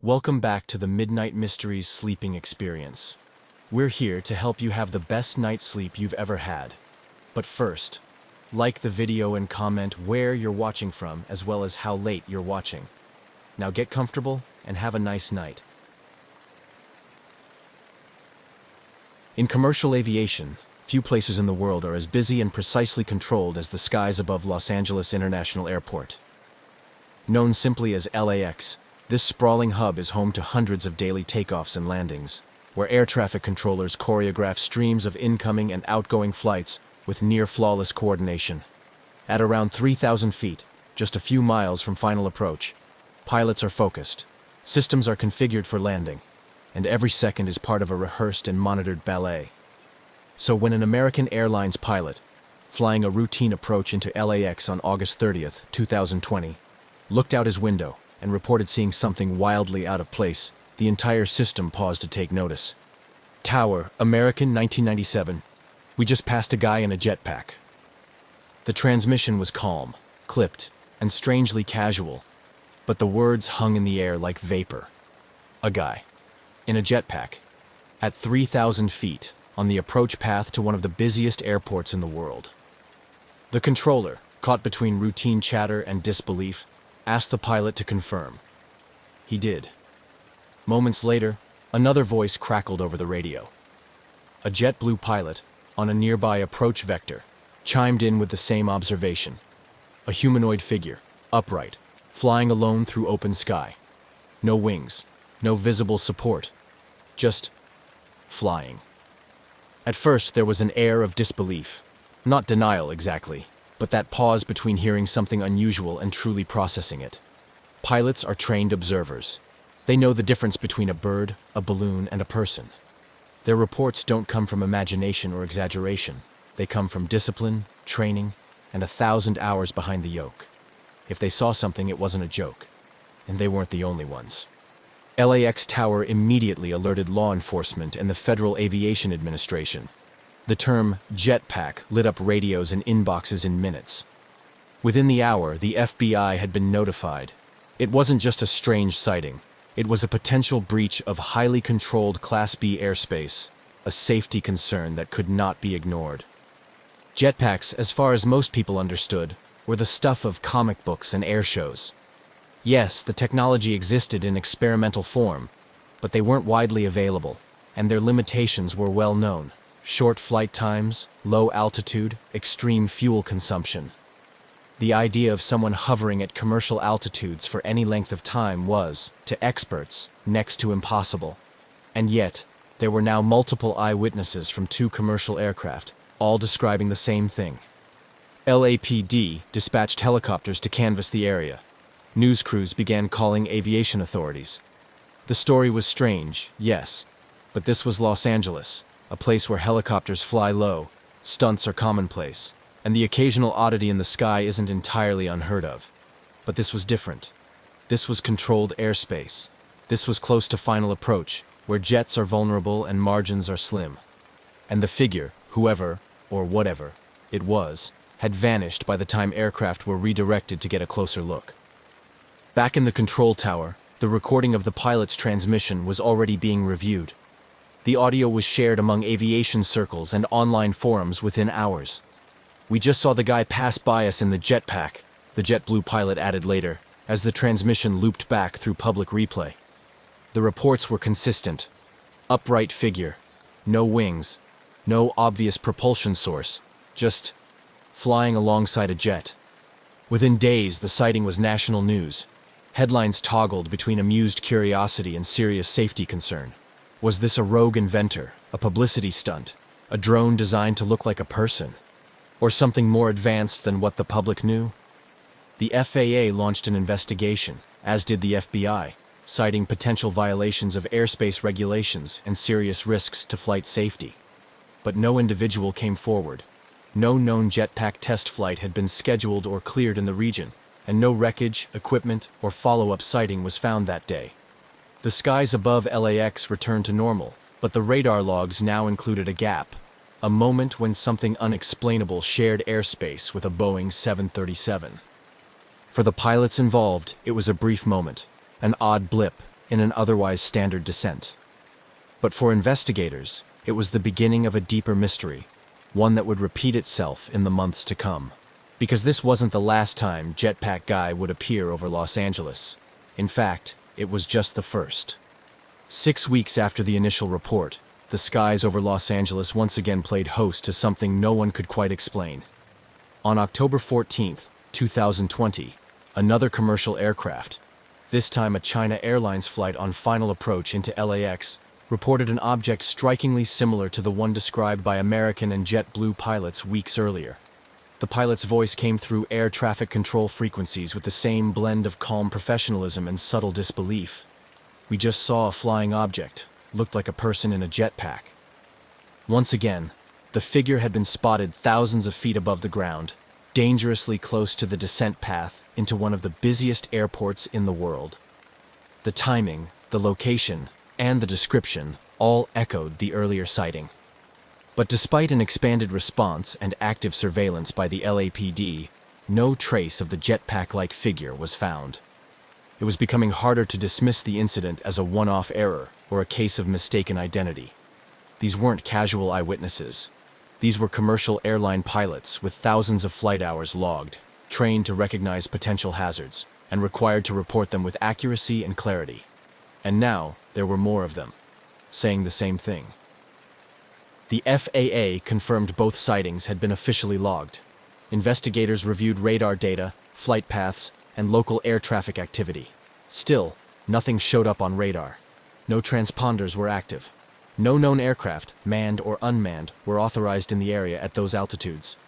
Welcome back to the Midnight Mysteries sleeping experience. We're here to help you have the best night's sleep you've ever had. But first, like the video and comment where you're watching from as well as how late you're watching. Now get comfortable and have a nice night. In commercial aviation, few places in the world are as busy and precisely controlled as the skies above Los Angeles International Airport. Known simply as LAX, this sprawling hub is home to hundreds of daily takeoffs and landings, where air traffic controllers choreograph streams of incoming and outgoing flights with near-flawless coordination. At around 3,000 feet, just a few miles from final approach, pilots are focused, systems are configured for landing, and every second is part of a rehearsed and monitored ballet. So when an American Airlines pilot, flying a routine approach into LAX on August 30th, 2020, looked out his window and reported seeing something wildly out of place, the entire system paused to take notice. Tower, American 1997. We just passed a guy in a jetpack. The transmission was calm, clipped, and strangely casual, but the words hung in the air like vapor. A guy. In a jetpack. At 3,000 feet, on the approach path to one of the busiest airports in the world. The controller, caught between routine chatter and disbelief, asked the pilot to confirm. He did. Moments later, another voice crackled over the radio. A JetBlue pilot, on a nearby approach vector, chimed in with the same observation. A humanoid figure, upright, flying alone through open sky. No wings, no visible support, just flying. At first, there was an air of disbelief. Not denial exactly, but that pause between hearing something unusual and truly processing it. Pilots are trained observers. They know the difference between a bird, a balloon, and a person. Their reports don't come from imagination or exaggeration. They come from discipline, training, and 1,000 hours behind the yoke. If they saw something, it wasn't a joke. And they weren't the only ones. LAX Tower immediately alerted law enforcement and the Federal Aviation Administration. The term jetpack lit up radios and inboxes in minutes. Within the hour, the FBI had been notified. It wasn't just a strange sighting. It was a potential breach of highly controlled Class B airspace, a safety concern that could not be ignored. Jetpacks, as far as most people understood, were the stuff of comic books and air shows. Yes, the technology existed in experimental form, but they weren't widely available, and their limitations were well known. Short flight times, low altitude, extreme fuel consumption. The idea of someone hovering at commercial altitudes for any length of time was, to experts, next to impossible. And yet, there were now multiple eyewitnesses from 2 commercial aircraft, all describing the same thing. LAPD dispatched helicopters to canvass the area. News crews began calling aviation authorities. The story was strange, yes, but this was Los Angeles, a place where helicopters fly low, stunts are commonplace, and the occasional oddity in the sky isn't entirely unheard of. But this was different. This was controlled airspace. This was close to final approach, where jets are vulnerable and margins are slim. And the figure, whoever, or whatever, it was, had vanished by the time aircraft were redirected to get a closer look. Back in the control tower, the recording of the pilot's transmission was already being reviewed. The audio was shared among aviation circles and online forums within hours. "We just saw the guy pass by us in the jetpack," the JetBlue pilot added later, as the transmission looped back through public replay. The reports were consistent. Upright figure, no wings, no obvious propulsion source, just flying alongside a jet. Within days, the sighting was national news. Headlines toggled between amused curiosity and serious safety concern. Was this a rogue inventor, a publicity stunt, a drone designed to look like a person, or something more advanced than what the public knew? The FAA launched an investigation, as did the FBI, citing potential violations of airspace regulations and serious risks to flight safety. But no individual came forward. No known jetpack test flight had been scheduled or cleared in the region, and no wreckage, equipment, or follow-up sighting was found that day. The skies above LAX returned to normal, but the radar logs now included a gap, a moment when something unexplainable shared airspace with a Boeing 737. For the pilots involved, it was a brief moment, an odd blip, in an otherwise standard descent. But for investigators, it was the beginning of a deeper mystery, one that would repeat itself in the months to come. Because this wasn't the last time Jetpack Guy would appear over Los Angeles. In fact, it was just the first. 6 weeks after the initial report, the skies over Los Angeles once again played host to something no one could quite explain. On October 14, 2020, another commercial aircraft, this time a China Airlines flight on final approach into LAX, reported an object strikingly similar to the one described by American and JetBlue pilots weeks earlier. The pilot's voice came through air traffic control frequencies with the same blend of calm professionalism and subtle disbelief. "We just saw a flying object. Looked like a person in a jetpack." Once again, the figure had been spotted thousands of feet above the ground, dangerously close to the descent path into one of the busiest airports in the world. The timing, the location, and the description all echoed the earlier sighting. But despite an expanded response and active surveillance by the LAPD, no trace of the jetpack-like figure was found. It was becoming harder to dismiss the incident as a one-off error or a case of mistaken identity. These weren't casual eyewitnesses. These were commercial airline pilots with thousands of flight hours logged, trained to recognize potential hazards, and required to report them with accuracy and clarity. And now, there were more of them, saying the same thing. The FAA confirmed both sightings had been officially logged. Investigators reviewed radar data, flight paths, and local air traffic activity. Still, nothing showed up on radar. No transponders were active. No known aircraft, manned or unmanned, were authorized in the area at those altitudes.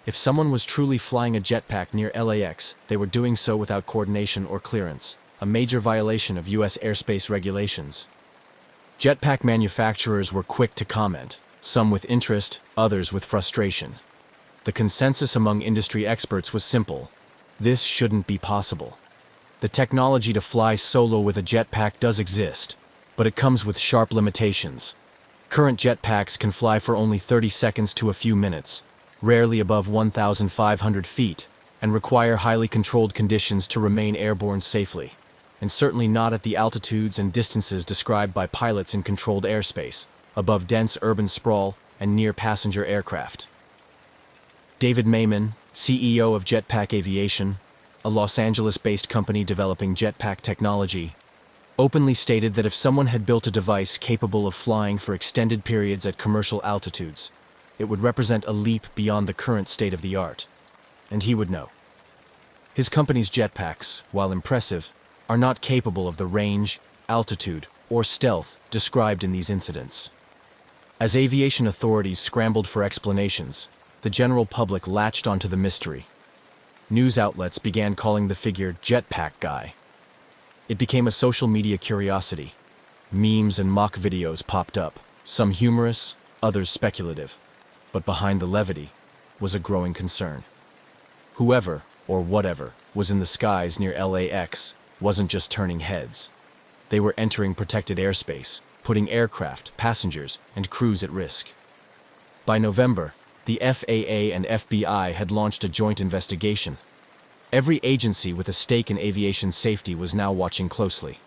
If someone was truly flying a jetpack near LAX, they were doing so without coordination or clearance, a major violation of U.S. airspace regulations. Jetpack manufacturers were quick to comment, some with interest, others with frustration. The consensus among industry experts was simple: this shouldn't be possible. The technology to fly solo with a jetpack does exist, but it comes with sharp limitations. Current jetpacks can fly for only 30 seconds to a few minutes, rarely above 1,500 feet, and require highly controlled conditions to remain airborne safely, and certainly not at the altitudes and distances described by pilots in controlled airspace, above dense urban sprawl and near passenger aircraft. David Mayman, CEO of Jetpack Aviation, a Los Angeles-based company developing jetpack technology, openly stated that if someone had built a device capable of flying for extended periods at commercial altitudes, it would represent a leap beyond the current state of the art, and he would know. His company's jetpacks, while impressive, are not capable of the range, altitude, or stealth described in these incidents. As aviation authorities scrambled for explanations, the general public latched onto the mystery. News outlets began calling the figure Jetpack Guy. It became a social media curiosity. Memes and mock videos popped up, some humorous, others speculative. But behind the levity was a growing concern. Whoever, or whatever, was in the skies near LAX wasn't just turning heads. They were entering protected airspace, putting aircraft, passengers, and crews at risk. By November, the FAA and FBI had launched a joint investigation. Every agency with a stake in aviation safety was now watching closely.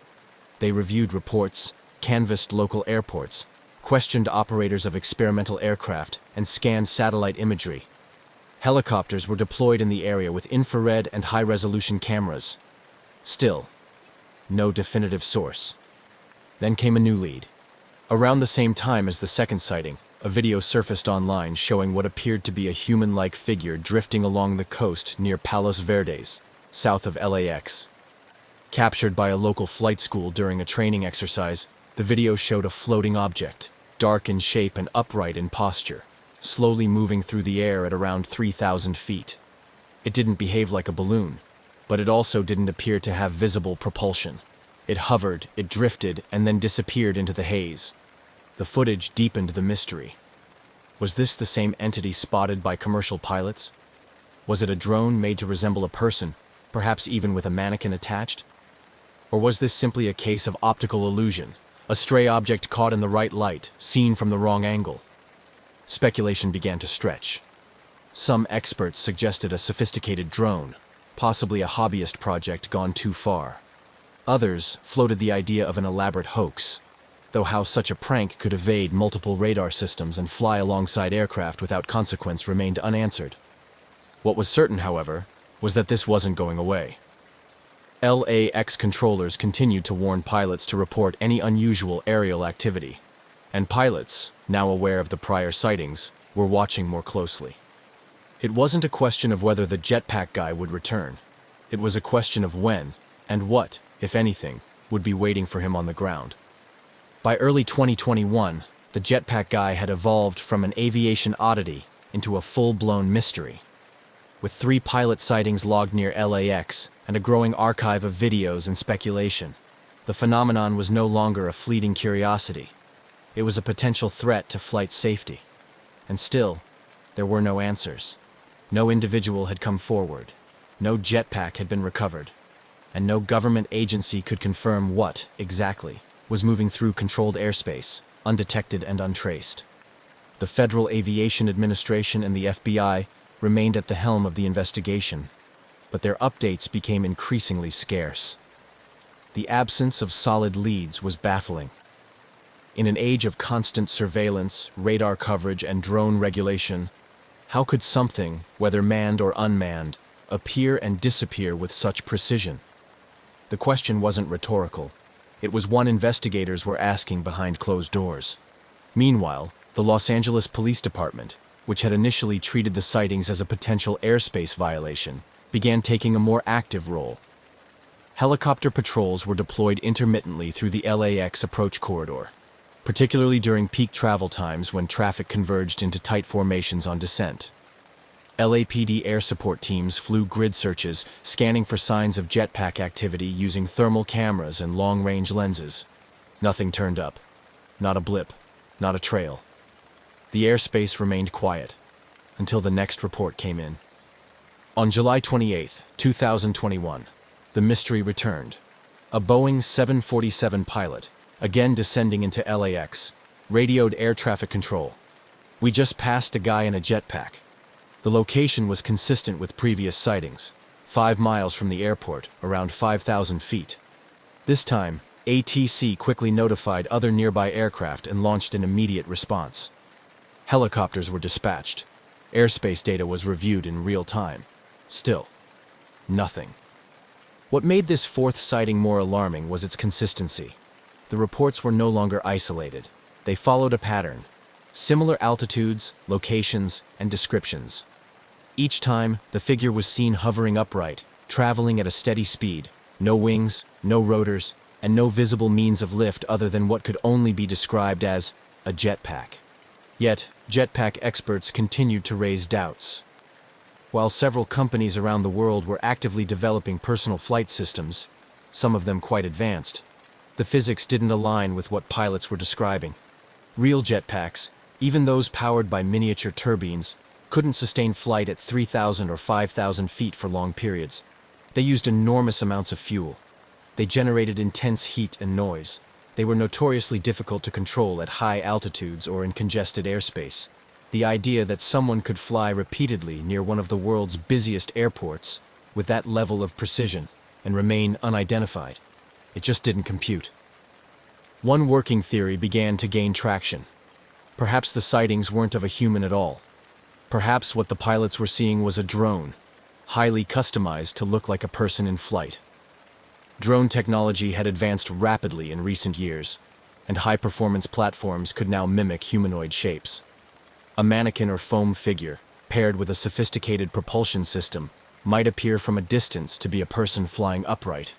They reviewed reports, canvassed local airports, questioned operators of experimental aircraft, and scanned satellite imagery. Helicopters were deployed in the area with infrared and high-resolution cameras. Still, no definitive source. Then came a new lead. Around the same time as the second sighting, a video surfaced online showing what appeared to be a human-like figure drifting along the coast near Palos Verdes, south of LAX. Captured by a local flight school during a training exercise, the video showed a floating object, dark in shape and upright in posture, slowly moving through the air at around 3,000 feet. It didn't behave like a balloon, but it also didn't appear to have visible propulsion. It hovered, it drifted, and then disappeared into the haze. The footage deepened the mystery. Was this the same entity spotted by commercial pilots? Was it a drone made to resemble a person, perhaps even with a mannequin attached? Or was this simply a case of optical illusion, a stray object caught in the right light, seen from the wrong angle? Speculation began to stretch. Some experts suggested a sophisticated drone, possibly a hobbyist project gone too far. Others floated the idea of an elaborate hoax, though how such a prank could evade multiple radar systems and fly alongside aircraft without consequence remained unanswered. What was certain, however, was that this wasn't going away. LAX controllers continued to warn pilots to report any unusual aerial activity, and pilots, now aware of the prior sightings, were watching more closely. It wasn't a question of whether the jetpack guy would return. It was a question of when, and what, if anything, would be waiting for him on the ground. By early 2021, the jetpack guy had evolved from an aviation oddity into a full-blown mystery. With 3 pilot sightings logged near LAX and a growing archive of videos and speculation, the phenomenon was no longer a fleeting curiosity. It was a potential threat to flight safety. And still, there were no answers. No individual had come forward, no jetpack had been recovered, and no government agency could confirm what, exactly, was moving through controlled airspace, undetected and untraced. The Federal Aviation Administration and the FBI remained at the helm of the investigation, but their updates became increasingly scarce. The absence of solid leads was baffling. In an age of constant surveillance, radar coverage, and drone regulation, how could something, whether manned or unmanned, appear and disappear with such precision? The question wasn't rhetorical. It was one investigators were asking behind closed doors. Meanwhile, the Los Angeles Police Department, which had initially treated the sightings as a potential airspace violation, began taking a more active role. Helicopter patrols were deployed intermittently through the LAX approach corridor, particularly during peak travel times when traffic converged into tight formations on descent. LAPD air support teams flew grid searches, scanning for signs of jetpack activity using thermal cameras and long-range lenses. Nothing turned up. Not a blip. Not a trail. The airspace remained quiet until the next report came in. On July 28, 2021, the mystery returned. A Boeing 747 pilot, again descending into LAX, radioed air traffic control. "We just passed a guy in a jetpack." The location was consistent with previous sightings, 5 miles from the airport, around 5,000 feet. This time, ATC quickly notified other nearby aircraft and launched an immediate response. Helicopters were dispatched. Airspace data was reviewed in real time. Still, nothing. What made this 4th sighting more alarming was its consistency. The reports were no longer isolated. They followed a pattern. Similar altitudes, locations, and descriptions. Each time, the figure was seen hovering upright, traveling at a steady speed. No wings, no rotors, and no visible means of lift other than what could only be described as a jetpack. Yet, jetpack experts continued to raise doubts. While several companies around the world were actively developing personal flight systems, some of them quite advanced, the physics didn't align with what pilots were describing. Real jetpacks, even those powered by miniature turbines, couldn't sustain flight at 3,000 or 5,000 feet for long periods. They used enormous amounts of fuel. They generated intense heat and noise. They were notoriously difficult to control at high altitudes or in congested airspace. The idea that someone could fly repeatedly near one of the world's busiest airports with that level of precision and remain unidentified, it just didn't compute. One working theory began to gain traction. Perhaps the sightings weren't of a human at all. Perhaps what the pilots were seeing was a drone, highly customized to look like a person in flight. Drone technology had advanced rapidly in recent years, and high-performance platforms could now mimic humanoid shapes. A mannequin or foam figure, paired with a sophisticated propulsion system, might appear from a distance to be a person flying upright.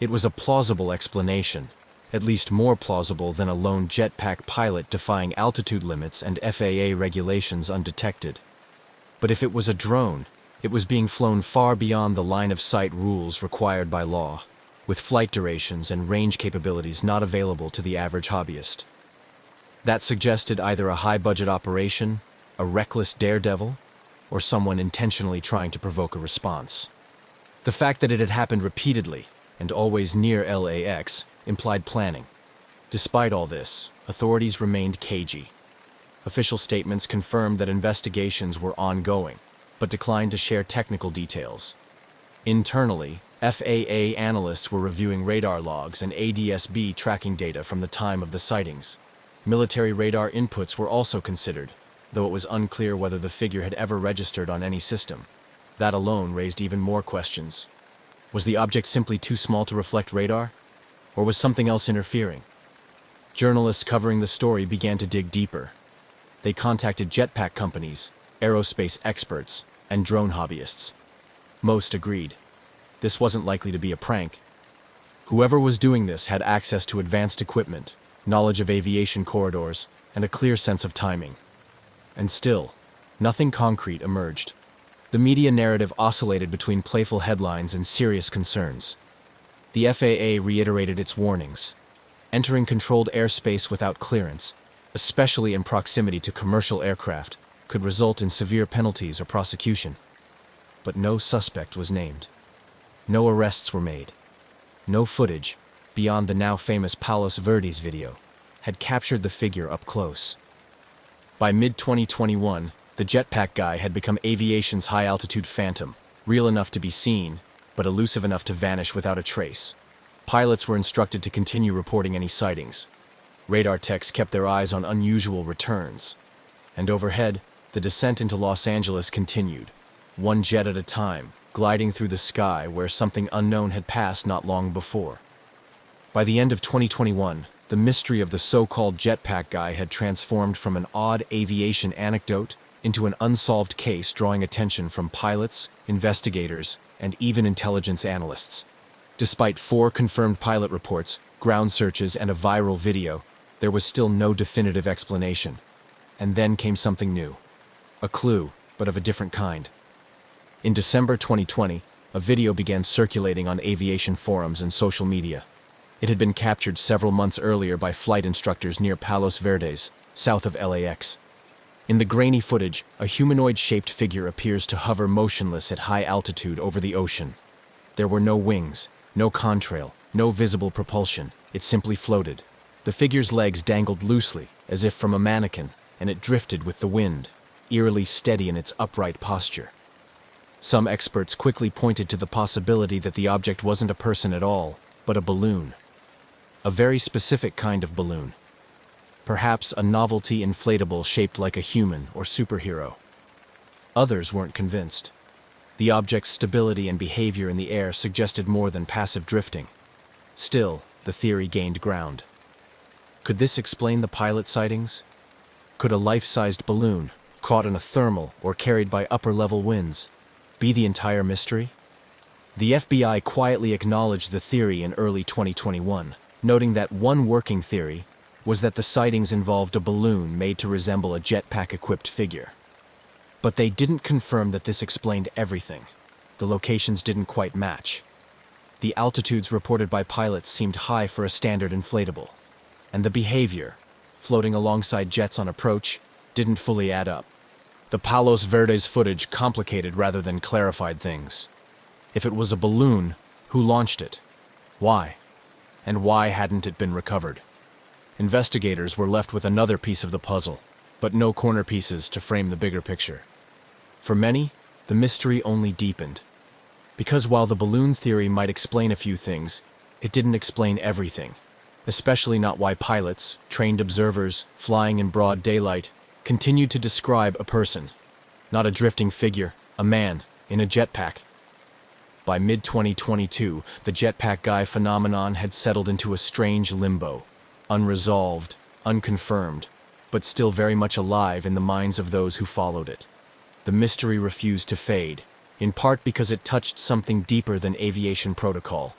It was a plausible explanation, at least more plausible than a lone jetpack pilot defying altitude limits and FAA regulations undetected. But if it was a drone, it was being flown far beyond the line-of-sight rules required by law, with flight durations and range capabilities not available to the average hobbyist. That suggested either a high-budget operation, a reckless daredevil, or someone intentionally trying to provoke a response. The fact that it had happened repeatedly, and always near LAX, implied planning. Despite all this, authorities remained cagey. Official statements confirmed that investigations were ongoing, but declined to share technical details. Internally, FAA analysts were reviewing radar logs and ADS-B tracking data from the time of the sightings. Military radar inputs were also considered, though it was unclear whether the figure had ever registered on any system. That alone raised even more questions. Was the object simply too small to reflect radar? Or was something else interfering? Journalists covering the story began to dig deeper. They contacted jetpack companies, aerospace experts, and drone hobbyists. Most agreed. This wasn't likely to be a prank. Whoever was doing this had access to advanced equipment, knowledge of aviation corridors, and a clear sense of timing. And still, nothing concrete emerged. The media narrative oscillated between playful headlines and serious concerns. The FAA reiterated its warnings. Entering controlled airspace without clearance, especially in proximity to commercial aircraft, could result in severe penalties or prosecution. But no suspect was named. No arrests were made. No footage, beyond the now famous Palos Verdes video, had captured the figure up close. By mid-2021, the jetpack guy had become aviation's high-altitude phantom, real enough to be seen, but elusive enough to vanish without a trace. Pilots were instructed to continue reporting any sightings. Radar techs kept their eyes on unusual returns. And overhead, the descent into Los Angeles continued, one jet at a time, gliding through the sky where something unknown had passed not long before. By the end of 2021, the mystery of the so-called jetpack guy had transformed from an odd aviation anecdote into an unsolved case drawing attention from pilots, investigators, and even intelligence analysts. Despite 4 confirmed pilot reports, ground searches, and a viral video, there was still no definitive explanation. And then came something new. A clue, but of a different kind. In December 2020, a video began circulating on aviation forums and social media. It had been captured several months earlier by flight instructors near Palos Verdes, south of LAX. In the grainy footage, a humanoid-shaped figure appears to hover motionless at high altitude over the ocean. There were no wings, no contrail, no visible propulsion. It simply floated. The figure's legs dangled loosely, as if from a mannequin, and it drifted with the wind, eerily steady in its upright posture. Some experts quickly pointed to the possibility that the object wasn't a person at all, but a balloon. A very specific kind of balloon. Perhaps a novelty inflatable shaped like a human or superhero. Others weren't convinced. The object's stability and behavior in the air suggested more than passive drifting. Still, the theory gained ground. Could this explain the pilot sightings? Could a life-sized balloon, caught in a thermal or carried by upper-level winds, be the entire mystery? The FBI quietly acknowledged the theory in early 2021, noting that one working theory was that the sightings involved a balloon made to resemble a jetpack-equipped figure. But they didn't confirm that this explained everything. The locations didn't quite match. The altitudes reported by pilots seemed high for a standard inflatable. And the behavior, floating alongside jets on approach, didn't fully add up. The Palos Verdes footage complicated rather than clarified things. If it was a balloon, who launched it? Why? And why hadn't it been recovered? Investigators were left with another piece of the puzzle, but no corner pieces to frame the bigger picture. For many, the mystery only deepened. Because while the balloon theory might explain a few things, it didn't explain everything, especially not why pilots, trained observers, flying in broad daylight, continued to describe a person, not a drifting figure, a man, in a jetpack. By mid-2022, the jetpack guy phenomenon had settled into a strange limbo, unresolved, unconfirmed, but still very much alive in the minds of those who followed it. The mystery refused to fade, in part because it touched something deeper than aviation protocol.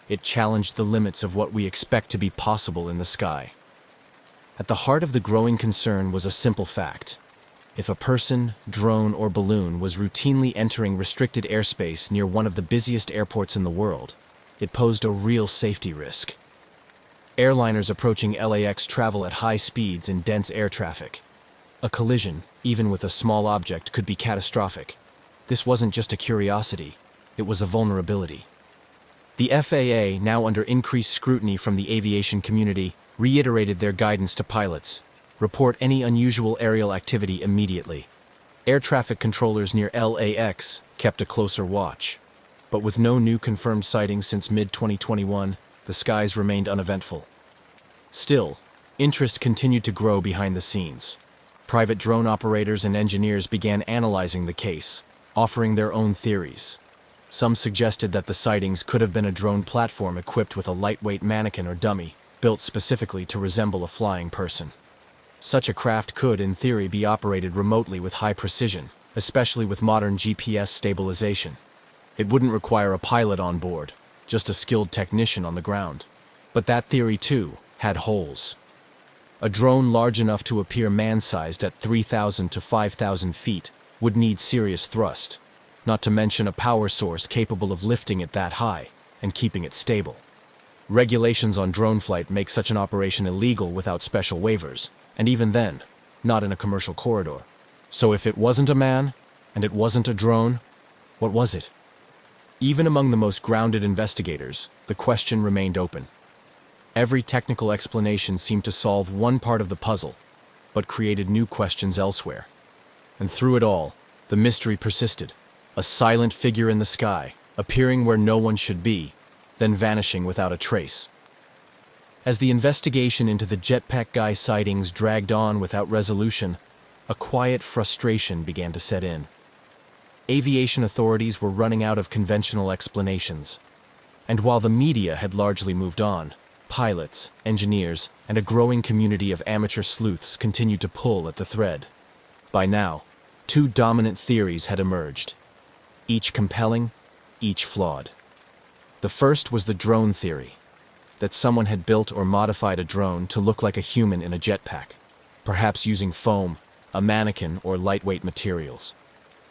It challenged the limits of what we expect to be possible in the sky. At the heart of the growing concern was a simple fact. If a person, drone, or balloon was routinely entering restricted airspace near one of the busiest airports in the world, it posed a real safety risk. Airliners approaching LAX travel at high speeds in dense air traffic. A collision, even with a small object, could be catastrophic. This wasn't just a curiosity, it was a vulnerability. The FAA, now under increased scrutiny from the aviation community, reiterated their guidance to pilots. Report any unusual aerial activity immediately. Air traffic controllers near LAX kept a closer watch. But with no new confirmed sightings since mid-2021, the skies remained uneventful. Still, interest continued to grow behind the scenes. Private drone operators and engineers began analyzing the case, offering their own theories. Some suggested that the sightings could have been a drone platform equipped with a lightweight mannequin or dummy, built specifically to resemble a flying person. Such a craft could, in theory, be operated remotely with high precision, especially with modern GPS stabilization. It wouldn't require a pilot on board, just a skilled technician on the ground. But that theory, too, had holes. A drone large enough to appear man-sized at 3,000 to 5,000 feet would need serious thrust, not to mention a power source capable of lifting it that high and keeping it stable. Regulations on drone flight make such an operation illegal without special waivers, and even then, not in a commercial corridor. So if it wasn't a man, and it wasn't a drone, what was it? Even among the most grounded investigators, the question remained open. Every technical explanation seemed to solve one part of the puzzle, but created new questions elsewhere. And through it all, the mystery persisted. A silent figure in the sky, appearing where no one should be, then vanishing without a trace. As the investigation into the jetpack guy sightings dragged on without resolution, a quiet frustration began to set in. Aviation authorities were running out of conventional explanations. And while the media had largely moved on, pilots, engineers, and a growing community of amateur sleuths continued to pull at the thread. By now, two dominant theories had emerged, each compelling, each flawed. The first was the drone theory, that someone had built or modified a drone to look like a human in a jetpack, perhaps using foam, a mannequin, or lightweight materials.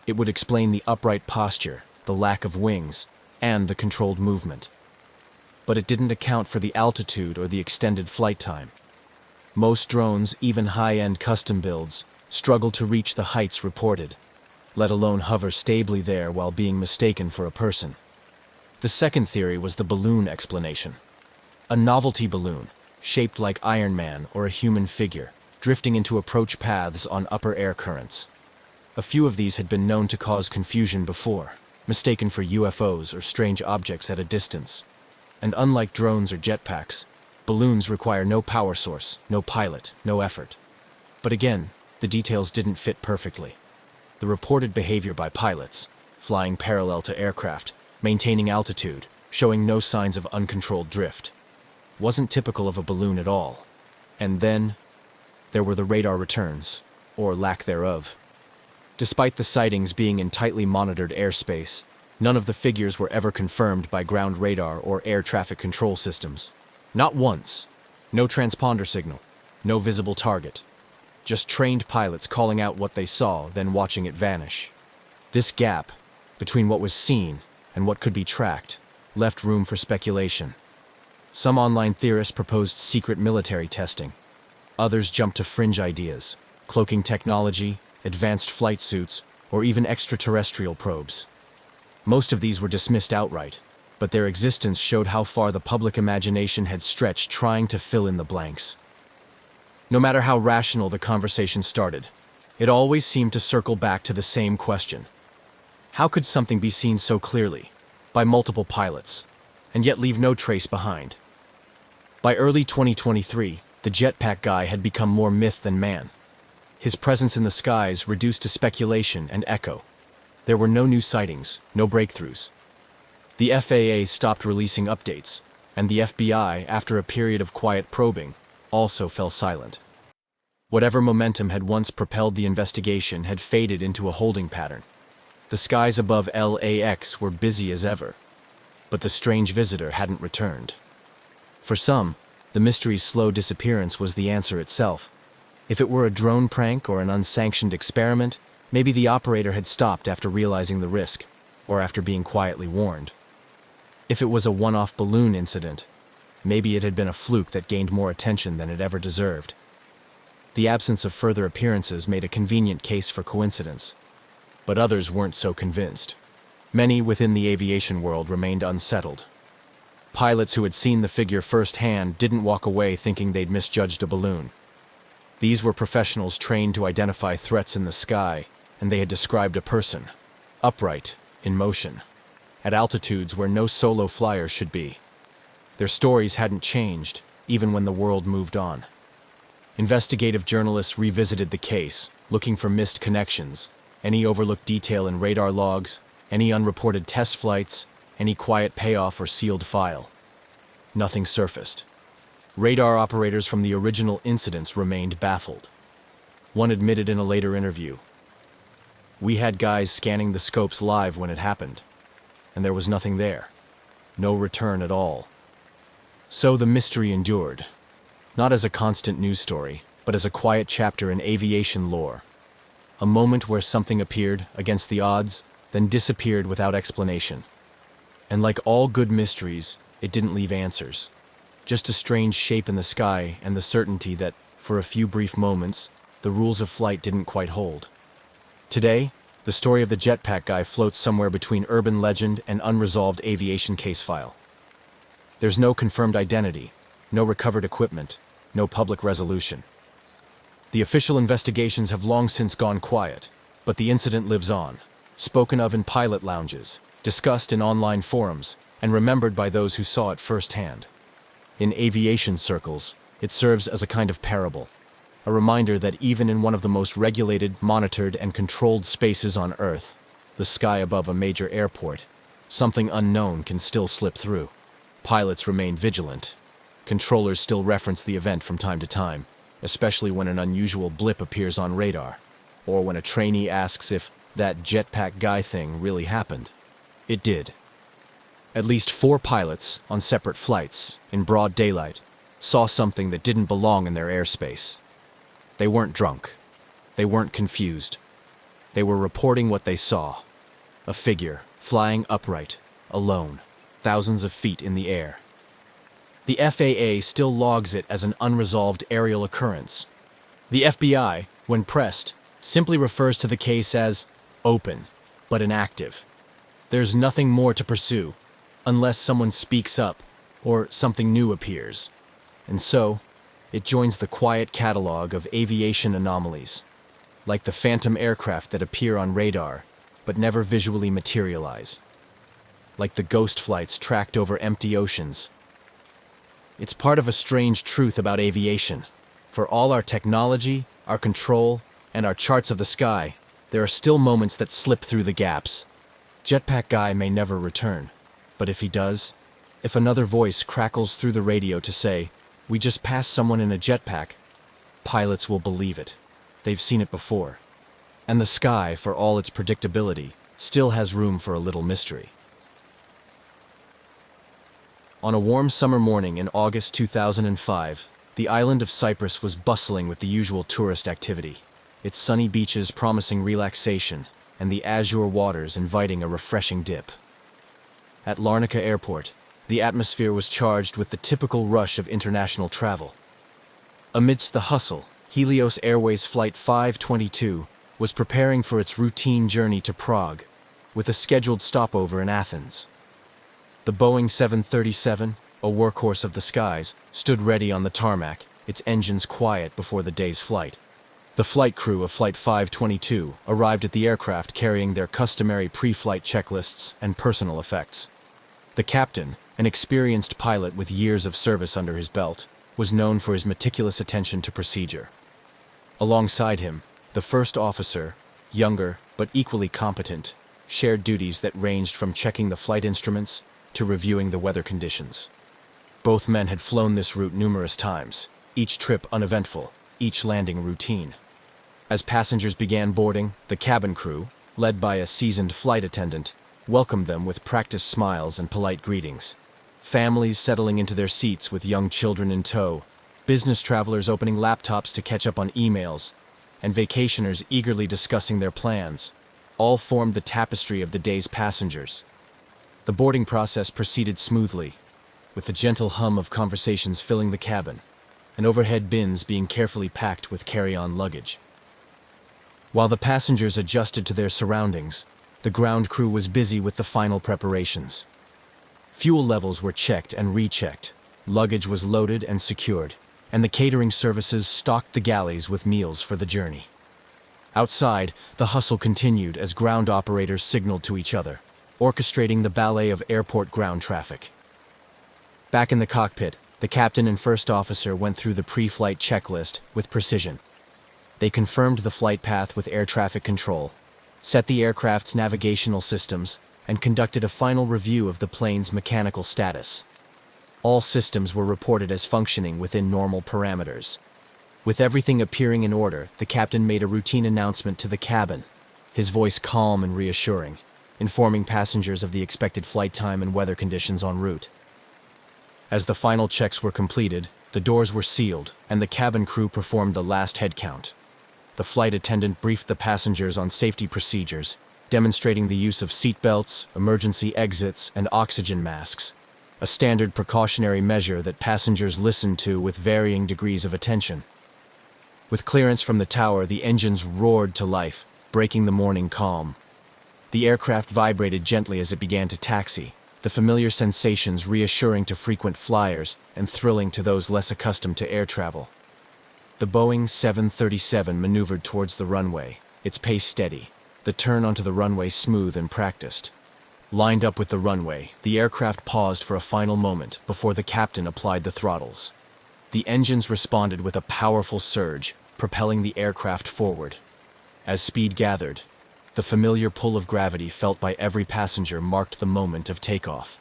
It would explain the upright posture, the lack of wings, and the controlled movement. But it didn't account for the altitude or the extended flight time. Most drones, even high-end custom builds, struggle to reach the heights reported, let alone hover stably there while being mistaken for a person. The second theory was the balloon explanation. A novelty balloon, shaped like Iron Man or a human figure, drifting into approach paths on upper air currents. A few of these had been known to cause confusion before, mistaken for UFOs or strange objects at a distance. And unlike drones or jetpacks, balloons require no power source, no pilot, no effort. But again, the details didn't fit perfectly. The reported behavior by pilots, flying parallel to aircraft, maintaining altitude, showing no signs of uncontrolled drift, wasn't typical of a balloon at all. And then, there were the radar returns, or lack thereof. Despite the sightings being in tightly monitored airspace, none of the figures were ever confirmed by ground radar or air traffic control systems. Not once. No transponder signal, no visible target. Just trained pilots calling out what they saw, then watching it vanish. This gap, between what was seen and what could be tracked, left room for speculation. Some online theorists proposed secret military testing. Others jumped to fringe ideas, cloaking technology, advanced flight suits, or even extraterrestrial probes. Most of these were dismissed outright, but their existence showed how far the public imagination had stretched trying to fill in the blanks. No matter how rational the conversation started, it always seemed to circle back to the same question. How could something be seen so clearly, by multiple pilots, and yet leave no trace behind? By early 2023, the jetpack guy had become more myth than man. His presence in the skies reduced to speculation and echo. There were no new sightings, no breakthroughs. The FAA stopped releasing updates, and the FBI, after a period of quiet probing, also fell silent. Whatever momentum had once propelled the investigation had faded into a holding pattern. The skies above LAX were busy as ever, but the strange visitor hadn't returned. For some, the mystery's slow disappearance was the answer itself. If it were a drone prank or an unsanctioned experiment, maybe the operator had stopped after realizing the risk, or after being quietly warned. If it was a one-off balloon incident, maybe it had been a fluke that gained more attention than it ever deserved. The absence of further appearances made a convenient case for coincidence, but others weren't so convinced. Many within the aviation world remained unsettled. Pilots who had seen the figure firsthand didn't walk away thinking they'd misjudged a balloon. These were professionals trained to identify threats in the sky, and they had described a person, upright, in motion. at altitudes where no solo flyer should be. Their stories hadn't changed, even when the world moved on. Investigative journalists revisited the case, looking for missed connections, any overlooked detail in radar logs, any unreported test flights, any quiet payoff or sealed file. Nothing surfaced. Radar operators from the original incidents remained baffled. One admitted in a later interview, "We had guys scanning the scopes live when it happened, and there was nothing there. No return at all." So the mystery endured, not as a constant news story, but as a quiet chapter in aviation lore. A moment where something appeared against the odds, then disappeared without explanation. And like all good mysteries, it didn't leave answers. Just a strange shape in the sky and the certainty that, for a few brief moments, the rules of flight didn't quite hold. Today, the story of the jetpack guy floats somewhere between urban legend and unresolved aviation case file. There's no confirmed identity, no recovered equipment, no public resolution. The official investigations have long since gone quiet, but the incident lives on, spoken of in pilot lounges, discussed in online forums, and remembered by those who saw it firsthand. In aviation circles, it serves as a kind of parable, a reminder that even in one of the most regulated, monitored, and controlled spaces on Earth, the sky above a major airport, something unknown can still slip through. Pilots remain vigilant. Controllers still reference the event from time to time, especially when an unusual blip appears on radar, or when a trainee asks if that jetpack guy thing really happened. It did. At least 4 pilots, on separate flights, in broad daylight, saw something that didn't belong in their airspace. They weren't drunk. They weren't confused. They were reporting what they saw. A figure, flying upright, alone, thousands of feet in the air. The FAA still logs it as an unresolved aerial occurrence. The FBI, when pressed, simply refers to the case as open, but inactive. There's nothing more to pursue, unless someone speaks up or something new appears. And so, it joins the quiet catalog of aviation anomalies, like the phantom aircraft that appear on radar but never visually materialize, like the ghost flights tracked over empty oceans. It's part of a strange truth about aviation. For all our technology, our control, and our charts of the sky, there are still moments that slip through the gaps. Jetpack guy may never return, but if he does, if another voice crackles through the radio to say, "We just passed someone in a jetpack," pilots will believe it. They've seen it before. And the sky, for all its predictability, still has room for a little mystery. On a warm summer morning in August 2005, the island of Cyprus was bustling with the usual tourist activity, its sunny beaches promising relaxation, and the azure waters inviting a refreshing dip. At Larnaca Airport, the atmosphere was charged with the typical rush of international travel. Amidst the hustle, Helios Airways Flight 522 was preparing for its routine journey to Prague, with a scheduled stopover in Athens. The Boeing 737, a workhorse of the skies, stood ready on the tarmac, its engines quiet before the day's flight. The flight crew of Flight 522 arrived at the aircraft carrying their customary pre-flight checklists and personal effects. The captain, an experienced pilot with years of service under his belt, was known for his meticulous attention to procedure. Alongside him, the first officer, younger but equally competent, shared duties that ranged from checking the flight instruments to reviewing the weather conditions. Both men had flown this route numerous times, each trip uneventful, each landing routine. As passengers began boarding, the cabin crew, led by a seasoned flight attendant, welcomed them with practiced smiles and polite greetings. Families settling into their seats with young children in tow, business travelers opening laptops to catch up on emails, and vacationers eagerly discussing their plans, all formed the tapestry of the day's passengers. The boarding process proceeded smoothly, with the gentle hum of conversations filling the cabin, and overhead bins being carefully packed with carry-on luggage. While the passengers adjusted to their surroundings, the ground crew was busy with the final preparations. Fuel levels were checked and rechecked, luggage was loaded and secured, and the catering services stocked the galleys with meals for the journey. Outside, the hustle continued as ground operators signaled to each other, orchestrating the ballet of airport ground traffic. Back in the cockpit, the captain and first officer went through the pre-flight checklist with precision. They confirmed the flight path with air traffic control, set the aircraft's navigational systems, and conducted a final review of the plane's mechanical status. All systems were reported as functioning within normal parameters. With everything appearing in order, the captain made a routine announcement to the cabin, his voice calm and reassuring, informing passengers of the expected flight time and weather conditions en route. As the final checks were completed, the doors were sealed, and the cabin crew performed the last head count. The flight attendant briefed the passengers on safety procedures, demonstrating the use of seatbelts, emergency exits, and oxygen masks, a standard precautionary measure that passengers listened to with varying degrees of attention. With clearance from the tower, the engines roared to life, breaking the morning calm. The aircraft vibrated gently as it began to taxi, the familiar sensations reassuring to frequent flyers and thrilling to those less accustomed to air travel. The Boeing 737 maneuvered towards the runway, its pace steady, the turn onto the runway smooth and practiced. Lined up with the runway, the aircraft paused for a final moment before the captain applied the throttles. The engines responded with a powerful surge, propelling the aircraft forward. As speed gathered, the familiar pull of gravity felt by every passenger marked the moment of takeoff.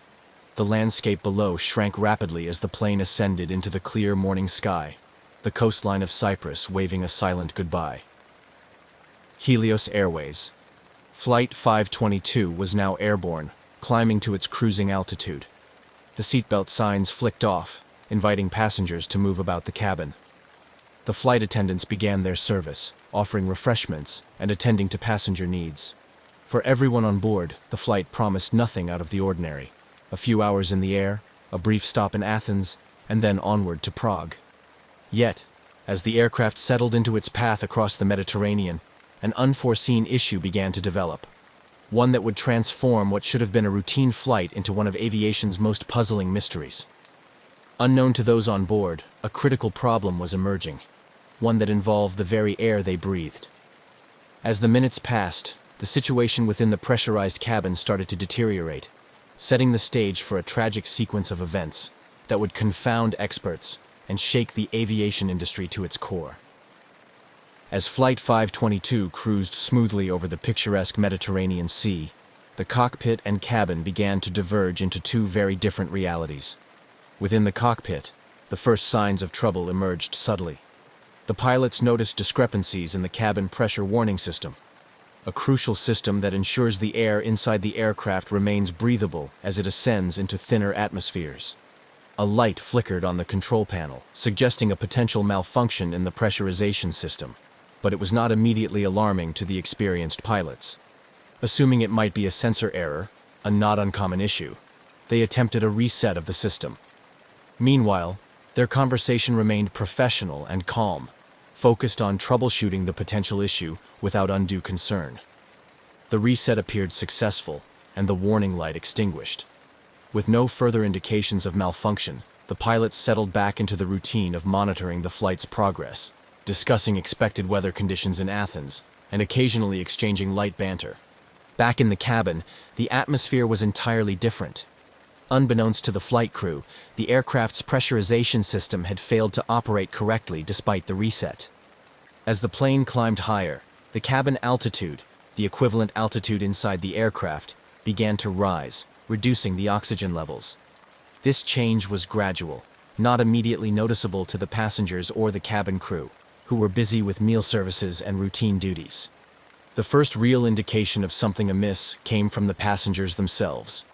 The landscape below shrank rapidly as the plane ascended into the clear morning sky, the coastline of Cyprus waving a silent goodbye. Helios Airways. Flight 522 was now airborne, climbing to its cruising altitude. The seatbelt signs flicked off, inviting passengers to move about the cabin. The flight attendants began their service, offering refreshments and attending to passenger needs. For everyone on board, the flight promised nothing out of the ordinary. A few hours in the air, a brief stop in Athens, and then onward to Prague. Yet, as the aircraft settled into its path across the Mediterranean, an unforeseen issue began to develop. One that would transform what should have been a routine flight into one of aviation's most puzzling mysteries. Unknown to those on board, a critical problem was emerging, one that involved the very air they breathed. As the minutes passed, the situation within the pressurized cabin started to deteriorate, setting the stage for a tragic sequence of events that would confound experts and shake the aviation industry to its core. As Flight 522 cruised smoothly over the picturesque Mediterranean Sea, the cockpit and cabin began to diverge into two very different realities. Within the cockpit, the first signs of trouble emerged subtly. The pilots noticed discrepancies in the cabin pressure warning system, a crucial system that ensures the air inside the aircraft remains breathable as it ascends into thinner atmospheres. A light flickered on the control panel, suggesting a potential malfunction in the pressurization system, but it was not immediately alarming to the experienced pilots. Assuming it might be a sensor error, a not uncommon issue, they attempted a reset of the system. Meanwhile, their conversation remained professional and calm, focused on troubleshooting the potential issue without undue concern. The reset appeared successful, and the warning light extinguished. With no further indications of malfunction, the pilots settled back into the routine of monitoring the flight's progress, discussing expected weather conditions in Athens, and occasionally exchanging light banter. Back in the cabin, the atmosphere was entirely different. Unbeknownst to the flight crew, the aircraft's pressurization system had failed to operate correctly despite the reset. As the plane climbed higher, the cabin altitude, the equivalent altitude inside the aircraft, began to rise, reducing the oxygen levels. This change was gradual, not immediately noticeable to the passengers or the cabin crew, who were busy with meal services and routine duties. The first real indication of something amiss came from the passengers themselves.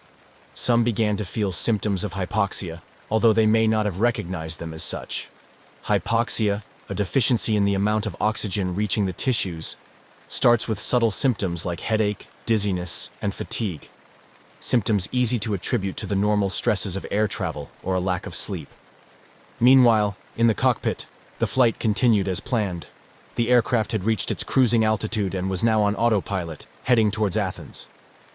Some began to feel symptoms of hypoxia, although they may not have recognized them as such. Hypoxia, a deficiency in the amount of oxygen reaching the tissues, starts with subtle symptoms like headache, dizziness, and fatigue. Symptoms easy to attribute to the normal stresses of air travel or a lack of sleep. Meanwhile, in the cockpit, the flight continued as planned. The aircraft had reached its cruising altitude and was now on autopilot, heading towards Athens.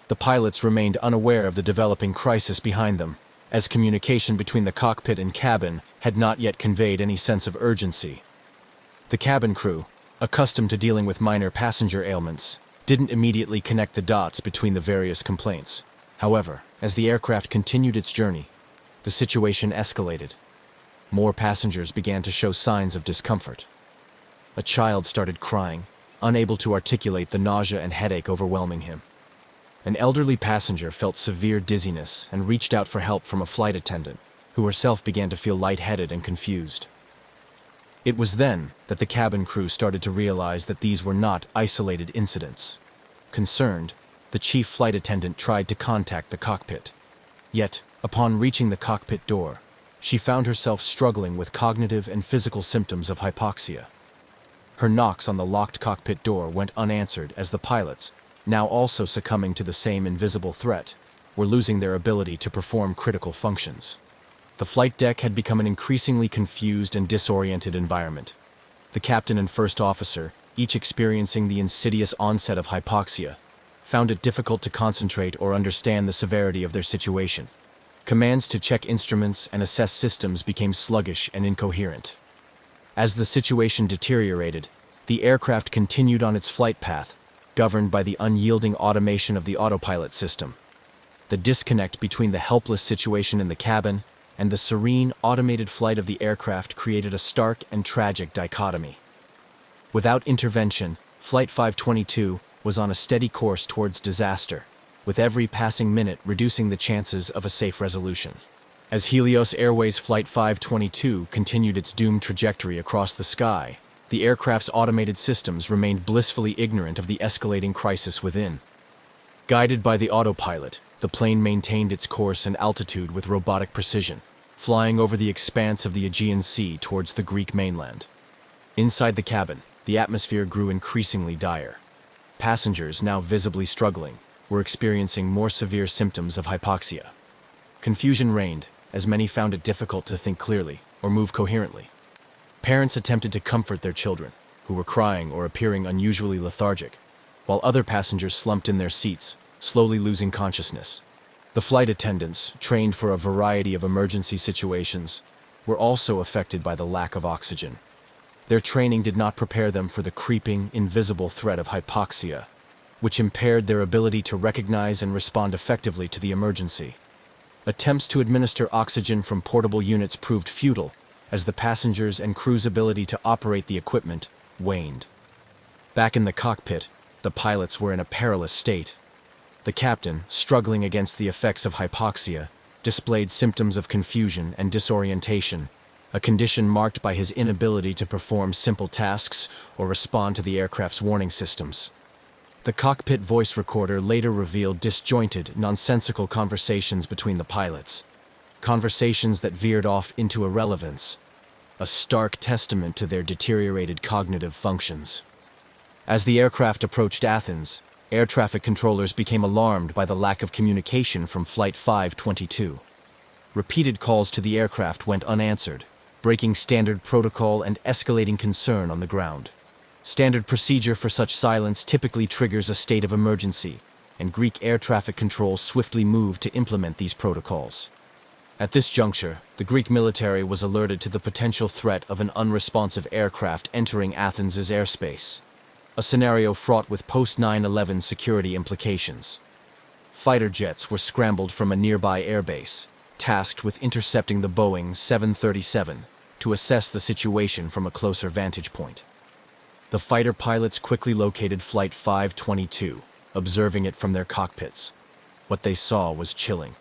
The pilots remained unaware of the developing crisis behind them, as communication between the cockpit and cabin had not yet conveyed any sense of urgency. The cabin crew, accustomed to dealing with minor passenger ailments, didn't immediately connect the dots between the various complaints. However, as the aircraft continued its journey, the situation escalated. More passengers began to show signs of discomfort. A child started crying, unable to articulate the nausea and headache overwhelming him. An elderly passenger felt severe dizziness and reached out for help from a flight attendant, who herself began to feel lightheaded and confused. It was then that the cabin crew started to realize that these were not isolated incidents. Concerned, the chief flight attendant tried to contact the cockpit. Yet, upon reaching the cockpit door, she found herself struggling with cognitive and physical symptoms of hypoxia. Her knocks on the locked cockpit door went unanswered as the pilots, now also succumbing to the same invisible threat, were losing their ability to perform critical functions. The flight deck had become an increasingly confused and disoriented environment. The captain and first officer, each experiencing the insidious onset of hypoxia, found it difficult to concentrate or understand the severity of their situation. Commands to check instruments and assess systems became sluggish and incoherent. As the situation deteriorated, the aircraft continued on its flight path, governed by the unyielding automation of the autopilot system. The disconnect between the helpless situation in the cabin and the serene, automated flight of the aircraft created a stark and tragic dichotomy. Without intervention, Flight 522 was on a steady course towards disaster, with every passing minute reducing the chances of a safe resolution. As Helios Airways Flight 522 continued its doomed trajectory across the sky, the aircraft's automated systems remained blissfully ignorant of the escalating crisis within. Guided by the autopilot, the plane maintained its course and altitude with robotic precision, flying over the expanse of the Aegean Sea towards the Greek mainland. Inside the cabin, the atmosphere grew increasingly dire. Passengers, now visibly struggling, were experiencing more severe symptoms of hypoxia. Confusion reigned, as many found it difficult to think clearly or move coherently. Parents attempted to comfort their children, who were crying or appearing unusually lethargic, while other passengers slumped in their seats, slowly losing consciousness. The flight attendants, trained for a variety of emergency situations, were also affected by the lack of oxygen. Their training did not prepare them for the creeping, invisible threat of hypoxia, which impaired their ability to recognize and respond effectively to the emergency. Attempts to administer oxygen from portable units proved futile, as the passengers' and crew's ability to operate the equipment waned. Back in the cockpit, the pilots were in a perilous state. The captain, struggling against the effects of hypoxia, displayed symptoms of confusion and disorientation, a condition marked by his inability to perform simple tasks or respond to the aircraft's warning systems. The cockpit voice recorder later revealed disjointed, nonsensical conversations between the pilots, conversations that veered off into irrelevance, a stark testament to their deteriorated cognitive functions. As the aircraft approached Athens, air traffic controllers became alarmed by the lack of communication from Flight 522. Repeated calls to the aircraft went unanswered, breaking standard protocol and escalating concern on the ground. Standard procedure for such silence typically triggers a state of emergency, and Greek air traffic control swiftly moved to implement these protocols. At this juncture, the Greek military was alerted to the potential threat of an unresponsive aircraft entering Athens' airspace, a scenario fraught with post-9/11 security implications. Fighter jets were scrambled from a nearby airbase, tasked with intercepting the Boeing 737 to assess the situation from a closer vantage point. The fighter pilots quickly located Flight 522, observing it from their cockpits. What they saw was chilling.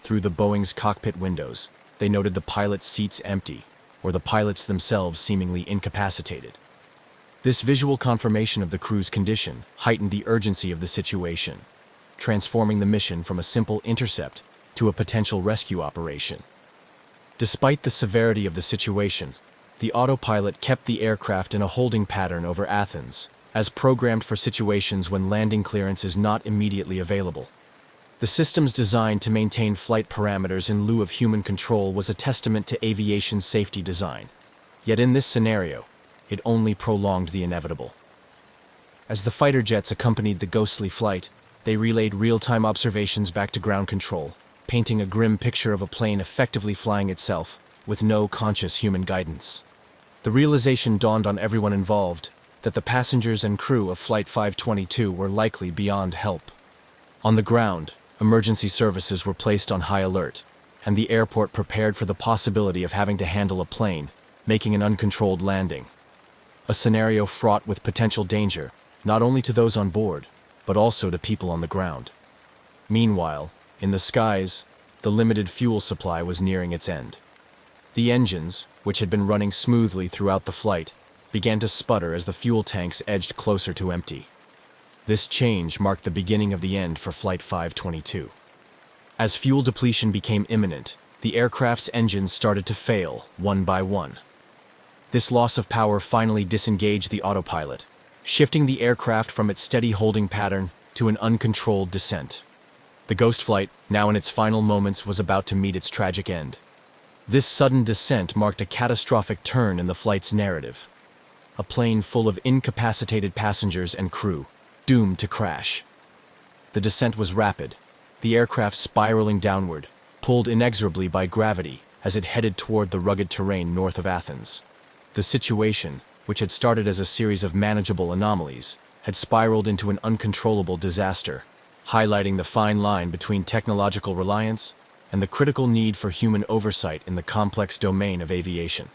Through the Boeing's cockpit windows, they noted the pilots' seats empty, or the pilots themselves seemingly incapacitated. This visual confirmation of the crew's condition heightened the urgency of the situation, transforming the mission from a simple intercept to a potential rescue operation. Despite the severity of the situation, the autopilot kept the aircraft in a holding pattern over Athens, as programmed for situations when landing clearance is not immediately available. The system's design to maintain flight parameters in lieu of human control was a testament to aviation safety design. Yet in this scenario, it only prolonged the inevitable. As the fighter jets accompanied the ghostly flight, they relayed real-time observations back to ground control, painting a grim picture of a plane effectively flying itself, with no conscious human guidance. The realization dawned on everyone involved that the passengers and crew of Flight 522 were likely beyond help. On the ground, Emergency services were placed on high alert, and the airport prepared for the possibility of having to handle a plane, making an uncontrolled landing. A scenario fraught with potential danger, not only to those on board, but also to people on the ground. Meanwhile, in the skies, the limited fuel supply was nearing its end. The engines, which had been running smoothly throughout the flight, began to sputter as the fuel tanks edged closer to empty. This change marked the beginning of the end for Flight 522. As fuel depletion became imminent, the aircraft's engines started to fail, one by one. This loss of power finally disengaged the autopilot, shifting the aircraft from its steady holding pattern to an uncontrolled descent. The ghost flight, now in its final moments, was about to meet its tragic end. This sudden descent marked a catastrophic turn in the flight's narrative. A plane full of incapacitated passengers and crew, doomed to crash. The descent was rapid, the aircraft spiraling downward, pulled inexorably by gravity as it headed toward the rugged terrain north of Athens. The situation, which had started as a series of manageable anomalies, had spiraled into an uncontrollable disaster, highlighting the fine line between technological reliance and the critical need for human oversight in the complex domain of aviation.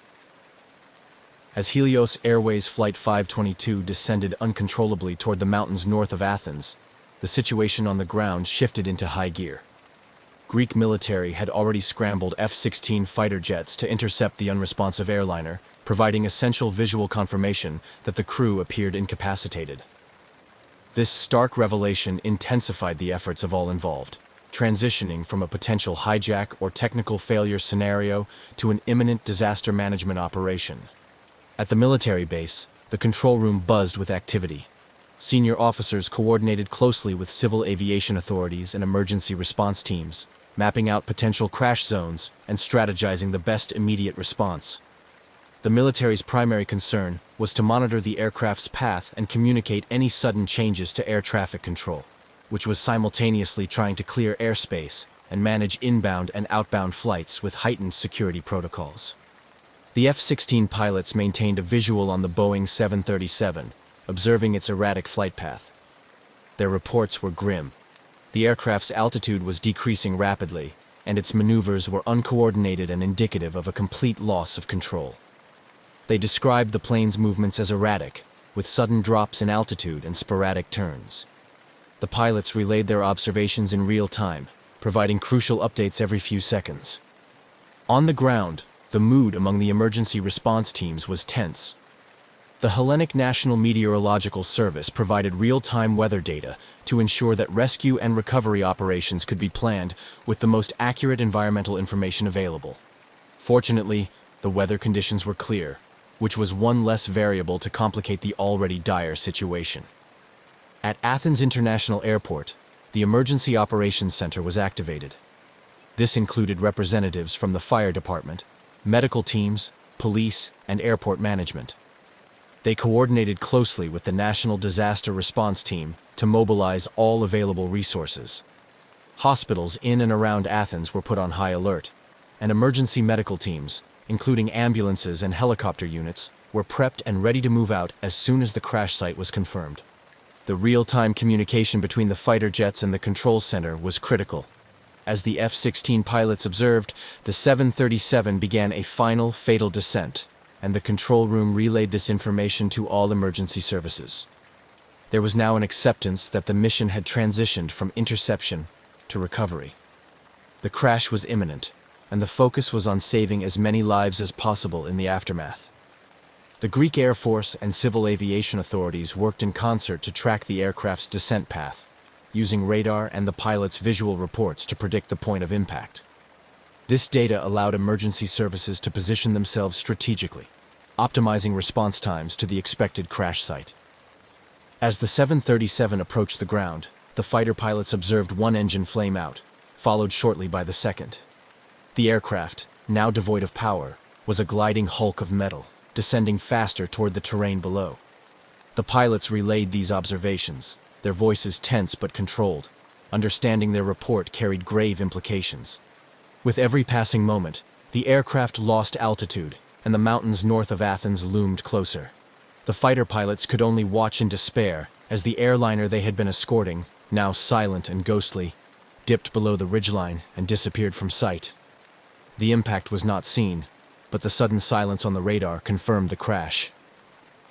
As Helios Airways Flight 522 descended uncontrollably toward the mountains north of Athens, the situation on the ground shifted into high gear. Greek military had already scrambled F-16 fighter jets to intercept the unresponsive airliner, providing essential visual confirmation that the crew appeared incapacitated. This stark revelation intensified the efforts of all involved, transitioning from a potential hijack or technical failure scenario to an imminent disaster management operation. At the military base, the control room buzzed with activity. Senior officers coordinated closely with civil aviation authorities and emergency response teams, mapping out potential crash zones and strategizing the best immediate response. The military's primary concern was to monitor the aircraft's path and communicate any sudden changes to air traffic control, which was simultaneously trying to clear airspace and manage inbound and outbound flights with heightened security protocols. The F-16 pilots maintained a visual on the Boeing 737, observing its erratic flight path. Their reports were grim. The aircraft's altitude was decreasing rapidly, and its maneuvers were uncoordinated and indicative of a complete loss of control. They described the plane's movements as erratic, with sudden drops in altitude and sporadic turns. The pilots relayed their observations in real time, providing crucial updates every few seconds. On the ground, the mood among the emergency response teams was tense. The Hellenic National Meteorological Service provided real-time weather data to ensure that rescue and recovery operations could be planned with the most accurate environmental information available. Fortunately, the weather conditions were clear, which was one less variable to complicate the already dire situation. At Athens International Airport, the Emergency Operations Center was activated. This included representatives from the fire department, medical teams, police, and airport management. They coordinated closely with the National Disaster Response Team to mobilize all available resources. Hospitals in and around Athens were put on high alert, and emergency medical teams, including ambulances and helicopter units, were prepped and ready to move out as soon as the crash site was confirmed. The real-time communication between the fighter jets and the control center was critical. As the F-16 pilots observed, the 737 began a final fatal descent, and the control room relayed this information to all emergency services. There was now an acceptance that the mission had transitioned from interception to recovery. The crash was imminent, and the focus was on saving as many lives as possible in the aftermath. The Greek Air Force and civil aviation authorities worked in concert to track the aircraft's descent path, using radar and the pilot's visual reports to predict the point of impact. This data allowed emergency services to position themselves strategically, optimizing response times to the expected crash site. As the 737 approached the ground, the fighter pilots observed one engine flame out, followed shortly by the second. The aircraft, now devoid of power, was a gliding hulk of metal, descending faster toward the terrain below. The pilots relayed these observations, their voices tense but controlled. Understanding their report carried grave implications. With every passing moment, the aircraft lost altitude, and the mountains north of Athens loomed closer. The fighter pilots could only watch in despair as the airliner they had been escorting, now silent and ghostly, dipped below the ridgeline and disappeared from sight. The impact was not seen, but the sudden silence on the radar confirmed the crash.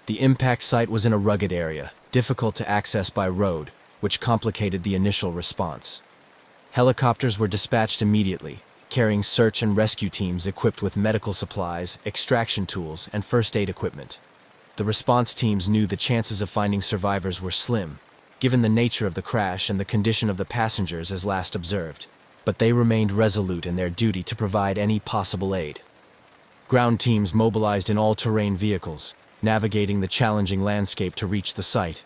The impact site was in a rugged area, difficult to access by road, which complicated the initial response. Helicopters were dispatched immediately, carrying search and rescue teams equipped with medical supplies, extraction tools, and first aid equipment. The response teams knew the chances of finding survivors were slim, given the nature of the crash and the condition of the passengers as last observed, but they remained resolute in their duty to provide any possible aid. Ground teams mobilized in all-terrain vehicles, navigating the challenging landscape to reach the site.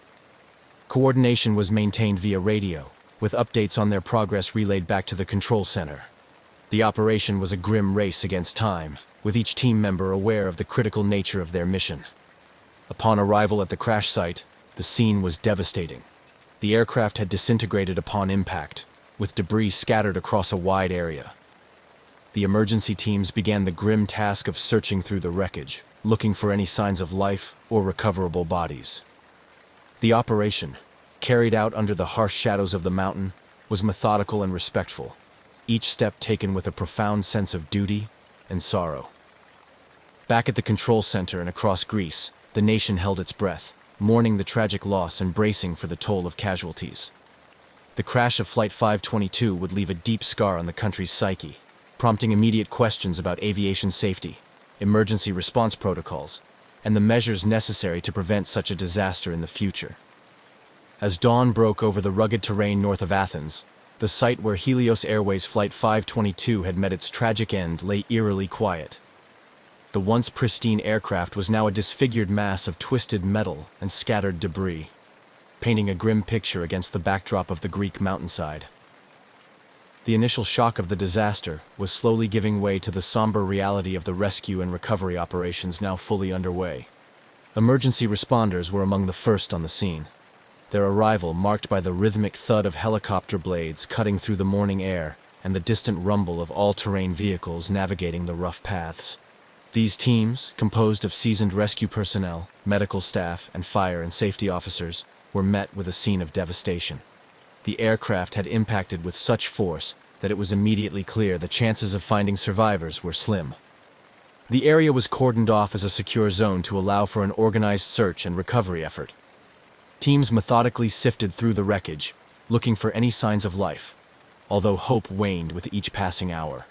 Coordination was maintained via radio, with updates on their progress relayed back to the control center. The operation was a grim race against time, with each team member aware of the critical nature of their mission. Upon arrival at the crash site, the scene was devastating. The aircraft had disintegrated upon impact, with debris scattered across a wide area. The emergency teams began the grim task of searching through the wreckage, looking for any signs of life or recoverable bodies. The operation, carried out under the harsh shadows of the mountain, was methodical and respectful, each step taken with a profound sense of duty and sorrow. Back at the control center and across Greece, the nation held its breath, mourning the tragic loss and bracing for the toll of casualties. The crash of Flight 522 would leave a deep scar on the country's psyche, prompting immediate questions about aviation safety, emergency response protocols, and the measures necessary to prevent such a disaster in the future. As dawn broke over the rugged terrain north of Athens, the site where Helios Airways Flight 522 had met its tragic end lay eerily quiet. The once pristine aircraft was now a disfigured mass of twisted metal and scattered debris, painting a grim picture against the backdrop of the Greek mountainside. The initial shock of the disaster was slowly giving way to the somber reality of the rescue and recovery operations now fully underway. Emergency responders were among the first on the scene, their arrival marked by the rhythmic thud of helicopter blades cutting through the morning air and the distant rumble of all-terrain vehicles navigating the rough paths. These teams, composed of seasoned rescue personnel, medical staff, and fire and safety officers, were met with a scene of devastation. The aircraft had impacted with such force that it was immediately clear the chances of finding survivors were slim. The area was cordoned off as a secure zone to allow for an organized search and recovery effort. Teams methodically sifted through the wreckage, looking for any signs of life, although hope waned with each passing hour.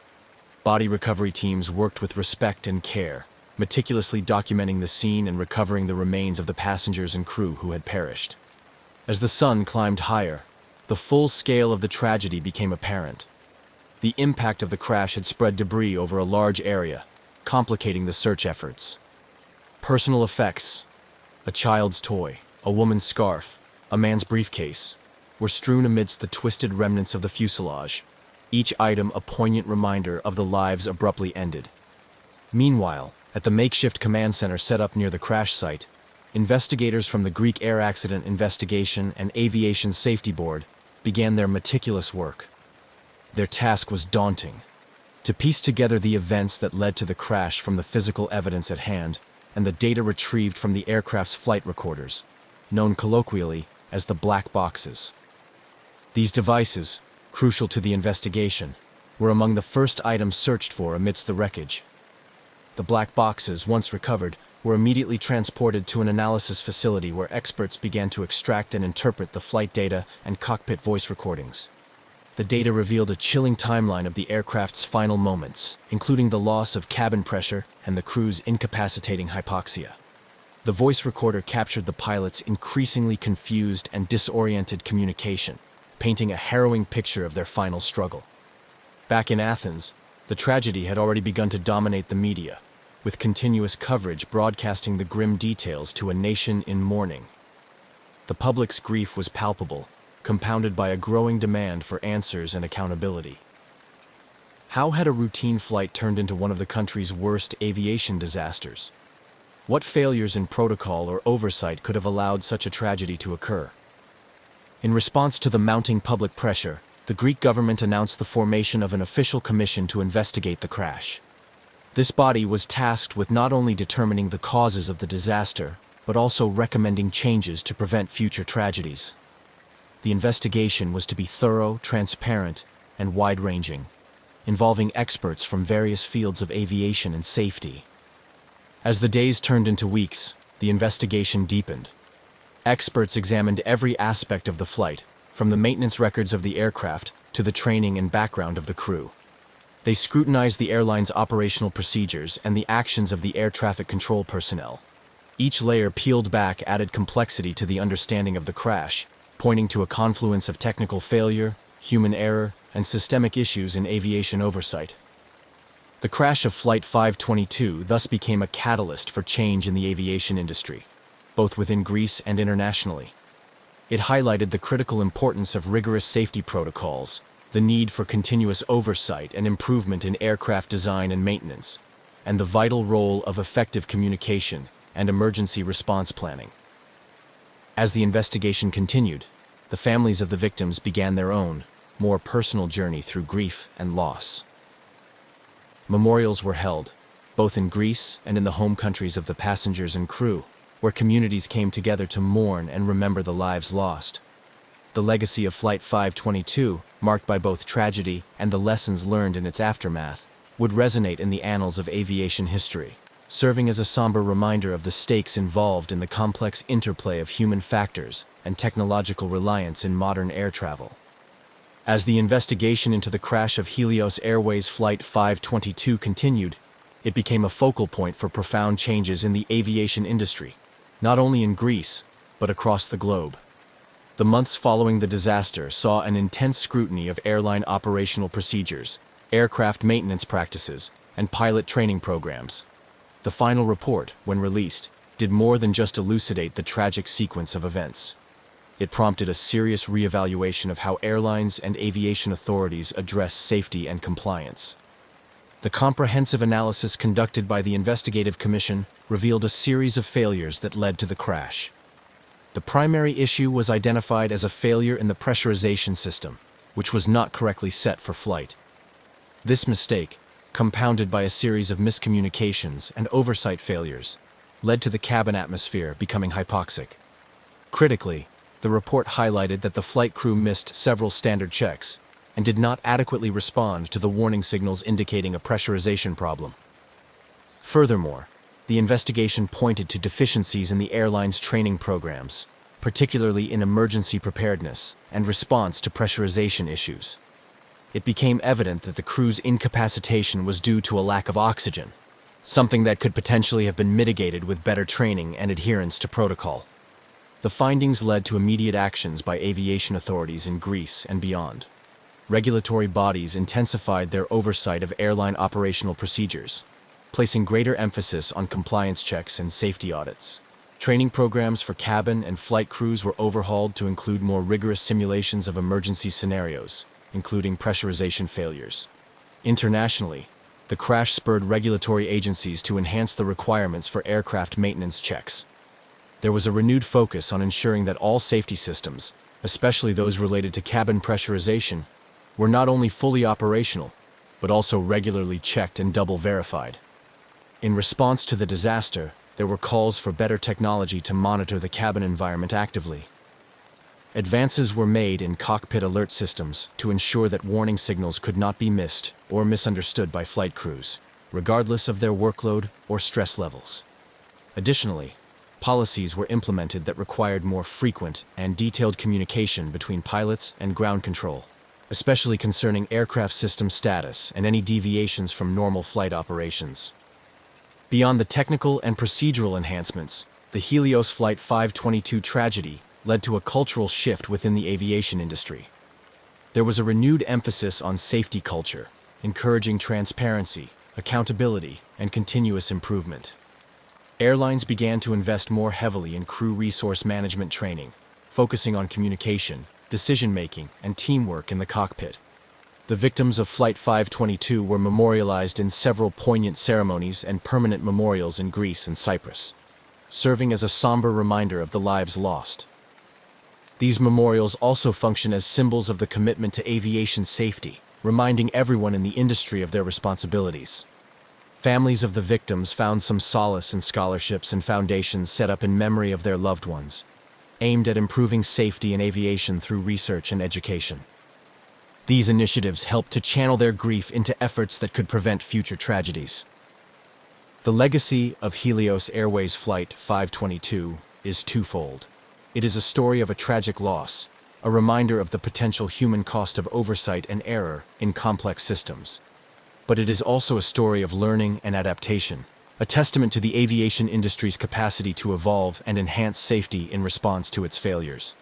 Body recovery teams worked with respect and care, meticulously documenting the scene and recovering the remains of the passengers and crew who had perished. As the sun climbed higher, the full scale of the tragedy became apparent. The impact of the crash had spread debris over a large area, complicating the search efforts. Personal effects, a child's toy, a woman's scarf, a man's briefcase, were strewn amidst the twisted remnants of the fuselage, each item a poignant reminder of the lives abruptly ended. Meanwhile, at the makeshift command center set up near the crash site, investigators from the Greek Air Accident Investigation and Aviation Safety Board began their meticulous work. Their task was daunting: to piece together the events that led to the crash from the physical evidence at hand and the data retrieved from the aircraft's flight recorders, known colloquially as the black boxes. These devices, crucial to the investigation, were among the first items searched for amidst the wreckage. The black boxes, once recovered, were immediately transported to an analysis facility where experts began to extract and interpret the flight data and cockpit voice recordings. The data revealed a chilling timeline of the aircraft's final moments, including the loss of cabin pressure and the crew's incapacitating hypoxia. The voice recorder captured the pilot's increasingly confused and disoriented communication, painting a harrowing picture of their final struggle. Back in Athens, the tragedy had already begun to dominate the media, with continuous coverage broadcasting the grim details to a nation in mourning. The public's grief was palpable, compounded by a growing demand for answers and accountability. How had a routine flight turned into one of the country's worst aviation disasters? What failures in protocol or oversight could have allowed such a tragedy to occur? In response to the mounting public pressure, the Greek government announced the formation of an official commission to investigate the crash. This body was tasked with not only determining the causes of the disaster, but also recommending changes to prevent future tragedies. The investigation was to be thorough, transparent, and wide-ranging, involving experts from various fields of aviation and safety. As the days turned into weeks, the investigation deepened. Experts examined every aspect of the flight, from the maintenance records of the aircraft to the training and background of the crew. They scrutinized the airline's operational procedures and the actions of the air traffic control personnel. Each layer peeled back added complexity to the understanding of the crash, pointing to a confluence of technical failure, human error, and systemic issues in aviation oversight. The crash of Flight 522 thus became a catalyst for change in the aviation industry, both within Greece and internationally. It highlighted the critical importance of rigorous safety protocols, the need for continuous oversight and improvement in aircraft design and maintenance, and the vital role of effective communication and emergency response planning. As the investigation continued, the families of the victims began their own, more personal journey through grief and loss. Memorials were held, both in Greece and in the home countries of the passengers and crew, where communities came together to mourn and remember the lives lost. The legacy of Flight 522, marked by both tragedy and the lessons learned in its aftermath, would resonate in the annals of aviation history, serving as a somber reminder of the stakes involved in the complex interplay of human factors and technological reliance in modern air travel. As the investigation into the crash of Helios Airways Flight 522 continued, it became a focal point for profound changes in the aviation industry, not only in Greece, but across the globe. The months following the disaster saw an intense scrutiny of airline operational procedures, aircraft maintenance practices, and pilot training programs. The final report, when released, did more than just elucidate the tragic sequence of events. It prompted a serious reevaluation of how airlines and aviation authorities address safety and compliance. The comprehensive analysis conducted by the Investigative Commission revealed a series of failures that led to the crash. The primary issue was identified as a failure in the pressurization system, which was not correctly set for flight. This mistake, compounded by a series of miscommunications and oversight failures, led to the cabin atmosphere becoming hypoxic. Critically, the report highlighted that the flight crew missed several standard checks and did not adequately respond to the warning signals indicating a pressurization problem. Furthermore, the investigation pointed to deficiencies in the airline's training programs, particularly in emergency preparedness and response to pressurization issues. It became evident that the crew's incapacitation was due to a lack of oxygen, something that could potentially have been mitigated with better training and adherence to protocol. The findings led to immediate actions by aviation authorities in Greece and beyond. Regulatory bodies intensified their oversight of airline operational procedures, placing greater emphasis on compliance checks and safety audits. Training programs for cabin and flight crews were overhauled to include more rigorous simulations of emergency scenarios, including pressurization failures. Internationally, the crash spurred regulatory agencies to enhance the requirements for aircraft maintenance checks. There was a renewed focus on ensuring that all safety systems, especially those related to cabin pressurization, were not only fully operational, but also regularly checked and double verified. In response to the disaster, there were calls for better technology to monitor the cabin environment actively. Advances were made in cockpit alert systems to ensure that warning signals could not be missed or misunderstood by flight crews, regardless of their workload or stress levels. Additionally, policies were implemented that required more frequent and detailed communication between pilots and ground control, especially concerning aircraft system status and any deviations from normal flight operations. Beyond the technical and procedural enhancements, the Helios Flight 522 tragedy led to a cultural shift within the aviation industry. There was a renewed emphasis on safety culture, encouraging transparency, accountability, and continuous improvement. Airlines began to invest more heavily in crew resource management training, focusing on communication, decision-making, and teamwork in the cockpit. The victims of Flight 522 were memorialized in several poignant ceremonies and permanent memorials in Greece and Cyprus, serving as a somber reminder of the lives lost. These memorials also function as symbols of the commitment to aviation safety, reminding everyone in the industry of their responsibilities. Families of the victims found some solace in scholarships and foundations set up in memory of their loved ones, aimed at improving safety in aviation through research and education. These initiatives helped to channel their grief into efforts that could prevent future tragedies. The legacy of Helios Airways Flight 522 is twofold. It is a story of a tragic loss, a reminder of the potential human cost of oversight and error in complex systems. But it is also a story of learning and adaptation, a testament to the aviation industry's capacity to evolve and enhance safety in response to its failures.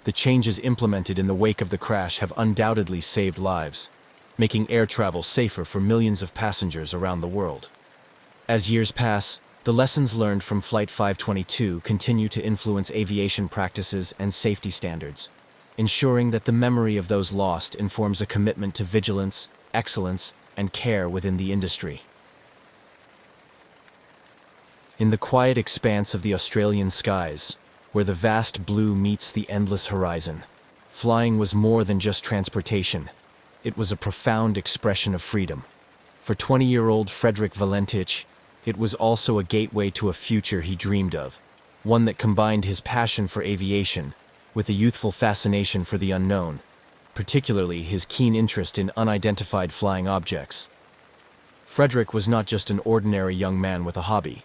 The changes implemented in the wake of the crash have undoubtedly saved lives, making air travel safer for millions of passengers around the world. As years pass, the lessons learned from Flight 522 continue to influence aviation practices and safety standards, ensuring that the memory of those lost informs a commitment to vigilance, excellence, and care within the industry. In the quiet expanse of the Australian skies, where the vast blue meets the endless horizon, flying was more than just transportation. It was a profound expression of freedom. For 20-year-old Frederick Valentich, it was also a gateway to a future he dreamed of, one that combined his passion for aviation with a youthful fascination for the unknown, particularly his keen interest in unidentified flying objects. Frederick was not just an ordinary young man with a hobby.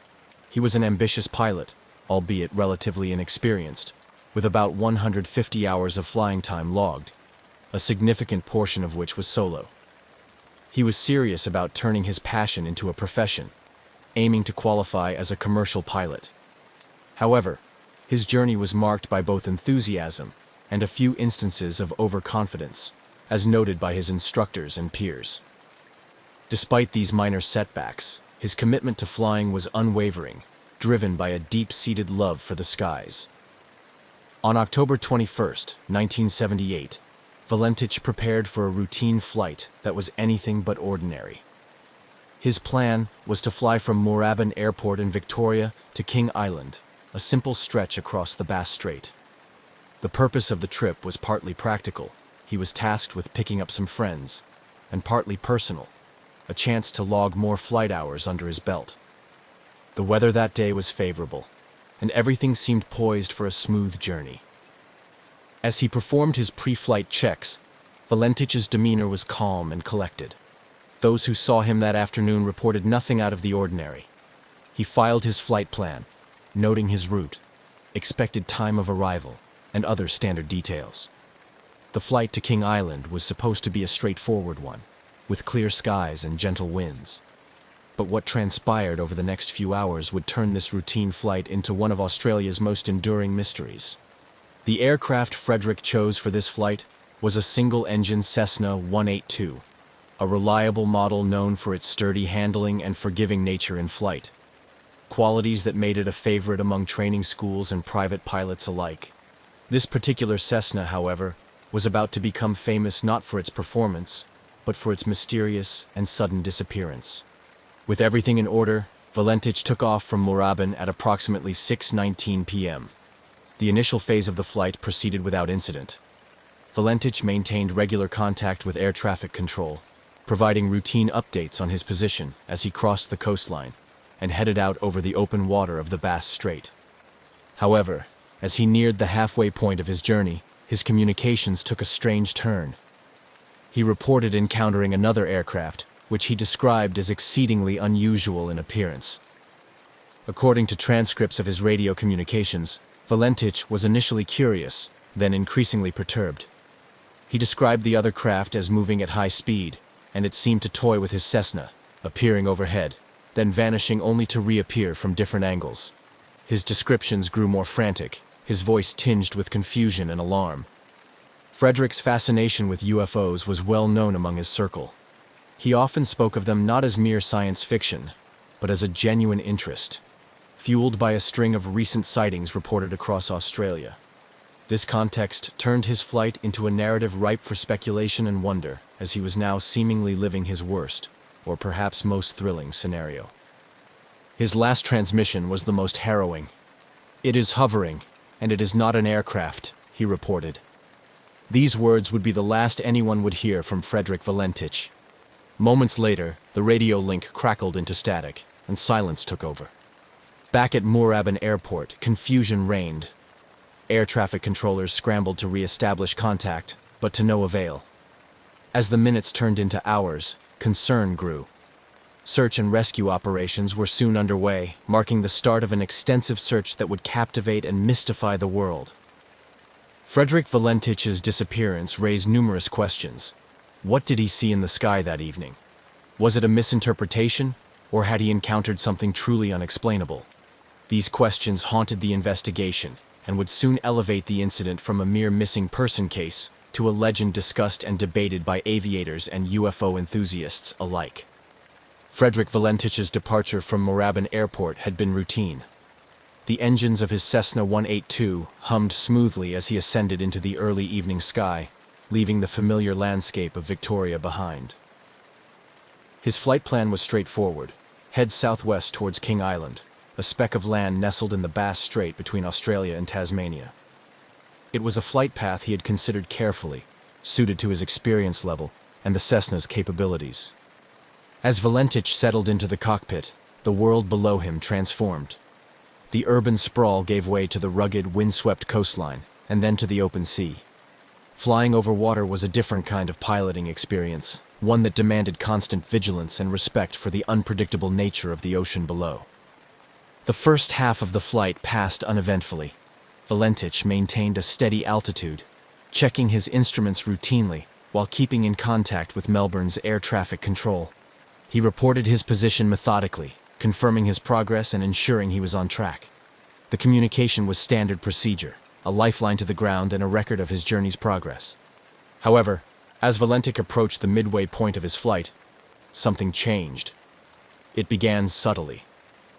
He was an ambitious pilot, albeit relatively inexperienced, with about 150 hours of flying time logged, a significant portion of which was solo. He was serious about turning his passion into a profession, aiming to qualify as a commercial pilot. However, his journey was marked by both enthusiasm and a few instances of overconfidence, as noted by his instructors and peers. Despite these minor setbacks, his commitment to flying was unwavering, driven by a deep-seated love for the skies. On October 21, 1978, Valentich prepared for a routine flight that was anything but ordinary. His plan was to fly from Moorabbin Airport in Victoria to King Island, a simple stretch across the Bass Strait. The purpose of the trip was partly practical. He was tasked with picking up some friends, and partly personal, a chance to log more flight hours under his belt. The weather that day was favorable, and everything seemed poised for a smooth journey. As he performed his pre-flight checks, Valentich's demeanor was calm and collected. Those who saw him that afternoon reported nothing out of the ordinary. He filed his flight plan, noting his route, expected time of arrival, and other standard details. The flight to King Island was supposed to be a straightforward one, with clear skies and gentle winds. But what transpired over the next few hours would turn this routine flight into one of Australia's most enduring mysteries. The aircraft Frederick chose for this flight was a single-engine Cessna 182, a reliable model known for its sturdy handling and forgiving nature in flight, qualities that made it a favorite among training schools and private pilots alike. This particular Cessna, however, was about to become famous not for its performance, but for its mysterious and sudden disappearance. With everything in order, Valentich took off from Moorabbin at approximately 6:19 p.m. The initial phase of the flight proceeded without incident. Valentich maintained regular contact with air traffic control, providing routine updates on his position as he crossed the coastline and headed out over the open water of the Bass Strait. However, as he neared the halfway point of his journey, his communications took a strange turn. He reported encountering another aircraft, which he described as exceedingly unusual in appearance. According to transcripts of his radio communications, Valentich was initially curious, then increasingly perturbed. He described the other craft as moving at high speed, and it seemed to toy with his Cessna, appearing overhead, then vanishing only to reappear from different angles. His descriptions grew more frantic, his voice tinged with confusion and alarm. Frederick's fascination with UFOs was well known among his circle. He often spoke of them not as mere science fiction, but as a genuine interest, fueled by a string of recent sightings reported across Australia. This context turned his flight into a narrative ripe for speculation and wonder, as he was now seemingly living his worst, or perhaps most thrilling, scenario. His last transmission was the most harrowing. "It is hovering, and it is not an aircraft," he reported. These words would be the last anyone would hear from Frederick Valentich. Moments later, the radio link crackled into static, and silence took over. Back at Moorabbin Airport, confusion reigned. Air traffic controllers scrambled to re-establish contact, but to no avail. As the minutes turned into hours, concern grew. Search and rescue operations were soon underway, marking the start of an extensive search that would captivate and mystify the world. Frederick Valentich's disappearance raised numerous questions. What did he see in the sky that evening? Was it a misinterpretation, or had he encountered something truly unexplainable? These questions haunted the investigation and would soon elevate the incident from a mere missing person case to a legend discussed and debated by aviators and UFO enthusiasts alike. Frederick Valentich's departure from Moorabbin Airport had been routine. The engines of his Cessna 182 hummed smoothly as he ascended into the early evening sky, leaving the familiar landscape of Victoria behind. His flight plan was straightforward: head southwest towards King Island, a speck of land nestled in the Bass Strait between Australia and Tasmania. It was a flight path he had considered carefully, suited to his experience level and the Cessna's capabilities. As Valentich settled into the cockpit, the world below him transformed. The urban sprawl gave way to the rugged, windswept coastline, and then to the open sea. Flying over water was a different kind of piloting experience, one that demanded constant vigilance and respect for the unpredictable nature of the ocean below. The first half of the flight passed uneventfully. Valentich maintained a steady altitude, checking his instruments routinely while keeping in contact with Melbourne's air traffic control. He reported his position methodically, confirming his progress and ensuring he was on track. The communication was standard procedure, a lifeline to the ground and a record of his journey's progress. However, as Valentich approached the midway point of his flight, something changed. It began subtly.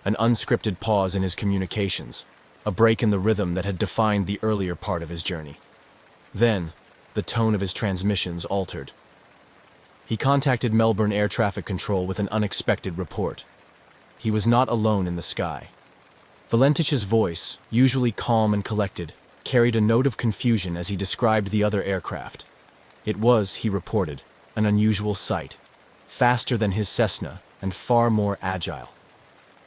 An unscripted pause in his communications, a break in the rhythm that had defined the earlier part of his journey. Then, the tone of his transmissions altered. He contacted Melbourne Air Traffic Control with an unexpected report. He was not alone in the sky. Valentich's voice, usually calm and collected, carried a note of confusion as he described the other aircraft. It was, he reported, an unusual sight, faster than his Cessna and far more agile.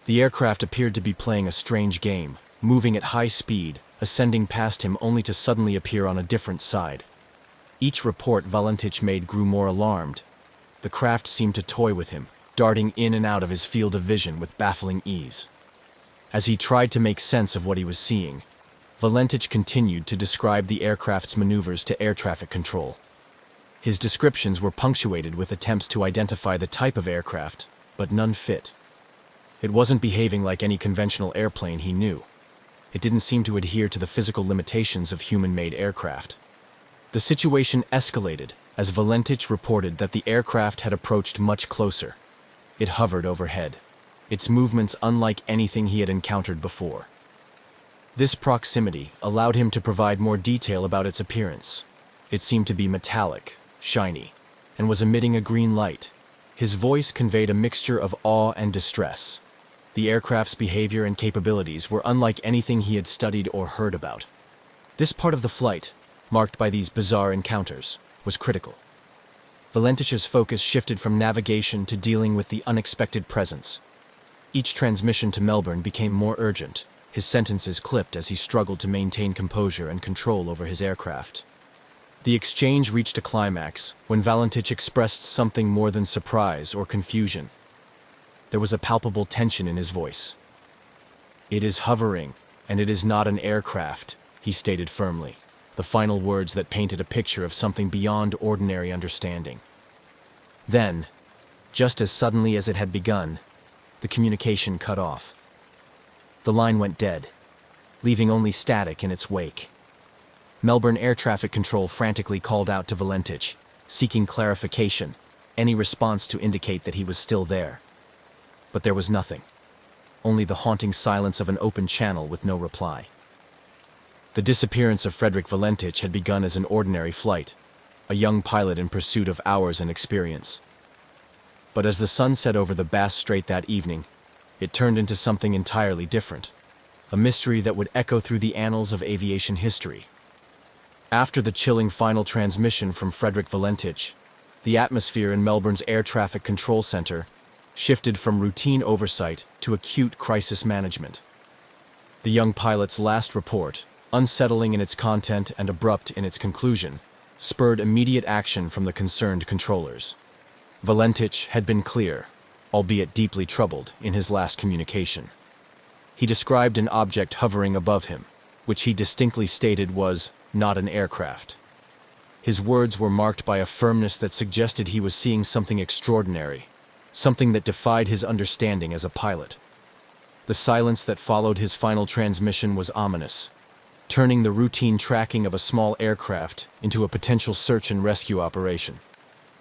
The aircraft appeared to be playing a strange game, moving at high speed, ascending past him only to suddenly appear on a different side. Each report Valentich made grew more alarmed. The craft seemed to toy with him, darting in and out of his field of vision with baffling ease. As he tried to make sense of what he was seeing, Valentich continued to describe the aircraft's maneuvers to air traffic control. His descriptions were punctuated with attempts to identify the type of aircraft, but none fit. It wasn't behaving like any conventional airplane he knew. It didn't seem to adhere to the physical limitations of human-made aircraft. The situation escalated as Valentich reported that the aircraft had approached much closer. It hovered overhead, its movements unlike anything he had encountered before. This proximity allowed him to provide more detail about its appearance. It seemed to be metallic, shiny, and was emitting a green light. His voice conveyed a mixture of awe and distress. The aircraft's behavior and capabilities were unlike anything he had studied or heard about. This part of the flight, marked by these bizarre encounters, was critical. Valentich's focus shifted from navigation to dealing with the unexpected presence. Each transmission to Melbourne became more urgent, his sentences clipped as he struggled to maintain composure and control over his aircraft. The exchange reached a climax when Valentich expressed something more than surprise or confusion. There was a palpable tension in his voice. "It is hovering, and it is not an aircraft," he stated firmly, the final words that painted a picture of something beyond ordinary understanding. Then, just as suddenly as it had begun, the communication cut off. The line went dead, leaving only static in its wake. Melbourne Air Traffic Control frantically called out to Valentich, seeking clarification, any response to indicate that he was still there. But there was nothing, only the haunting silence of an open channel with no reply. The disappearance of Frederick Valentich had begun as an ordinary flight, a young pilot in pursuit of hours and experience. But as the sun set over the Bass Strait that evening, it turned into something entirely different, a mystery that would echo through the annals of aviation history. After the chilling final transmission from Frederick Valentich, the atmosphere in Melbourne's Air Traffic Control Centre shifted from routine oversight to acute crisis management. The young pilot's last report, unsettling in its content and abrupt in its conclusion, spurred immediate action from the concerned controllers. Valentich had been clear, albeit deeply troubled, in his last communication. He described an object hovering above him, which he distinctly stated was not an aircraft. His words were marked by a firmness that suggested he was seeing something extraordinary, something that defied his understanding as a pilot. The silence that followed his final transmission was ominous, turning the routine tracking of a small aircraft into a potential search and rescue operation.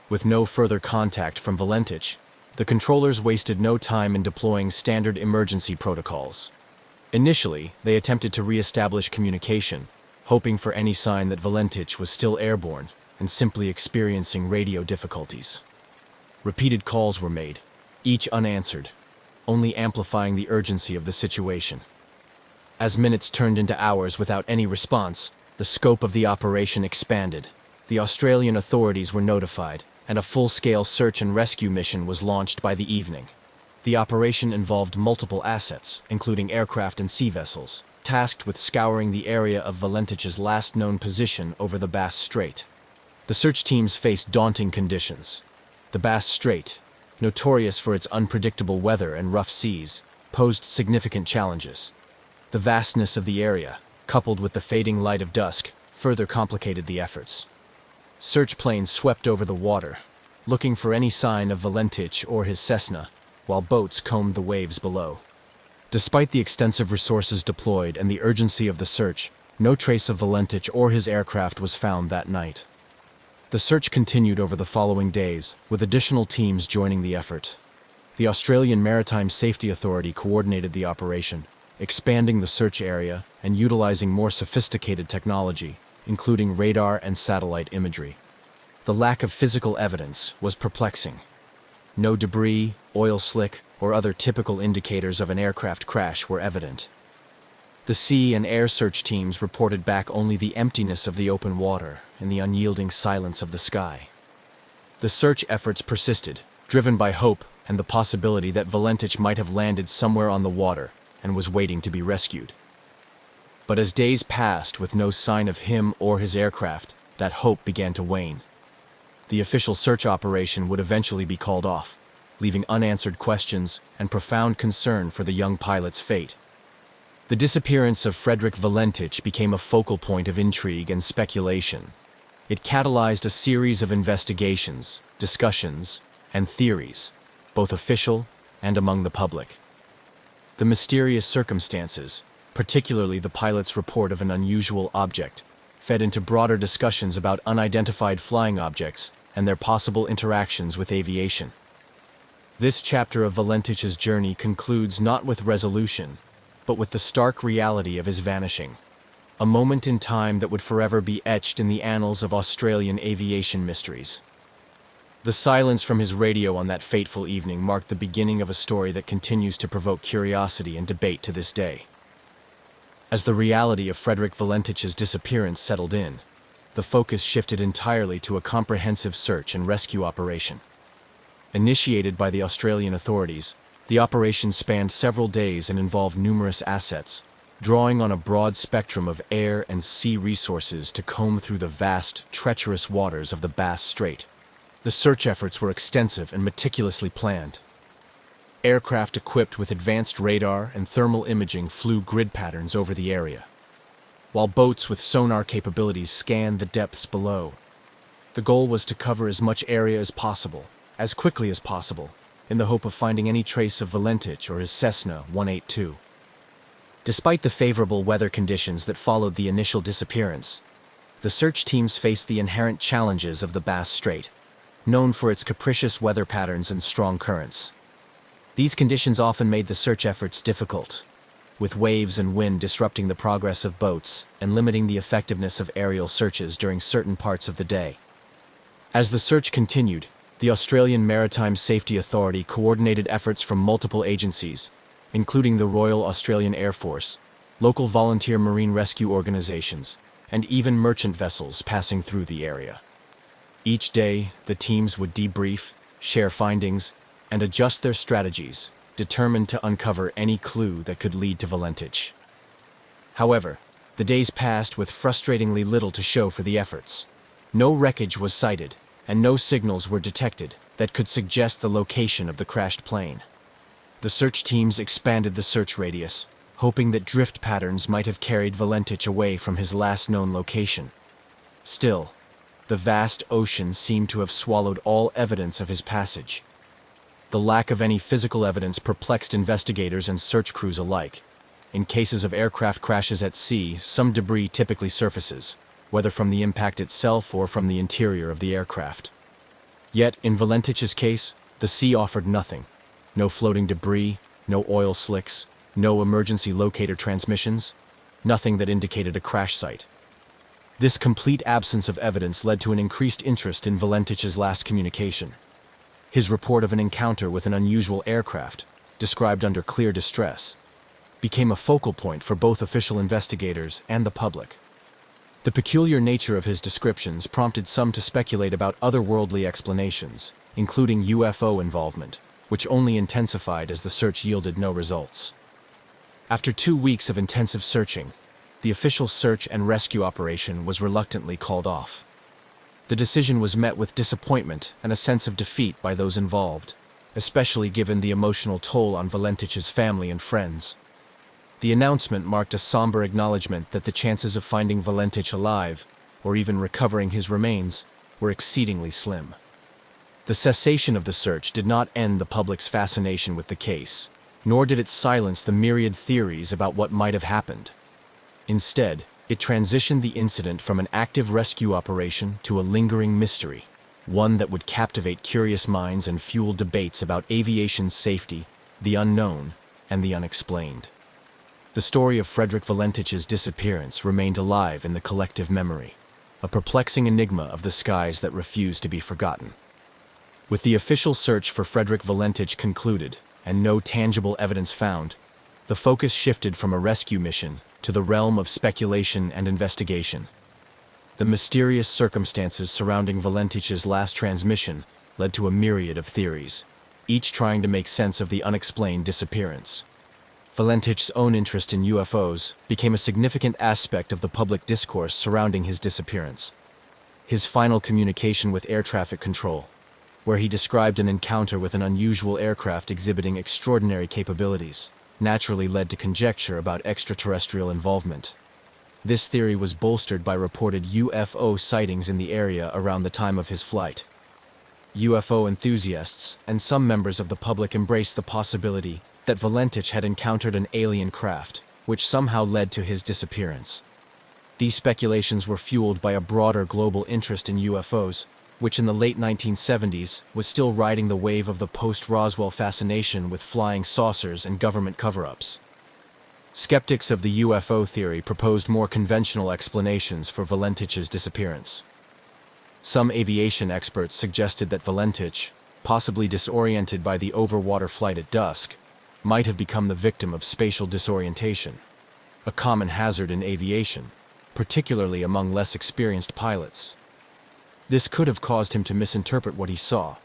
With no further contact from Valentich, the controllers wasted no time in deploying standard emergency protocols. Initially, they attempted to re-establish communication, hoping for any sign that Valentich was still airborne and simply experiencing radio difficulties. Repeated calls were made, each unanswered, only amplifying the urgency of the situation. As minutes turned into hours without any response, the scope of the operation expanded. The Australian authorities were notified, and a full-scale search and rescue mission was launched by the evening. The operation involved multiple assets, including aircraft and sea vessels, tasked with scouring the area of Valentich's last known position over the Bass Strait. The search teams faced daunting conditions. The Bass Strait, notorious for its unpredictable weather and rough seas, posed significant challenges. The vastness of the area, coupled with the fading light of dusk, further complicated the efforts. Search planes swept over the water, looking for any sign of Valentich or his Cessna, while boats combed the waves below. Despite the extensive resources deployed and the urgency of the search, no trace of Valentich or his aircraft was found that night. The search continued over the following days, with additional teams joining the effort. The Australian Maritime Safety Authority coordinated the operation, expanding the search area and utilizing more sophisticated technology, including radar and satellite imagery. The lack of physical evidence was perplexing. No debris, oil slick, or other typical indicators of an aircraft crash were evident. The sea and air search teams reported back only the emptiness of the open water and the unyielding silence of the sky. The search efforts persisted, driven by hope and the possibility that Valentich might have landed somewhere on the water and was waiting to be rescued. But as days passed with no sign of him or his aircraft, that hope began to wane. The official search operation would eventually be called off, leaving unanswered questions and profound concern for the young pilot's fate. The disappearance of Frederick Valentich became a focal point of intrigue and speculation. It catalyzed a series of investigations, discussions, and theories, both official and among the public. The mysterious circumstances, particularly the pilot's report of an unusual object, fed into broader discussions about unidentified flying objects and their possible interactions with aviation. This chapter of Valentich's journey concludes not with resolution, but with the stark reality of his vanishing, a moment in time that would forever be etched in the annals of Australian aviation mysteries. The silence from his radio on that fateful evening marked the beginning of a story that continues to provoke curiosity and debate to this day. As the reality of Frederick Valentich's disappearance settled in, the focus shifted entirely to a comprehensive search and rescue operation. Initiated by the Australian authorities, the operation spanned several days and involved numerous assets, drawing on a broad spectrum of air and sea resources to comb through the vast, treacherous waters of the Bass Strait. The search efforts were extensive and meticulously planned. Aircraft equipped with advanced radar and thermal imaging flew grid patterns over the area, while boats with sonar capabilities scanned the depths below. The goal was to cover as much area as possible, as quickly as possible, in the hope of finding any trace of Valentich or his Cessna 182. Despite the favorable weather conditions that followed the initial disappearance, the search teams faced the inherent challenges of the Bass Strait, known for its capricious weather patterns and strong currents. These conditions often made the search efforts difficult, with waves and wind disrupting the progress of boats and limiting the effectiveness of aerial searches during certain parts of the day. As the search continued, the Australian Maritime Safety Authority coordinated efforts from multiple agencies, including the Royal Australian Air Force, local volunteer marine rescue organizations, and even merchant vessels passing through the area. Each day, the teams would debrief, share findings, and adjust their strategies, determined to uncover any clue that could lead to Valentich. However, the days passed with frustratingly little to show for the efforts. No wreckage was sighted, and no signals were detected that could suggest the location of the crashed plane. The search teams expanded the search radius, hoping that drift patterns might have carried Valentich away from his last known location. Still, the vast ocean seemed to have swallowed all evidence of his passage. The lack of any physical evidence perplexed investigators and search crews alike. In cases of aircraft crashes at sea, some debris typically surfaces, whether from the impact itself or from the interior of the aircraft. Yet, in Valentich's case, the sea offered nothing. No floating debris, no oil slicks, no emergency locator transmissions, nothing that indicated a crash site. This complete absence of evidence led to an increased interest in Valentich's last communication. His report of an encounter with an unusual aircraft, described under clear distress, became a focal point for both official investigators and the public. The peculiar nature of his descriptions prompted some to speculate about otherworldly explanations, including UFO involvement, which only intensified as the search yielded no results. After 2 weeks of intensive searching, the official search and rescue operation was reluctantly called off. The decision was met with disappointment and a sense of defeat by those involved, especially given the emotional toll on Valentich's family and friends. The announcement marked a somber acknowledgement that the chances of finding Valentich alive, or even recovering his remains, were exceedingly slim. The cessation of the search did not end the public's fascination with the case, nor did it silence the myriad theories about what might have happened. Instead, it transitioned the incident from an active rescue operation to a lingering mystery, one that would captivate curious minds and fuel debates about aviation's safety, the unknown, and the unexplained. The story of Frederick Valentich's disappearance remained alive in the collective memory, a perplexing enigma of the skies that refused to be forgotten. With the official search for Frederick Valentich concluded and no tangible evidence found, the focus shifted from a rescue mission to the realm of speculation and investigation. The mysterious circumstances surrounding Valentich's last transmission led to a myriad of theories, each trying to make sense of the unexplained disappearance. Valentich's own interest in UFOs became a significant aspect of the public discourse surrounding his disappearance. His final communication with air traffic control, where he described an encounter with an unusual aircraft exhibiting extraordinary capabilities, naturally led to conjecture about extraterrestrial involvement. This theory was bolstered by reported UFO sightings in the area around the time of his flight. UFO enthusiasts and some members of the public embraced the possibility that Valentich had encountered an alien craft, which somehow led to his disappearance. These speculations were fueled by a broader global interest in UFOs, which in the late 1970s was still riding the wave of the post-Roswell fascination with flying saucers and government cover-ups. Skeptics of the UFO theory proposed more conventional explanations for Valentich's disappearance. Some aviation experts suggested that Valentich, possibly disoriented by the overwater flight at dusk, might have become the victim of spatial disorientation, a common hazard in aviation, particularly among less experienced pilots. This could have caused him to misinterpret what he saw,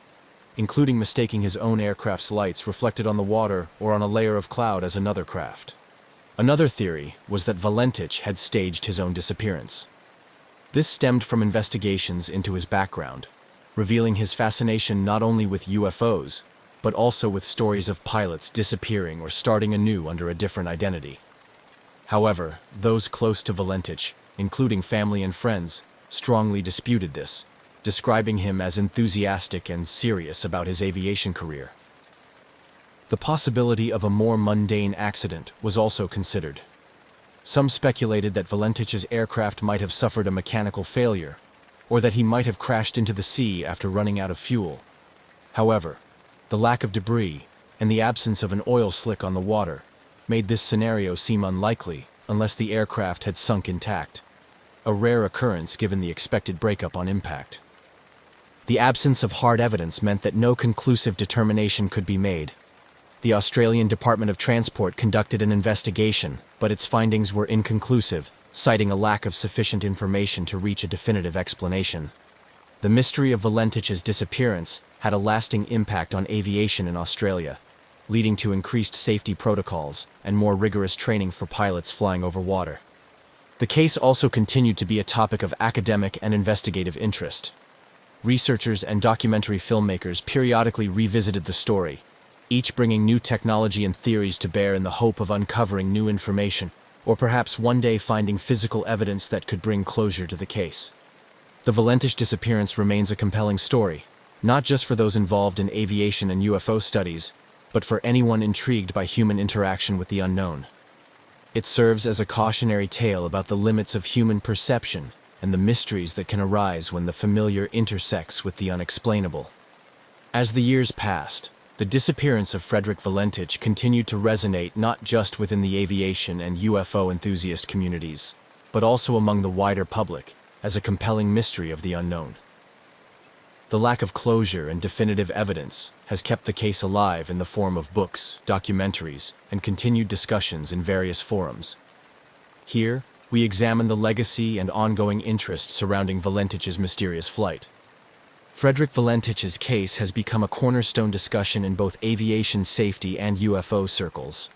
including mistaking his own aircraft's lights reflected on the water or on a layer of cloud as another craft. Another theory was that Valentich had staged his own disappearance. This stemmed from investigations into his background, revealing his fascination not only with UFOs, but also with stories of pilots disappearing or starting anew under a different identity. However, those close to Valentich, including family and friends, strongly disputed this, describing him as enthusiastic and serious about his aviation career. The possibility of a more mundane accident was also considered. Some speculated that Valentich's aircraft might have suffered a mechanical failure, or that he might have crashed into the sea after running out of fuel. However, the lack of debris and the absence of an oil slick on the water made this scenario seem unlikely unless the aircraft had sunk intact, a rare occurrence given the expected breakup on impact. The absence of hard evidence meant that no conclusive determination could be made. The Australian Department of Transport conducted an investigation, but its findings were inconclusive, citing a lack of sufficient information to reach a definitive explanation. The mystery of Valentich's disappearance had a lasting impact on aviation in Australia, leading to increased safety protocols and more rigorous training for pilots flying over water. The case also continued to be a topic of academic and investigative interest. Researchers and documentary filmmakers periodically revisited the story, each bringing new technology and theories to bear in the hope of uncovering new information, or perhaps one day finding physical evidence that could bring closure to the case. The Valentich disappearance remains a compelling story, not just for those involved in aviation and UFO studies, but for anyone intrigued by human interaction with the unknown. It serves as a cautionary tale about the limits of human perception and the mysteries that can arise when the familiar intersects with the unexplainable. As the years passed, the disappearance of Frederick Valentich continued to resonate not just within the aviation and UFO enthusiast communities, but also among the wider public as a compelling mystery of the unknown. The lack of closure and definitive evidence has kept the case alive in the form of books, documentaries, and continued discussions in various forums. Here, we examine the legacy and ongoing interest surrounding Valentich's mysterious flight. Frederick Valentich's case has become a cornerstone discussion in both aviation safety and UFO circles.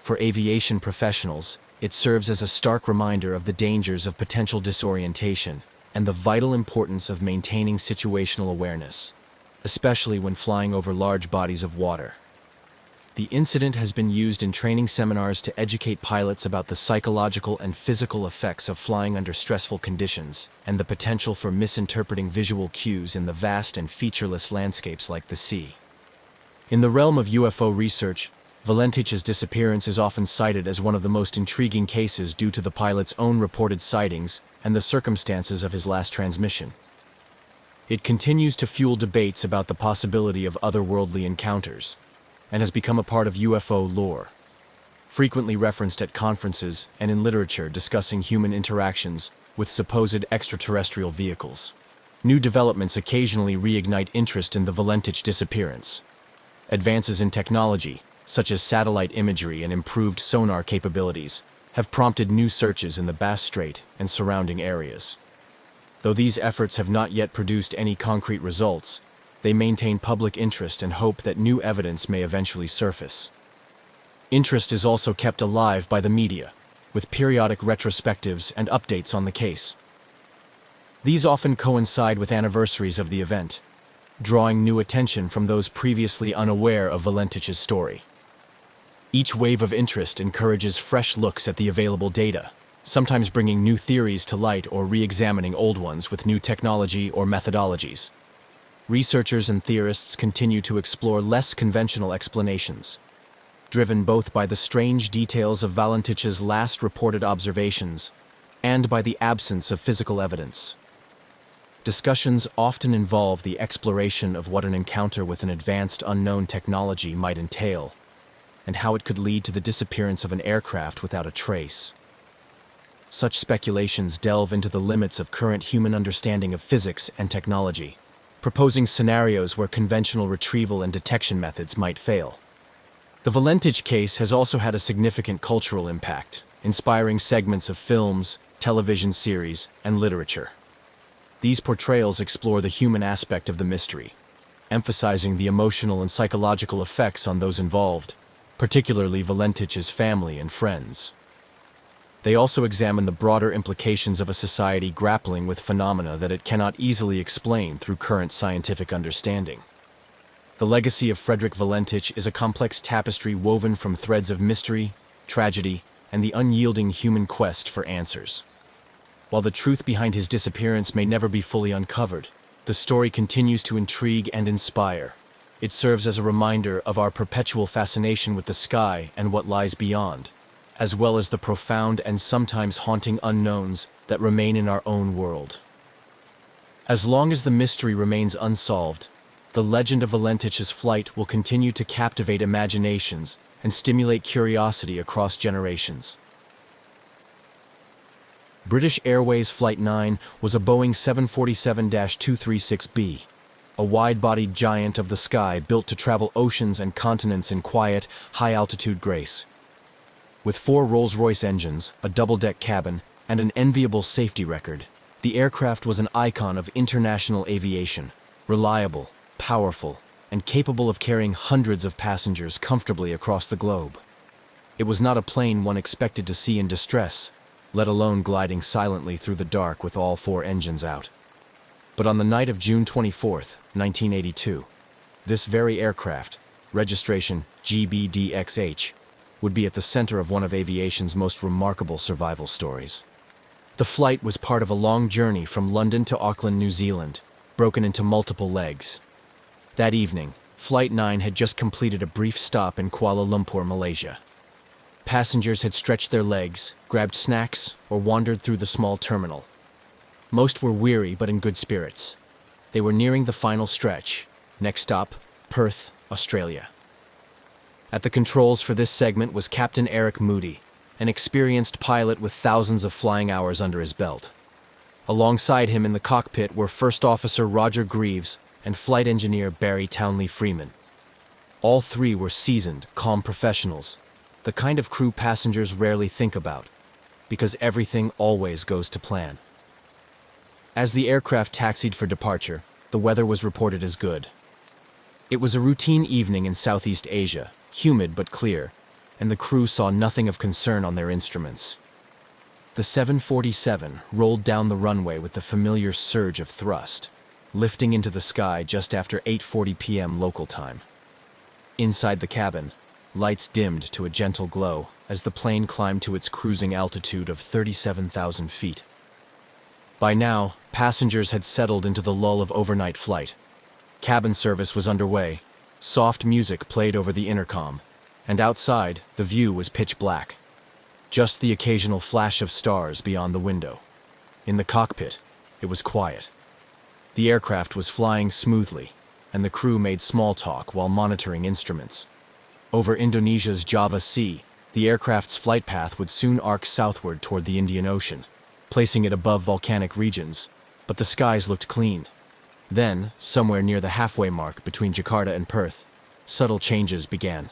For aviation professionals, it serves as a stark reminder of the dangers of potential disorientation and the vital importance of maintaining situational awareness, especially when flying over large bodies of water. The incident has been used in training seminars to educate pilots about the psychological and physical effects of flying under stressful conditions and the potential for misinterpreting visual cues in the vast and featureless landscapes like the sea. In the realm of UFO research, Valentich's disappearance is often cited as one of the most intriguing cases due to the pilot's own reported sightings and the circumstances of his last transmission. It continues to fuel debates about the possibility of otherworldly encounters, and has become a part of UFO lore, frequently referenced at conferences and in literature discussing human interactions with supposed extraterrestrial vehicles. New developments occasionally reignite interest in the Valentich disappearance. Advances in technology, such as satellite imagery and improved sonar capabilities, have prompted new searches in the Bass Strait and surrounding areas. Though these efforts have not yet produced any concrete results, they maintain public interest and hope that new evidence may eventually surface. Interest is also kept alive by the media, with periodic retrospectives and updates on the case. These often coincide with anniversaries of the event, drawing new attention from those previously unaware of Valentich's story. Each wave of interest encourages fresh looks at the available data, sometimes bringing new theories to light or re-examining old ones with new technology or methodologies. Researchers and theorists continue to explore less conventional explanations, driven both by the strange details of Valentich's last reported observations and by the absence of physical evidence. Discussions often involve the exploration of what an encounter with an advanced unknown technology might entail, and how it could lead to the disappearance of an aircraft without a trace. Such speculations delve into the limits of current human understanding of physics and technology, proposing scenarios where conventional retrieval and detection methods might fail. The Valentich case has also had a significant cultural impact, inspiring segments of films, television series, and literature. These portrayals explore the human aspect of the mystery, emphasizing the emotional and psychological effects on those involved, particularly Valentich's family and friends. They also examine the broader implications of a society grappling with phenomena that it cannot easily explain through current scientific understanding. The legacy of Frederick Valentich is a complex tapestry woven from threads of mystery, tragedy, and the unyielding human quest for answers. While the truth behind his disappearance may never be fully uncovered, the story continues to intrigue and inspire. It serves as a reminder of our perpetual fascination with the sky and what lies beyond, as well as the profound and sometimes haunting unknowns that remain in our own world. As long as the mystery remains unsolved, the legend of Valentich's flight will continue to captivate imaginations and stimulate curiosity across generations. British Airways Flight 9 was a Boeing 747-236B, a wide-bodied giant of the sky built to travel oceans and continents in quiet, high-altitude grace. With 4 Rolls-Royce engines, a double-deck cabin, and an enviable safety record, the aircraft was an icon of international aviation, reliable, powerful, and capable of carrying hundreds of passengers comfortably across the globe. It was not a plane one expected to see in distress, let alone gliding silently through the dark with all four engines out. But on the night of June 24th, 1982, this very aircraft, registration GBDXH, would be at the center of one of aviation's most remarkable survival stories. The flight was part of a long journey from London to Auckland, New Zealand, broken into multiple legs. That evening, Flight 9 had just completed a brief stop in Kuala Lumpur, Malaysia. Passengers had stretched their legs, grabbed snacks, or wandered through the small terminal. Most were weary but in good spirits. They were nearing the final stretch. Next stop, Perth, Australia. At the controls for this segment was Captain Eric Moody, an experienced pilot with thousands of flying hours under his belt. Alongside him in the cockpit were First Officer Roger Greaves and Flight Engineer Barry Townley Freeman. All three were seasoned, calm professionals, the kind of crew passengers rarely think about, because everything always goes to plan. As the aircraft taxied for departure, the weather was reported as good. It was a routine evening in Southeast Asia, humid but clear, and the crew saw nothing of concern on their instruments. The 747 rolled down the runway with the familiar surge of thrust, lifting into the sky just after 8:40 p.m. local time. Inside the cabin, lights dimmed to a gentle glow as the plane climbed to its cruising altitude of 37,000 feet. By now, passengers had settled into the lull of overnight flight. Cabin service was underway, soft music played over the intercom, and outside, the view was pitch black. Just the occasional flash of stars beyond the window. In the cockpit, it was quiet. The aircraft was flying smoothly, and the crew made small talk while monitoring instruments. Over Indonesia's Java Sea, the aircraft's flight path would soon arc southward toward the Indian Ocean, placing it above volcanic regions, but the skies looked clean. Then, somewhere near the halfway mark between Jakarta and Perth, subtle changes began.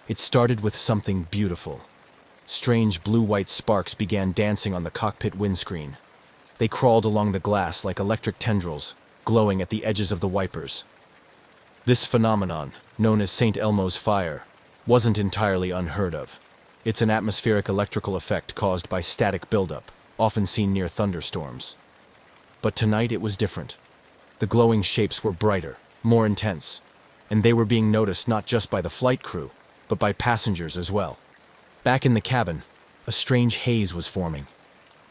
It started with something beautiful. Strange blue-white sparks began dancing on the cockpit windscreen. They crawled along the glass like electric tendrils, glowing at the edges of the wipers. This phenomenon, known as St. Elmo's fire, wasn't entirely unheard of. It's an atmospheric electrical effect caused by static buildup, often seen near thunderstorms. But tonight it was different. The glowing shapes were brighter, more intense, and they were being noticed not just by the flight crew, but by passengers as well. Back in the cabin, a strange haze was forming.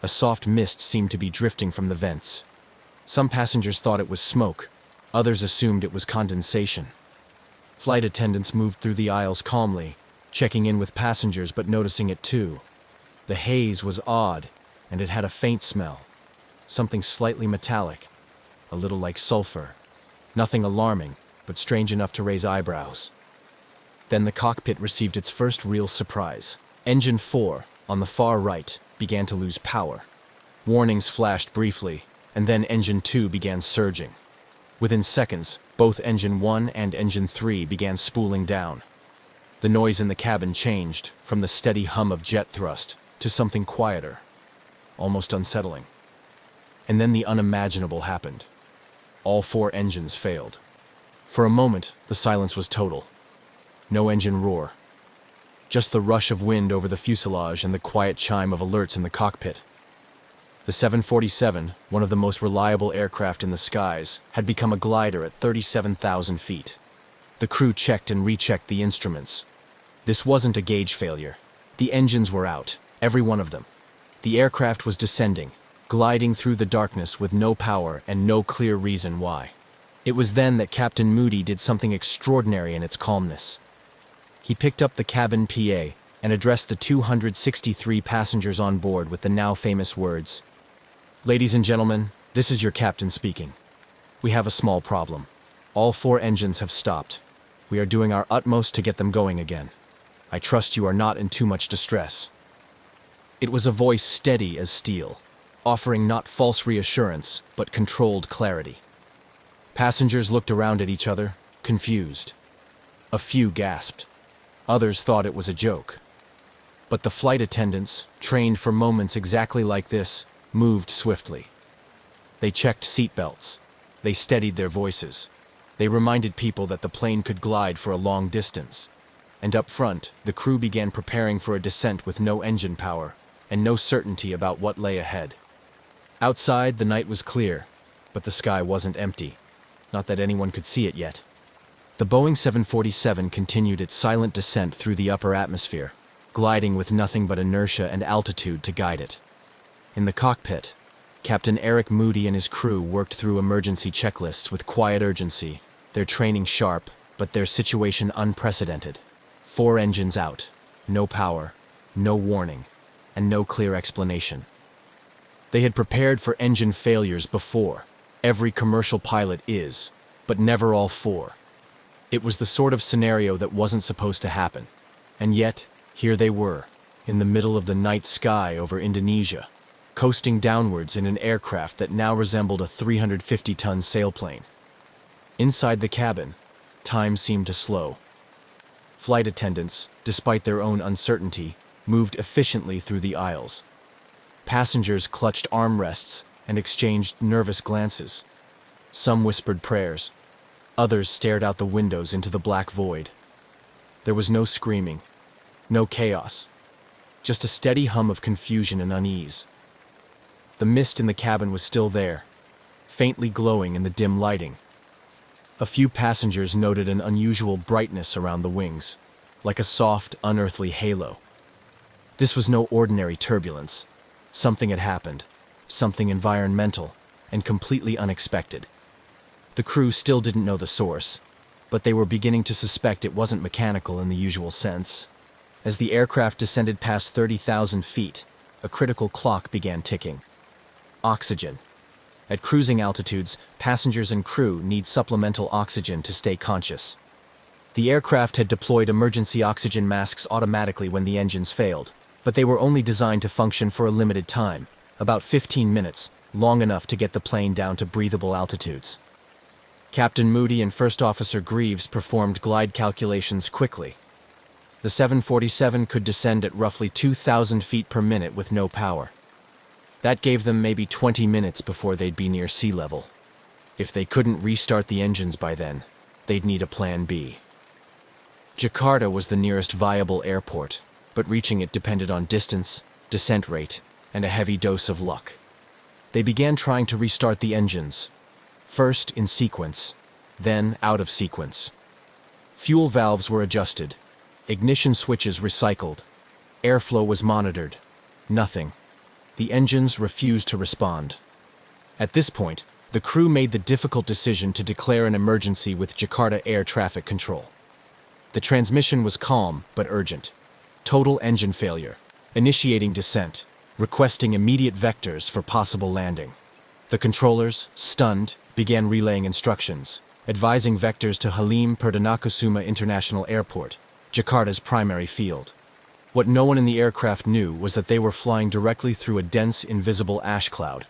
A soft mist seemed to be drifting from the vents. Some passengers thought it was smoke, others assumed it was condensation. Flight attendants moved through the aisles calmly, checking in with passengers but noticing it too. The haze was odd, and it had a faint smell. Something slightly metallic, a little like sulfur. Nothing alarming, but strange enough to raise eyebrows. Then the cockpit received its first real surprise. Engine 4, on the far right, began to lose power. Warnings flashed briefly, and then Engine 2 began surging. Within seconds, both Engine 1 and Engine 3 began spooling down. The noise in the cabin changed from the steady hum of jet thrust to something quieter, almost unsettling. And then the unimaginable happened. All four engines failed. For a moment, the silence was total. No engine roar. Just the rush of wind over the fuselage and the quiet chime of alerts in the cockpit. The 747, one of the most reliable aircraft in the skies, had become a glider at 37,000 feet. The crew checked and rechecked the instruments. This wasn't a gauge failure. The engines were out, every one of them. The aircraft was descending, gliding through the darkness with no power and no clear reason why. It was then that Captain Moody did something extraordinary in its calmness. He picked up the cabin PA and addressed the 263 passengers on board with the now famous words, "Ladies and gentlemen, this is your captain speaking. We have a small problem. All four engines have stopped. We are doing our utmost to get them going again. I trust you are not in too much distress." It was a voice steady as steel, offering not false reassurance, but controlled clarity. Passengers looked around at each other, confused. A few gasped. Others thought it was a joke. But the flight attendants, trained for moments exactly like this, moved swiftly. They checked seatbelts. They steadied their voices. They reminded people that the plane could glide for a long distance. And up front, the crew began preparing for a descent with no engine power, and no certainty about what lay ahead. Outside, the night was clear, but the sky wasn't empty. Not that anyone could see it yet. The Boeing 747 continued its silent descent through the upper atmosphere, gliding with nothing but inertia and altitude to guide it. In the cockpit, Captain Eric Moody and his crew worked through emergency checklists with quiet urgency, their training sharp, but their situation unprecedented. 4 engines out, no power, no warning, and no clear explanation. They had prepared for engine failures before. Every commercial pilot is, but never all 4. It was the sort of scenario that wasn't supposed to happen. And yet, here they were, in the middle of the night sky over Indonesia, coasting downwards in an aircraft that now resembled a 350-ton sailplane. Inside the cabin, time seemed to slow. Flight attendants, despite their own uncertainty, moved efficiently through the aisles. Passengers clutched armrests and exchanged nervous glances. Some whispered prayers. Others stared out the windows into the black void. There was no screaming, no chaos, just a steady hum of confusion and unease. The mist in the cabin was still there, faintly glowing in the dim lighting. A few passengers noted an unusual brightness around the wings, like a soft, unearthly halo. This was no ordinary turbulence. Something had happened, something environmental, and completely unexpected. The crew still didn't know the source, but they were beginning to suspect it wasn't mechanical in the usual sense. As the aircraft descended past 30,000 feet, a critical clock began ticking. Oxygen. At cruising altitudes, passengers and crew need supplemental oxygen to stay conscious. The aircraft had deployed emergency oxygen masks automatically when the engines failed, but they were only designed to function for a limited time, about 15 minutes, long enough to get the plane down to breathable altitudes. Captain Moody and First Officer Greaves performed glide calculations quickly. The 747 could descend at roughly 2,000 feet per minute with no power. That gave them maybe 20 minutes before they'd be near sea level. If they couldn't restart the engines by then, they'd need a plan B. Jakarta was the nearest viable airport, but reaching it depended on distance, descent rate, and a heavy dose of luck. They began trying to restart the engines, first in sequence, then out of sequence. Fuel valves were adjusted, ignition switches recycled, airflow was monitored. Nothing. The engines refused to respond. At this point, the crew made the difficult decision to declare an emergency with Jakarta Air Traffic Control. The transmission was calm but urgent. Total engine failure. Initiating descent. Requesting immediate vectors for possible landing. The controllers, stunned, began relaying instructions, advising vectors to Halim Perdanakusuma International Airport, Jakarta's primary field. What no one in the aircraft knew was that they were flying directly through a dense, invisible ash cloud,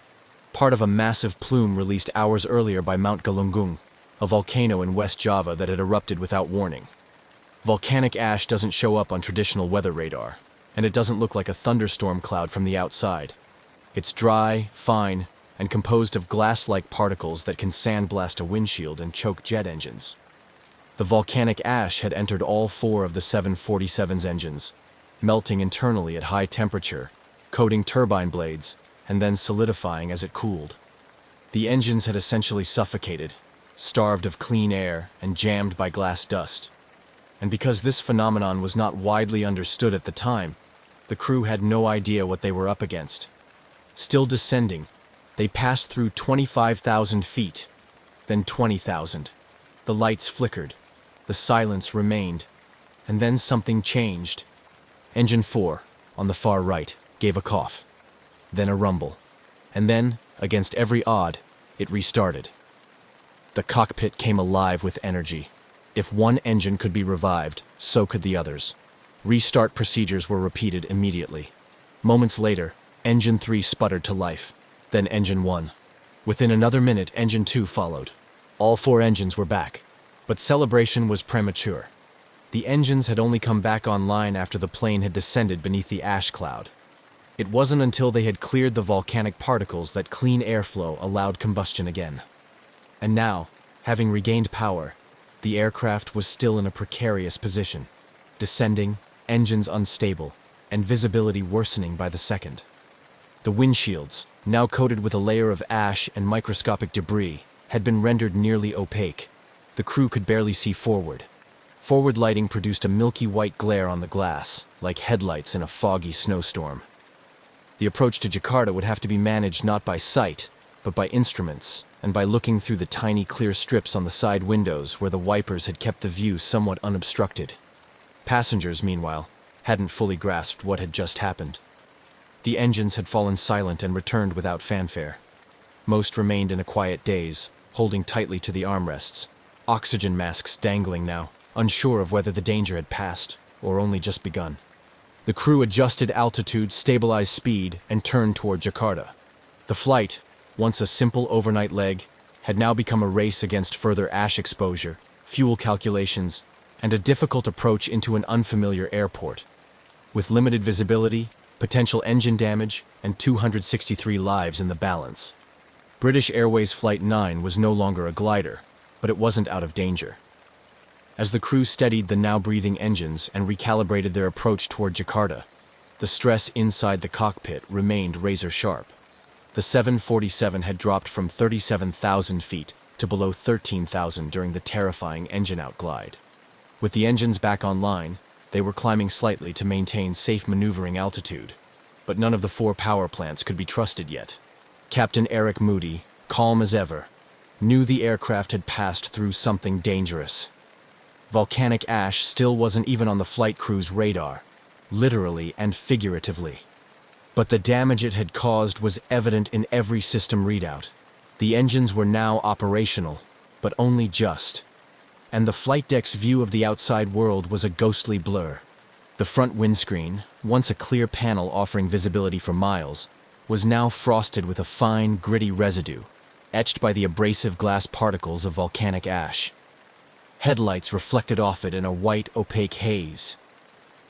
part of a massive plume released hours earlier by Mount Galunggung, a volcano in West Java that had erupted without warning. Volcanic ash doesn't show up on traditional weather radar, and it doesn't look like a thunderstorm cloud from the outside. It's dry, fine, and composed of glass-like particles that can sandblast a windshield and choke jet engines. The volcanic ash had entered all 4 of the 747's engines, melting internally at high temperature, coating turbine blades, and then solidifying as it cooled. The engines had essentially suffocated, starved of clean air and jammed by glass dust. And because this phenomenon was not widely understood at the time, the crew had no idea what they were up against. Still descending, they passed through 25,000 feet, then 20,000. The lights flickered, the silence remained, and then something changed. Engine 4, on the far right, gave a cough, then a rumble, and then, against every odd, it restarted. The cockpit came alive with energy. If one engine could be revived, so could the others. Restart procedures were repeated immediately. Moments later, Engine 3 sputtered to life, then Engine 1. Within another minute, Engine 2 followed. All 4 engines were back, but celebration was premature. The engines had only come back online after the plane had descended beneath the ash cloud. It wasn't until they had cleared the volcanic particles that clean airflow allowed combustion again. And now, having regained power, the aircraft was still in a precarious position. Descending, engines unstable, and visibility worsening by the second. The windshields, now coated with a layer of ash and microscopic debris, had been rendered nearly opaque. The crew could barely see forward. Forward lighting produced a milky white glare on the glass, like headlights in a foggy snowstorm. The approach to Jakarta would have to be managed not by sight, but by instruments, and by looking through the tiny clear strips on the side windows where the wipers had kept the view somewhat unobstructed. Passengers, meanwhile, hadn't fully grasped what had just happened. The engines had fallen silent and returned without fanfare. Most remained in a quiet daze, holding tightly to the armrests, oxygen masks dangling now, unsure of whether the danger had passed or only just begun. The crew adjusted altitude, stabilized speed, and turned toward Jakarta. The flight, once a simple overnight leg, had now become a race against further ash exposure, fuel calculations, and a difficult approach into an unfamiliar airport. With limited visibility, potential engine damage, and 263 lives in the balance. British Airways Flight 9 was no longer a glider, but it wasn't out of danger. As the crew steadied the now breathing engines and recalibrated their approach toward Jakarta, the stress inside the cockpit remained razor sharp. The 747 had dropped from 37,000 feet to below 13,000 during the terrifying engine-out glide. With the engines back online, they were climbing slightly to maintain safe maneuvering altitude, but none of the 4 power plants could be trusted yet. Captain Eric Moody, calm as ever, knew the aircraft had passed through something dangerous. Volcanic ash still wasn't even on the flight crew's radar, literally and figuratively. But the damage it had caused was evident in every system readout. The engines were now operational, but only just. And the flight deck's view of the outside world was a ghostly blur. The front windscreen, once a clear panel offering visibility for miles, was now frosted with a fine, gritty residue, etched by the abrasive glass particles of volcanic ash. Headlights reflected off it in a white, opaque haze.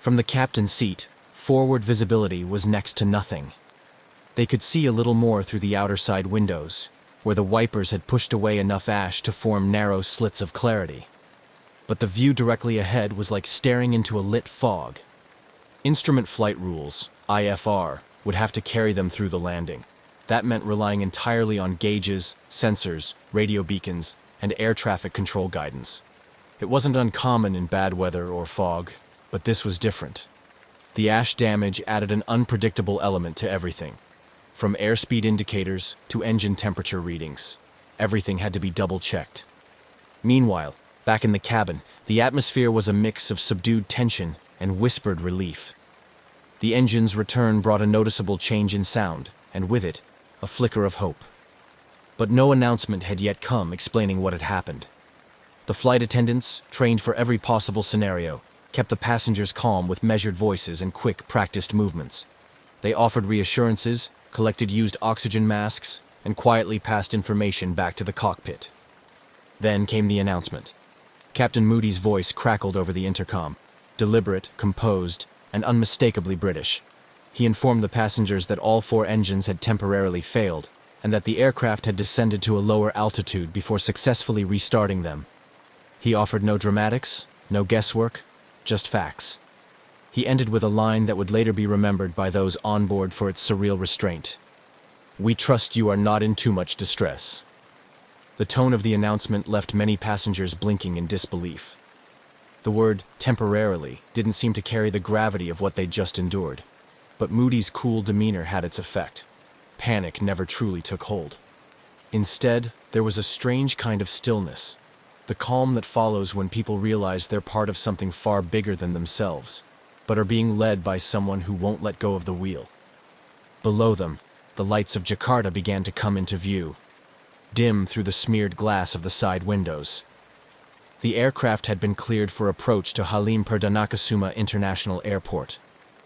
From the captain's seat, forward visibility was next to nothing. They could see a little more through the outer side windows, where the wipers had pushed away enough ash to form narrow slits of clarity. But the view directly ahead was like staring into a lit fog. Instrument flight rules, IFR, would have to carry them through the landing. That meant relying entirely on gauges, sensors, radio beacons, and air traffic control guidance. It wasn't uncommon in bad weather or fog, but this was different. The ash damage added an unpredictable element to everything. From airspeed indicators to engine temperature readings, everything had to be double-checked. Meanwhile, back in the cabin, the atmosphere was a mix of subdued tension and whispered relief. The engine's return brought a noticeable change in sound, and with it, a flicker of hope. But no announcement had yet come explaining what had happened. The flight attendants, trained for every possible scenario, kept the passengers calm with measured voices and quick, practiced movements. They offered reassurances, collected used oxygen masks, and quietly passed information back to the cockpit. Then came the announcement. Captain Moody's voice crackled over the intercom, deliberate, composed, and unmistakably British. He informed the passengers that all 4 engines had temporarily failed, and that the aircraft had descended to a lower altitude before successfully restarting them. He offered no dramatics, no guesswork, just facts. He ended with a line that would later be remembered by those on board for its surreal restraint. "We trust you are not in too much distress." The tone of the announcement left many passengers blinking in disbelief. The word temporarily didn't seem to carry the gravity of what they'd just endured. But Moody's cool demeanor had its effect. Panic never truly took hold. Instead, there was a strange kind of stillness, the calm that follows when people realize they're part of something far bigger than themselves, but are being led by someone who won't let go of the wheel. Below them, the lights of Jakarta began to come into view, dim through the smeared glass of the side windows. The aircraft had been cleared for approach to Halim Perdanakusuma International Airport,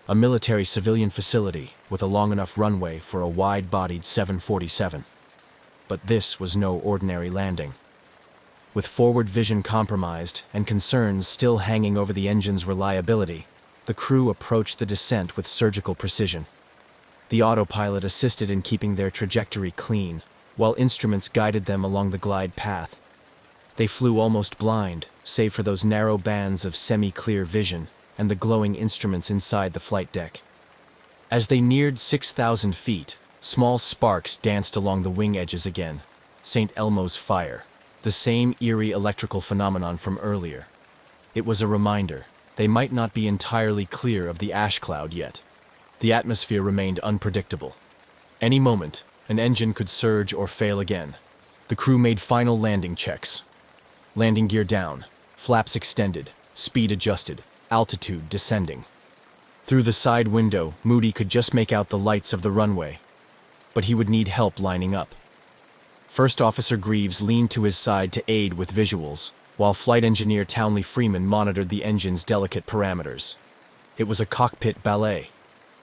a military civilian facility with a long enough runway for a wide-bodied 747. But this was no ordinary landing. With forward vision compromised and concerns still hanging over the engine's reliability, the crew approached the descent with surgical precision. The autopilot assisted in keeping their trajectory clean, while instruments guided them along the glide path. They flew almost blind, save for those narrow bands of semi-clear vision, and the glowing instruments inside the flight deck. As they neared 6,000 feet, small sparks danced along the wing edges again. St. Elmo's fire, the same eerie electrical phenomenon from earlier. It was a reminder. They might not be entirely clear of the ash cloud yet. The atmosphere remained unpredictable. Any moment, an engine could surge or fail again. The crew made final landing checks. Landing gear down, flaps extended, speed adjusted, altitude descending. Through the side window, Moody could just make out the lights of the runway. But he would need help lining up. First Officer Greaves leaned to his side to aid with visuals, while Flight Engineer Townley Freeman monitored the engine's delicate parameters. It was a cockpit ballet,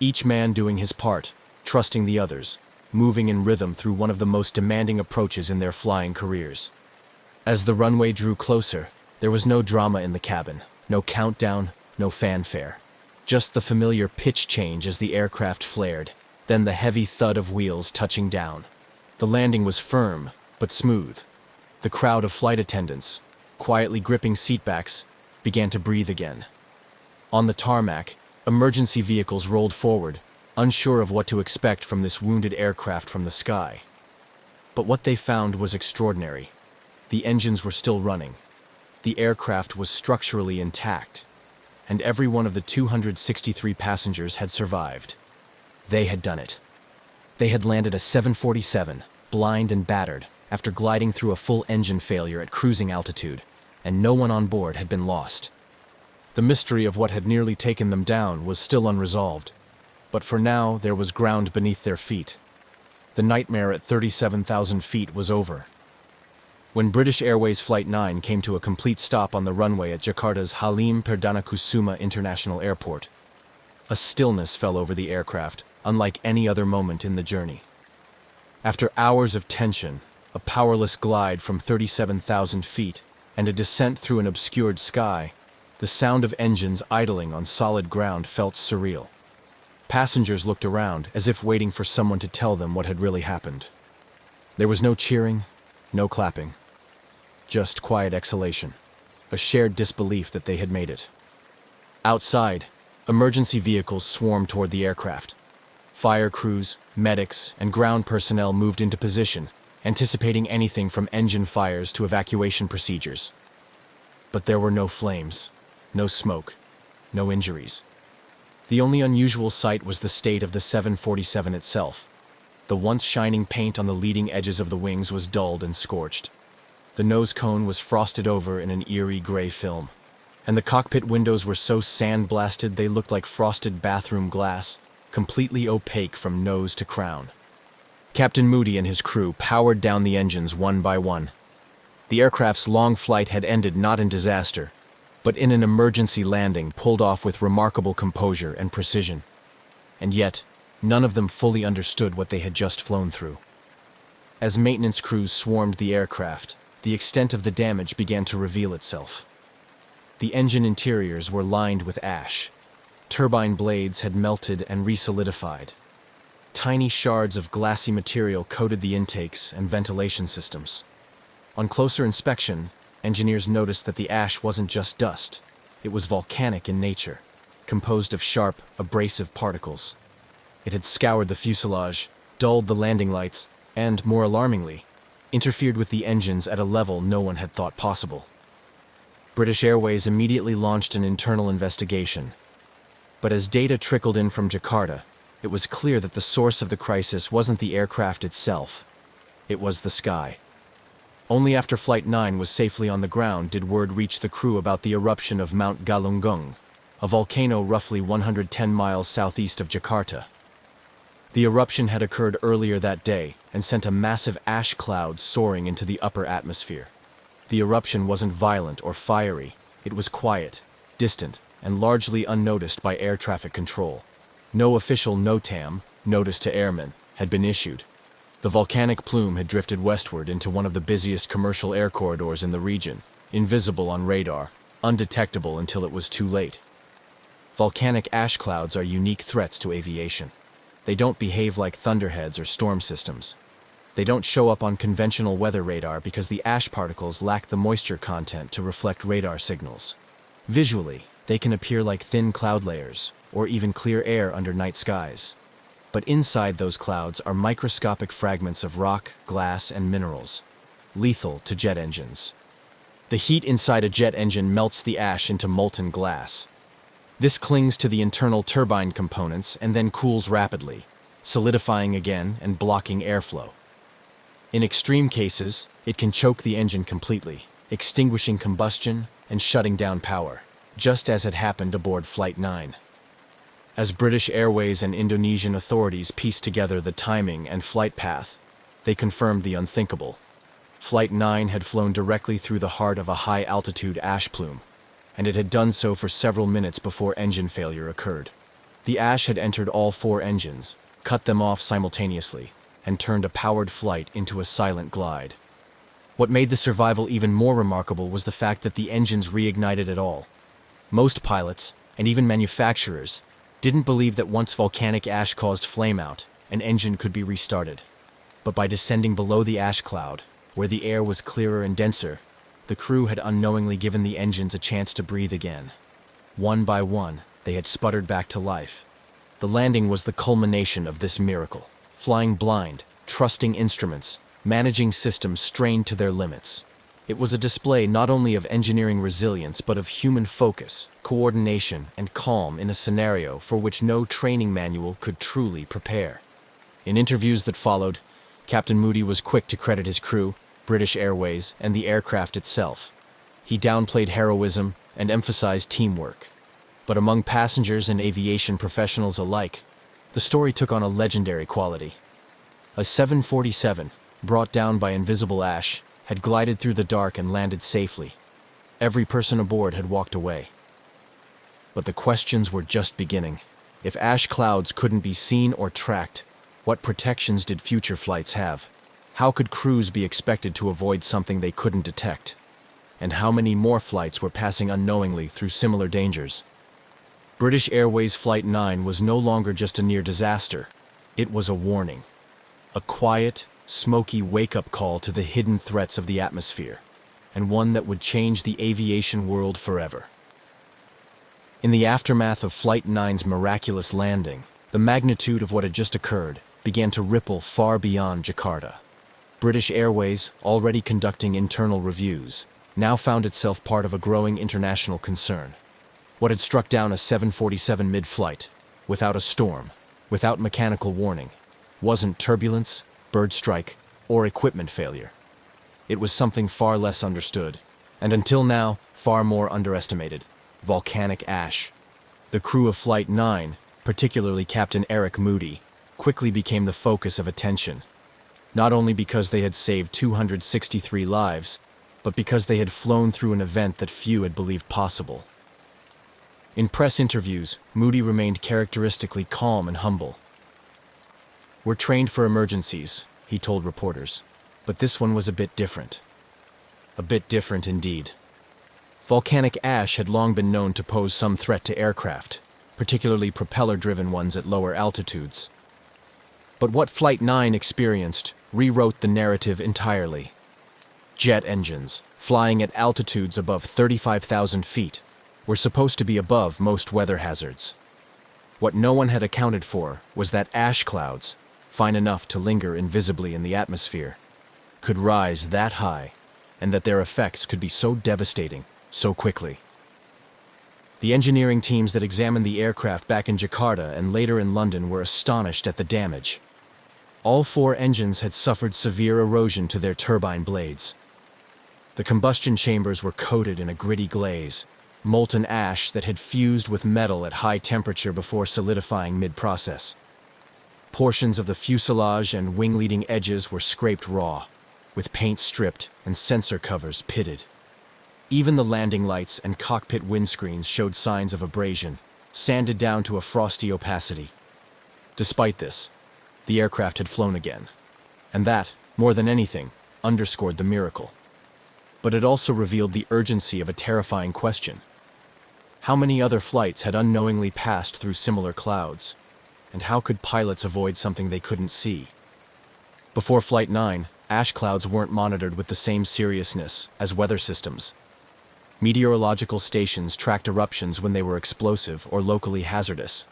each man doing his part, trusting the others, moving in rhythm through one of the most demanding approaches in their flying careers. As the runway drew closer, there was no drama in the cabin, no countdown, no fanfare. Just the familiar pitch change as the aircraft flared, then the heavy thud of wheels touching down. The landing was firm, but smooth. The crowd of flight attendants, quietly gripping seatbacks, began to breathe again. On the tarmac, emergency vehicles rolled forward, unsure of what to expect from this wounded aircraft from the sky. But what they found was extraordinary. The engines were still running. The aircraft was structurally intact, and every one of the 263 passengers had survived. They had done it. They had landed a 747, blind and battered, after gliding through a full engine failure at cruising altitude, and no one on board had been lost. The mystery of what had nearly taken them down was still unresolved, but for now there was ground beneath their feet. The nightmare at 37,000 feet was over. When British Airways Flight 9 came to a complete stop on the runway at Jakarta's Halim Perdanakusuma International Airport, a stillness fell over the aircraft, unlike any other moment in the journey. After hours of tension, a powerless glide from 37,000 feet, and a descent through an obscured sky, the sound of engines idling on solid ground felt surreal. Passengers looked around, as if waiting for someone to tell them what had really happened. There was no cheering, no clapping. Just quiet exhalation, a shared disbelief that they had made it. Outside, emergency vehicles swarmed toward the aircraft. Fire crews, medics, and ground personnel moved into position, anticipating anything from engine fires to evacuation procedures. But there were no flames, no smoke, no injuries. The only unusual sight was the state of the 747 itself. The once shining paint on the leading edges of the wings was dulled and scorched. The nose cone was frosted over in an eerie gray film, and the cockpit windows were so sandblasted they looked like frosted bathroom glass, completely opaque from nose to crown. Captain Moody and his crew powered down the engines one by one. The aircraft's long flight had ended not in disaster, but in an emergency landing pulled off with remarkable composure and precision. And yet, none of them fully understood what they had just flown through. As maintenance crews swarmed the aircraft, the extent of the damage began to reveal itself. The engine interiors were lined with ash. Turbine blades had melted and resolidified. Tiny shards of glassy material coated the intakes and ventilation systems. On closer inspection, engineers noticed that the ash wasn't just dust. It was volcanic in nature, composed of sharp, abrasive particles. It had scoured the fuselage, dulled the landing lights, and, more alarmingly, interfered with the engines at a level no one had thought possible. British Airways immediately launched an internal investigation. But as data trickled in from Jakarta, it was clear that the source of the crisis wasn't the aircraft itself. It was the sky. Only after Flight 9 was safely on the ground did word reach the crew about the eruption of Mount Galunggung, a volcano roughly 110 miles southeast of Jakarta. The eruption had occurred earlier that day and sent a massive ash cloud soaring into the upper atmosphere. The eruption wasn't violent or fiery. It was quiet, distant, and largely unnoticed by air traffic control. No official NOTAM, notice to airmen, had been issued. The volcanic plume had drifted westward into one of the busiest commercial air corridors in the region, invisible on radar, undetectable until it was too late. Volcanic ash clouds are unique threats to aviation. They don't behave like thunderheads or storm systems. They don't show up on conventional weather radar because the ash particles lack the moisture content to reflect radar signals. Visually, They can appear like thin cloud layers, or even clear air under night skies. But inside those clouds are microscopic fragments of rock, glass, and minerals, lethal to jet engines. The heat inside a jet engine melts the ash into molten glass. This clings to the internal turbine components and then cools rapidly, solidifying again and blocking airflow. In extreme cases, it can choke the engine completely, extinguishing combustion and shutting down power, just as had happened aboard Flight 9. As British Airways and Indonesian authorities pieced together the timing and flight path, they confirmed the unthinkable. Flight 9 had flown directly through the heart of a high-altitude ash plume, and it had done so for several minutes before engine failure occurred. The ash had entered all 4 engines, cut them off simultaneously, and turned a powered flight into a silent glide. What made the survival even more remarkable was the fact that the engines reignited at all. Most pilots, and even manufacturers, didn't believe that once volcanic ash caused flameout, an engine could be restarted. But by descending below the ash cloud, where the air was clearer and denser, the crew had unknowingly given the engines a chance to breathe again. One by one, they had sputtered back to life. The landing was the culmination of this miracle. Flying blind, trusting instruments, managing systems strained to their limits. It was a display not only of engineering resilience but of human focus, coordination, and calm in a scenario for which no training manual could truly prepare. In interviews that followed, Captain Moody was quick to credit his crew, British Airways, and the aircraft itself. He downplayed heroism and emphasized teamwork. But among passengers and aviation professionals alike, the story took on a legendary quality. A 747, brought down by invisible ash, had glided through the dark and landed safely. Every person aboard had walked away. But the questions were just beginning. If ash clouds couldn't be seen or tracked, what protections did future flights have? How could crews be expected to avoid something they couldn't detect? And how many more flights were passing unknowingly through similar dangers? British Airways Flight 9 was no longer just a near disaster. It was a warning. A quiet, smoky wake-up call to the hidden threats of the atmosphere, and one that would change the aviation world forever. In the aftermath of Flight 9's miraculous landing, the magnitude of what had just occurred began to ripple far beyond Jakarta. British Airways, already conducting internal reviews, now found itself part of a growing international concern. What had struck down a 747 mid-flight, without a storm, without mechanical warning, wasn't turbulence, bird strike, or equipment failure. It was something far less understood, and until now, far more underestimated: volcanic ash. The crew of Flight 9, particularly Captain Eric Moody, quickly became the focus of attention, not only because they had saved 263 lives, but because they had flown through an event that few had believed possible. In press interviews, Moody remained characteristically calm and humble. "We're trained for emergencies," he told reporters, but this one was a bit different. A bit different indeed. Volcanic ash had long been known to pose some threat to aircraft, particularly propeller-driven ones at lower altitudes. But what Flight 9 experienced rewrote the narrative entirely. Jet engines, flying at altitudes above 35,000 feet, were supposed to be above most weather hazards. What no one had accounted for was that ash clouds, fine enough to linger invisibly in the atmosphere, could rise that high, and that their effects could be so devastating so quickly. The engineering teams that examined the aircraft back in Jakarta and later in London were astonished at the damage. All 4 engines had suffered severe erosion to their turbine blades. The combustion chambers were coated in a gritty glaze, molten ash that had fused with metal at high temperature before solidifying mid-process. Portions of the fuselage and wing leading edges were scraped raw, with paint stripped and sensor covers pitted. Even the landing lights and cockpit windscreens showed signs of abrasion, sanded down to a frosty opacity. Despite this, the aircraft had flown again, and that, more than anything, underscored the miracle. But it also revealed the urgency of a terrifying question. How many other flights had unknowingly passed through similar clouds? And how could pilots avoid something they couldn't see? Before Flight 9, ash clouds weren't monitored with the same seriousness as weather systems. Meteorological stations tracked eruptions when they were explosive or locally hazardous,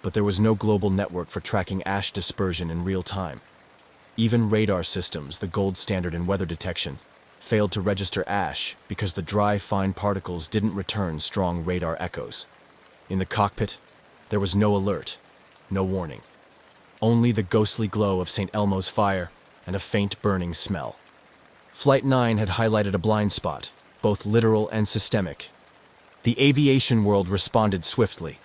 but there was no global network for tracking ash dispersion in real time. Even radar systems, the gold standard in weather detection, failed to register ash because the dry, fine particles didn't return strong radar echoes. In the cockpit, there was no alert, no warning. Only the ghostly glow of St. Elmo's fire and a faint burning smell. Flight 9 had highlighted a blind spot, both literal and systemic. The aviation world responded swiftly.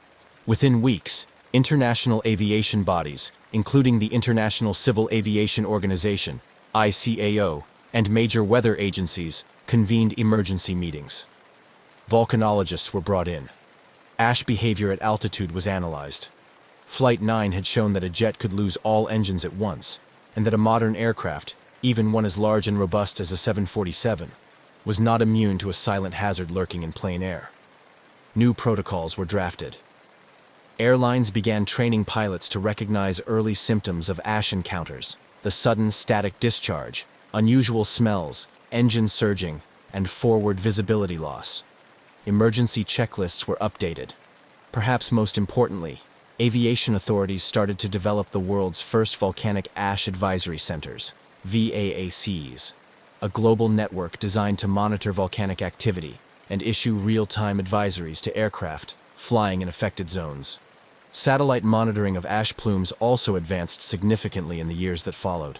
Within weeks, international aviation bodies, including the International Civil Aviation Organization, ICAO, and major weather agencies, convened emergency meetings. Volcanologists were brought in. Ash behavior at altitude was analyzed. Flight 9 had shown that a jet could lose all engines at once, and that a modern aircraft, even one as large and robust as a 747, was not immune to a silent hazard lurking in plain air. New protocols were drafted. Airlines began training pilots to recognize early symptoms of ash encounters: the sudden static discharge, unusual smells, engine surging, and forward visibility loss. Emergency checklists were updated. Perhaps most importantly, aviation authorities started to develop the world's first volcanic ash advisory centers, VAACs, a global network designed to monitor volcanic activity and issue real-time advisories to aircraft flying in affected zones. Satellite monitoring of ash plumes also advanced significantly in the years that followed.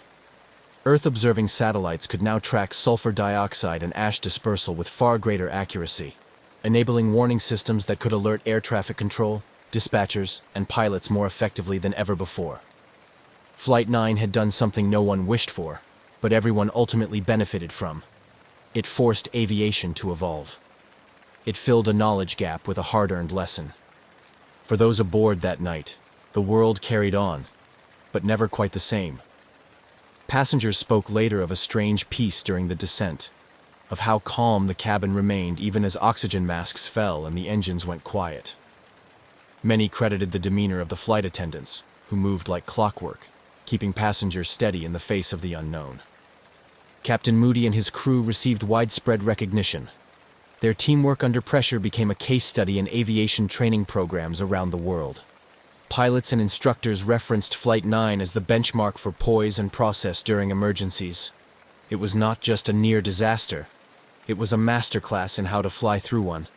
Earth-observing satellites could now track sulfur dioxide and ash dispersal with far greater accuracy, enabling warning systems that could alert air traffic control, dispatchers, and pilots more effectively than ever before. Flight 9 had done something no one wished for, but everyone ultimately benefited from. It forced aviation to evolve. It filled a knowledge gap with a hard-earned lesson. For those aboard that night, the world carried on, but never quite the same. Passengers spoke later of a strange peace during the descent, of how calm the cabin remained even as oxygen masks fell and the engines went quiet. Many credited the demeanor of the flight attendants, who moved like clockwork, keeping passengers steady in the face of the unknown. Captain Moody and his crew received widespread recognition. Their teamwork under pressure became a case study in aviation training programs around the world. Pilots and instructors referenced Flight 9 as the benchmark for poise and process during emergencies. It was not just a near disaster. It was a masterclass in how to fly through one.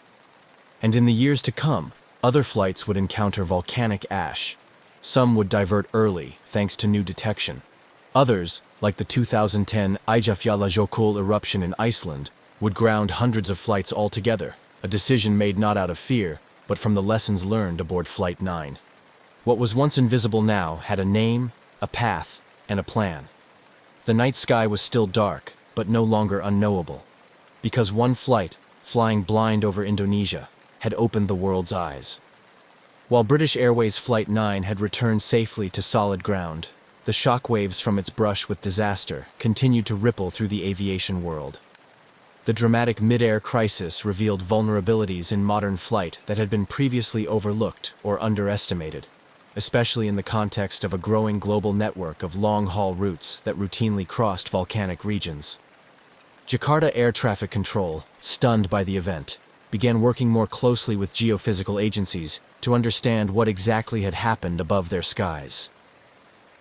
And in the years to come, other flights would encounter volcanic ash. Some would divert early, thanks to new detection. Others, like the 2010 Eyjafjallajökull eruption in Iceland, would ground hundreds of flights altogether, a decision made not out of fear, but from the lessons learned aboard Flight 9. What was once invisible now had a name, a path, and a plan. The night sky was still dark, but no longer unknowable. Because one flight, flying blind over Indonesia, had opened the world's eyes. While British Airways Flight 9 had returned safely to solid ground, the shockwaves from its brush with disaster continued to ripple through the aviation world. The dramatic mid-air crisis revealed vulnerabilities in modern flight that had been previously overlooked or underestimated, especially in the context of a growing global network of long-haul routes that routinely crossed volcanic regions. Jakarta Air Traffic Control, stunned by the event, began working more closely with geophysical agencies to understand what exactly had happened above their skies.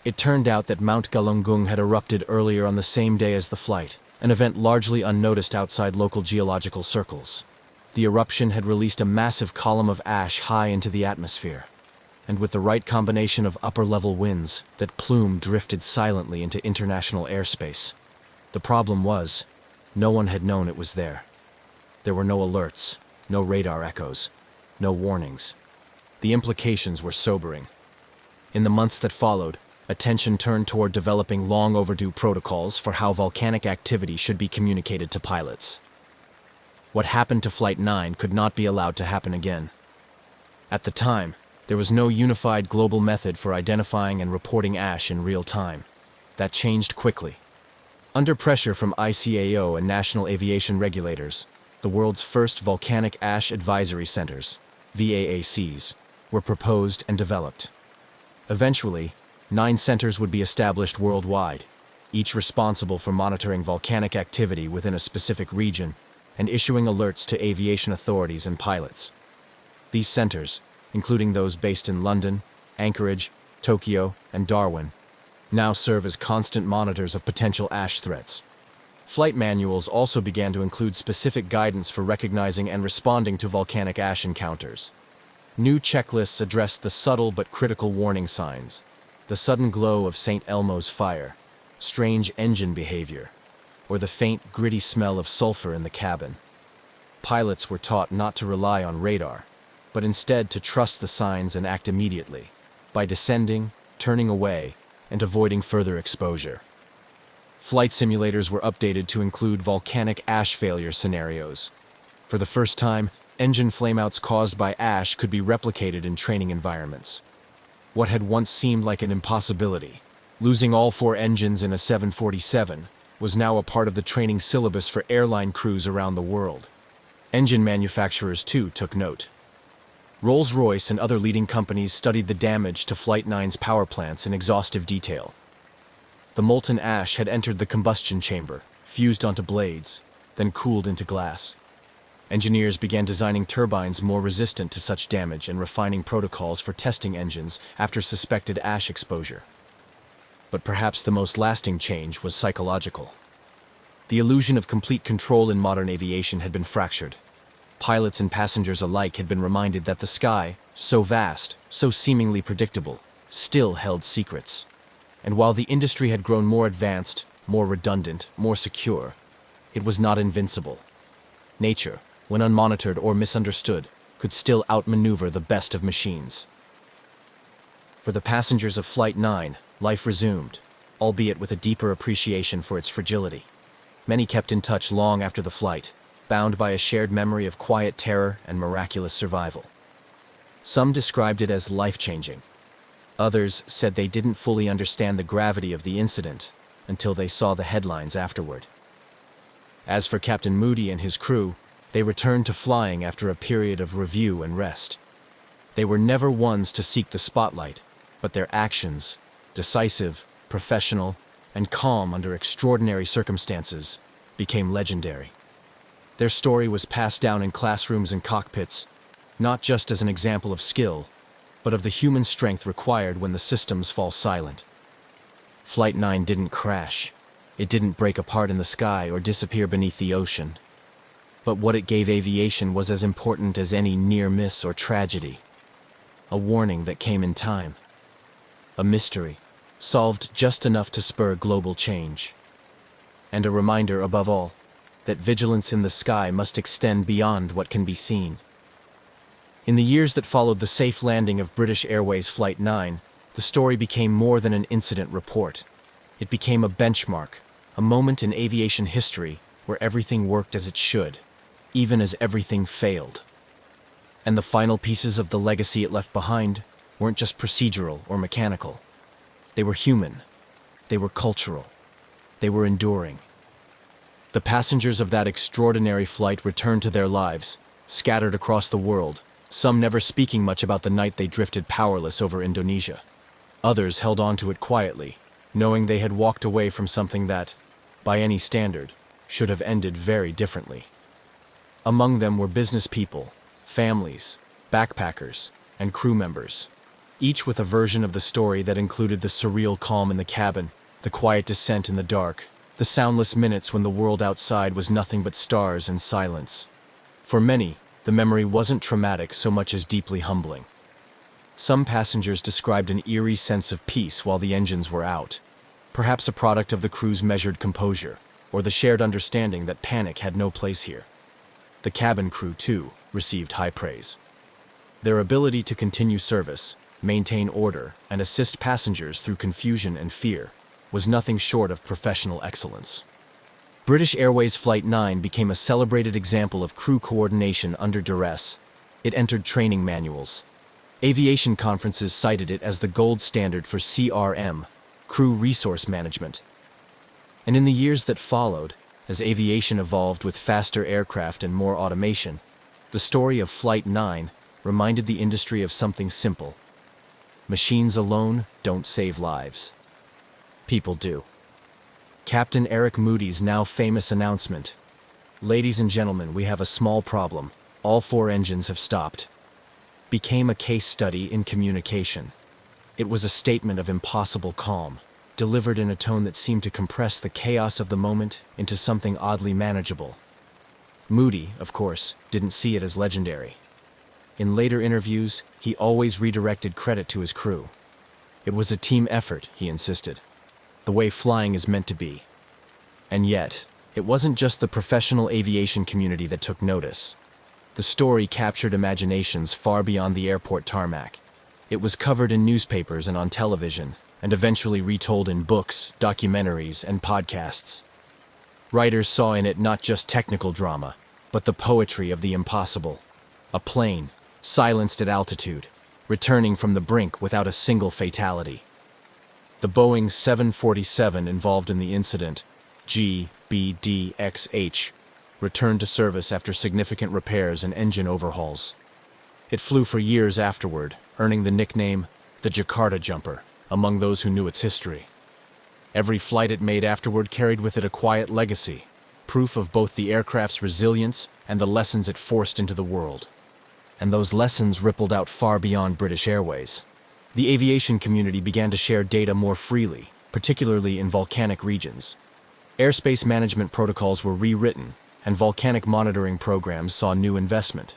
It turned out that Mount Galunggung had erupted earlier on the same day as the flight, an event largely unnoticed outside local geological circles. The eruption had released a massive column of ash high into the atmosphere, and with the right combination of upper-level winds, that plume drifted silently into international airspace. The problem was, no one had known it was there. There were no alerts, no radar echoes, no warnings. The implications were sobering. In the months that followed, attention turned toward developing long-overdue protocols for how volcanic activity should be communicated to pilots. What happened to Flight 9 could not be allowed to happen again. At the time, there was no unified global method for identifying and reporting ash in real time. That changed quickly. Under pressure from ICAO and national aviation regulators, the world's first volcanic ash advisory centers, VAACs, were proposed and developed. Eventually, 9 centers would be established worldwide, each responsible for monitoring volcanic activity within a specific region and issuing alerts to aviation authorities and pilots. These centers, including those based in London, Anchorage, Tokyo, and Darwin, now serve as constant monitors of potential ash threats. Flight manuals also began to include specific guidance for recognizing and responding to volcanic ash encounters. New checklists addressed the subtle but critical warning signs: the sudden glow of St. Elmo's fire, strange engine behavior, or the faint, gritty smell of sulfur in the cabin. Pilots were taught not to rely on radar, but instead to trust the signs and act immediately, by descending, turning away, and avoiding further exposure. Flight simulators were updated to include volcanic ash failure scenarios. For the first time, engine flameouts caused by ash could be replicated in training environments. What had once seemed like an impossibility, losing all 4 engines in a 747, was now a part of the training syllabus for airline crews around the world. Engine manufacturers, too, took note. Rolls-Royce and other leading companies studied the damage to Flight 9's power plants in exhaustive detail. The molten ash had entered the combustion chamber, fused onto blades, then cooled into glass. Engineers began designing turbines more resistant to such damage and refining protocols for testing engines after suspected ash exposure. But perhaps the most lasting change was psychological. The illusion of complete control in modern aviation had been fractured. Pilots and passengers alike had been reminded that the sky, so vast, so seemingly predictable, still held secrets. And while the industry had grown more advanced, more redundant, more secure, it was not invincible. Nature, when unmonitored or misunderstood, could still outmaneuver the best of machines. For the passengers of Flight 9, life resumed, albeit with a deeper appreciation for its fragility. Many kept in touch long after the flight, bound by a shared memory of quiet terror and miraculous survival. Some described it as life-changing. Others said they didn't fully understand the gravity of the incident until they saw the headlines afterward. As for Captain Moody and his crew, they returned to flying after a period of review and rest. They were never ones to seek the spotlight, but their actions, decisive, professional, and calm under extraordinary circumstances, became legendary. Their story was passed down in classrooms and cockpits, not just as an example of skill, but of the human strength required when the systems fall silent. Flight 9 didn't crash. It didn't break apart in the sky or disappear beneath the ocean. But what it gave aviation was as important as any near miss or tragedy. A warning that came in time. A mystery, solved just enough to spur global change. And a reminder, above all, that vigilance in the sky must extend beyond what can be seen. In the years that followed the safe landing of British Airways Flight 9, the story became more than an incident report. It became a benchmark, a moment in aviation history where everything worked as it should, even as everything failed. And the final pieces of the legacy it left behind weren't just procedural or mechanical. They were human. They were cultural. They were enduring. The passengers of that extraordinary flight returned to their lives, scattered across the world, some never speaking much about the night they drifted powerless over Indonesia. Others held on to it quietly, knowing they had walked away from something that, by any standard, should have ended very differently. Among them were business people, families, backpackers, and crew members, each with a version of the story that included the surreal calm in the cabin, the quiet descent in the dark, the soundless minutes when the world outside was nothing but stars and silence. For many, the memory wasn't traumatic so much as deeply humbling. Some passengers described an eerie sense of peace while the engines were out, perhaps a product of the crew's measured composure, or the shared understanding that panic had no place here. The cabin crew, too, received high praise. Their ability to continue service, maintain order, and assist passengers through confusion and fear was nothing short of professional excellence. British Airways Flight 9 became a celebrated example of crew coordination under duress. It entered training manuals. Aviation conferences cited it as the gold standard for CRM, crew resource management. And in the years that followed, as aviation evolved with faster aircraft and more automation, the story of Flight 9 reminded the industry of something simple. Machines alone don't save lives. People do. Captain Eric Moody's now famous announcement, Ladies and gentlemen, we have a small problem. All 4 engines have stopped. Became a case study in communication. It was a statement of impossible calm, delivered in a tone that seemed to compress the chaos of the moment into something oddly manageable. Moody, of course, didn't see it as legendary. In later interviews, he always redirected credit to his crew. It was a team effort, he insisted, the way flying is meant to be. And yet, it wasn't just the professional aviation community that took notice. The story captured imaginations far beyond the airport tarmac. It was covered in newspapers and on television, and eventually retold in books, documentaries, and podcasts. Writers saw in it not just technical drama, but the poetry of the impossible. A plane, silenced at altitude, returning from the brink without a single fatality. The Boeing 747 involved in the incident, GBDXH, returned to service after significant repairs and engine overhauls. It flew for years afterward, earning the nickname the Jakarta Jumper among those who knew its history. Every flight it made afterward carried with it a quiet legacy, proof of both the aircraft's resilience and the lessons it forced into the world. And those lessons rippled out far beyond British Airways. The aviation community began to share data more freely, particularly in volcanic regions. Airspace management protocols were rewritten, and volcanic monitoring programs saw new investment.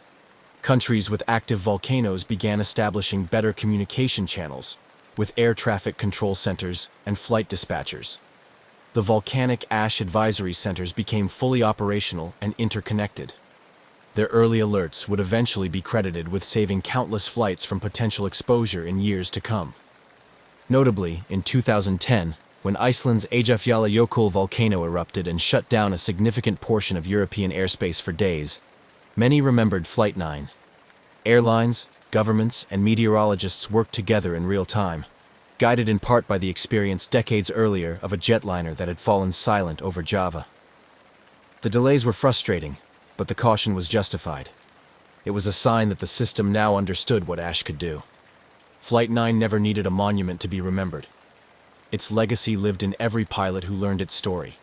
Countries with active volcanoes began establishing better communication channels, with air traffic control centers and flight dispatchers. The volcanic ash advisory centers became fully operational and interconnected. Their early alerts would eventually be credited with saving countless flights from potential exposure in years to come. Notably, in 2010, when Iceland's Eyjafjallajökull volcano erupted and shut down a significant portion of European airspace for days, many remembered Flight 9. Airlines, governments, and meteorologists worked together in real time, guided in part by the experience decades earlier of a jetliner that had fallen silent over Java. The delays were frustrating, but the caution was justified. It was a sign that the system now understood what ash could do. Flight 9 never needed a monument to be remembered. Its legacy lived in every pilot who learned its story,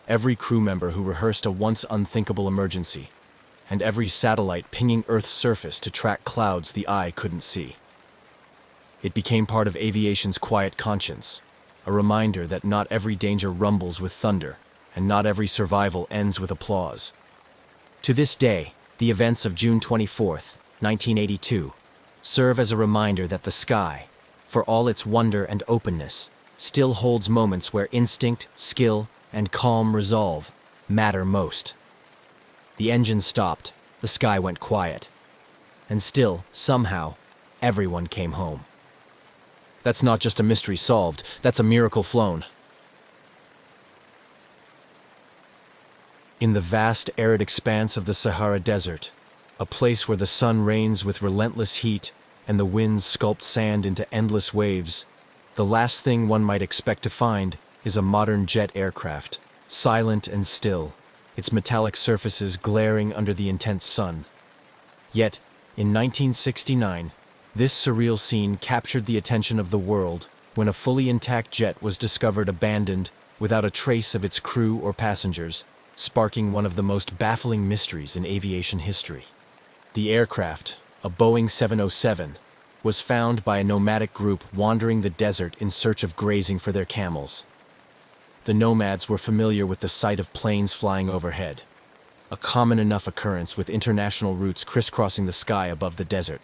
every crew member who rehearsed a once unthinkable emergency, and every satellite pinging Earth's surface to track clouds the eye couldn't see. It became part of aviation's quiet conscience, a reminder that not every danger rumbles with thunder, and not every survival ends with applause. To this day, the events of June 24, 1982, serve as a reminder that the sky, for all its wonder and openness, still holds moments where instinct, skill, and calm resolve matter most. The engine stopped, the sky went quiet, and still, somehow, everyone came home. That's not just a mystery solved, that's a miracle flown. In the vast arid expanse of the Sahara Desert, a place where the sun rains with relentless heat and the winds sculpt sand into endless waves, the last thing one might expect to find is a modern jet aircraft, silent and still, its metallic surfaces glaring under the intense sun. Yet, in 1969, this surreal scene captured the attention of the world when a fully intact jet was discovered abandoned without a trace of its crew or passengers, sparking one of the most baffling mysteries in aviation history. The aircraft, a Boeing 707, was found by a nomadic group wandering the desert in search of grazing for their camels. The nomads were familiar with the sight of planes flying overhead, a common enough occurrence with international routes crisscrossing the sky above the desert.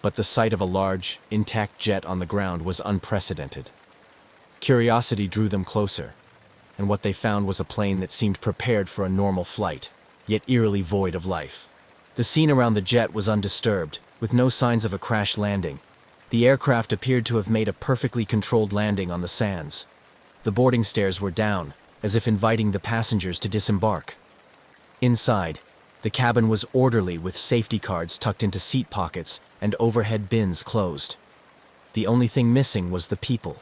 But the sight of a large, intact jet on the ground was unprecedented. Curiosity drew them closer, and what they found was a plane that seemed prepared for a normal flight, yet eerily void of life. The scene around the jet was undisturbed, with no signs of a crash landing. The aircraft appeared to have made a perfectly controlled landing on the sands. The boarding stairs were down, as if inviting the passengers to disembark. Inside, the cabin was orderly with safety cards tucked into seat pockets and overhead bins closed. The only thing missing was the people.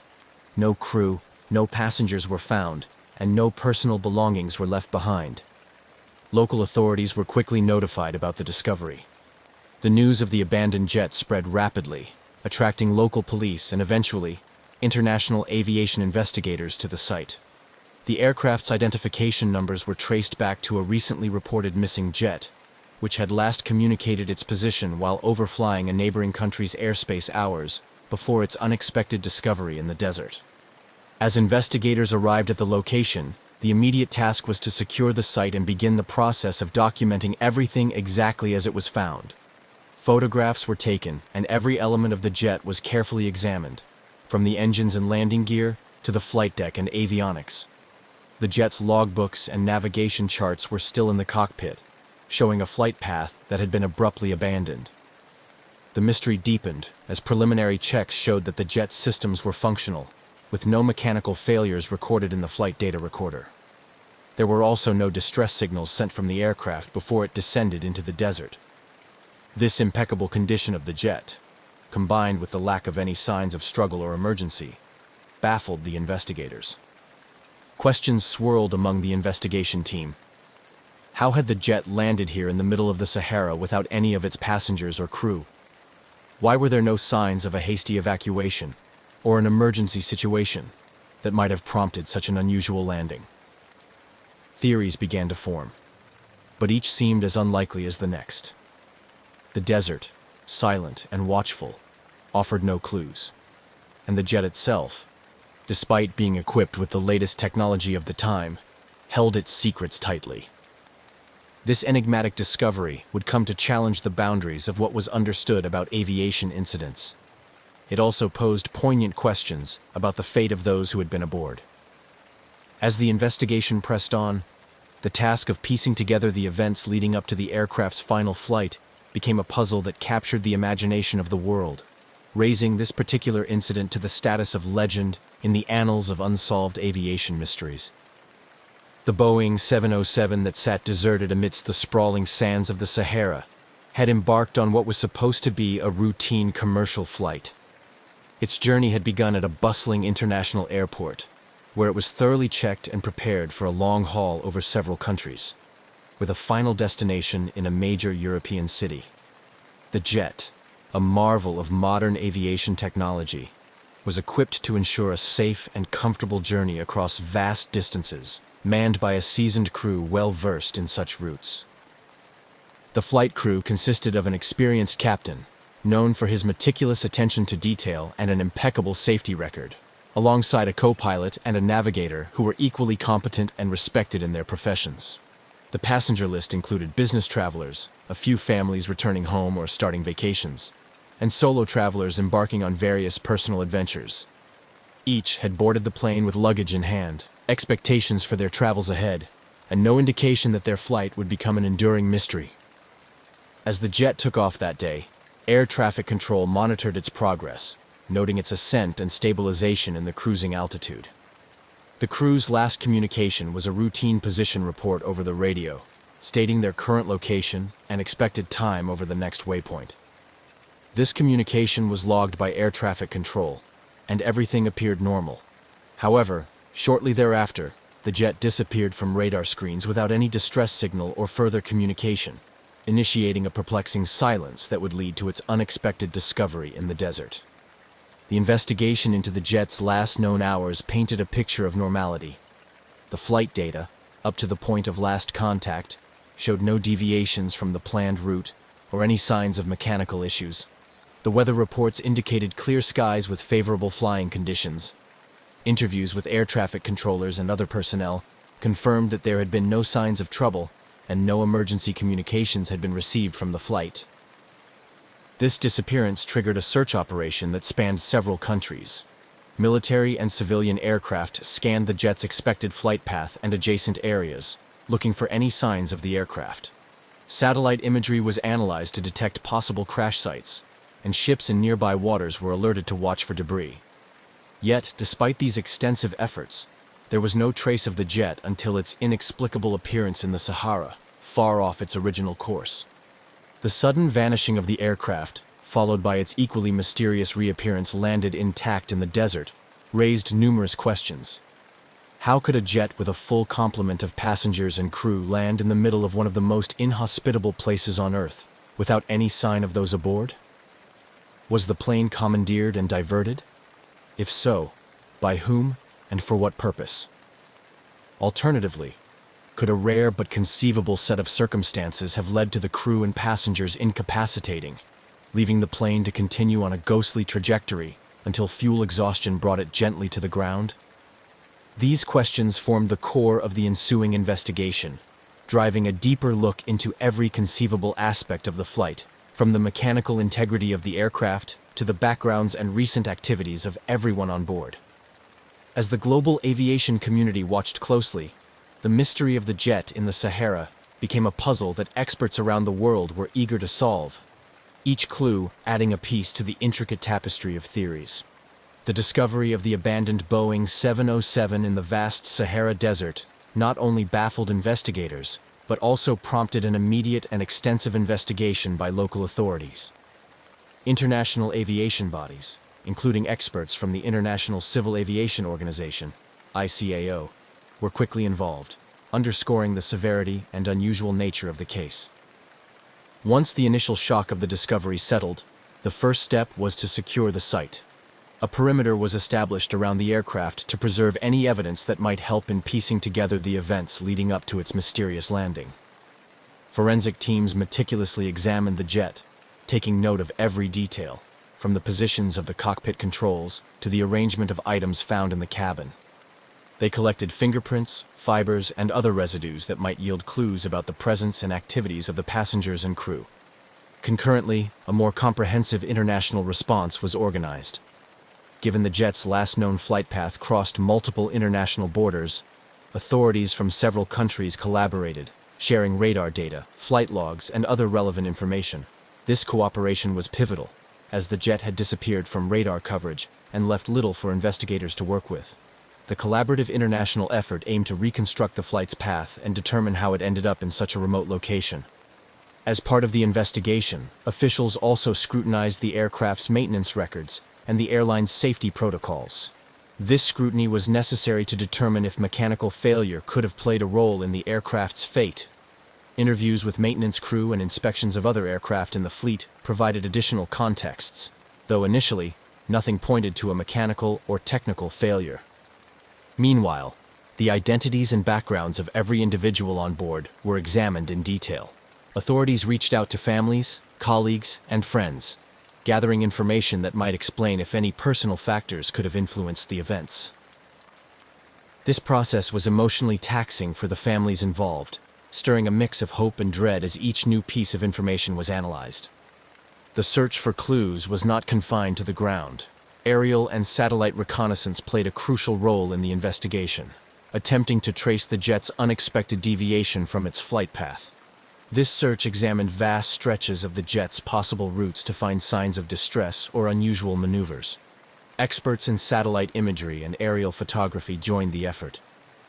No crew, no passengers were found, and no personal belongings were left behind. Local authorities were quickly notified about the discovery. The news of the abandoned jet spread rapidly, attracting local police and eventually international aviation investigators to the site. The aircraft's identification numbers were traced back to a recently reported missing jet, which had last communicated its position while overflying a neighboring country's airspace hours before its unexpected discovery in the desert. As investigators arrived at the location, the immediate task was to secure the site and begin the process of documenting everything exactly as it was found. Photographs were taken, and every element of the jet was carefully examined, from the engines and landing gear to the flight deck and avionics. The jet's logbooks and navigation charts were still in the cockpit, showing a flight path that had been abruptly abandoned. The mystery deepened as preliminary checks showed that the jet's systems were functional, with no mechanical failures recorded in the flight data recorder. There were also no distress signals sent from the aircraft before it descended into the desert. This impeccable condition of the jet, combined with the lack of any signs of struggle or emergency, baffled the investigators. Questions swirled among the investigation team. How had the jet landed here in the middle of the Sahara without any of its passengers or crew? Why were there no signs of a hasty evacuation or an emergency situation that might have prompted such an unusual landing? Theories began to form, but each seemed as unlikely as the next. The desert, silent and watchful, offered no clues, and the jet itself, despite being equipped with the latest technology of the time, held its secrets tightly. This enigmatic discovery would come to challenge the boundaries of what was understood about aviation incidents. It also posed poignant questions about the fate of those who had been aboard. As the investigation pressed on, the task of piecing together the events leading up to the aircraft's final flight became a puzzle that captured the imagination of the world, raising this particular incident to the status of legend in the annals of unsolved aviation mysteries. The Boeing 707 that sat deserted amidst the sprawling sands of the Sahara had embarked on what was supposed to be a routine commercial flight. Its journey had begun at a bustling international airport, where it was thoroughly checked and prepared for a long haul over several countries, with a final destination in a major European city. The jet, a marvel of modern aviation technology, was equipped to ensure a safe and comfortable journey across vast distances, manned by a seasoned crew well-versed in such routes. The flight crew consisted of an experienced captain, known for his meticulous attention to detail and an impeccable safety record, alongside a co-pilot and a navigator who were equally competent and respected in their professions. The passenger list included business travelers, a few families returning home or starting vacations, and solo travelers embarking on various personal adventures. Each had boarded the plane with luggage in hand, expectations for their travels ahead, and no indication that their flight would become an enduring mystery. As the jet took off that day, air traffic control monitored its progress, noting its ascent and stabilization in the cruising altitude. The crew's last communication was a routine position report over the radio, stating their current location and expected time over the next waypoint. This communication was logged by air traffic control, and everything appeared normal. However, shortly thereafter, the jet disappeared from radar screens without any distress signal or further communication, initiating a perplexing silence that would lead to its unexpected discovery in the desert. The investigation into the jet's last known hours painted a picture of normality. The flight data, up to the point of last contact, showed no deviations from the planned route or any signs of mechanical issues. The weather reports indicated clear skies with favorable flying conditions. Interviews with air traffic controllers and other personnel confirmed that there had been no signs of trouble and no emergency communications had been received from the flight. This disappearance triggered a search operation that spanned several countries. Military and civilian aircraft scanned the jet's expected flight path and adjacent areas, looking for any signs of the aircraft. Satellite imagery was analyzed to detect possible crash sites, and ships in nearby waters were alerted to watch for debris. Yet, despite these extensive efforts, there was no trace of the jet until its inexplicable appearance in the Sahara, far off its original course. The sudden vanishing of the aircraft, followed by its equally mysterious reappearance landed intact in the desert, raised numerous questions. How could a jet with a full complement of passengers and crew land in the middle of one of the most inhospitable places on Earth, without any sign of those aboard? Was the plane commandeered and diverted? If so, by whom and for what purpose? Alternatively, could a rare but conceivable set of circumstances have led to the crew and passengers incapacitating, leaving the plane to continue on a ghostly trajectory until fuel exhaustion brought it gently to the ground? These questions formed the core of the ensuing investigation, driving a deeper look into every conceivable aspect of the flight, from the mechanical integrity of the aircraft to the backgrounds and recent activities of everyone on board. As the global aviation community watched closely, the mystery of the jet in the Sahara became a puzzle that experts around the world were eager to solve, each clue adding a piece to the intricate tapestry of theories. The discovery of the abandoned Boeing 707 in the vast Sahara Desert not only baffled investigators, but also prompted an immediate and extensive investigation by local authorities. International aviation bodies, including experts from the International Civil Aviation Organization, ICAO, were quickly involved, underscoring the severity and unusual nature of the case. Once the initial shock of the discovery settled, the first step was to secure the site. A perimeter was established around the aircraft to preserve any evidence that might help in piecing together the events leading up to its mysterious landing. Forensic teams meticulously examined the jet, taking note of every detail, from the positions of the cockpit controls to the arrangement of items found in the cabin. They collected fingerprints, fibers, and other residues that might yield clues about the presence and activities of the passengers and crew. Concurrently, a more comprehensive international response was organized. Given the jet's last known flight path crossed multiple international borders, authorities from several countries collaborated, sharing radar data, flight logs, and other relevant information. This cooperation was pivotal, as the jet had disappeared from radar coverage and left little for investigators to work with. The collaborative international effort aimed to reconstruct the flight's path and determine how it ended up in such a remote location. As part of the investigation, officials also scrutinized the aircraft's maintenance records and the airline's safety protocols. This scrutiny was necessary to determine if mechanical failure could have played a role in the aircraft's fate. Interviews with maintenance crew and inspections of other aircraft in the fleet provided additional contexts, though initially, nothing pointed to a mechanical or technical failure. Meanwhile, the identities and backgrounds of every individual on board were examined in detail. Authorities reached out to families, colleagues, and friends, gathering information that might explain if any personal factors could have influenced the events. This process was emotionally taxing for the families involved, stirring a mix of hope and dread as each new piece of information was analyzed. The search for clues was not confined to the ground. Aerial and satellite reconnaissance played a crucial role in the investigation, attempting to trace the jet's unexpected deviation from its flight path. This search examined vast stretches of the jet's possible routes to find signs of distress or unusual maneuvers. Experts in satellite imagery and aerial photography joined the effort,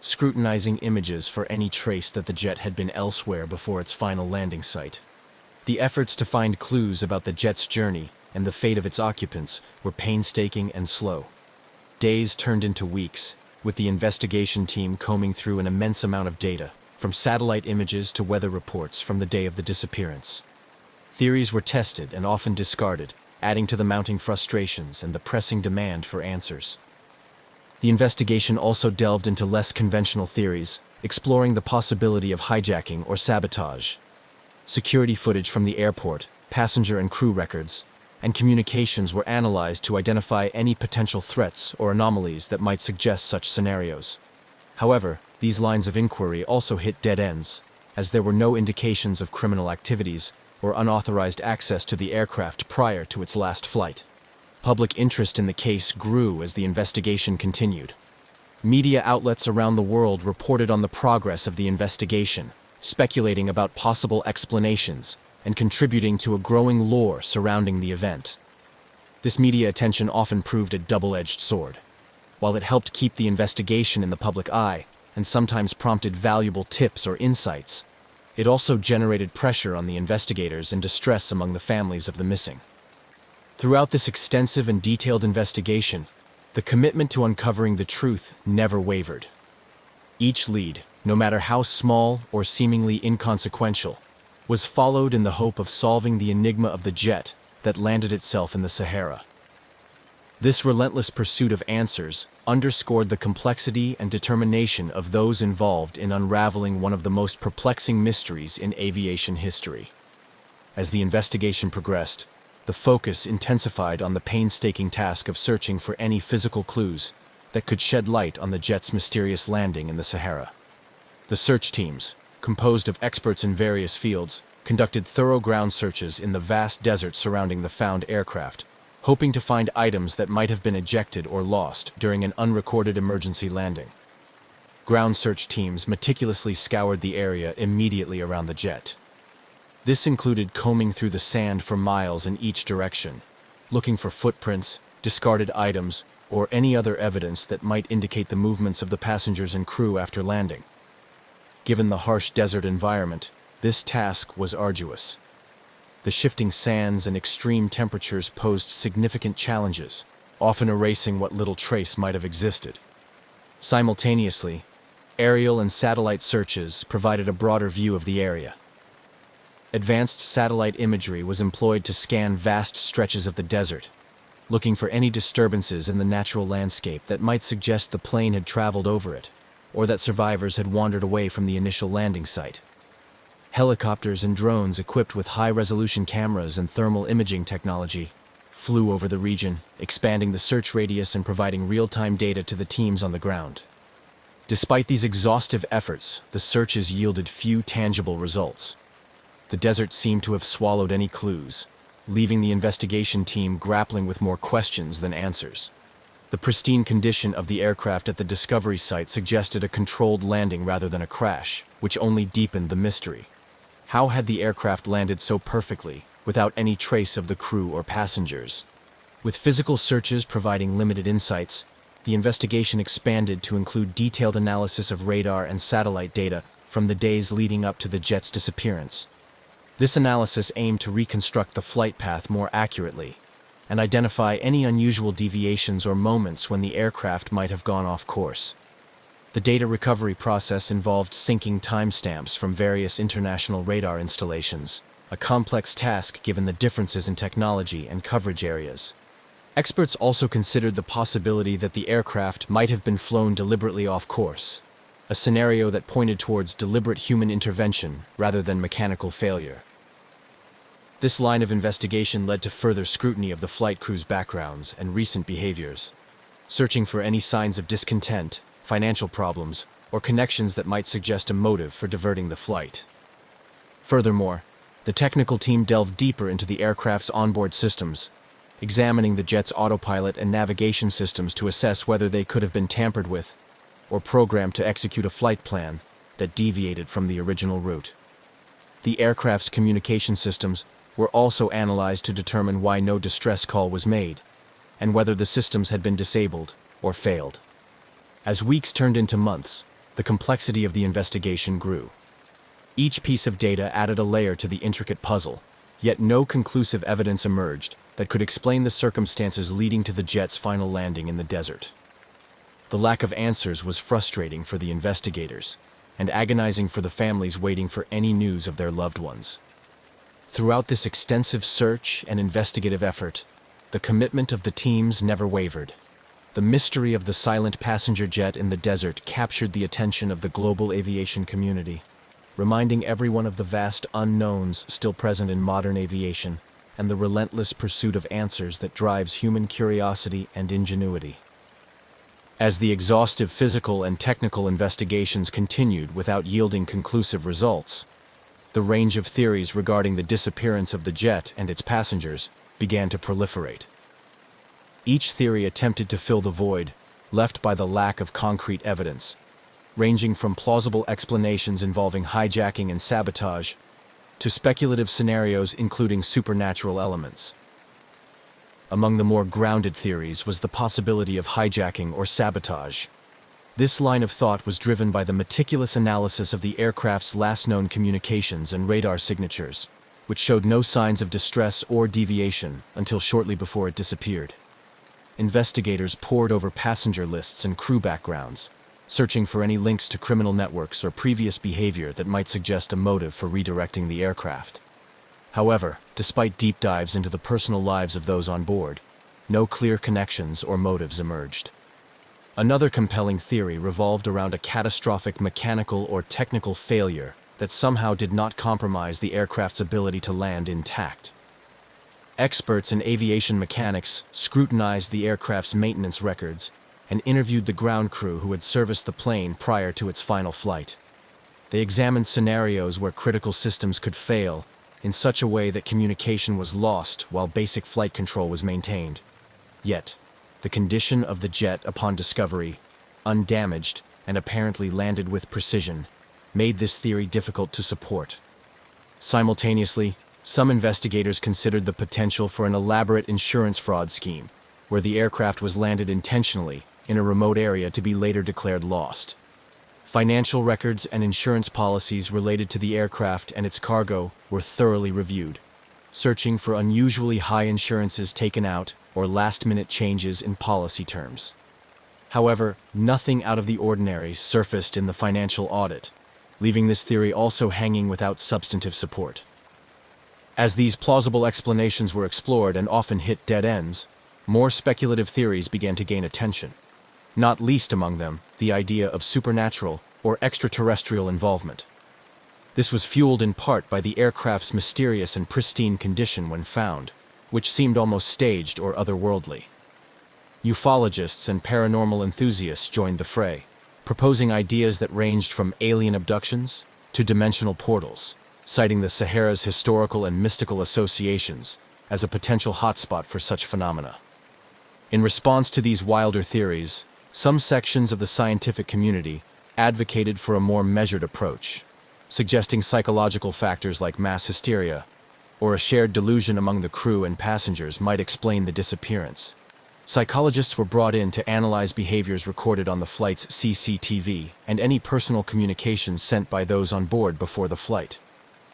scrutinizing images for any trace that the jet had been elsewhere before its final landing site. The efforts to find clues about the jet's journey and the fate of its occupants were painstaking and slow. Days turned into weeks, with the investigation team combing through an immense amount of data, from satellite images to weather reports from the day of the disappearance. Theories were tested and often discarded, adding to the mounting frustrations and the pressing demand for answers. The investigation also delved into less conventional theories, exploring the possibility of hijacking or sabotage. Security footage from the airport, passenger and crew records, and communications were analyzed to identify any potential threats or anomalies that might suggest such scenarios. However, these lines of inquiry also hit dead ends, as there were no indications of criminal activities or unauthorized access to the aircraft prior to its last flight. Public interest in the case grew as the investigation continued. Media outlets around the world reported on the progress of the investigation, speculating about possible explanations and contributing to a growing lore surrounding the event. This media attention often proved a double-edged sword. While it helped keep the investigation in the public eye and sometimes prompted valuable tips or insights, it also generated pressure on the investigators and distress among the families of the missing. Throughout this extensive and detailed investigation, the commitment to uncovering the truth never wavered. Each lead, no matter how small or seemingly inconsequential, was followed in the hope of solving the enigma of the jet that landed itself in the Sahara. This relentless pursuit of answers underscored the complexity and determination of those involved in unraveling one of the most perplexing mysteries in aviation history. As the investigation progressed, the focus intensified on the painstaking task of searching for any physical clues that could shed light on the jet's mysterious landing in the Sahara. The search teams, composed of experts in various fields, conducted thorough ground searches in the vast desert surrounding the found aircraft, hoping to find items that might have been ejected or lost during an unrecorded emergency landing. Ground search teams meticulously scoured the area immediately around the jet. This included combing through the sand for miles in each direction, looking for footprints, discarded items, or any other evidence that might indicate the movements of the passengers and crew after landing. Given the harsh desert environment, this task was arduous. The shifting sands and extreme temperatures posed significant challenges, often erasing what little trace might have existed. Simultaneously, aerial and satellite searches provided a broader view of the area. Advanced satellite imagery was employed to scan vast stretches of the desert, looking for any disturbances in the natural landscape that might suggest the plane had traveled over it, or that survivors had wandered away from the initial landing site. Helicopters and drones equipped with high-resolution cameras and thermal imaging technology flew over the region, expanding the search radius and providing real-time data to the teams on the ground. Despite these exhaustive efforts, the searches yielded few tangible results. The desert seemed to have swallowed any clues, leaving the investigation team grappling with more questions than answers. The pristine condition of the aircraft at the discovery site suggested a controlled landing rather than a crash, which only deepened the mystery. How had the aircraft landed so perfectly, without any trace of the crew or passengers? With physical searches providing limited insights, the investigation expanded to include detailed analysis of radar and satellite data from the days leading up to the jet's disappearance. This analysis aimed to reconstruct the flight path more accurately and identify any unusual deviations or moments when the aircraft might have gone off course. The data recovery process involved syncing timestamps from various international radar installations, a complex task given the differences in technology and coverage areas. Experts also considered the possibility that the aircraft might have been flown deliberately off course, a scenario that pointed towards deliberate human intervention rather than mechanical failure. This line of investigation led to further scrutiny of the flight crew's backgrounds and recent behaviors, searching for any signs of discontent, financial problems, or connections that might suggest a motive for diverting the flight. Furthermore, the technical team delved deeper into the aircraft's onboard systems, examining the jet's autopilot and navigation systems to assess whether they could have been tampered with or programmed to execute a flight plan that deviated from the original route. The aircraft's communication systems were also analyzed to determine why no distress call was made, and whether the systems had been disabled or failed. As weeks turned into months, the complexity of the investigation grew. Each piece of data added a layer to the intricate puzzle, yet no conclusive evidence emerged that could explain the circumstances leading to the jet's final landing in the desert. The lack of answers was frustrating for the investigators, and agonizing for the families waiting for any news of their loved ones. Throughout this extensive search and investigative effort, the commitment of the teams never wavered. The mystery of the silent passenger jet in the desert captured the attention of the global aviation community, reminding everyone of the vast unknowns still present in modern aviation and the relentless pursuit of answers that drives human curiosity and ingenuity. As the exhaustive physical and technical investigations continued without yielding conclusive results, the range of theories regarding the disappearance of the jet and its passengers began to proliferate. Each theory attempted to fill the void left by the lack of concrete evidence, ranging from plausible explanations involving hijacking and sabotage to speculative scenarios including supernatural elements. Among the more grounded theories was the possibility of hijacking or sabotage. This line of thought was driven by the meticulous analysis of the aircraft's last known communications and radar signatures, which showed no signs of distress or deviation until shortly before it disappeared. Investigators pored over passenger lists and crew backgrounds, searching for any links to criminal networks or previous behavior that might suggest a motive for redirecting the aircraft. However, despite deep dives into the personal lives of those on board, no clear connections or motives emerged. Another compelling theory revolved around a catastrophic mechanical or technical failure that somehow did not compromise the aircraft's ability to land intact. Experts in aviation mechanics scrutinized the aircraft's maintenance records and interviewed the ground crew who had serviced the plane prior to its final flight. They examined scenarios where critical systems could fail in such a way that communication was lost while basic flight control was maintained. Yet, the condition of the jet upon discovery, undamaged and apparently landed with precision, made this theory difficult to support. Simultaneously, some investigators considered the potential for an elaborate insurance fraud scheme, where the aircraft was landed intentionally in a remote area to be later declared lost. Financial records and insurance policies related to the aircraft and its cargo were thoroughly reviewed, searching for unusually high insurances taken out or last-minute changes in policy terms. However, nothing out of the ordinary surfaced in the financial audit, leaving this theory also hanging without substantive support. As these plausible explanations were explored and often hit dead ends, more speculative theories began to gain attention. Not least among them, the idea of supernatural or extraterrestrial involvement. This was fueled in part by the aircraft's mysterious and pristine condition when found, which seemed almost staged or otherworldly. Ufologists and paranormal enthusiasts joined the fray, proposing ideas that ranged from alien abductions to dimensional portals, citing the Sahara's historical and mystical associations as a potential hotspot for such phenomena. In response to these wilder theories, some sections of the scientific community advocated for a more measured approach, suggesting psychological factors like mass hysteria or a shared delusion among the crew and passengers might explain the disappearance. Psychologists were brought in to analyze behaviors recorded on the flight's CCTV and any personal communications sent by those on board before the flight.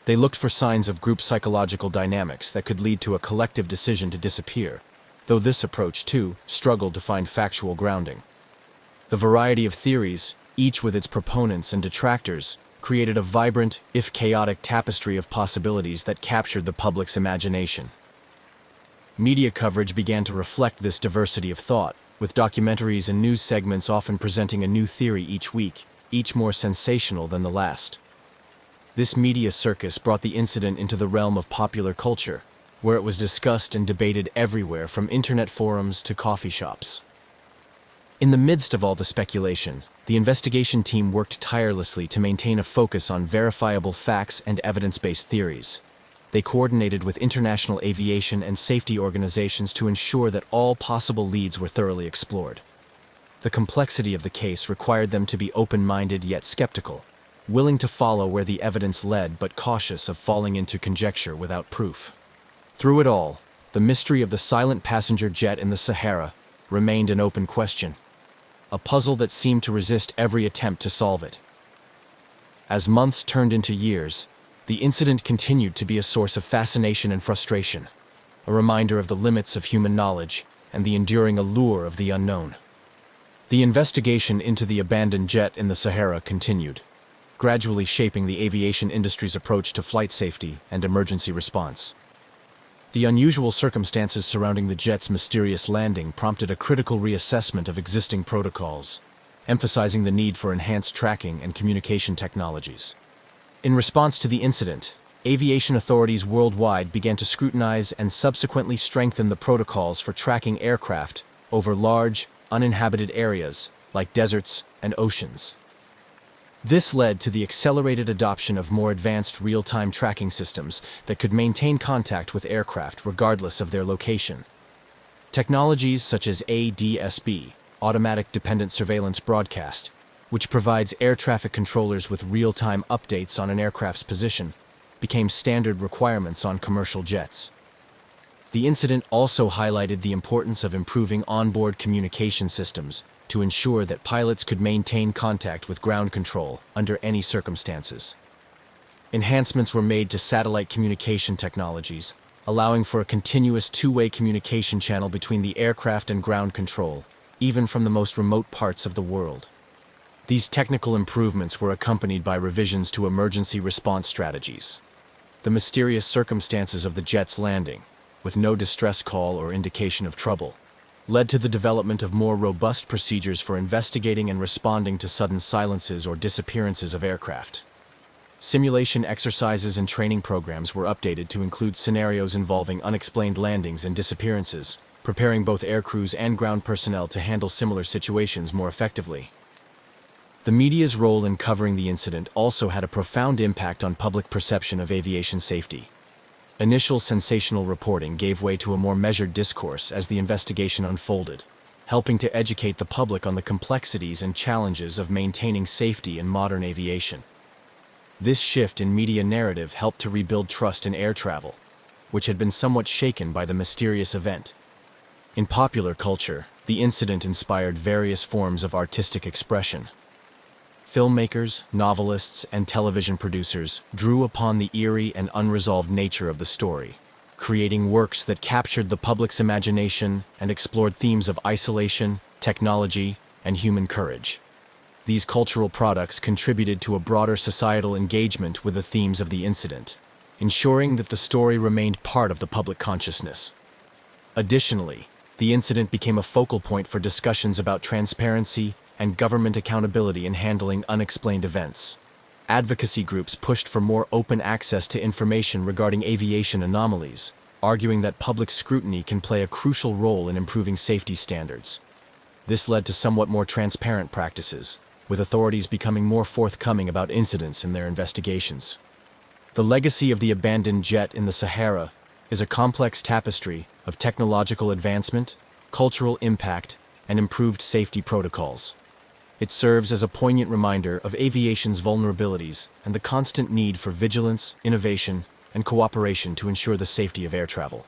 They looked for signs of group psychological dynamics that could lead to a collective decision to disappear, though this approach, too, struggled to find factual grounding. The variety of theories, each with its proponents and detractors, created a vibrant, if chaotic, tapestry of possibilities that captured the public's imagination. Media coverage began to reflect this diversity of thought, with documentaries and news segments often presenting a new theory each week, each more sensational than the last. This media circus brought the incident into the realm of popular culture, where it was discussed and debated everywhere from internet forums to coffee shops. In the midst of all the speculation, the investigation team worked tirelessly to maintain a focus on verifiable facts and evidence-based theories. They coordinated with international aviation and safety organizations to ensure that all possible leads were thoroughly explored. The complexity of the case required them to be open-minded yet skeptical, willing to follow where the evidence led but cautious of falling into conjecture without proof. Through it all, the mystery of the silent passenger jet in the Sahara remained an open question, a puzzle that seemed to resist every attempt to solve it. As months turned into years, the incident continued to be a source of fascination and frustration, a reminder of the limits of human knowledge and the enduring allure of the unknown. The investigation into the abandoned jet in the Sahara continued, gradually shaping the aviation industry's approach to flight safety and emergency response. The unusual circumstances surrounding the jet's mysterious landing prompted a critical reassessment of existing protocols, emphasizing the need for enhanced tracking and communication technologies. In response to the incident, aviation authorities worldwide began to scrutinize and subsequently strengthen the protocols for tracking aircraft over large, uninhabited areas like deserts and oceans. This led to the accelerated adoption of more advanced real-time tracking systems that could maintain contact with aircraft regardless of their location. Technologies such as ADS-B, Automatic Dependent Surveillance Broadcast, which provides air traffic controllers with real-time updates on an aircraft's position, became standard requirements on commercial jets. The incident also highlighted the importance of improving onboard communication systems to ensure that pilots could maintain contact with ground control under any circumstances. Enhancements were made to satellite communication technologies, allowing for a continuous two-way communication channel between the aircraft and ground control, even from the most remote parts of the world. These technical improvements were accompanied by revisions to emergency response strategies. The mysterious circumstances of the jet's landing, with no distress call or indication of trouble, led to the development of more robust procedures for investigating and responding to sudden silences or disappearances of aircraft. Simulation exercises and training programs were updated to include scenarios involving unexplained landings and disappearances, preparing both aircrews and ground personnel to handle similar situations more effectively. The media's role in covering the incident also had a profound impact on public perception of aviation safety. Initial sensational reporting gave way to a more measured discourse as the investigation unfolded, helping to educate the public on the complexities and challenges of maintaining safety in modern aviation. This shift in media narrative helped to rebuild trust in air travel, which had been somewhat shaken by the mysterious event. In popular culture, the incident inspired various forms of artistic expression. Filmmakers, novelists, and television producers drew upon the eerie and unresolved nature of the story, creating works that captured the public's imagination and explored themes of isolation, technology, and human courage. These cultural products contributed to a broader societal engagement with the themes of the incident, ensuring that the story remained part of the public consciousness. Additionally, the incident became a focal point for discussions about transparency and government accountability in handling unexplained events. Advocacy groups pushed for more open access to information regarding aviation anomalies, arguing that public scrutiny can play a crucial role in improving safety standards. This led to somewhat more transparent practices, with authorities becoming more forthcoming about incidents in their investigations. The legacy of the abandoned jet in the Sahara is a complex tapestry of technological advancement, cultural impact, and improved safety protocols. It serves as a poignant reminder of aviation's vulnerabilities and the constant need for vigilance, innovation, and cooperation to ensure the safety of air travel.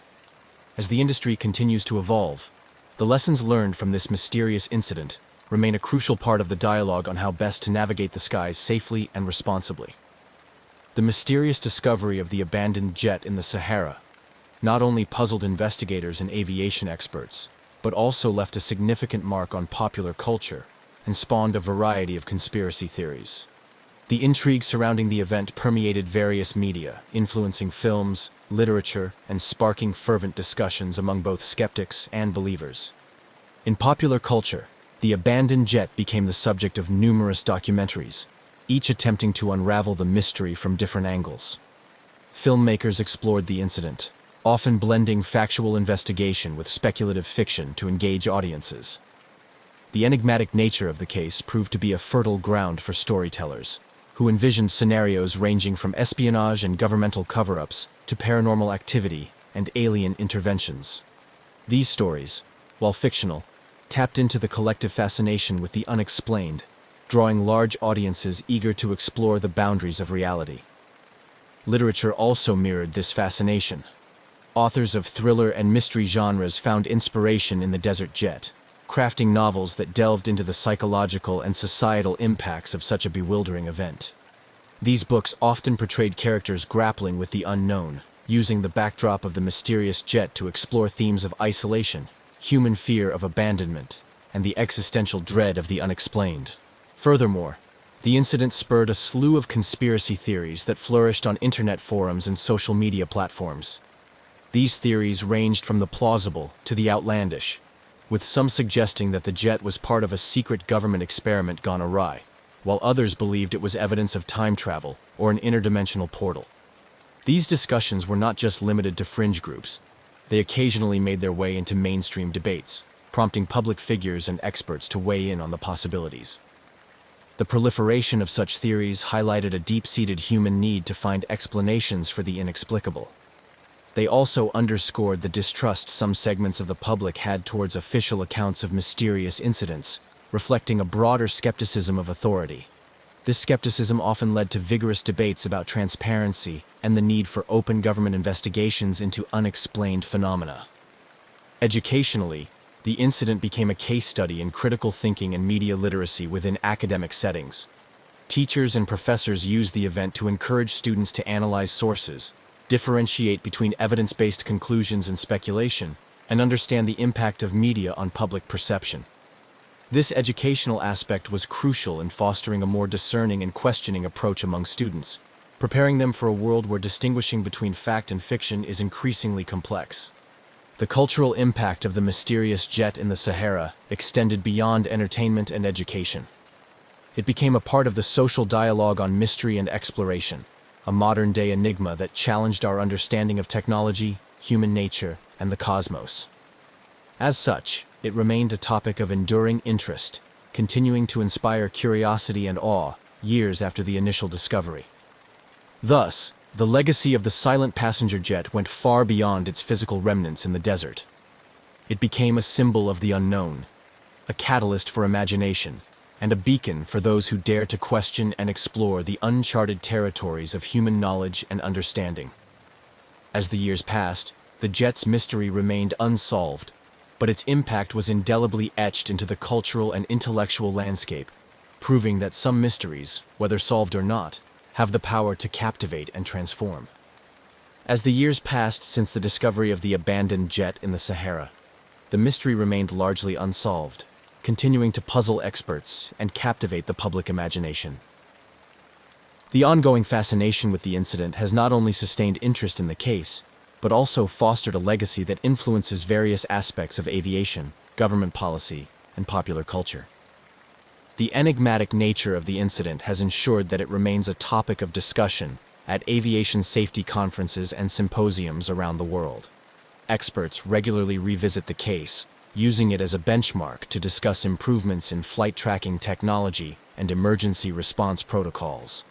As the industry continues to evolve, the lessons learned from this mysterious incident remain a crucial part of the dialogue on how best to navigate the skies safely and responsibly. The mysterious discovery of the abandoned jet in the Sahara not only puzzled investigators and aviation experts, but also left a significant mark on popular culture and spawned a variety of conspiracy theories. The intrigue surrounding the event permeated various media, influencing films, literature, and sparking fervent discussions among both skeptics and believers. In popular culture, the abandoned jet became the subject of numerous documentaries, each attempting to unravel the mystery from different angles. Filmmakers explored the incident, often blending factual investigation with speculative fiction to engage audiences. The enigmatic nature of the case proved to be a fertile ground for storytellers, who envisioned scenarios ranging from espionage and governmental cover-ups to paranormal activity and alien interventions. These stories, while fictional, tapped into the collective fascination with the unexplained, drawing large audiences eager to explore the boundaries of reality. Literature also mirrored this fascination. Authors of thriller and mystery genres found inspiration in The Desert Jet, crafting novels that delved into the psychological and societal impacts of such a bewildering event. These books often portrayed characters grappling with the unknown, using the backdrop of the mysterious jet to explore themes of isolation, human fear of abandonment, and the existential dread of the unexplained. Furthermore, the incident spurred a slew of conspiracy theories that flourished on internet forums and social media platforms. These theories ranged from the plausible to the outlandish, with some suggesting that the jet was part of a secret government experiment gone awry, while others believed it was evidence of time travel or an interdimensional portal. These discussions were not just limited to fringe groups. They occasionally made their way into mainstream debates, prompting public figures and experts to weigh in on the possibilities. The proliferation of such theories highlighted a deep-seated human need to find explanations for the inexplicable. They also underscored the distrust some segments of the public had towards official accounts of mysterious incidents, reflecting a broader skepticism of authority. This skepticism often led to vigorous debates about transparency and the need for open government investigations into unexplained phenomena. Educationally, the incident became a case study in critical thinking and media literacy within academic settings. Teachers and professors used the event to encourage students to analyze sources, differentiate between evidence-based conclusions and speculation, and understand the impact of media on public perception. This educational aspect was crucial in fostering a more discerning and questioning approach among students, preparing them for a world where distinguishing between fact and fiction is increasingly complex. The cultural impact of the mysterious jet in the Sahara extended beyond entertainment and education. It became a part of the social dialogue on mystery and exploration, a modern-day enigma that challenged our understanding of technology, human nature, and the cosmos. As such, it remained a topic of enduring interest, continuing to inspire curiosity and awe years after the initial discovery. Thus, the legacy of the silent passenger jet went far beyond its physical remnants in the desert. It became a symbol of the unknown, a catalyst for imagination, and a beacon for those who dare to question and explore the uncharted territories of human knowledge and understanding. As the years passed, the jet's mystery remained unsolved, but its impact was indelibly etched into the cultural and intellectual landscape, proving that some mysteries, whether solved or not, have the power to captivate and transform. As the years passed since the discovery of the abandoned jet in the Sahara, the mystery remained largely unsolved, continuing to puzzle experts and captivate the public imagination. The ongoing fascination with the incident has not only sustained interest in the case, but also fostered a legacy that influences various aspects of aviation, government policy, and popular culture. The enigmatic nature of the incident has ensured that it remains a topic of discussion at aviation safety conferences and symposiums around the world. Experts regularly revisit the case, using it as a benchmark to discuss improvements in flight tracking technology and emergency response protocols.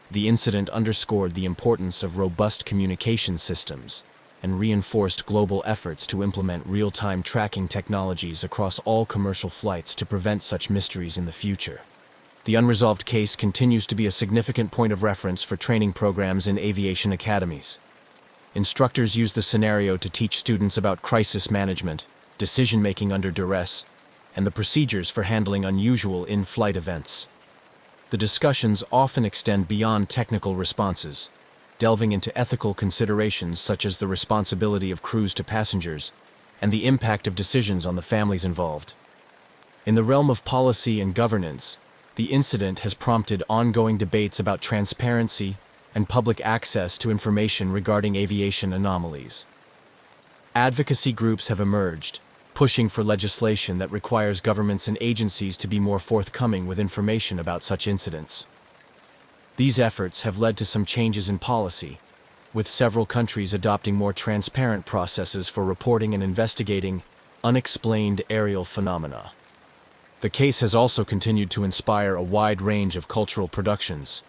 The incident underscored the importance of robust communication systems and reinforced global efforts to implement real-time tracking technologies across all commercial flights to prevent such mysteries in the future. The unresolved case continues to be a significant point of reference for training programs in aviation academies. Instructors use the scenario to teach students about crisis management, decision-making under duress, and the procedures for handling unusual in-flight events. The discussions often extend beyond technical responses, delving into ethical considerations such as the responsibility of crews to passengers and the impact of decisions on the families involved. In the realm of policy and governance, the incident has prompted ongoing debates about transparency and public access to information regarding aviation anomalies. Advocacy groups have emerged, pushing for legislation that requires governments and agencies to be more forthcoming with information about such incidents. These efforts have led to some changes in policy, with several countries adopting more transparent processes for reporting and investigating unexplained aerial phenomena. The case has also continued to inspire a wide range of cultural productions.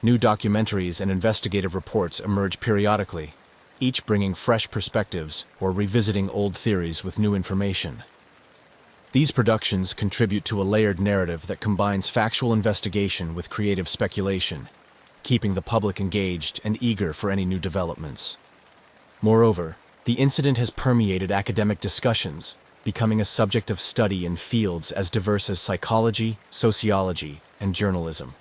New documentaries and investigative reports emerge periodically, each bringing fresh perspectives or revisiting old theories with new information. These productions contribute to a layered narrative that combines factual investigation with creative speculation, keeping the public engaged and eager for any new developments. Moreover, the incident has permeated academic discussions, becoming a subject of study in fields as diverse as psychology, sociology, and journalism.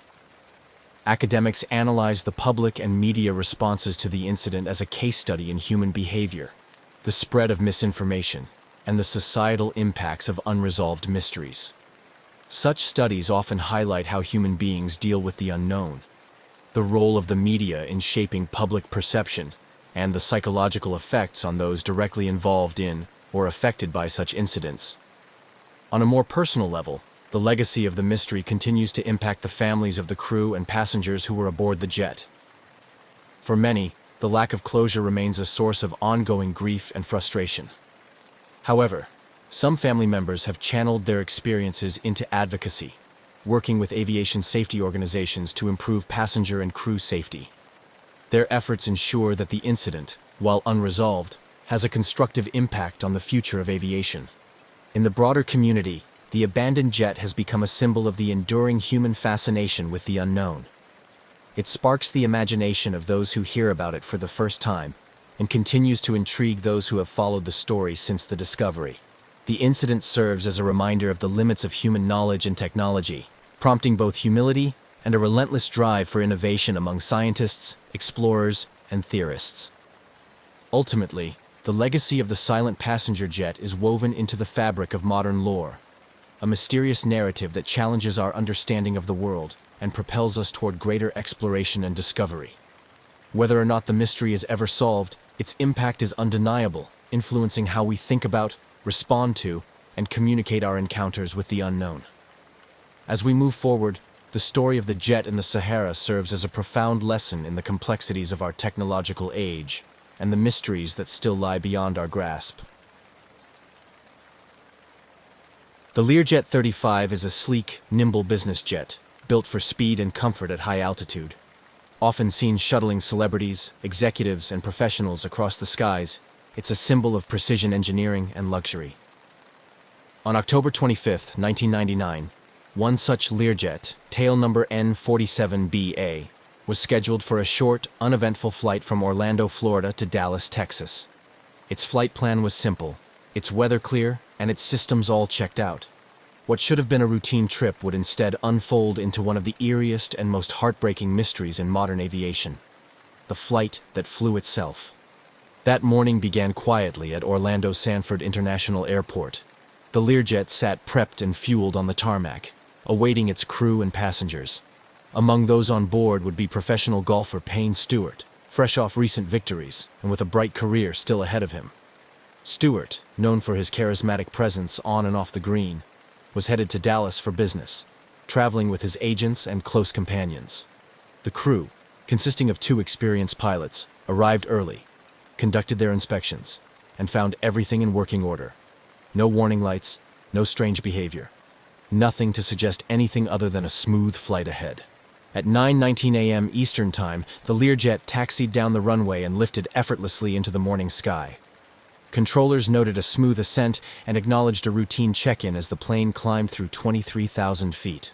Academics analyze the public and media responses to the incident as a case study in human behavior, the spread of misinformation, and the societal impacts of unresolved mysteries. Such studies often highlight how human beings deal with the unknown, the role of the media in shaping public perception, and the psychological effects on those directly involved in or affected by such incidents. On a more personal level, the legacy of the mystery continues to impact the families of the crew and passengers who were aboard the jet. For many, the lack of closure remains a source of ongoing grief and frustration. However, some family members have channeled their experiences into advocacy, working with aviation safety organizations to improve passenger and crew safety. Their efforts ensure that the incident, while unresolved, has a constructive impact on the future of aviation. In the broader community, the abandoned jet has become a symbol of the enduring human fascination with the unknown. It sparks the imagination of those who hear about it for the first time, and continues to intrigue those who have followed the story since the discovery. The incident serves as a reminder of the limits of human knowledge and technology, prompting both humility and a relentless drive for innovation among scientists, explorers, and theorists. Ultimately, the legacy of the silent passenger jet is woven into the fabric of modern lore, a mysterious narrative that challenges our understanding of the world and propels us toward greater exploration and discovery. Whether or not the mystery is ever solved, its impact is undeniable, influencing how we think about, respond to, and communicate our encounters with the unknown. As we move forward, the story of the jet in the Sahara serves as a profound lesson in the complexities of our technological age and the mysteries that still lie beyond our grasp. The Learjet 35 is a sleek, nimble business jet, built for speed and comfort at high altitude. Often seen shuttling celebrities, executives, and professionals across the skies, it's a symbol of precision engineering and luxury. On October 25, 1999, one such Learjet, tail number N47BA, was scheduled for a short, uneventful flight from Orlando, Florida to Dallas, Texas. Its flight plan was simple, its weather clear, and its systems all checked out. What should have been a routine trip would instead unfold into one of the eeriest and most heartbreaking mysteries in modern aviation: the flight that flew itself. That morning began quietly at Orlando Sanford International Airport. The Learjet sat prepped and fueled on the tarmac, awaiting its crew and passengers. Among those on board would be professional golfer Payne Stewart, fresh off recent victories and with a bright career still ahead of him. Stewart, known for his charismatic presence on and off the green, was headed to Dallas for business, traveling with his agents and close companions. The crew, consisting of 2 experienced pilots, arrived early, conducted their inspections, and found everything in working order. No warning lights, no strange behavior. Nothing to suggest anything other than a smooth flight ahead. At 9:19 a.m. Eastern Time, the Learjet taxied down the runway and lifted effortlessly into the morning sky. Controllers noted a smooth ascent and acknowledged a routine check-in as the plane climbed through 23,000 feet.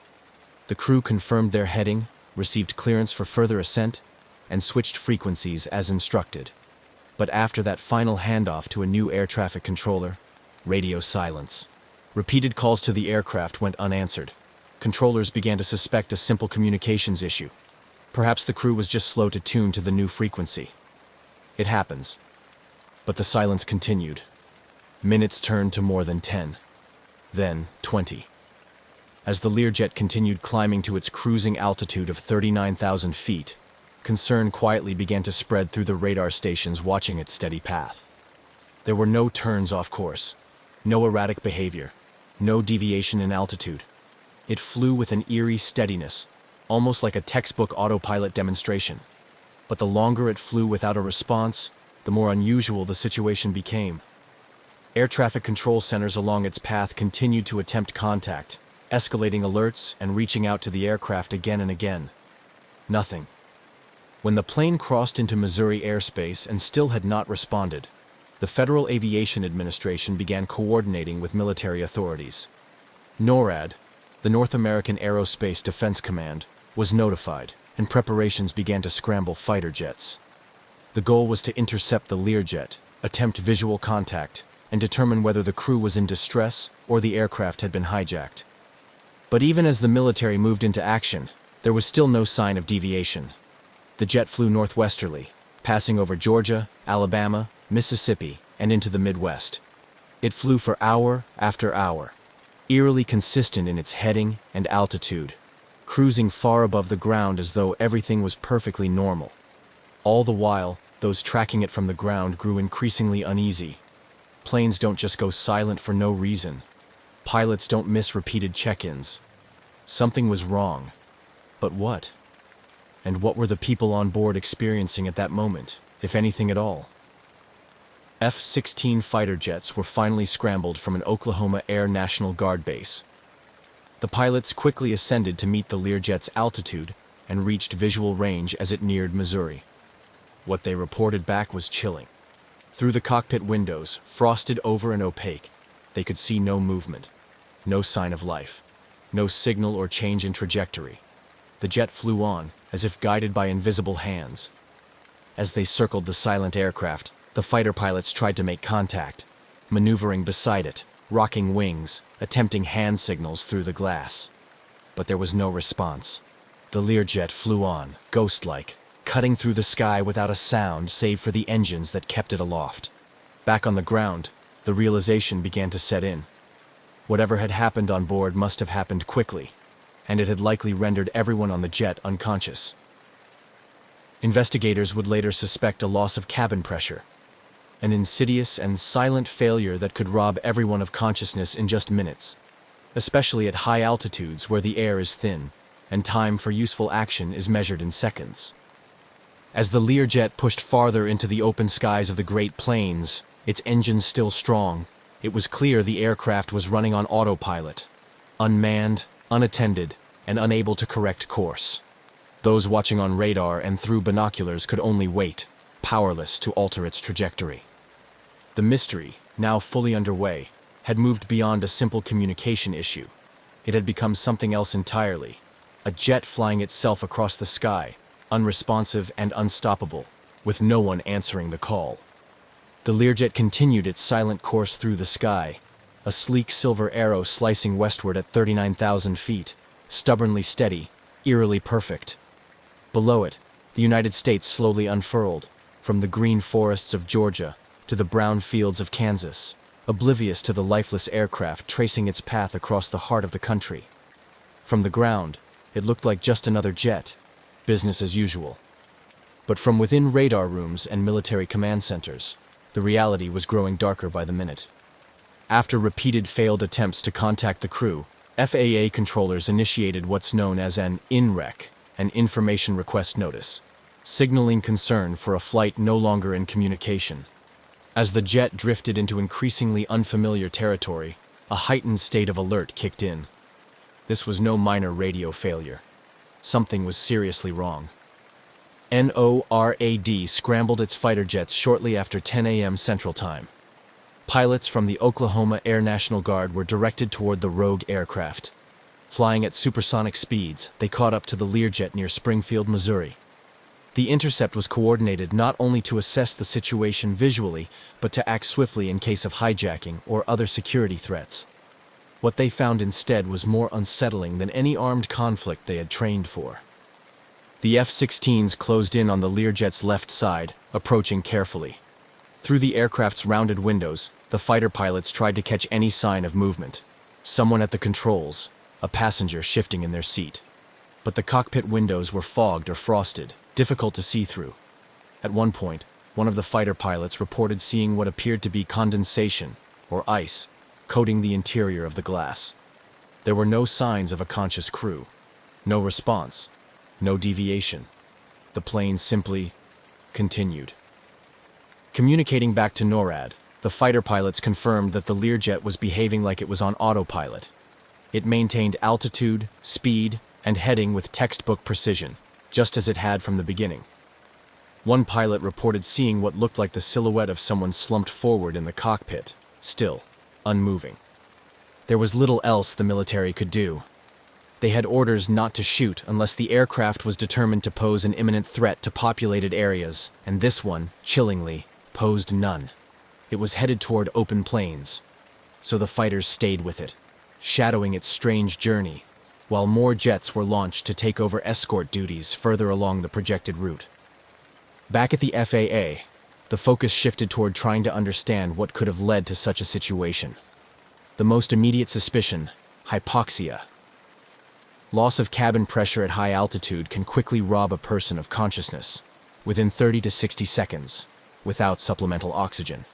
The crew confirmed their heading, received clearance for further ascent, and switched frequencies as instructed. But after that final handoff to a new air traffic controller, radio silence. Repeated calls to the aircraft went unanswered. Controllers began to suspect a simple communications issue. Perhaps the crew was just slow to tune to the new frequency. It happens. But the silence continued. Minutes turned to more than 10. Then 20. As the Learjet continued climbing to its cruising altitude of 39,000 feet, concern quietly began to spread through the radar stations watching its steady path. There were no turns off course, no erratic behavior, no deviation in altitude. It flew with an eerie steadiness, almost like a textbook autopilot demonstration. But the longer it flew without a response, the more unusual the situation became. Air traffic control centers along its path continued to attempt contact, escalating alerts and reaching out to the aircraft again and again. Nothing. When the plane crossed into Missouri airspace and still had not responded, the Federal Aviation Administration began coordinating with military authorities. NORAD, the North American Aerospace Defense Command, was notified, and preparations began to scramble fighter jets. The goal was to intercept the Learjet, attempt visual contact, and determine whether the crew was in distress or the aircraft had been hijacked. But even as the military moved into action, there was still no sign of deviation. The jet flew northwesterly, passing over Georgia, Alabama, Mississippi, and into the Midwest. It flew for hour after hour, eerily consistent in its heading and altitude, cruising far above the ground as though everything was perfectly normal. All the while, those tracking it from the ground grew increasingly uneasy. Planes don't just go silent for no reason. Pilots don't miss repeated check-ins. Something was wrong. But what? And what were the people on board experiencing at that moment, if anything at all? F-16 fighter jets were finally scrambled from an Oklahoma Air National Guard base. The pilots quickly ascended to meet the Learjet's altitude and reached visual range as it neared Missouri. What they reported back was chilling. Through the cockpit windows, frosted over and opaque, they could see no movement, no sign of life, no signal or change in trajectory. The jet flew on, as if guided by invisible hands. As they circled the silent aircraft, the fighter pilots tried to make contact, maneuvering beside it, rocking wings, attempting hand signals through the glass. But there was no response. The Learjet flew on, ghost-like, cutting through the sky without a sound save for the engines that kept it aloft. Back on the ground, the realization began to set in. Whatever had happened on board must have happened quickly, and it had likely rendered everyone on the jet unconscious. Investigators would later suspect a loss of cabin pressure, an insidious and silent failure that could rob everyone of consciousness in just minutes, especially at high altitudes where the air is thin and time for useful action is measured in seconds. As the Learjet pushed farther into the open skies of the Great Plains, its engines still strong, it was clear the aircraft was running on autopilot, unmanned, unattended, and unable to correct course. Those watching on radar and through binoculars could only wait, powerless to alter its trajectory. The mystery, now fully underway, had moved beyond a simple communication issue. It had become something else entirely, a jet flying itself across the sky, unresponsive and unstoppable, with no one answering the call. The Learjet continued its silent course through the sky, a sleek silver arrow slicing westward at 39,000 feet, stubbornly steady, eerily perfect. Below it, the United States slowly unfurled, from the green forests of Georgia to the brown fields of Kansas, oblivious to the lifeless aircraft tracing its path across the heart of the country. From the ground, it looked like just another jet, business as usual. But from within radar rooms and military command centers, the reality was growing darker by the minute. After repeated failed attempts to contact the crew, FAA controllers initiated what's known as an INREC, an Information Request Notice, signaling concern for a flight no longer in communication. As the jet drifted into increasingly unfamiliar territory, a heightened state of alert kicked in. This was no minor radio failure. Something was seriously wrong. NORAD scrambled its fighter jets shortly after 10 a.m. Central Time. Pilots from the Oklahoma Air National Guard were directed toward the rogue aircraft. Flying at supersonic speeds, they caught up to the Learjet near Springfield, Missouri. The intercept was coordinated not only to assess the situation visually, but to act swiftly in case of hijacking or other security threats. What they found instead was more unsettling than any armed conflict they had trained for. The F-16s closed in on the Learjet's left side, approaching carefully. Through the aircraft's rounded windows, the fighter pilots tried to catch any sign of movement. Someone at the controls, a passenger shifting in their seat. But the cockpit windows were fogged or frosted, difficult to see through. At one point, one of the fighter pilots reported seeing what appeared to be condensation, or ice, coating the interior of the glass. There were no signs of a conscious crew. No response. No deviation. The plane simply continued. Communicating back to NORAD, the fighter pilots confirmed that the Learjet was behaving like it was on autopilot. It maintained altitude, speed, and heading with textbook precision, just as it had from the beginning. One pilot reported seeing what looked like the silhouette of someone slumped forward in the cockpit, still, unmoving. There was little else the military could do. They had orders not to shoot unless the aircraft was determined to pose an imminent threat to populated areas, and this one, chillingly, posed none. It was headed toward open plains, so the fighters stayed with it, shadowing its strange journey, while more jets were launched to take over escort duties further along the projected route. Back at the FAA, the focus shifted toward trying to understand what could have led to such a situation. The most immediate suspicion, hypoxia. Loss of cabin pressure at high altitude can quickly rob a person of consciousness, within 30 to 60 seconds, without supplemental oxygen.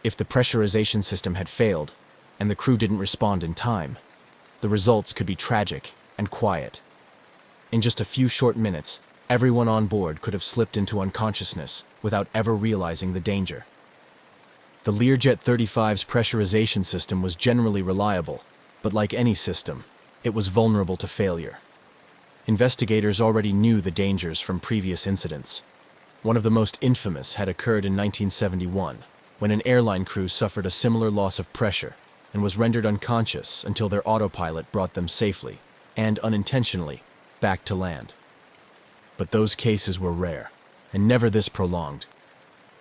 If the pressurization system had failed, and the crew didn't respond in time, the results could be tragic and quiet. In just a few short minutes, everyone on board could have slipped into unconsciousness without ever realizing the danger. The Learjet 35's pressurization system was generally reliable, but like any system, it was vulnerable to failure. Investigators already knew the dangers from previous incidents. One of the most infamous had occurred in 1971, when an airline crew suffered a similar loss of pressure and was rendered unconscious until their autopilot brought them safely, and unintentionally, back to land. But those cases were rare, and never this prolonged.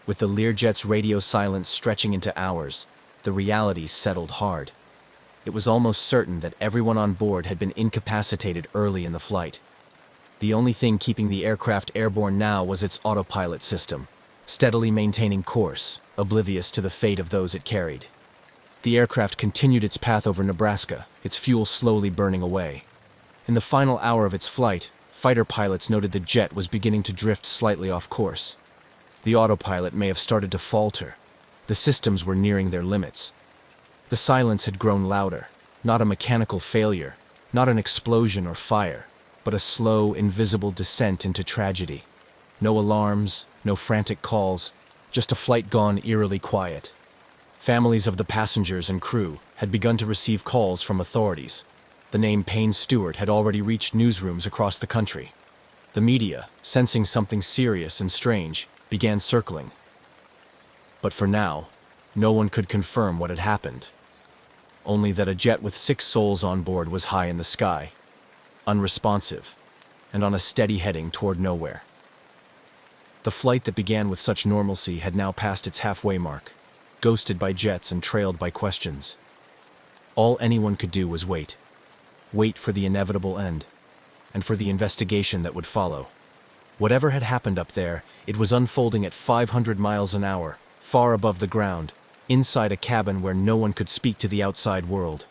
With the Learjet's radio silence stretching into hours, the reality settled hard. It was almost certain that everyone on board had been incapacitated early in the flight. The only thing keeping the aircraft airborne now was its autopilot system, steadily maintaining course, oblivious to the fate of those it carried. The aircraft continued its path over Nebraska, its fuel slowly burning away. In the final hour of its flight, fighter pilots noted the jet was beginning to drift slightly off course. The autopilot may have started to falter. The systems were nearing their limits. The silence had grown louder, not a mechanical failure, not an explosion or fire, but a slow, invisible descent into tragedy. No alarms, no frantic calls, just a flight gone eerily quiet. Families of the passengers and crew had begun to receive calls from authorities. The name Payne Stewart had already reached newsrooms across the country. The media, sensing something serious and strange, began circling. But for now, no one could confirm what had happened. Only that a jet with 6 souls on board was high in the sky, unresponsive, and on a steady heading toward nowhere. The flight that began with such normalcy had now passed its halfway mark, ghosted by jets and trailed by questions. All anyone could do was wait. Wait for the inevitable end, and for the investigation that would follow. Whatever had happened up there, it was unfolding at 500 miles an hour, far above the ground, inside a cabin where no one could speak to the outside world.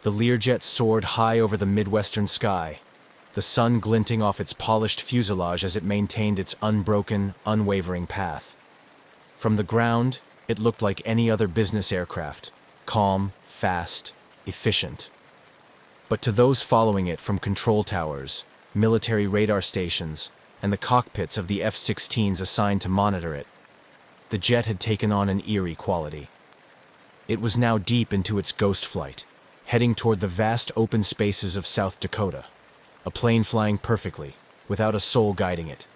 The Learjet soared high over the Midwestern sky, the sun glinting off its polished fuselage as it maintained its unbroken, unwavering path. From the ground, it looked like any other business aircraft, calm, fast, efficient. But to those following it from control towers, military radar stations, and the cockpits of the F-16s assigned to monitor it, the jet had taken on an eerie quality. It was now deep into its ghost flight, heading toward the vast open spaces of South Dakota, a plane flying perfectly, without a soul guiding it.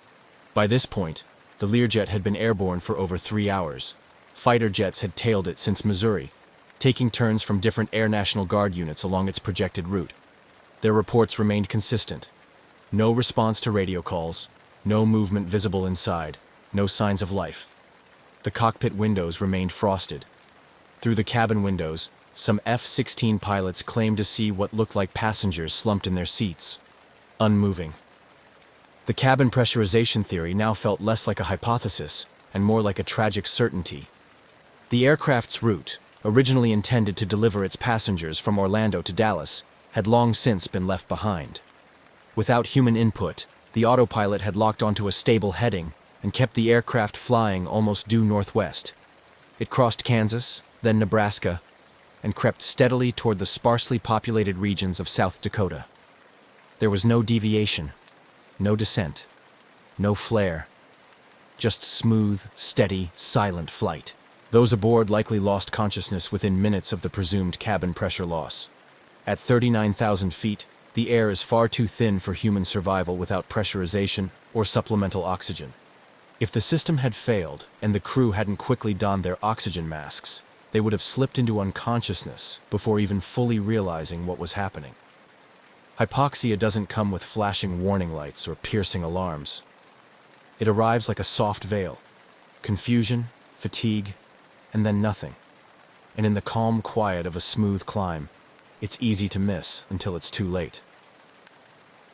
By this point, the Learjet had been airborne for over 3 hours. Fighter jets had tailed it since Missouri, taking turns from different Air National Guard units along its projected route. Their reports remained consistent. No response to radio calls, no movement visible inside, no signs of life. The cockpit windows remained frosted. Through the cabin windows, some F-16 pilots claimed to see what looked like passengers slumped in their seats, unmoving. The cabin pressurization theory now felt less like a hypothesis and more like a tragic certainty. The aircraft's route, originally intended to deliver its passengers from Orlando to Dallas, had long since been left behind. Without human input, the autopilot had locked onto a stable heading and kept the aircraft flying almost due northwest. It crossed Kansas, then Nebraska, and crept steadily toward the sparsely populated regions of South Dakota. There was no deviation, no descent, no flare, just smooth, steady, silent flight. Those aboard likely lost consciousness within minutes of the presumed cabin pressure loss. At 39,000 feet, the air is far too thin for human survival without pressurization or supplemental oxygen. If the system had failed and the crew hadn't quickly donned their oxygen masks, they would have slipped into unconsciousness before even fully realizing what was happening. Hypoxia doesn't come with flashing warning lights or piercing alarms. It arrives like a soft veil, confusion, fatigue, and then nothing. And in the calm quiet of a smooth climb, it's easy to miss until it's too late.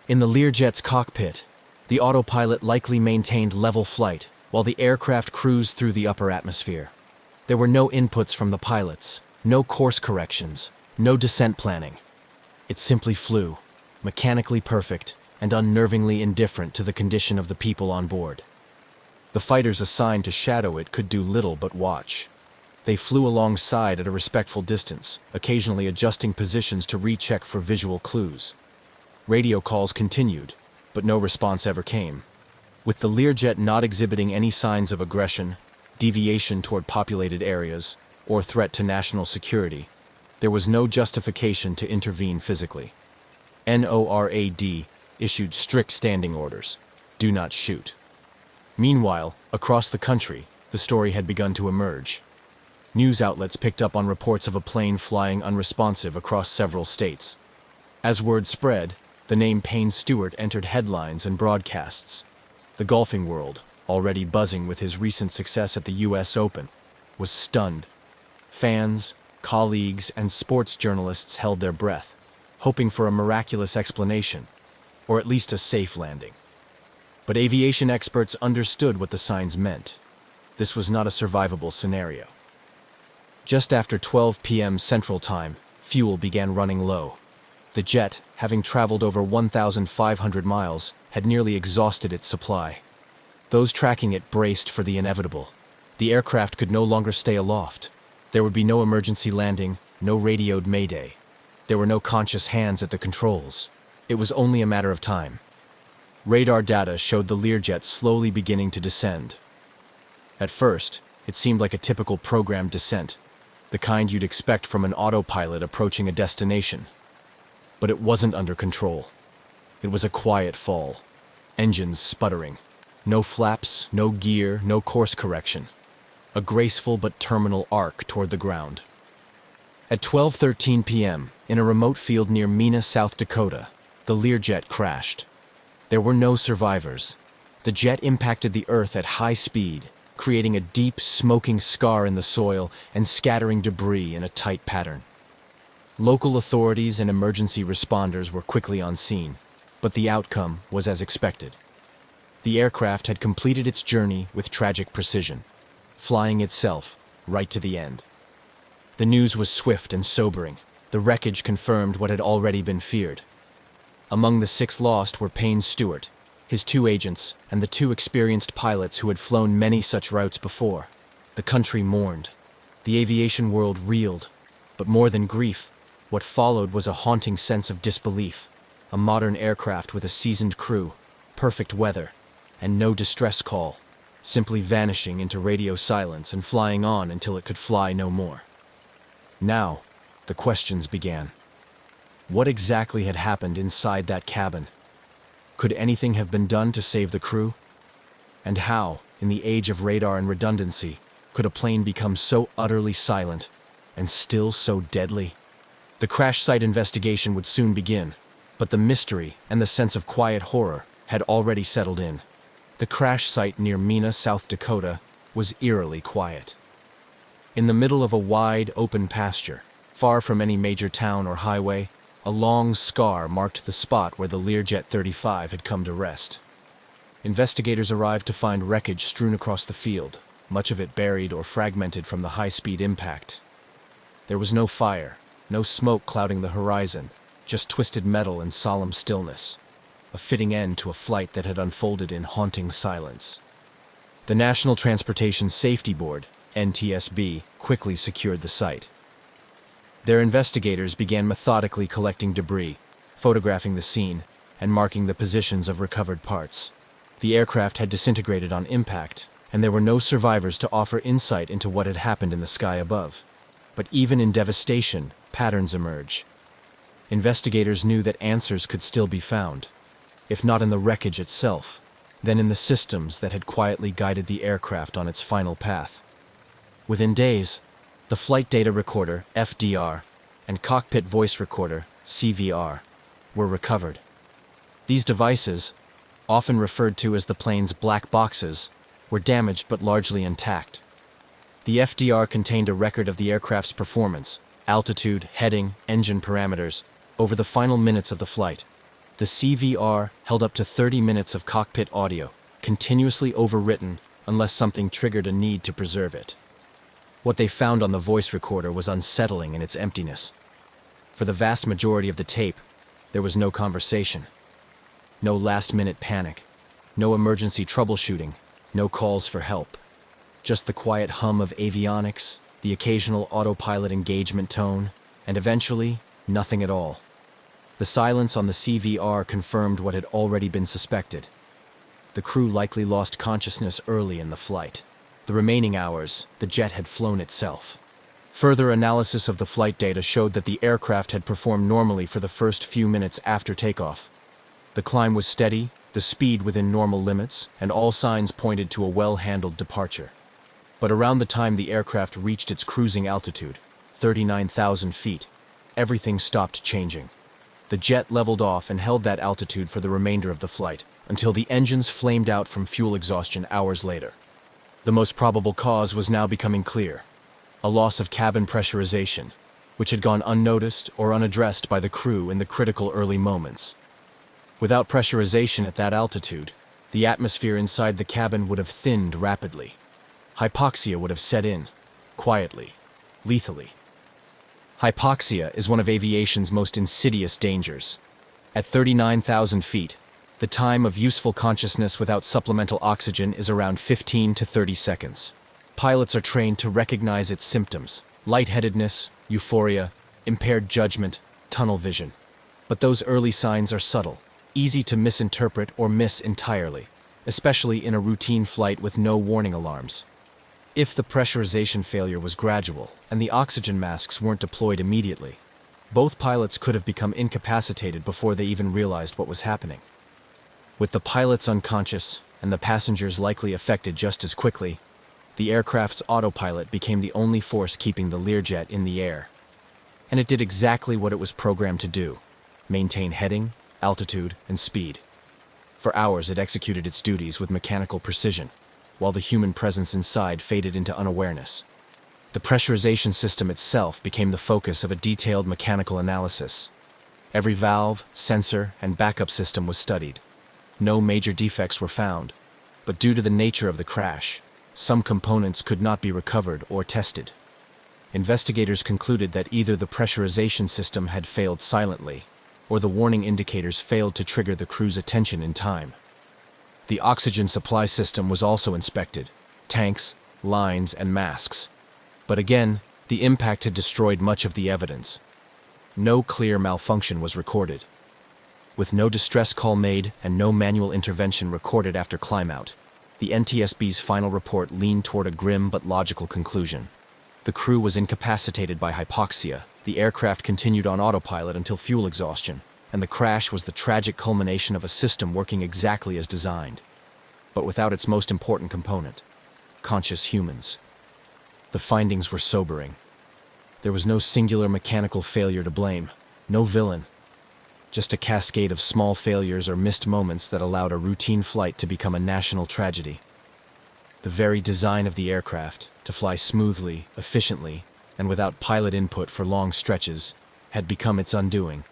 In the Learjet's cockpit, the autopilot likely maintained level flight while the aircraft cruised through the upper atmosphere. There were no inputs from the pilots, no course corrections, no descent planning. It simply flew, mechanically perfect and unnervingly indifferent to the condition of the people on board. The fighters assigned to shadow it could do little but watch. They flew alongside at a respectful distance, occasionally adjusting positions to recheck for visual clues. Radio calls continued, but no response ever came. With the Learjet not exhibiting any signs of aggression, deviation toward populated areas, or threat to national security, there was no justification to intervene physically. NORAD issued strict standing orders: do not shoot. Meanwhile, across the country, the story had begun to emerge. News outlets picked up on reports of a plane flying unresponsive across several states. As word spread, the name Payne Stewart entered headlines and broadcasts. The golfing world, already buzzing with his recent success at the US Open, was stunned. Fans, colleagues, and sports journalists held their breath, hoping for a miraculous explanation, or at least a safe landing. But aviation experts understood what the signs meant. This was not a survivable scenario. Just after 12 p.m. Central Time, fuel began running low. The jet, having traveled over 1,500 miles, had nearly exhausted its supply. Those tracking it braced for the inevitable. The aircraft could no longer stay aloft. There would be no emergency landing, no radioed mayday. There were no conscious hands at the controls. It was only a matter of time. Radar data showed the Learjet slowly beginning to descend. At first, it seemed like a typical programmed descent, the kind you'd expect from an autopilot approaching a destination. But it wasn't under control. It was a quiet fall. Engines sputtering. No flaps, no gear, no course correction. A graceful but terminal arc toward the ground. At 12:13 p.m., in a remote field near Mena, South Dakota, the Learjet crashed. There were no survivors. The jet impacted the earth at high speed, creating a deep, smoking scar in the soil and scattering debris in a tight pattern. Local authorities and emergency responders were quickly on scene, but the outcome was as expected. The aircraft had completed its journey with tragic precision, flying itself right to the end. The news was swift and sobering. The wreckage confirmed what had already been feared. Among the 6 lost were Payne Stewart, his 2 agents, and the 2 experienced pilots who had flown many such routes before. The country mourned. The aviation world reeled. But more than grief, what followed was a haunting sense of disbelief. A modern aircraft with a seasoned crew, perfect weather, and no distress call, simply vanishing into radio silence and flying on until it could fly no more. Now, the questions began. What exactly had happened inside that cabin? Could anything have been done to save the crew? And how, in the age of radar and redundancy, could a plane become so utterly silent and still so deadly? The crash site investigation would soon begin, but the mystery and the sense of quiet horror had already settled in. The crash site near Mena, South Dakota, was eerily quiet. In the middle of a wide, open pasture, far from any major town or highway, a long scar marked the spot where the Learjet 35 had come to rest. Investigators arrived to find wreckage strewn across the field, much of it buried or fragmented from the high-speed impact. There was no fire, no smoke clouding the horizon, just twisted metal and solemn stillness, a fitting end to a flight that had unfolded in haunting silence. The National Transportation Safety Board, NTSB, quickly secured the site. Their investigators began methodically collecting debris, photographing the scene, and marking the positions of recovered parts. The aircraft had disintegrated on impact, and there were no survivors to offer insight into what had happened in the sky above. But even in devastation, patterns emerge. Investigators knew that answers could still be found, if not in the wreckage itself, then in the systems that had quietly guided the aircraft on its final path. Within days, the flight data recorder, FDR, and cockpit voice recorder, CVR, were recovered. These devices, often referred to as the plane's black boxes, were damaged but largely intact. The FDR contained a record of the aircraft's performance, altitude, heading, engine parameters, over the final minutes of the flight. The CVR held up to 30 minutes of cockpit audio, continuously overwritten unless something triggered a need to preserve it. What they found on the voice recorder was unsettling in its emptiness. For the vast majority of the tape, there was no conversation. No last-minute panic. No emergency troubleshooting. No calls for help. Just the quiet hum of avionics, the occasional autopilot engagement tone, and eventually, nothing at all. The silence on the CVR confirmed what had already been suspected. The crew likely lost consciousness early in the flight. The remaining hours, the jet had flown itself. Further analysis of the flight data showed that the aircraft had performed normally for the first few minutes after takeoff. The climb was steady, the speed within normal limits, and all signs pointed to a well-handled departure. But around the time the aircraft reached its cruising altitude, 39,000 feet, everything stopped changing. The jet leveled off and held that altitude for the remainder of the flight, until the engines flamed out from fuel exhaustion hours later. The most probable cause was now becoming clear: a loss of cabin pressurization, which had gone unnoticed or unaddressed by the crew in the critical early moments. Without pressurization at that altitude, the atmosphere inside the cabin would have thinned rapidly. Hypoxia would have set in, quietly, lethally. Hypoxia is one of aviation's most insidious dangers. At 39,000 feet, The time of useful consciousness without supplemental oxygen is around 15 to 30 seconds. Pilots are trained to recognize its symptoms: lightheadedness, euphoria, impaired judgment, tunnel vision. But those early signs are subtle, easy to misinterpret or miss entirely, especially in a routine flight with no warning alarms. If the pressurization failure was gradual and the oxygen masks weren't deployed immediately, both pilots could have become incapacitated before they even realized what was happening. With the pilots unconscious and the passengers likely affected just as quickly, the aircraft's autopilot became the only force keeping the Learjet in the air. And it did exactly what it was programmed to do: maintain heading, altitude, and speed. For hours it executed its duties with mechanical precision, while the human presence inside faded into unawareness. The pressurization system itself became the focus of a detailed mechanical analysis. Every valve, sensor, and backup system was studied. No major defects were found, but due to the nature of the crash, some components could not be recovered or tested. Investigators concluded that either the pressurization system had failed silently, or the warning indicators failed to trigger the crew's attention in time. The oxygen supply system was also inspected: tanks, lines, and masks. But again, the impact had destroyed much of the evidence. No clear malfunction was recorded. With no distress call made and no manual intervention recorded after climb-out, the NTSB's final report leaned toward a grim but logical conclusion. The crew was incapacitated by hypoxia, the aircraft continued on autopilot until fuel exhaustion, and the crash was the tragic culmination of a system working exactly as designed, but without its most important component: conscious humans. The findings were sobering. There was no singular mechanical failure to blame, no villain, just a cascade of small failures or missed moments that allowed a routine flight to become a national tragedy. The very design of the aircraft, to fly smoothly, efficiently, and without pilot input for long stretches, had become its undoing.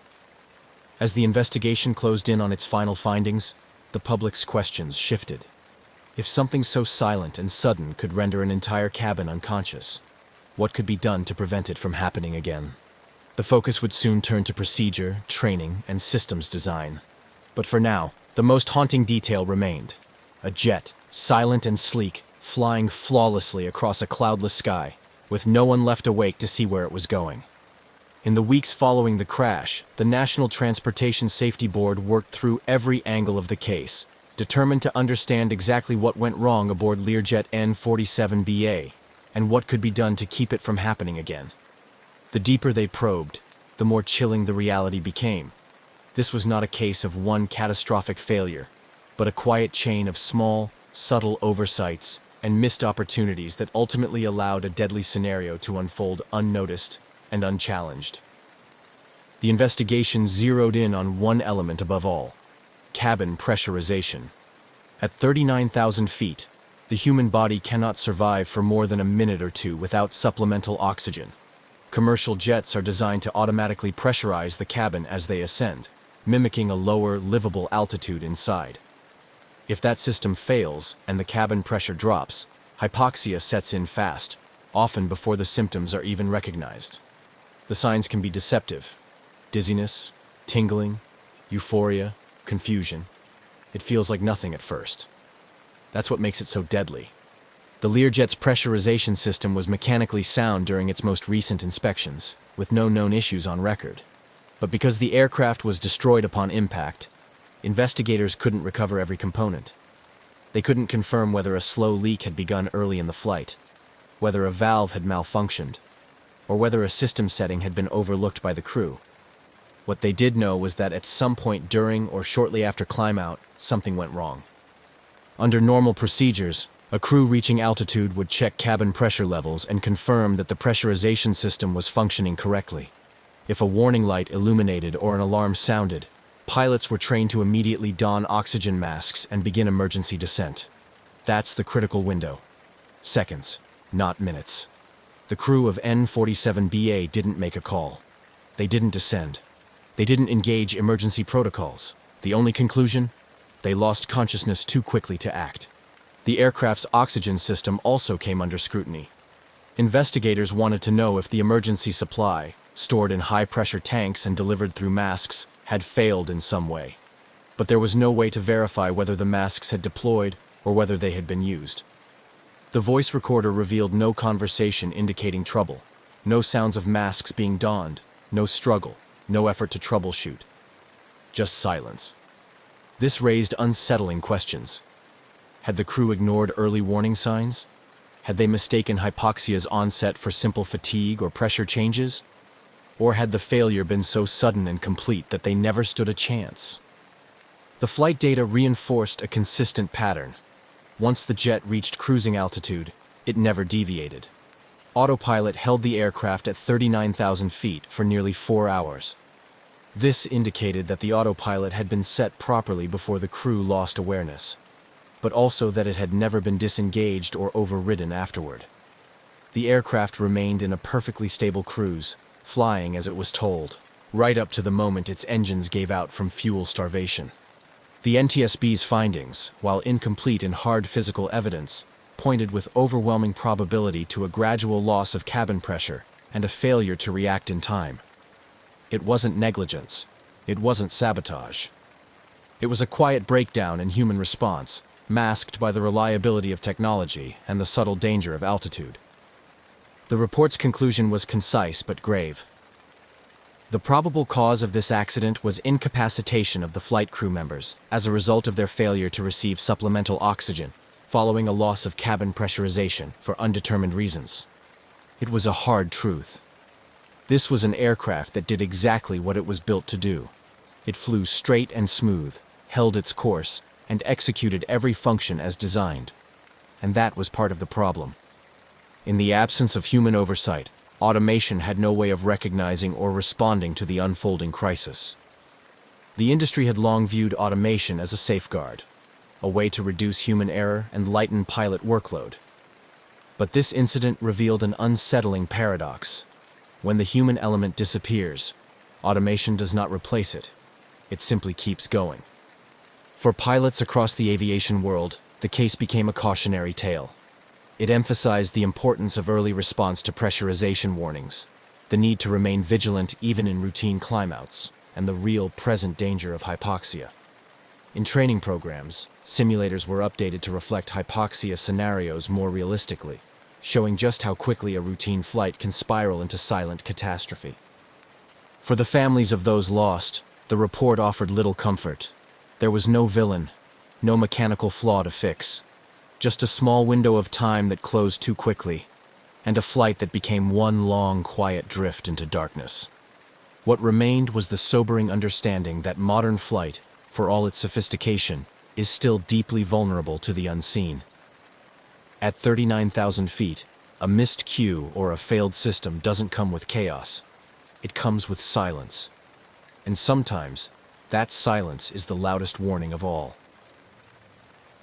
As the investigation closed in on its final findings, the public's questions shifted. If something so silent and sudden could render an entire cabin unconscious, what could be done to prevent it from happening again? The focus would soon turn to procedure, training, and systems design. But for now, the most haunting detail remained: a jet, silent and sleek, flying flawlessly across a cloudless sky, with no one left awake to see where it was going. In the weeks following the crash, the National Transportation Safety Board worked through every angle of the case, determined to understand exactly what went wrong aboard Learjet N-47BA, and what could be done to keep it from happening again. The deeper they probed, the more chilling the reality became. This was not a case of one catastrophic failure, but a quiet chain of small, subtle oversights and missed opportunities that ultimately allowed a deadly scenario to unfold unnoticed and unchallenged. The investigation zeroed in on one element above all: cabin pressurization. At 39,000 feet, the human body cannot survive for more than a minute or two without supplemental oxygen. Commercial jets are designed to automatically pressurize the cabin as they ascend, mimicking a lower, livable altitude inside. If that system fails and the cabin pressure drops, hypoxia sets in fast, often before the symptoms are even recognized. The signs can be deceptive: dizziness, tingling, euphoria, confusion. It feels like nothing at first. That's what makes it so deadly. The Learjet's pressurization system was mechanically sound during its most recent inspections, with no known issues on record. But because the aircraft was destroyed upon impact, investigators couldn't recover every component. They couldn't confirm whether a slow leak had begun early in the flight, whether a valve had malfunctioned, or whether a system setting had been overlooked by the crew. What they did know was that at some point during or shortly after climb-out, something went wrong. Under normal procedures, a crew reaching altitude would check cabin pressure levels and confirm that the pressurization system was functioning correctly. If a warning light illuminated or an alarm sounded, pilots were trained to immediately don oxygen masks and begin emergency descent. That's the critical window. Seconds, not minutes. The crew of N-47BA didn't make a call. They didn't descend. They didn't engage emergency protocols. The only conclusion? They lost consciousness too quickly to act. The aircraft's oxygen system also came under scrutiny. Investigators wanted to know if the emergency supply, stored in high-pressure tanks and delivered through masks, had failed in some way. but there was no way to verify whether the masks had deployed or whether they had been used. The voice recorder revealed no conversation indicating trouble, no sounds of masks being donned, no struggle, no effort to troubleshoot. Just silence. This raised unsettling questions. Had the crew ignored early warning signs? Had they mistaken hypoxia's onset for simple fatigue or pressure changes? Or had the failure been so sudden and complete that they never stood a chance? The flight data reinforced a consistent pattern. Once the jet reached cruising altitude, it never deviated. Autopilot held the aircraft at 39,000 feet for nearly 4 hours. This indicated that the autopilot had been set properly before the crew lost awareness, but also that it had never been disengaged or overridden afterward. The aircraft remained in a perfectly stable cruise, flying as it was told, right up to the moment its engines gave out from fuel starvation. The NTSB's findings, while incomplete in hard physical evidence, pointed with overwhelming probability to a gradual loss of cabin pressure and a failure to react in time. It wasn't negligence. It wasn't sabotage. It was a quiet breakdown in human response, masked by the reliability of technology and the subtle danger of altitude. The report's conclusion was concise but grave. The probable cause of this accident was incapacitation of the flight crew members as a result of their failure to receive supplemental oxygen following a loss of cabin pressurization for undetermined reasons. It was a hard truth. This was an aircraft that did exactly what it was built to do. It flew straight and smooth, held its course, and executed every function as designed. And that was part of the problem. In the absence of human oversight, automation had no way of recognizing or responding to the unfolding crisis. The industry had long viewed automation as a safeguard, a way to reduce human error and lighten pilot workload. But this incident revealed an unsettling paradox. When the human element disappears, automation does not replace it. It simply keeps going. For pilots across the aviation world, the case became a cautionary tale. It emphasized the importance of early response to pressurization warnings, the need to remain vigilant even in routine climbouts, and the real present danger of hypoxia. In training programs, simulators were updated to reflect hypoxia scenarios more realistically, showing just how quickly a routine flight can spiral into silent catastrophe. For the families of those lost, the report offered little comfort. There was no villain, no mechanical flaw to fix. Just a small window of time that closed too quickly, and a flight that became one long, quiet drift into darkness. What remained was the sobering understanding that modern flight, for all its sophistication, is still deeply vulnerable to the unseen. At 39,000 feet, a missed cue or a failed system doesn't come with chaos. It comes with silence. And sometimes, that silence is the loudest warning of all.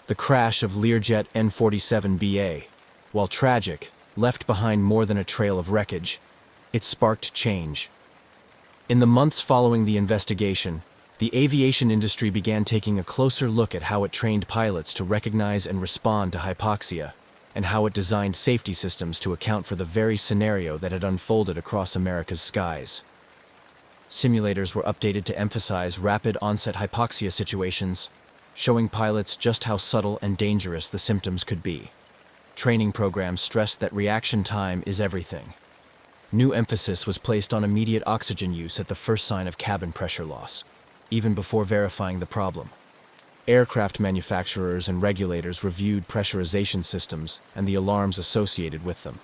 The crash of Learjet N47BA, while tragic, left behind more than a trail of wreckage. It sparked change. In the months following the investigation, the aviation industry began taking a closer look at how it trained pilots to recognize and respond to hypoxia, and how it designed safety systems to account for the very scenario that had unfolded across America's skies. Simulators were updated to emphasize rapid onset hypoxia situations, showing pilots just how subtle and dangerous the symptoms could be. Training programs stressed that reaction time is everything. New emphasis was placed on immediate oxygen use at the first sign of cabin pressure loss, even before verifying the problem. Aircraft manufacturers and regulators reviewed pressurization systems and the alarms associated with them.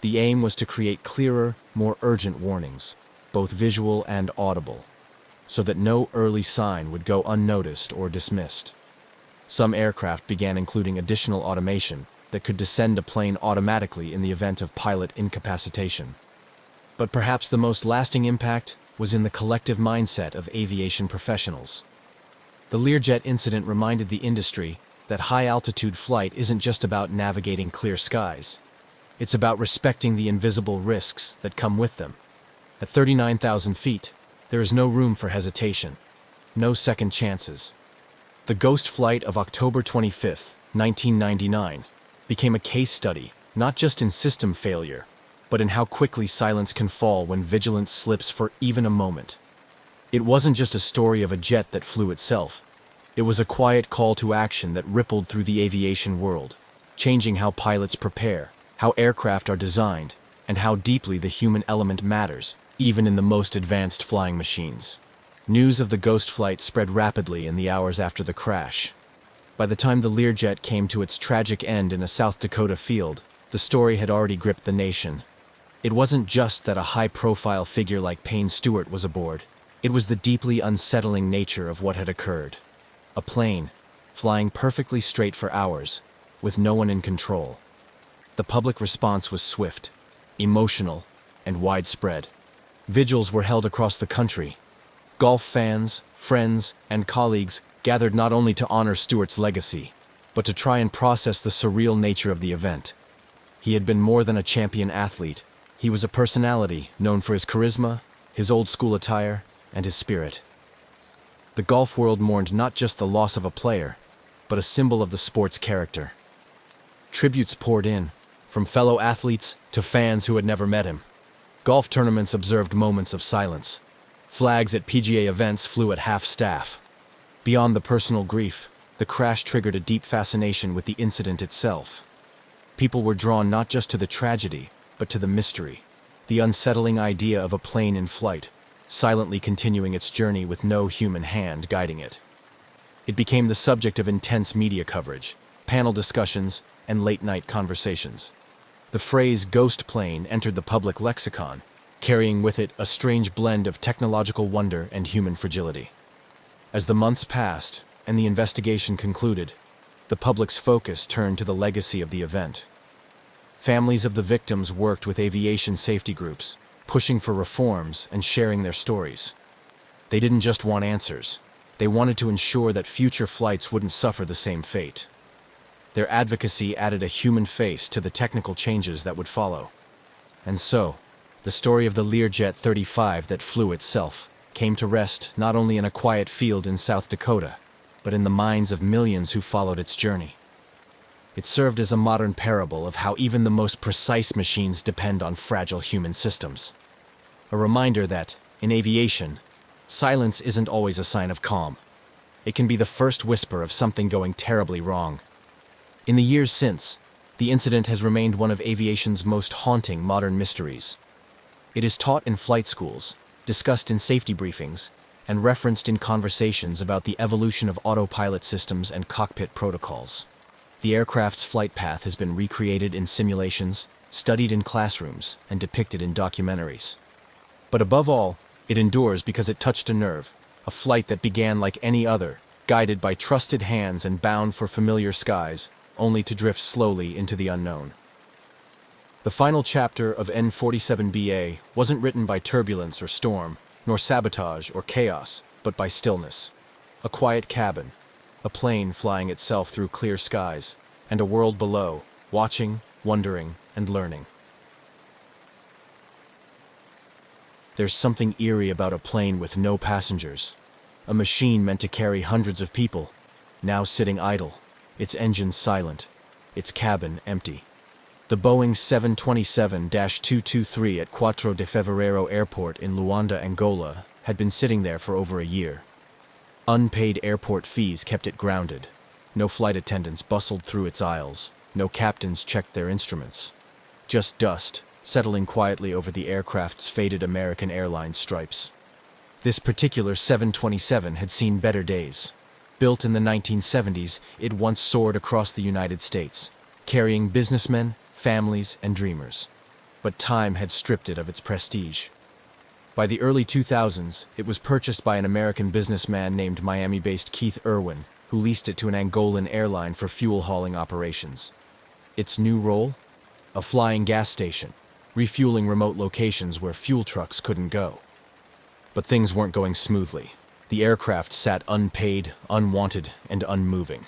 The aim was to create clearer, more urgent warnings, both visual and audible, so that no early sign would go unnoticed or dismissed. Some aircraft began including additional automation that could descend a plane automatically in the event of pilot incapacitation. But perhaps the most lasting impact was in the collective mindset of aviation professionals. The Learjet incident reminded the industry that high-altitude flight isn't just about navigating clear skies. It's about respecting the invisible risks that come with them. At 39,000 feet, there is no room for hesitation, no second chances. The ghost flight of October 25, 1999, became a case study, not just in system failure, but in how quickly silence can fall when vigilance slips for even a moment. It wasn't just a story of a jet that flew itself. It was a quiet call to action that rippled through the aviation world, changing how pilots prepare, how aircraft are designed, and how deeply the human element matters, even in the most advanced flying machines. News of the ghost flight spread rapidly in the hours after the crash. By the time the Learjet came to its tragic end in a South Dakota field, the story had already gripped the nation. It wasn't just that a high-profile figure like Payne Stewart was aboard. It was the deeply unsettling nature of what had occurred. A plane, flying perfectly straight for hours, with no one in control. The public response was swift, emotional, and widespread. Vigils were held across the country. Golf fans, friends, and colleagues gathered not only to honor Stewart's legacy, but to try and process the surreal nature of the event. He had been more than a champion athlete. He was a personality known for his charisma, his old-school attire, and his spirit. The golf world mourned not just the loss of a player, but a symbol of the sport's character. Tributes poured in, from fellow athletes to fans who had never met him. Golf tournaments observed moments of silence. Flags at PGA events flew at half-staff. Beyond the personal grief, the crash triggered a deep fascination with the incident itself. People were drawn not just to the tragedy, but to the mystery, the unsettling idea of a plane in flight, silently continuing its journey with no human hand guiding it. It became the subject of intense media coverage, panel discussions, and late-night conversations. The phrase ghost plane entered the public lexicon, carrying with it a strange blend of technological wonder and human fragility. As the months passed and the investigation concluded, the public's focus turned to the legacy of the event. Families of the victims worked with aviation safety groups, pushing for reforms and sharing their stories. They didn't just want answers. They wanted to ensure that future flights wouldn't suffer the same fate. Their advocacy added a human face to the technical changes that would follow. And so, the story of the Learjet 35 that flew itself came to rest not only in a quiet field in South Dakota, but in the minds of millions who followed its journey. It served as a modern parable of how even the most precise machines depend on fragile human systems. A reminder that, in aviation, silence isn't always a sign of calm. It can be the first whisper of something going terribly wrong. In the years since, the incident has remained one of aviation's most haunting modern mysteries. It is taught in flight schools, discussed in safety briefings, and referenced in conversations about the evolution of autopilot systems and cockpit protocols. The aircraft's flight path has been recreated in simulations, studied in classrooms, and depicted in documentaries. But above all, it endures because it touched a nerve, a flight that began like any other, guided by trusted hands and bound for familiar skies, only to drift slowly into the unknown. The final chapter of N-47BA wasn't written by turbulence or storm, nor sabotage or chaos, but by stillness. A quiet cabin, a plane flying itself through clear skies, and a world below, watching, wondering, and learning. There's something eerie about a plane with no passengers. A machine meant to carry hundreds of people, now sitting idle, its engines silent, its cabin empty. The Boeing 727-223 at Quatro de Fevereiro Airport in Luanda, Angola, had been sitting there for over a year. Unpaid airport fees kept it grounded. No flight attendants bustled through its aisles. No captains checked their instruments. Just dust, settling quietly over the aircraft's faded American Airlines stripes. This particular 727 had seen better days. Built in the 1970s, it once soared across the United States, carrying businessmen, families, and dreamers. But time had stripped it of its prestige. By the early 2000s, it was purchased by an American businessman named Miami-based Keith Irwin, who leased it to an Angolan airline for fuel-hauling operations. Its new role? A flying gas station, refueling remote locations where fuel trucks couldn't go. But things weren't going smoothly. The aircraft sat unpaid, unwanted, and unmoving.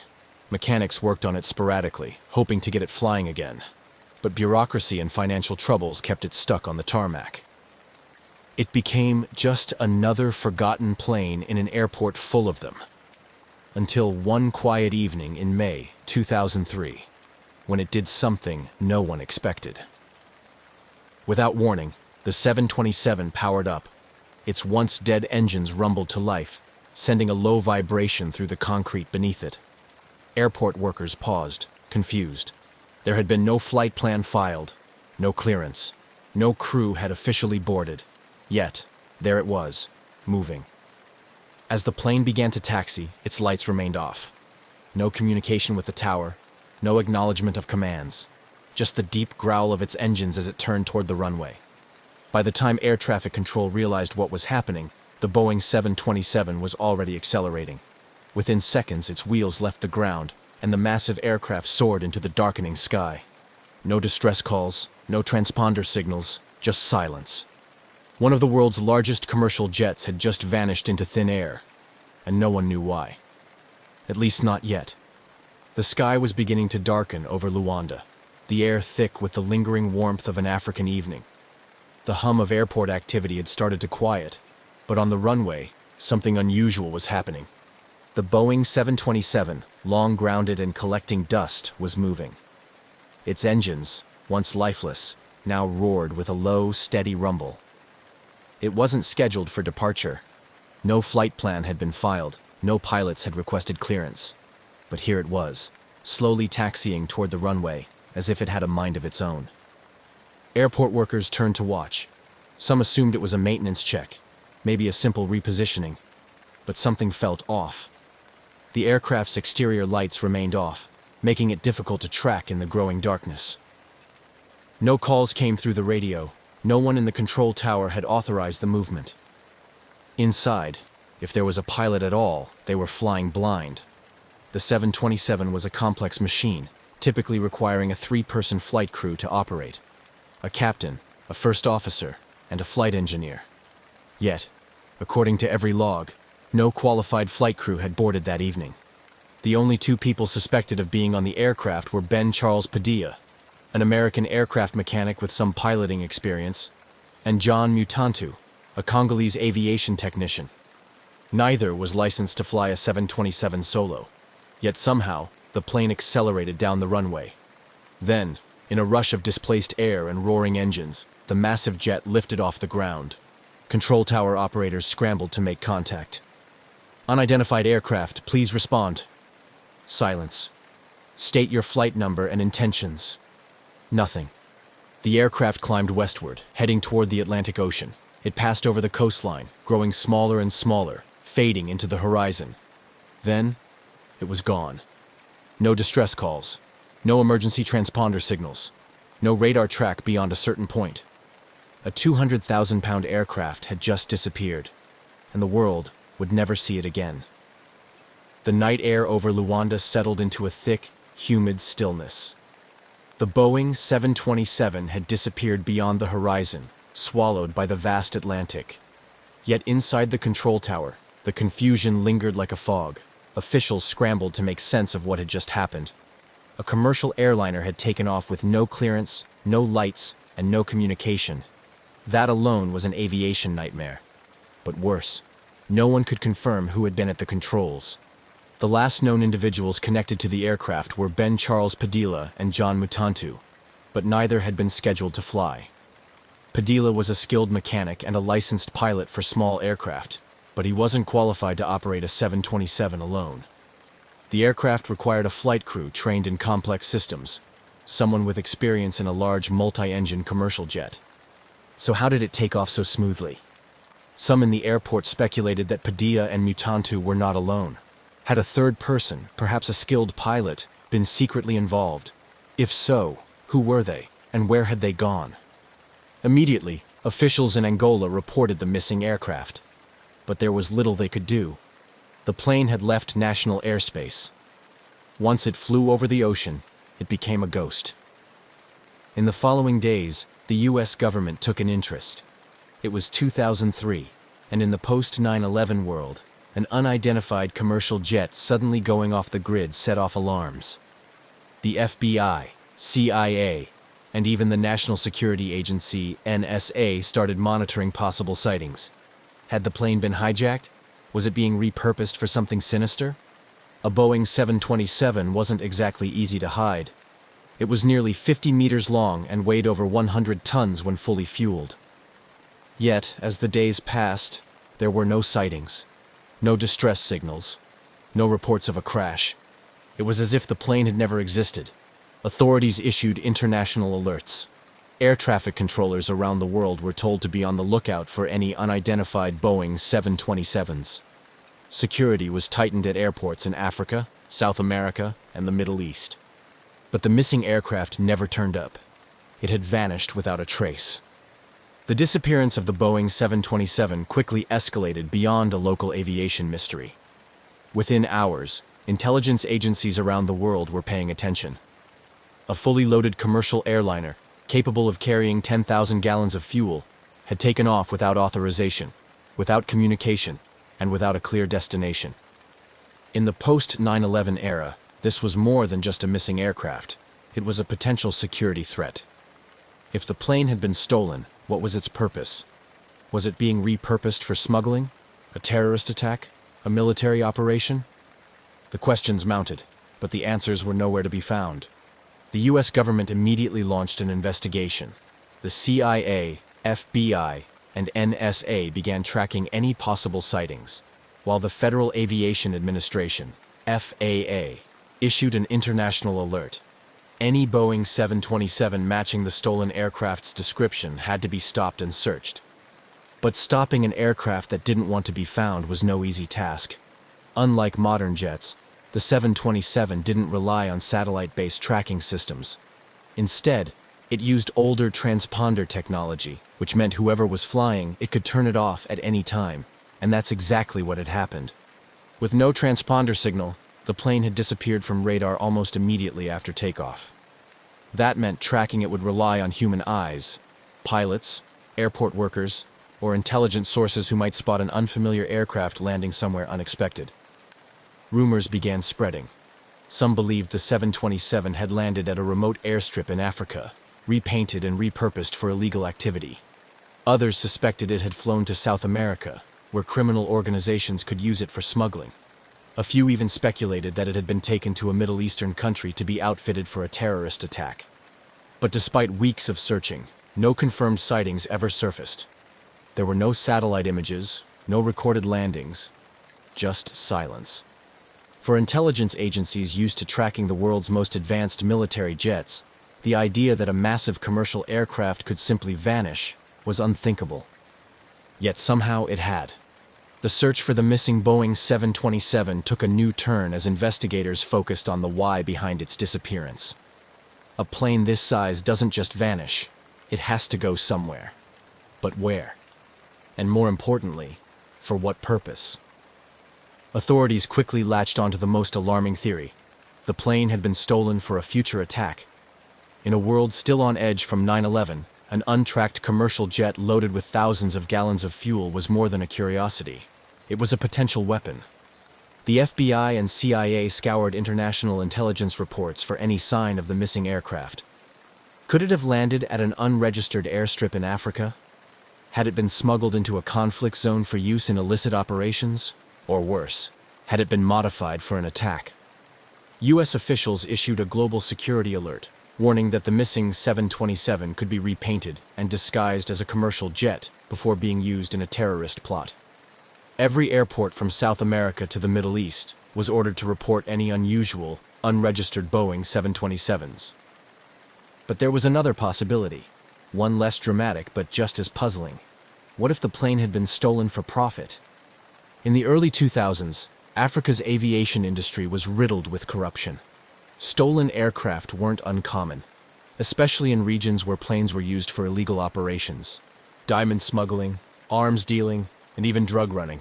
Mechanics worked on it sporadically, hoping to get it flying again. But bureaucracy and financial troubles kept it stuck on the tarmac. It became just another forgotten plane in an airport full of them. Until one quiet evening in May 2003, when it did something no one expected. Without warning, the 727 powered up. Its once dead engines rumbled to life, sending a low vibration through the concrete beneath it. Airport workers paused, confused. There had been no flight plan filed, no clearance. No crew had officially boarded. Yet, there it was, moving. As the plane began to taxi, its lights remained off. No communication with the tower, no acknowledgement of commands, just the deep growl of its engines as it turned toward the runway. By the time air traffic control realized what was happening, the Boeing 727 was already accelerating. Within seconds, its wheels left the ground, and the massive aircraft soared into the darkening sky. No distress calls, no transponder signals, just silence. One of the world's largest commercial jets had just vanished into thin air, and no one knew why. At least not yet. The sky was beginning to darken over Luanda, the air thick with the lingering warmth of an African evening. The hum of airport activity had started to quiet, but on the runway, something unusual was happening. The Boeing 727, long grounded and collecting dust, was moving. Its engines, once lifeless, now roared with a low, steady rumble. It wasn't scheduled for departure. No flight plan had been filed, no pilots had requested clearance. But here it was, slowly taxiing toward the runway, as if it had a mind of its own. Airport workers turned to watch. Some assumed it was a maintenance check, maybe a simple repositioning. But something felt off. The aircraft's exterior lights remained off, making it difficult to track in the growing darkness. No calls came through the radio. No one in the control tower had authorized the movement. Inside, if there was a pilot at all, they were flying blind. The 727 was a complex machine, typically requiring a 3-person flight crew to operate. A captain, a first officer, and a flight engineer. Yet, according to every log, no qualified flight crew had boarded that evening. The only 2 people suspected of being on the aircraft were Ben Charles Padilla, an American aircraft mechanic with some piloting experience, and John Mutantu, a Congolese aviation technician. Neither was licensed to fly a 727 solo, yet somehow the plane accelerated down the runway. Then, in a rush of displaced air and roaring engines, the massive jet lifted off the ground. Control tower operators scrambled to make contact. "Unidentified aircraft, please respond." Silence. "State your flight number and intentions." Nothing. The aircraft climbed westward, heading toward the Atlantic Ocean. It passed over the coastline, growing smaller and smaller, fading into the horizon. Then, it was gone. No distress calls. No emergency transponder signals. No radar track beyond a certain point. A 200,000-pound aircraft had just disappeared, and the world would never see it again. The night air over Luanda settled into a thick, humid stillness. The Boeing 727 had disappeared beyond the horizon, swallowed by the vast Atlantic. Yet inside the control tower, the confusion lingered like a fog. Officials scrambled to make sense of what had just happened. A commercial airliner had taken off with no clearance, no lights, and no communication. That alone was an aviation nightmare. But worse, no one could confirm who had been at the controls. The last known individuals connected to the aircraft were Ben Charles Padilla and John Mutantu, but neither had been scheduled to fly. Padilla was a skilled mechanic and a licensed pilot for small aircraft, but he wasn't qualified to operate a 727 alone. The aircraft required a flight crew trained in complex systems, someone with experience in a large multi-engine commercial jet. So how did it take off so smoothly? Some in the airport speculated that Padilla and Mutantu were not alone. Had a third person, perhaps a skilled pilot, been secretly involved? If so, who were they, and where had they gone? Immediately, officials in Angola reported the missing aircraft. But there was little they could do. The plane had left national airspace. Once it flew over the ocean, it became a ghost. In the following days, the U.S. government took an interest. It was 2003, and in the post-9/11 world, an unidentified commercial jet suddenly going off the grid set off alarms. The FBI, CIA, and even the National Security Agency, NSA, started monitoring possible sightings. Had the plane been hijacked? Was it being repurposed for something sinister? A Boeing 727 wasn't exactly easy to hide. It was nearly 50 meters long and weighed over 100 tons when fully fueled. Yet, as the days passed, there were no sightings. No distress signals. No reports of a crash. It was as if the plane had never existed. Authorities issued international alerts. Air traffic controllers around the world were told to be on the lookout for any unidentified Boeing 727s. Security was tightened at airports in Africa, South America, and the Middle East. But the missing aircraft never turned up. It had vanished without a trace. The disappearance of the Boeing 727 quickly escalated beyond a local aviation mystery. Within hours, intelligence agencies around the world were paying attention. A fully loaded commercial airliner, capable of carrying 10,000 gallons of fuel, had taken off without authorization, without communication, and without a clear destination. In the post-9/11 era, this was more than just a missing aircraft. It was a potential security threat. If the plane had been stolen, what was its purpose? Was it being repurposed for smuggling? A terrorist attack? A military operation? The questions mounted, but the answers were nowhere to be found. The U.S. government immediately launched an investigation. The CIA, FBI, and NSA began tracking any possible sightings, while the Federal Aviation Administration, FAA, issued an international alert. Any Boeing 727 matching the stolen aircraft's description had to be stopped and searched. But stopping an aircraft that didn't want to be found was no easy task. Unlike modern jets, the 727 didn't rely on satellite-based tracking systems. Instead, it used older transponder technology, which meant whoever was flying, it could turn it off at any time, and that's exactly what had happened. With no transponder signal, the plane had disappeared from radar almost immediately after takeoff. That meant tracking it would rely on human eyes, pilots, airport workers, or intelligent sources who might spot an unfamiliar aircraft landing somewhere unexpected. Rumors began spreading. Some believed the 727 had landed at a remote airstrip in Africa, repainted and repurposed for illegal activity. Others suspected it had flown to South America, where criminal organizations could use it for smuggling. A few even speculated that it had been taken to a Middle Eastern country to be outfitted for a terrorist attack. But despite weeks of searching, no confirmed sightings ever surfaced. There were no satellite images, no recorded landings, just silence. For intelligence agencies used to tracking the world's most advanced military jets, the idea that a massive commercial aircraft could simply vanish was unthinkable. Yet somehow it had. The search for the missing Boeing 727 took a new turn as investigators focused on the why behind its disappearance. A plane this size doesn't just vanish, it has to go somewhere. But where? And more importantly, for what purpose? Authorities quickly latched onto the most alarming theory. The plane had been stolen for a future attack. In a world still on edge from 9/11, an untracked commercial jet loaded with thousands of gallons of fuel was more than a curiosity. It was a potential weapon. The FBI and CIA scoured international intelligence reports for any sign of the missing aircraft. Could it have landed at an unregistered airstrip in Africa? Had it been smuggled into a conflict zone for use in illicit operations? Or worse, had it been modified for an attack? U.S. officials issued a global security alert, warning that the missing 727 could be repainted and disguised as a commercial jet before being used in a terrorist plot. Every airport from South America to the Middle East was ordered to report any unusual, unregistered Boeing 727s. But there was another possibility, one less dramatic but just as puzzling. What if the plane had been stolen for profit? In the early 2000s, Africa's aviation industry was riddled with corruption. Stolen aircraft weren't uncommon, especially in regions where planes were used for illegal operations. Diamond smuggling, arms dealing, and even drug running.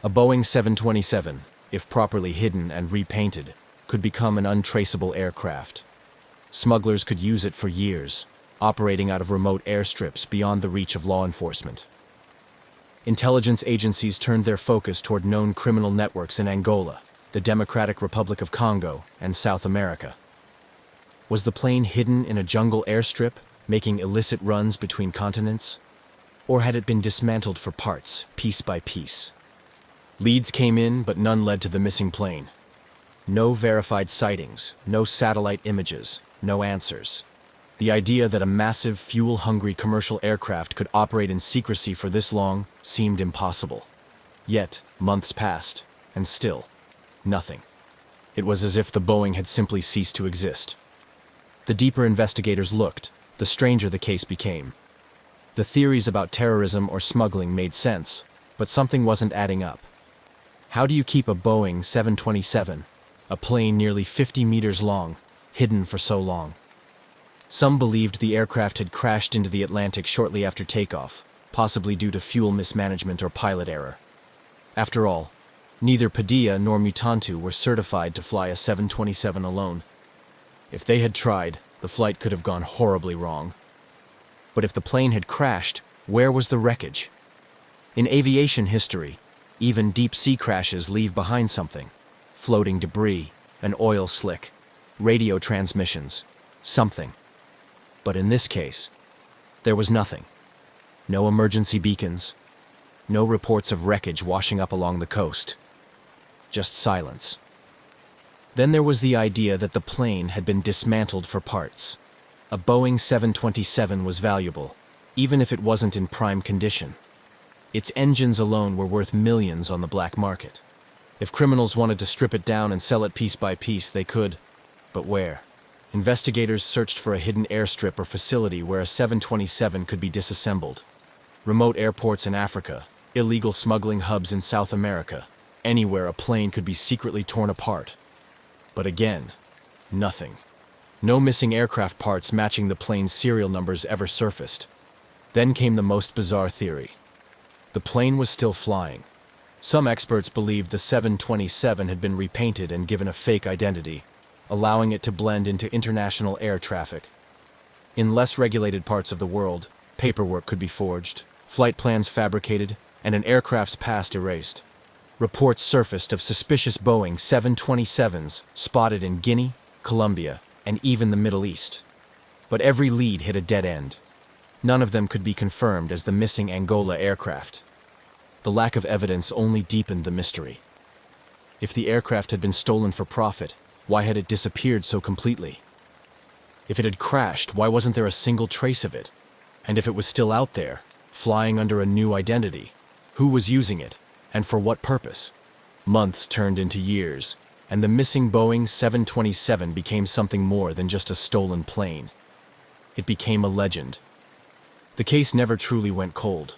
A Boeing 727, if properly hidden and repainted, could become an untraceable aircraft. Smugglers could use it for years, operating out of remote airstrips beyond the reach of law enforcement. Intelligence agencies turned their focus toward known criminal networks in Angola, the Democratic Republic of Congo, and South America. Was the plane hidden in a jungle airstrip, making illicit runs between continents? Or had it been dismantled for parts, piece by piece? Leads came in, but none led to the missing plane. No verified sightings, no satellite images, no answers. The idea that a massive, fuel-hungry commercial aircraft could operate in secrecy for this long seemed impossible. Yet, months passed, and still, nothing. It was as if the Boeing had simply ceased to exist. The deeper investigators looked, the stranger the case became. The theories about terrorism or smuggling made sense, but something wasn't adding up. How do you keep a Boeing 727, a plane nearly 50 meters long, hidden for so long? Some believed the aircraft had crashed into the Atlantic shortly after takeoff, possibly due to fuel mismanagement or pilot error. After all, neither Padilla nor Mutantu were certified to fly a 727 alone. If they had tried, the flight could have gone horribly wrong. But if the plane had crashed, where was the wreckage? In aviation history, even deep-sea crashes leave behind something. Floating debris, an oil slick, radio transmissions, something. But in this case, there was nothing. No emergency beacons, no reports of wreckage washing up along the coast. Just silence. Then there was the idea that the plane had been dismantled for parts. A Boeing 727 was valuable, even if it wasn't in prime condition. Its engines alone were worth millions on the black market. If criminals wanted to strip it down and sell it piece by piece, they could. But where? Investigators searched for a hidden airstrip or facility where a 727 could be disassembled. Remote airports in Africa, illegal smuggling hubs in South America, anywhere a plane could be secretly torn apart. But again, nothing. No missing aircraft parts matching the plane's serial numbers ever surfaced. Then came the most bizarre theory. The plane was still flying. Some experts believed the 727 had been repainted and given a fake identity, allowing it to blend into international air traffic. In less regulated parts of the world, paperwork could be forged, flight plans fabricated, and an aircraft's past erased. Reports surfaced of suspicious Boeing 727s spotted in Guinea, Colombia, and even the Middle East. But every lead hit a dead end. None of them could be confirmed as the missing Angola aircraft. The lack of evidence only deepened the mystery. If the aircraft had been stolen for profit, why had it disappeared so completely? If it had crashed, why wasn't there a single trace of it? And if it was still out there, flying under a new identity, who was using it, and for what purpose? Months turned into years, and the missing Boeing 727 became something more than just a stolen plane. It became a legend. The case never truly went cold.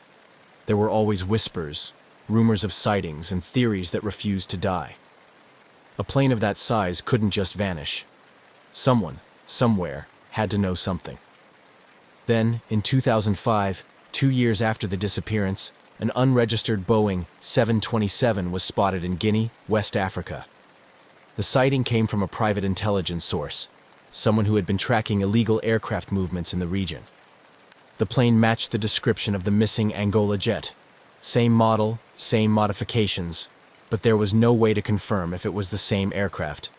There were always whispers, rumors of sightings, and theories that refused to die. A plane of that size couldn't just vanish. Someone, somewhere, had to know something. Then, in 2005, 2 years after the disappearance, an unregistered Boeing 727 was spotted in Guinea, West Africa. The sighting came from a private intelligence source, someone who had been tracking illegal aircraft movements in the region. The plane matched the description of the missing Angola jet. Same model, same modifications, but there was no way to confirm if it was the same aircraft.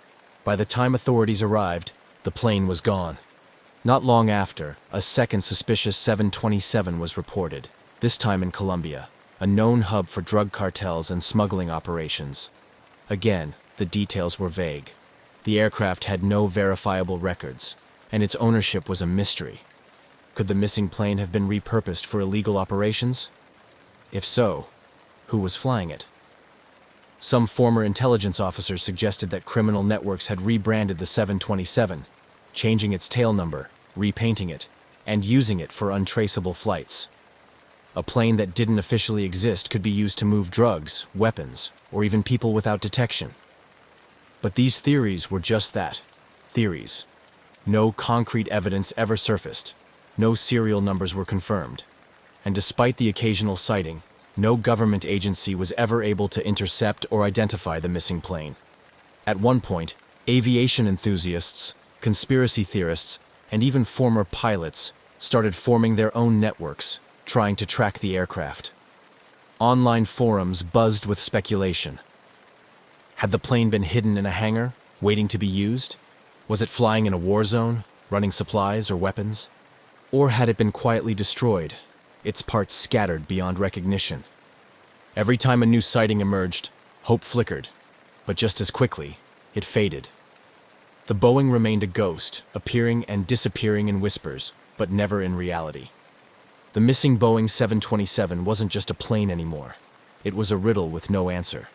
By the time authorities arrived, the plane was gone. Not long after, a second suspicious 727 was reported, this time in Colombia, a known hub for drug cartels and smuggling operations. Again, the details were vague. The aircraft had no verifiable records, and its ownership was a mystery. Could the missing plane have been repurposed for illegal operations? If so, who was flying it? Some former intelligence officers suggested that criminal networks had rebranded the 727, changing its tail number, repainting it, and using it for untraceable flights. A plane that didn't officially exist could be used to move drugs, weapons, or even people without detection. But these theories were just that, theories. No concrete evidence ever surfaced. No serial numbers were confirmed. And despite the occasional sighting, no government agency was ever able to intercept or identify the missing plane. At one point, aviation enthusiasts, conspiracy theorists, and even former pilots started forming their own networks, trying to track the aircraft. Online forums buzzed with speculation. Had the plane been hidden in a hangar, waiting to be used? Was it flying in a war zone, running supplies or weapons? Or had it been quietly destroyed, its parts scattered beyond recognition? Every time a new sighting emerged, hope flickered, but just as quickly, it faded. The Boeing remained a ghost, appearing and disappearing in whispers, but never in reality. The missing Boeing 727 wasn't just a plane anymore. it was a riddle with no answer.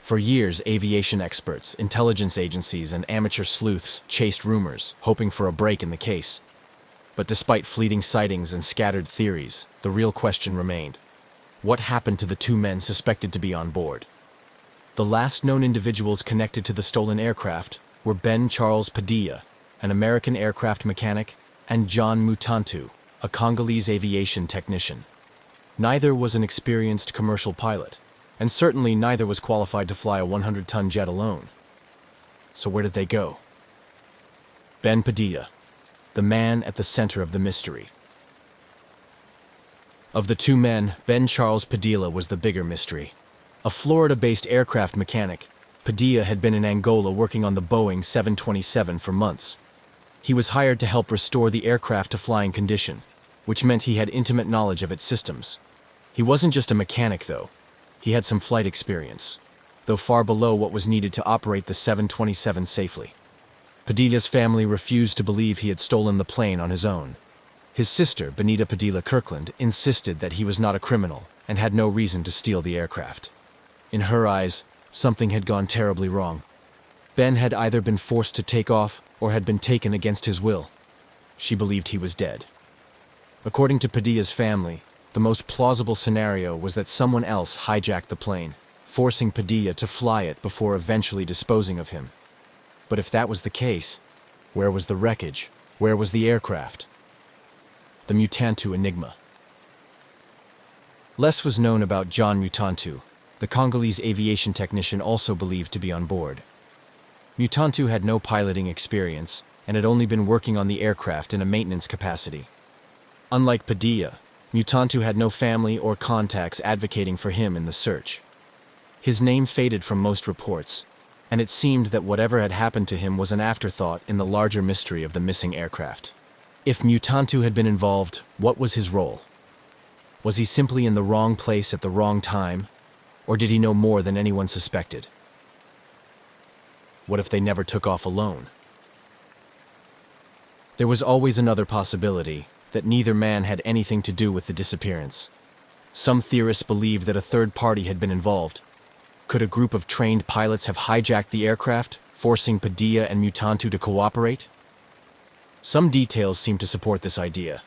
For years, aviation experts, intelligence agencies, and amateur sleuths chased rumors, hoping for a break in the case. But despite fleeting sightings and scattered theories, the real question remained. What happened to the two men suspected to be on board? The last known individuals connected to the stolen aircraft were Ben Charles Padilla, an American aircraft mechanic, and John Mutantu, a Congolese aviation technician. Neither was an experienced commercial pilot, and certainly neither was qualified to fly a 100-ton jet alone. So where did they go? Ben Padilla, the man at the center of the mystery. Of the two men, Ben Charles Padilla was the bigger mystery. A Florida-based aircraft mechanic, Padilla had been in Angola working on the Boeing 727 for months. He was hired to help restore the aircraft to flying condition, which meant he had intimate knowledge of its systems. He wasn't just a mechanic, though. He had some flight experience, though far below what was needed to operate the 727 safely. Padilla's family refused to believe he had stolen the plane on his own. His sister, Benita Padilla Kirkland, insisted that he was not a criminal and had no reason to steal the aircraft. In her eyes, something had gone terribly wrong. Ben had either been forced to take off or had been taken against his will. She believed he was dead. According to Padilla's family, the most plausible scenario was that someone else hijacked the plane, forcing Padilla to fly it before eventually disposing of him. But if that was the case, where was the wreckage? Where was the aircraft? The Mutantu enigma. Less was known about John Mutantu, the Congolese aviation technician also believed to be on board. Mutantu had no piloting experience and had only been working on the aircraft in a maintenance capacity. Unlike Padilla, Mutantu had no family or contacts advocating for him in the search. His name faded from most reports, and it seemed that whatever had happened to him was an afterthought in the larger mystery of the missing aircraft. If Mutantu had been involved, what was his role? Was he simply in the wrong place at the wrong time, or did he know more than anyone suspected? What if they never took off alone? There was always another possibility, that neither man had anything to do with the disappearance. Some theorists believed that a third party had been involved. Could a group of trained pilots have hijacked the aircraft, forcing Padilla and Mutantu to cooperate? Some details seemed to support this idea.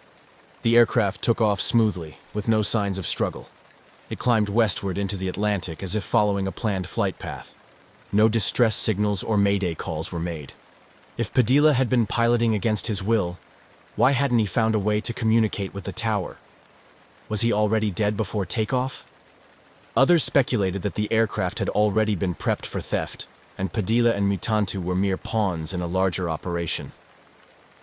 The aircraft took off smoothly, with no signs of struggle. It climbed westward into the Atlantic as if following a planned flight path. No distress signals or mayday calls were made. If Padilla had been piloting against his will, why hadn't he found a way to communicate with the tower? Was he already dead before takeoff? Others speculated that the aircraft had already been prepped for theft, and Padilla and Mutantu were mere pawns in a larger operation.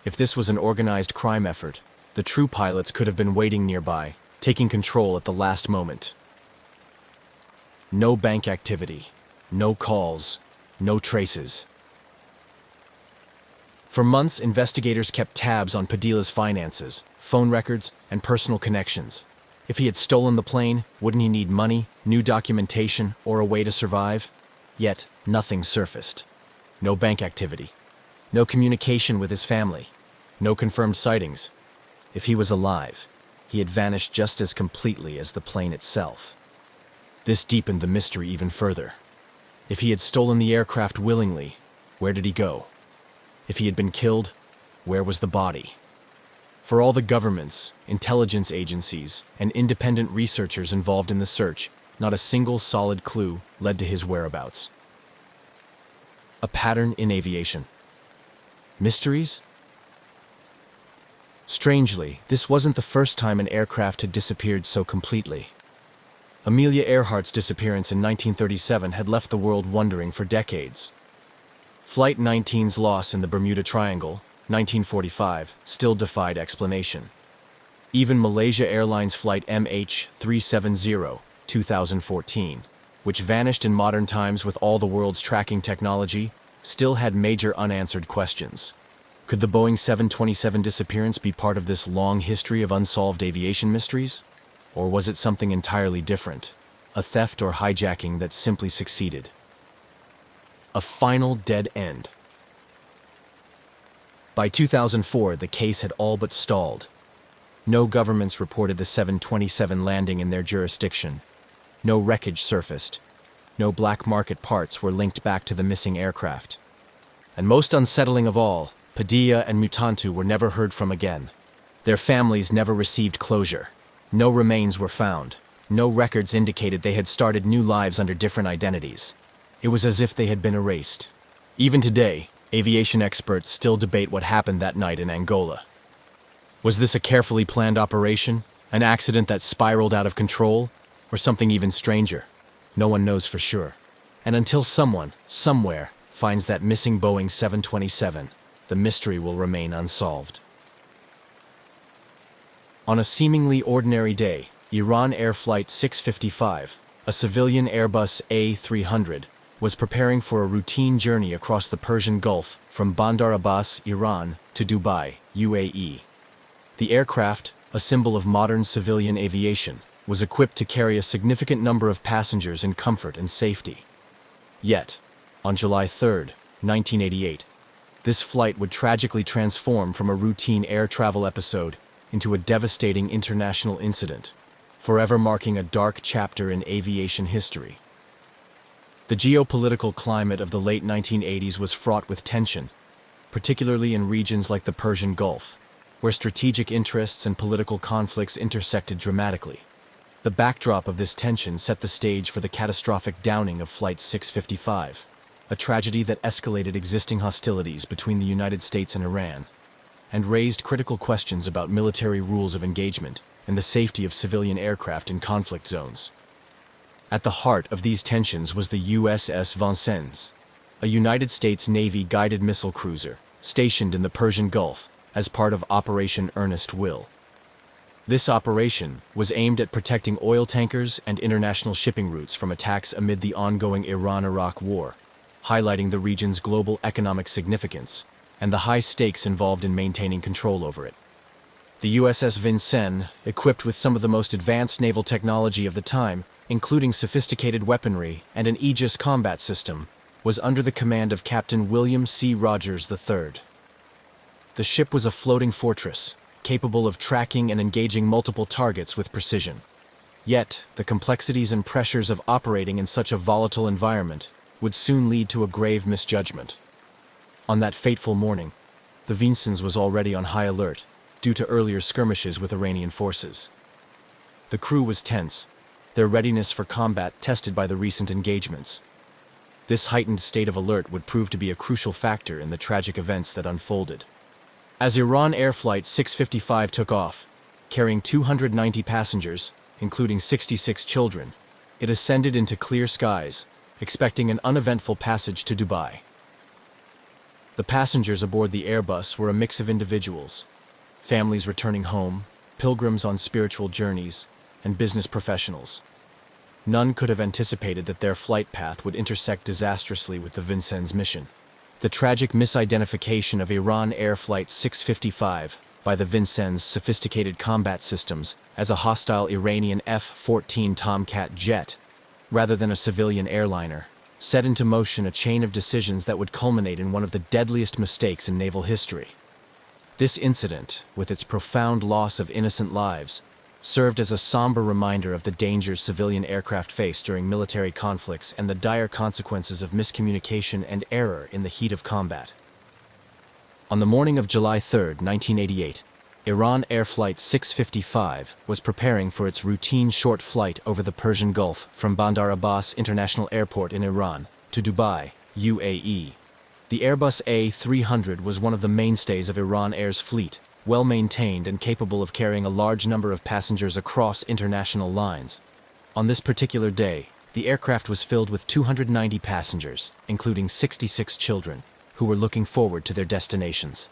If this was an organized crime effort, the true pilots could have been waiting nearby, taking control at the last moment. No bank activity, no calls, no traces. For months, investigators kept tabs on Padilla's finances, phone records, and personal connections. If he had stolen the plane, wouldn't he need money, new documentation, or a way to survive? Yet, nothing surfaced. No bank activity. No communication with his family. No confirmed sightings. If he was alive, he had vanished just as completely as the plane itself. This deepened the mystery even further. If he had stolen the aircraft willingly, where did he go? If he had been killed, where was the body? For all the governments, intelligence agencies, and independent researchers involved in the search, not a single solid clue led to his whereabouts. A pattern in aviation. Mysteries? Strangely, this wasn't the first time an aircraft had disappeared so completely. Amelia Earhart's disappearance in 1937 had left the world wondering for decades. Flight 19's loss in the Bermuda Triangle, 1945, still defied explanation. Even Malaysia Airlines Flight MH370, 2014, which vanished in modern times with all the world's tracking technology, still had major unanswered questions. Could the Boeing 727 disappearance be part of this long history of unsolved aviation mysteries? Or was it something entirely different, a theft or hijacking that simply succeeded? A final dead end. By 2004, the case had all but stalled. No governments reported the 727 landing in their jurisdiction. No wreckage surfaced. No black market parts were linked back to the missing aircraft. And most unsettling of all, Padilla and Mutantu were never heard from again. Their families never received closure. No remains were found. No records indicated they had started new lives under different identities. It was as if they had been erased. Even today, aviation experts still debate what happened that night in Angola. Was this a carefully planned operation? An accident that spiraled out of control? Or something even stranger? No one knows for sure. And until someone, somewhere, finds that missing Boeing 727, the mystery will remain unsolved. On a seemingly ordinary day, Iran Air Flight 655, a civilian Airbus A300, was preparing for a routine journey across the Persian Gulf from Bandar Abbas, Iran, to Dubai, UAE. The aircraft, a symbol of modern civilian aviation, was equipped to carry a significant number of passengers in comfort and safety. Yet, on July 3, 1988, this flight would tragically transform from a routine air travel episode into a devastating international incident, forever marking a dark chapter in aviation history. The geopolitical climate of the late 1980s was fraught with tension, particularly in regions like the Persian Gulf, where strategic interests and political conflicts intersected dramatically. The backdrop of this tension set the stage for the catastrophic downing of Flight 655, a tragedy that escalated existing hostilities between the United States and Iran, and raised critical questions about military rules of engagement and the safety of civilian aircraft in conflict zones. At the heart of these tensions was the USS Vincennes, a United States Navy guided missile cruiser stationed in the Persian Gulf as part of Operation Earnest Will. This operation was aimed at protecting oil tankers and international shipping routes from attacks amid the ongoing Iran-Iraq war, highlighting the region's global economic significance and the high stakes involved in maintaining control over it. The USS Vincennes, equipped with some of the most advanced naval technology of the time, including sophisticated weaponry and an Aegis combat system, was under the command of Captain William C. Rogers III. The ship was a floating fortress, capable of tracking and engaging multiple targets with precision. Yet, the complexities and pressures of operating in such a volatile environment would soon lead to a grave misjudgment. On that fateful morning, the Vincennes was already on high alert due to earlier skirmishes with Iranian forces. The crew was tense, their readiness for combat tested by the recent engagements. This heightened state of alert would prove to be a crucial factor in the tragic events that unfolded. As Iran Air Flight 655 took off, carrying 290 passengers, including 66 children, it ascended into clear skies, expecting an uneventful passage to Dubai. The passengers aboard the Airbus were a mix of individuals, families returning home, pilgrims on spiritual journeys, and business professionals. None could have anticipated that their flight path would intersect disastrously with the Vincennes mission. The tragic misidentification of Iran Air Flight 655 by the Vincennes' sophisticated combat systems as a hostile Iranian F-14 Tomcat jet, rather than a civilian airliner, set into motion a chain of decisions that would culminate in one of the deadliest mistakes in naval history. This incident, with its profound loss of innocent lives, served as a somber reminder of the dangers civilian aircraft face during military conflicts and the dire consequences of miscommunication and error in the heat of combat. On the morning of July 3, 1988, Iran Air Flight 655 was preparing for its routine short flight over the Persian Gulf from Bandar Abbas International Airport in Iran to Dubai, UAE. The Airbus A300 was one of the mainstays of Iran Air's fleet, well-maintained and capable of carrying a large number of passengers across international lines. On this particular day, the aircraft was filled with 290 passengers, including 66 children, who were looking forward to their destinations.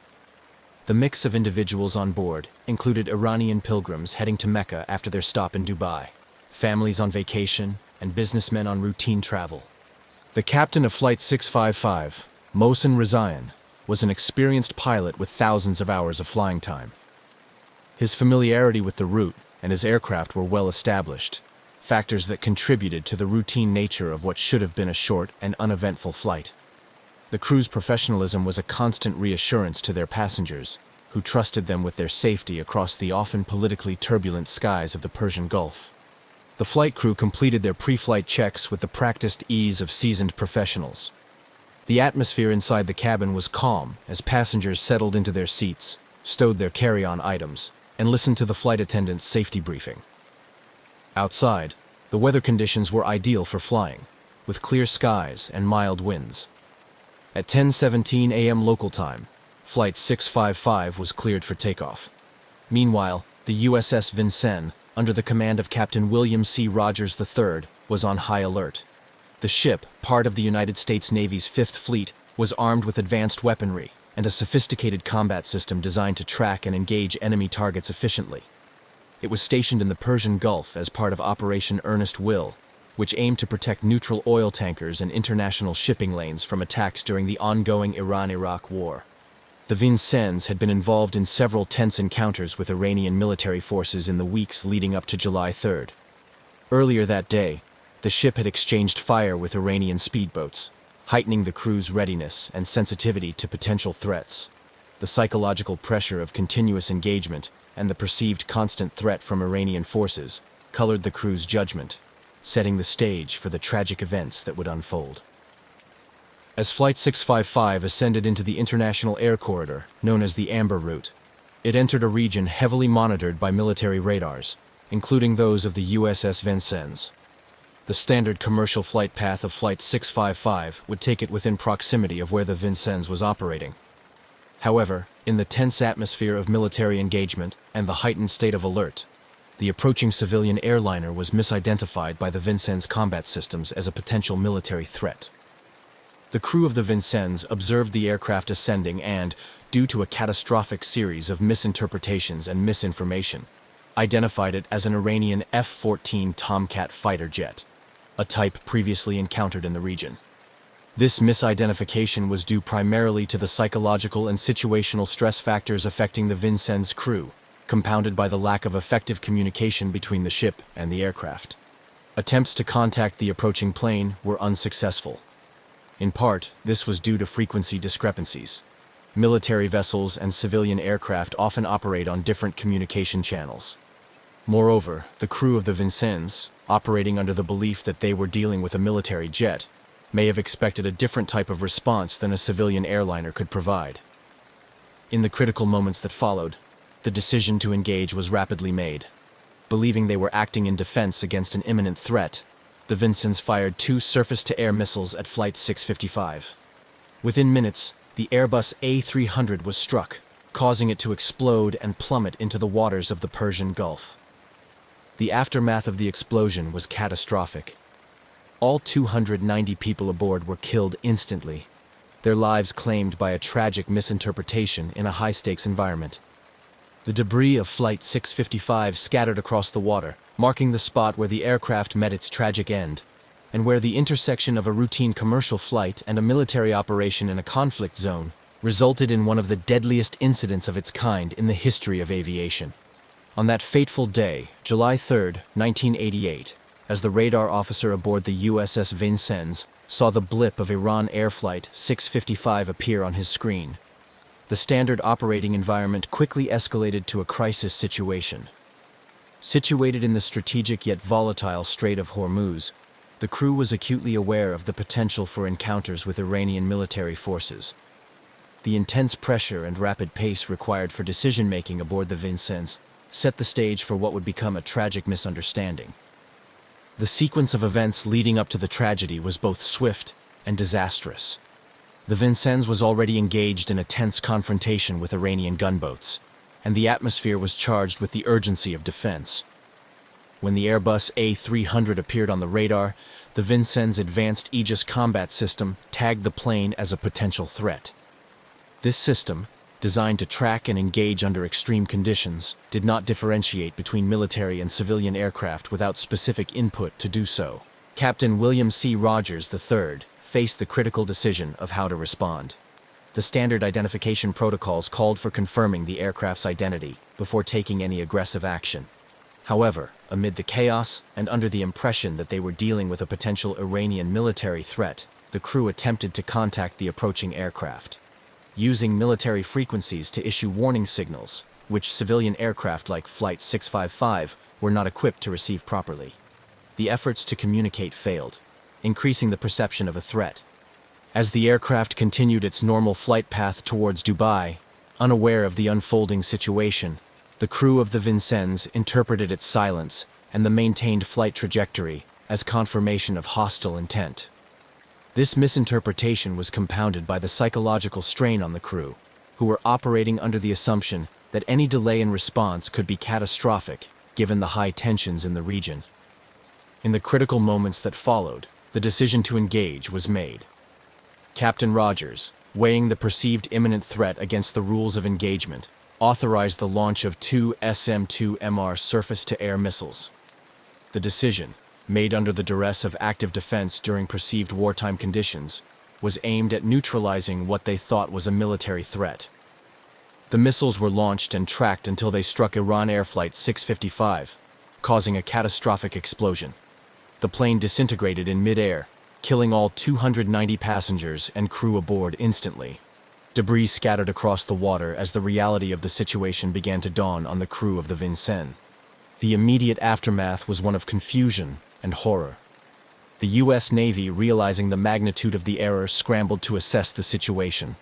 The mix of individuals on board included Iranian pilgrims heading to Mecca after their stop in Dubai, families on vacation, and businessmen on routine travel. The captain of Flight 655, Mohsen Rezayan, was an experienced pilot with thousands of hours of flying time. His familiarity with the route and his aircraft were well established, factors that contributed to the routine nature of what should have been a short and uneventful flight. The crew's professionalism was a constant reassurance to their passengers, who trusted them with their safety across the often politically turbulent skies of the Persian Gulf. The flight crew completed their pre-flight checks with the practiced ease of seasoned professionals. The atmosphere inside the cabin was calm as passengers settled into their seats, stowed their carry-on items, and listened to the flight attendant's safety briefing. Outside, the weather conditions were ideal for flying, with clear skies and mild winds. At 10:17 a.m. local time, Flight 655 was cleared for takeoff. Meanwhile, the USS Vincennes, under the command of Captain William C. Rogers III, was on high alert. The ship, part of the United States Navy's Fifth Fleet, was armed with advanced weaponry and a sophisticated combat system designed to track and engage enemy targets efficiently. It was stationed in the Persian Gulf as part of Operation Earnest Will, which aimed to protect neutral oil tankers and international shipping lanes from attacks during the ongoing Iran-Iraq War. The Vincennes had been involved in several tense encounters with Iranian military forces in the weeks leading up to July 3rd. Earlier that day, the ship had exchanged fire with Iranian speedboats, heightening the crew's readiness and sensitivity to potential threats. The psychological pressure of continuous engagement and the perceived constant threat from Iranian forces colored the crew's judgment, setting the stage for the tragic events that would unfold. As Flight 655 ascended into the international air corridor, known as the Amber Route, it entered a region heavily monitored by military radars, including those of the USS Vincennes. The standard commercial flight path of Flight 655 would take it within proximity of where the Vincennes was operating. However, in the tense atmosphere of military engagement and the heightened state of alert, the approaching civilian airliner was misidentified by the Vincennes combat systems as a potential military threat. The crew of the Vincennes observed the aircraft ascending and, due to a catastrophic series of misinterpretations and misinformation, identified it as an Iranian F-14 Tomcat fighter jet, a type previously encountered in the region. This misidentification was due primarily to the psychological and situational stress factors affecting the Vincennes crew, compounded by the lack of effective communication between the ship and the aircraft. Attempts to contact the approaching plane were unsuccessful. In part, this was due to frequency discrepancies. Military vessels and civilian aircraft often operate on different communication channels. Moreover, the crew of the Vincennes, operating under the belief that they were dealing with a military jet, may have expected a different type of response than a civilian airliner could provide. In the critical moments that followed, the decision to engage was rapidly made. Believing they were acting in defense against an imminent threat, the Vincennes fired 2 surface-to-air missiles at Flight 655. Within minutes, the Airbus A300 was struck, causing it to explode and plummet into the waters of the Persian Gulf. The aftermath of the explosion was catastrophic. All 290 people aboard were killed instantly, their lives claimed by a tragic misinterpretation in a high-stakes environment. The debris of Flight 655 scattered across the water, marking the spot where the aircraft met its tragic end, and where the intersection of a routine commercial flight and a military operation in a conflict zone resulted in one of the deadliest incidents of its kind in the history of aviation. On that fateful day, July 3, 1988, as the radar officer aboard the USS Vincennes saw the blip of Iran Air Flight 655 appear on his screen, the standard operating environment quickly escalated to a crisis situation. Situated in the strategic yet volatile Strait of Hormuz, the crew was acutely aware of the potential for encounters with Iranian military forces. The intense pressure and rapid pace required for decision-making aboard the Vincennes set the stage for what would become a tragic misunderstanding. The sequence of events leading up to the tragedy was both swift and disastrous. The Vincennes was already engaged in a tense confrontation with Iranian gunboats, and the atmosphere was charged with the urgency of defense. When the Airbus A300 appeared on the radar, the Vincennes' advanced Aegis combat system tagged the plane as a potential threat. This system, designed to track and engage under extreme conditions, did not differentiate between military and civilian aircraft without specific input to do so. Captain William C. Rogers III faced the critical decision of how to respond. The standard identification protocols called for confirming the aircraft's identity before taking any aggressive action. However, amid the chaos and under the impression that they were dealing with a potential Iranian military threat, the crew attempted to contact the approaching aircraft, using military frequencies to issue warning signals, which civilian aircraft like Flight 655 were not equipped to receive properly. the efforts to communicate failed, increasing the perception of a threat. As the aircraft continued its normal flight path towards Dubai, unaware of the unfolding situation, the crew of the Vincennes interpreted its silence and the maintained flight trajectory as confirmation of hostile intent. This misinterpretation was compounded by the psychological strain on the crew, who were operating under the assumption that any delay in response could be catastrophic given the high tensions in the region. In the critical moments that followed, the decision to engage was made. Captain Rogers, weighing the perceived imminent threat against the rules of engagement, authorized the launch of 2 SM-2MR surface-to-air missiles. The decision, made under the duress of active defense during perceived wartime conditions, was aimed at neutralizing what they thought was a military threat. The missiles were launched and tracked until they struck Iran Air Flight 655, causing a catastrophic explosion. The plane disintegrated in mid-air, killing all 290 passengers and crew aboard instantly. Debris scattered across the water as the reality of the situation began to dawn on the crew of the Vincennes. The immediate aftermath was one of confusion and horror. The U.S. Navy, realizing the magnitude of the error, scrambled to assess the situation.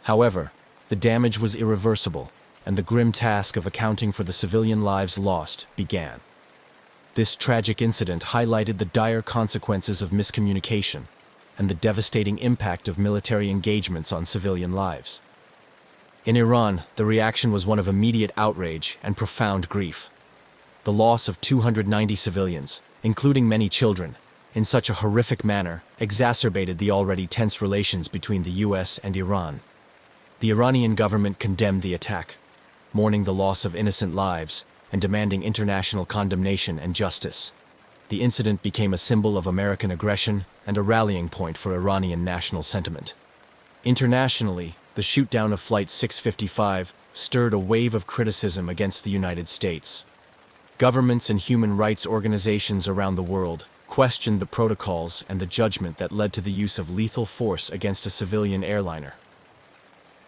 However, the damage was irreversible, and the grim task of accounting for the civilian lives lost began. This tragic incident highlighted the dire consequences of miscommunication and the devastating impact of military engagements on civilian lives. In Iran, the reaction was one of immediate outrage and profound grief. The loss of 290 civilians, including many children, in such a horrific manner, exacerbated the already tense relations between the U.S. and Iran. The Iranian government condemned the attack, mourning the loss of innocent lives and demanding international condemnation and justice. The incident became a symbol of American aggression and a rallying point for Iranian national sentiment. Internationally, the shootdown of Flight 655 stirred a wave of criticism against the United States. Governments and human rights organizations around the world questioned the protocols and the judgment that led to the use of lethal force against a civilian airliner.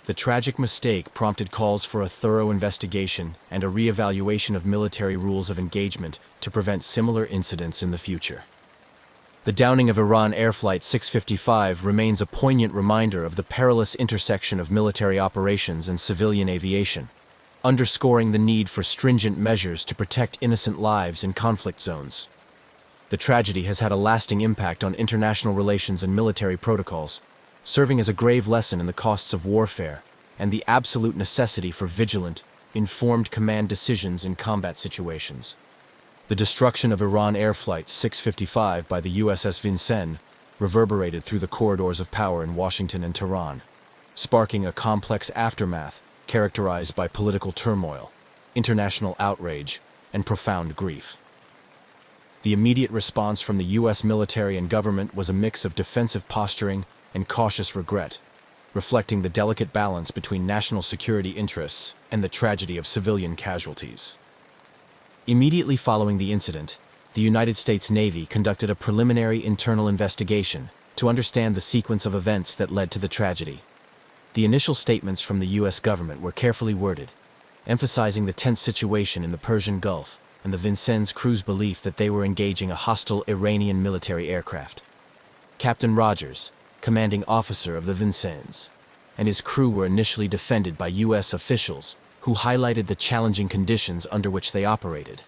The tragic mistake prompted calls for a thorough investigation and a re-evaluation of military rules of engagement to prevent similar incidents in the future. The downing of Iran Air Flight 655 remains a poignant reminder of the perilous intersection of military operations and civilian aviation, underscoring the need for stringent measures to protect innocent lives in conflict zones. The tragedy has had a lasting impact on international relations and military protocols, serving as a grave lesson in the costs of warfare and the absolute necessity for vigilant, informed command decisions in combat situations. The destruction of Iran Air Flight 655 by the USS Vincennes reverberated through the corridors of power in Washington and Tehran, sparking a complex aftermath characterized by political turmoil, international outrage, and profound grief. The immediate response from the U.S. military and government was a mix of defensive posturing and cautious regret, reflecting the delicate balance between national security interests and the tragedy of civilian casualties. Immediately following the incident, the United States Navy conducted a preliminary internal investigation to understand the sequence of events that led to the tragedy. The initial statements from the U.S. government were carefully worded, emphasizing the tense situation in the Persian Gulf and the Vincennes crew's belief that they were engaging a hostile Iranian military aircraft. Captain Rogers, commanding officer of the Vincennes, and his crew were initially defended by U.S. officials who highlighted the challenging conditions under which they operated.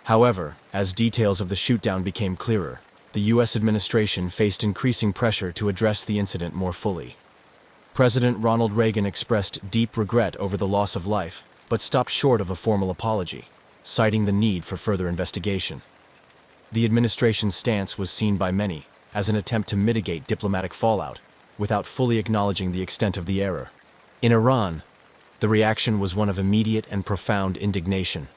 However, as details of the shootdown became clearer, the U.S. administration faced increasing pressure to address the incident more fully. President Ronald Reagan expressed deep regret over the loss of life, but stopped short of a formal apology, citing the need for further investigation. The administration's stance was seen by many as an attempt to mitigate diplomatic fallout, without fully acknowledging the extent of the error. In Iran, the reaction was one of immediate and profound indignation.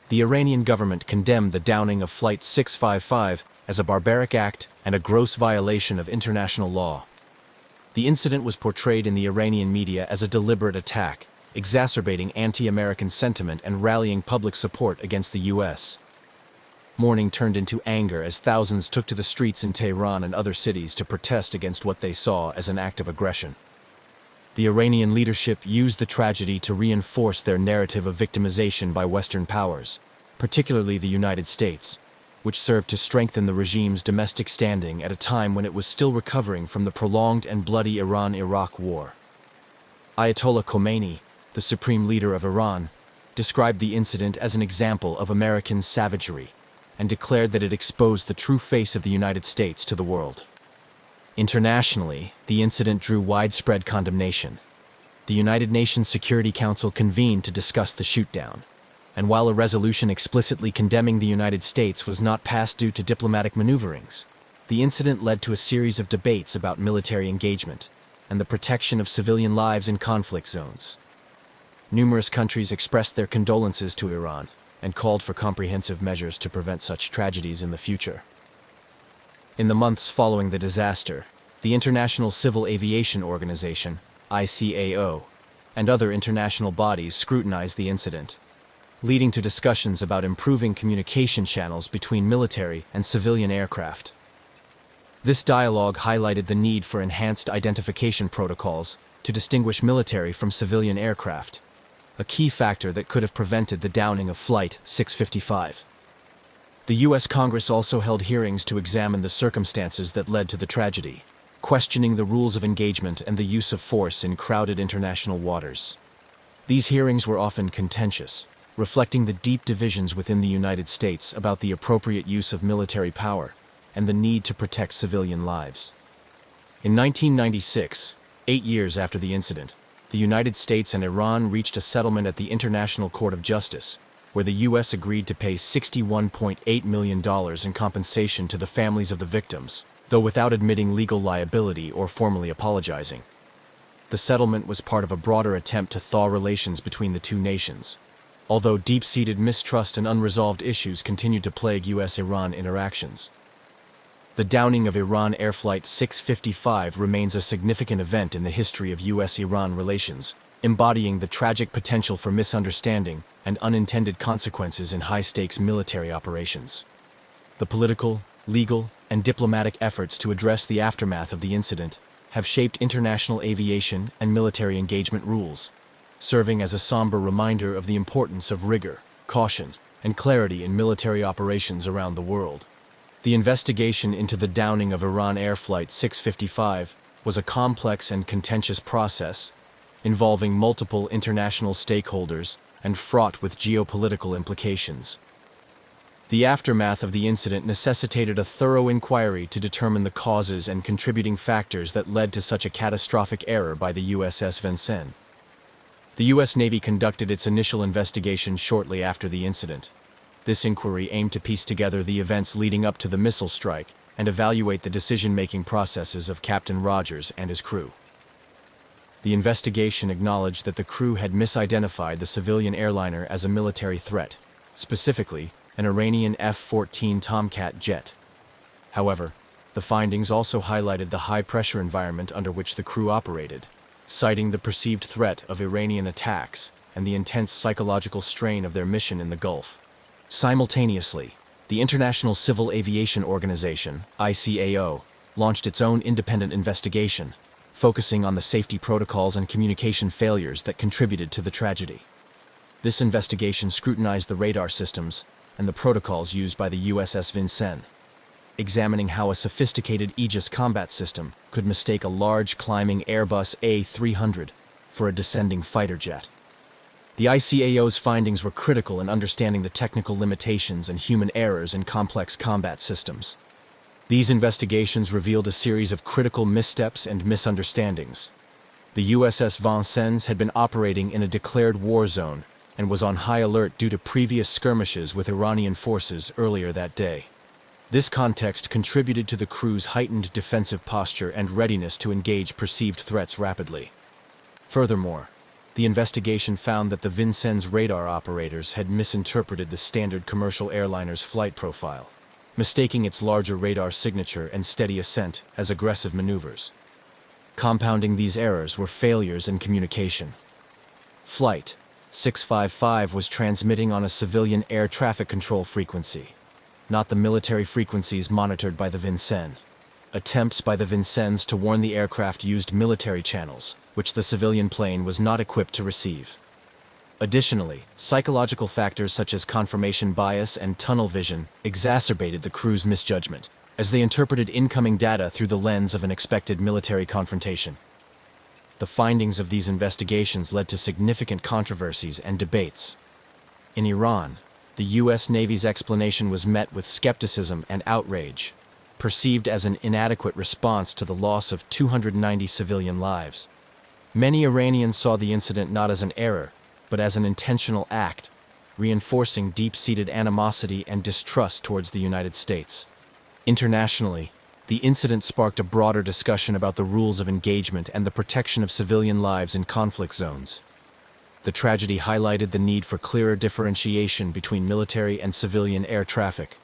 The Iranian government condemned the downing of Flight 655 as a barbaric act and a gross violation of international law. The incident was portrayed in the Iranian media as a deliberate attack, exacerbating anti-American sentiment and rallying public support against the U.S. Mourning turned into anger as thousands took to the streets in Tehran and other cities to protest against what they saw as an act of aggression. The Iranian leadership used the tragedy to reinforce their narrative of victimization by Western powers, particularly the United States, which served to strengthen the regime's domestic standing at a time when it was still recovering from the prolonged and bloody Iran-Iraq war. Ayatollah Khomeini, the supreme leader of Iran, described the incident as an example of American savagery and declared that it exposed the true face of the United States to the world. Internationally, the incident drew widespread condemnation. The United Nations Security Council convened to discuss the shootdown, and while a resolution explicitly condemning the United States was not passed due to diplomatic maneuverings, the incident led to a series of debates about military engagement and the protection of civilian lives in conflict zones. Numerous countries expressed their condolences to Iran and called for comprehensive measures to prevent such tragedies in the future. In the months following the disaster, the International Civil Aviation Organization, ICAO, and other international bodies scrutinized the incident, leading to discussions about improving communication channels between military and civilian aircraft. This dialogue highlighted the need for enhanced identification protocols to distinguish military from civilian aircraft, a key factor that could have prevented the downing of Flight 655. The U.S. Congress also held hearings to examine the circumstances that led to the tragedy, questioning the rules of engagement and the use of force in crowded international waters. These hearings were often contentious, reflecting the deep divisions within the United States about the appropriate use of military power and the need to protect civilian lives. In 1996, 8 years after the incident, the United States and Iran reached a settlement at the International Court of Justice, where the U.S. agreed to pay $61.8 million in compensation to the families of the victims, though without admitting legal liability or formally apologizing. The settlement was part of a broader attempt to thaw relations between the two nations, although deep-seated mistrust and unresolved issues continued to plague U.S.-Iran interactions. The downing of Iran Air Flight 655 remains a significant event in the history of U.S.-Iran relations, embodying the tragic potential for misunderstanding and unintended consequences in high-stakes military operations. The political, legal, and diplomatic efforts to address the aftermath of the incident have shaped international aviation and military engagement rules, serving as a somber reminder of the importance of rigor, caution, and clarity in military operations around the world. The investigation into the downing of Iran Air Flight 655 was a complex and contentious process, involving multiple international stakeholders and fraught with geopolitical implications. The aftermath of the incident necessitated a thorough inquiry to determine the causes and contributing factors that led to such a catastrophic error by the USS Vincennes. The U.S. Navy conducted its initial investigation shortly after the incident. This inquiry aimed to piece together the events leading up to the missile strike and evaluate the decision-making processes of Captain Rogers and his crew. The investigation acknowledged that the crew had misidentified the civilian airliner as a military threat, specifically an Iranian F-14 Tomcat jet. However, the findings also highlighted the high-pressure environment under which the crew operated, citing the perceived threat of Iranian attacks and the intense psychological strain of their mission in the Gulf. Simultaneously, the International Civil Aviation Organization, ICAO, launched its own independent investigation, focusing on the safety protocols and communication failures that contributed to the tragedy. This investigation scrutinized the radar systems and the protocols used by the USS Vincennes, examining how a sophisticated Aegis combat system could mistake a large climbing Airbus A300 for a descending fighter jet. The ICAO's findings were critical in understanding the technical limitations and human errors in complex combat systems. These investigations revealed a series of critical missteps and misunderstandings. The USS Vincennes had been operating in a declared war zone and was on high alert due to previous skirmishes with Iranian forces earlier that day. This context contributed to the crew's heightened defensive posture and readiness to engage perceived threats rapidly. Furthermore, the investigation found that the Vincennes radar operators had misinterpreted the standard commercial airliner's flight profile, mistaking its larger radar signature and steady ascent as aggressive maneuvers. Compounding these errors were failures in communication. Flight 655 was transmitting on a civilian air traffic control frequency, not the military frequencies monitored by the Vincennes. Attempts by the Vincennes to warn the aircraft used military channels, which the civilian plane was not equipped to receive. Additionally, psychological factors such as confirmation bias and tunnel vision exacerbated the crew's misjudgment, as they interpreted incoming data through the lens of an expected military confrontation. The findings of these investigations led to significant controversies and debates. In Iran, the U.S. Navy's explanation was met with skepticism and outrage, perceived as an inadequate response to the loss of 290 civilian lives. Many Iranians saw the incident not as an error, but as an intentional act, reinforcing deep-seated animosity and distrust towards the United States. Internationally, the incident sparked a broader discussion about the rules of engagement and the protection of civilian lives in conflict zones. The tragedy highlighted the need for clearer differentiation between military and civilian air traffic,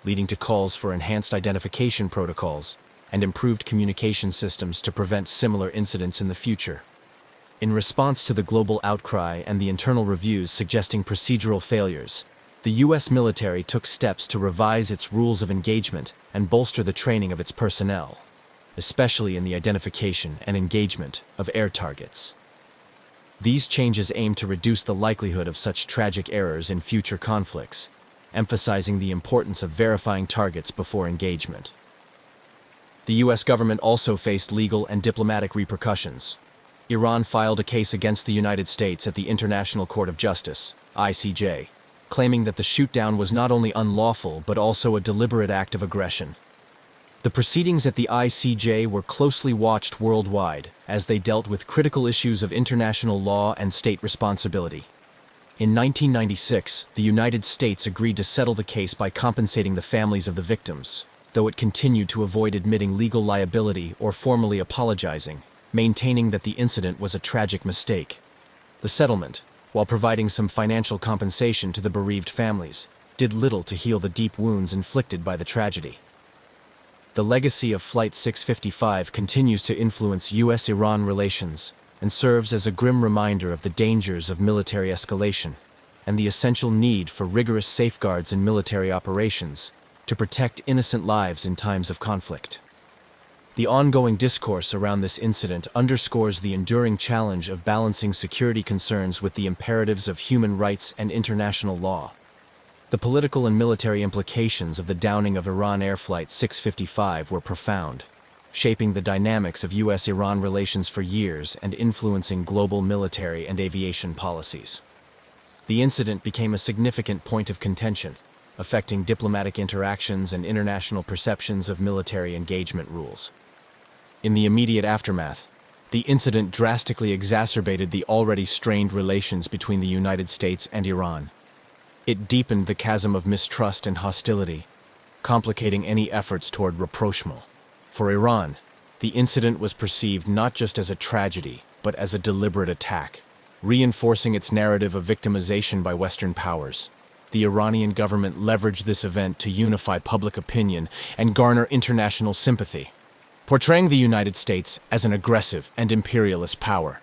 leading to calls for enhanced identification protocols and improved communication systems to prevent similar incidents in the future. In response to the global outcry and the internal reviews suggesting procedural failures, the U.S. military took steps to revise its rules of engagement and bolster the training of its personnel, especially in the identification and engagement of air targets. These changes aim to reduce the likelihood of such tragic errors in future conflicts, emphasizing the importance of verifying targets before engagement. The U.S. government also faced legal and diplomatic repercussions. Iran filed a case against the United States at the International Court of Justice, ICJ, claiming that the shootdown was not only unlawful but also a deliberate act of aggression. The proceedings at the ICJ were closely watched worldwide as they dealt with critical issues of international law and state responsibility. In 1996, the United States agreed to settle the case by compensating the families of the victims, though it continued to avoid admitting legal liability or formally apologizing, maintaining that the incident was a tragic mistake. The settlement, while providing some financial compensation to the bereaved families, did little to heal the deep wounds inflicted by the tragedy. The legacy of Flight 655 continues to influence U.S.-Iran relations and serves as a grim reminder of the dangers of military escalation and the essential need for rigorous safeguards in military operations to protect innocent lives in times of conflict. The ongoing discourse around this incident underscores the enduring challenge of balancing security concerns with the imperatives of human rights and international law. The political and military implications of the downing of Iran Air Flight 655 were profound, shaping the dynamics of U.S.-Iran relations for years and influencing global military and aviation policies. The incident became a significant point of contention, affecting diplomatic interactions and international perceptions of military engagement rules. In the immediate aftermath, the incident drastically exacerbated the already strained relations between the United States and Iran. It deepened the chasm of mistrust and hostility, complicating any efforts toward rapprochement. For Iran, the incident was perceived not just as a tragedy, but as a deliberate attack, reinforcing its narrative of victimization by Western powers. The Iranian government leveraged this event to unify public opinion and garner international sympathy, portraying the United States as an aggressive and imperialist power.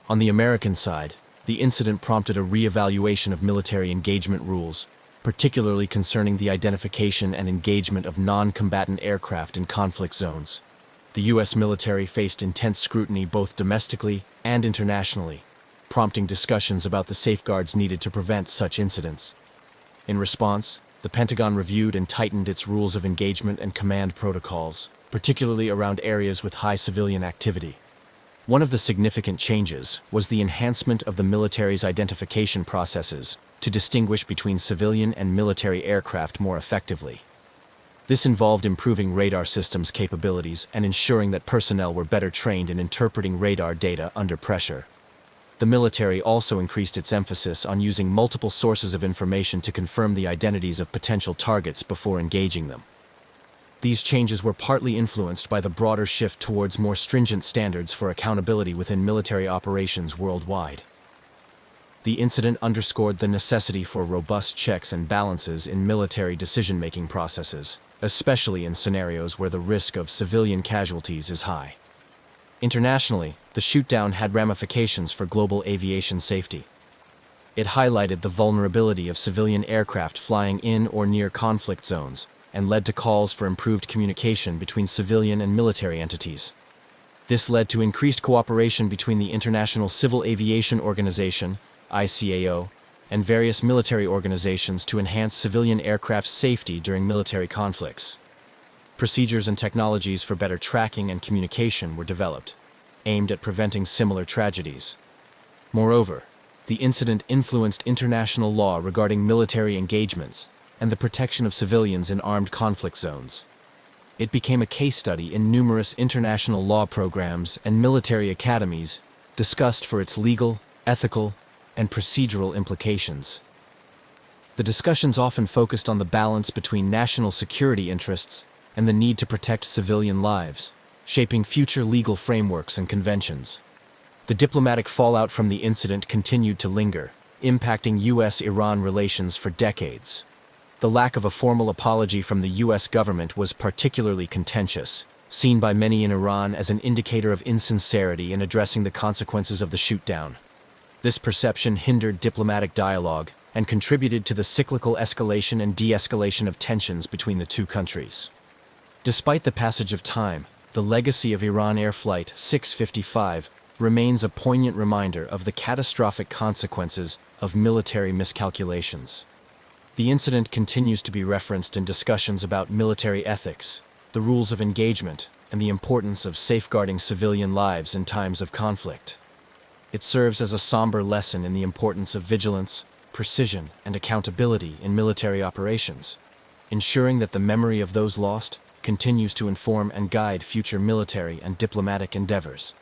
On the American side, the incident prompted a re-evaluation of military engagement rules, particularly concerning the identification and engagement of non-combatant aircraft in conflict zones. The U.S. military faced intense scrutiny both domestically and internationally, prompting discussions about the safeguards needed to prevent such incidents. In response, the Pentagon reviewed and tightened its rules of engagement and command protocols, particularly around areas with high civilian activity. One of the significant changes was the enhancement of the military's identification processes to distinguish between civilian and military aircraft more effectively. This involved improving radar systems capabilities and ensuring that personnel were better trained in interpreting radar data under pressure. The military also increased its emphasis on using multiple sources of information to confirm the identities of potential targets before engaging them. These changes were partly influenced by the broader shift towards more stringent standards for accountability within military operations worldwide. The incident underscored the necessity for robust checks and balances in military decision-making processes, especially in scenarios where the risk of civilian casualties is high. Internationally, the shootdown had ramifications for global aviation safety. It highlighted the vulnerability of civilian aircraft flying in or near conflict zones, and led to calls for improved communication between civilian and military entities. This led to increased cooperation between the International Civil Aviation Organization ICAO, and various military organizations to enhance civilian aircraft safety during military conflicts. Procedures and technologies for better tracking and communication were developed, aimed at preventing similar tragedies. Moreover, the incident influenced international law regarding military engagements and the protection of civilians in armed conflict zones. It became a case study in numerous international law programs and military academies, discussed for its legal, ethical, and procedural implications. The discussions often focused on the balance between national security interests and the need to protect civilian lives, shaping future legal frameworks and conventions. The diplomatic fallout from the incident continued to linger, impacting U.S.-Iran relations for decades. The lack of a formal apology from the U.S. government was particularly contentious, seen by many in Iran as an indicator of insincerity in addressing the consequences of the shootdown. This perception hindered diplomatic dialogue and contributed to the cyclical escalation and de-escalation of tensions between the two countries. Despite the passage of time, the legacy of Iran Air Flight 655 remains a poignant reminder of the catastrophic consequences of military miscalculations. The incident continues to be referenced in discussions about military ethics, the rules of engagement, and the importance of safeguarding civilian lives in times of conflict. It serves as a somber lesson in the importance of vigilance, precision, and accountability in military operations, ensuring that the memory of those lost continues to inform and guide future military and diplomatic endeavors.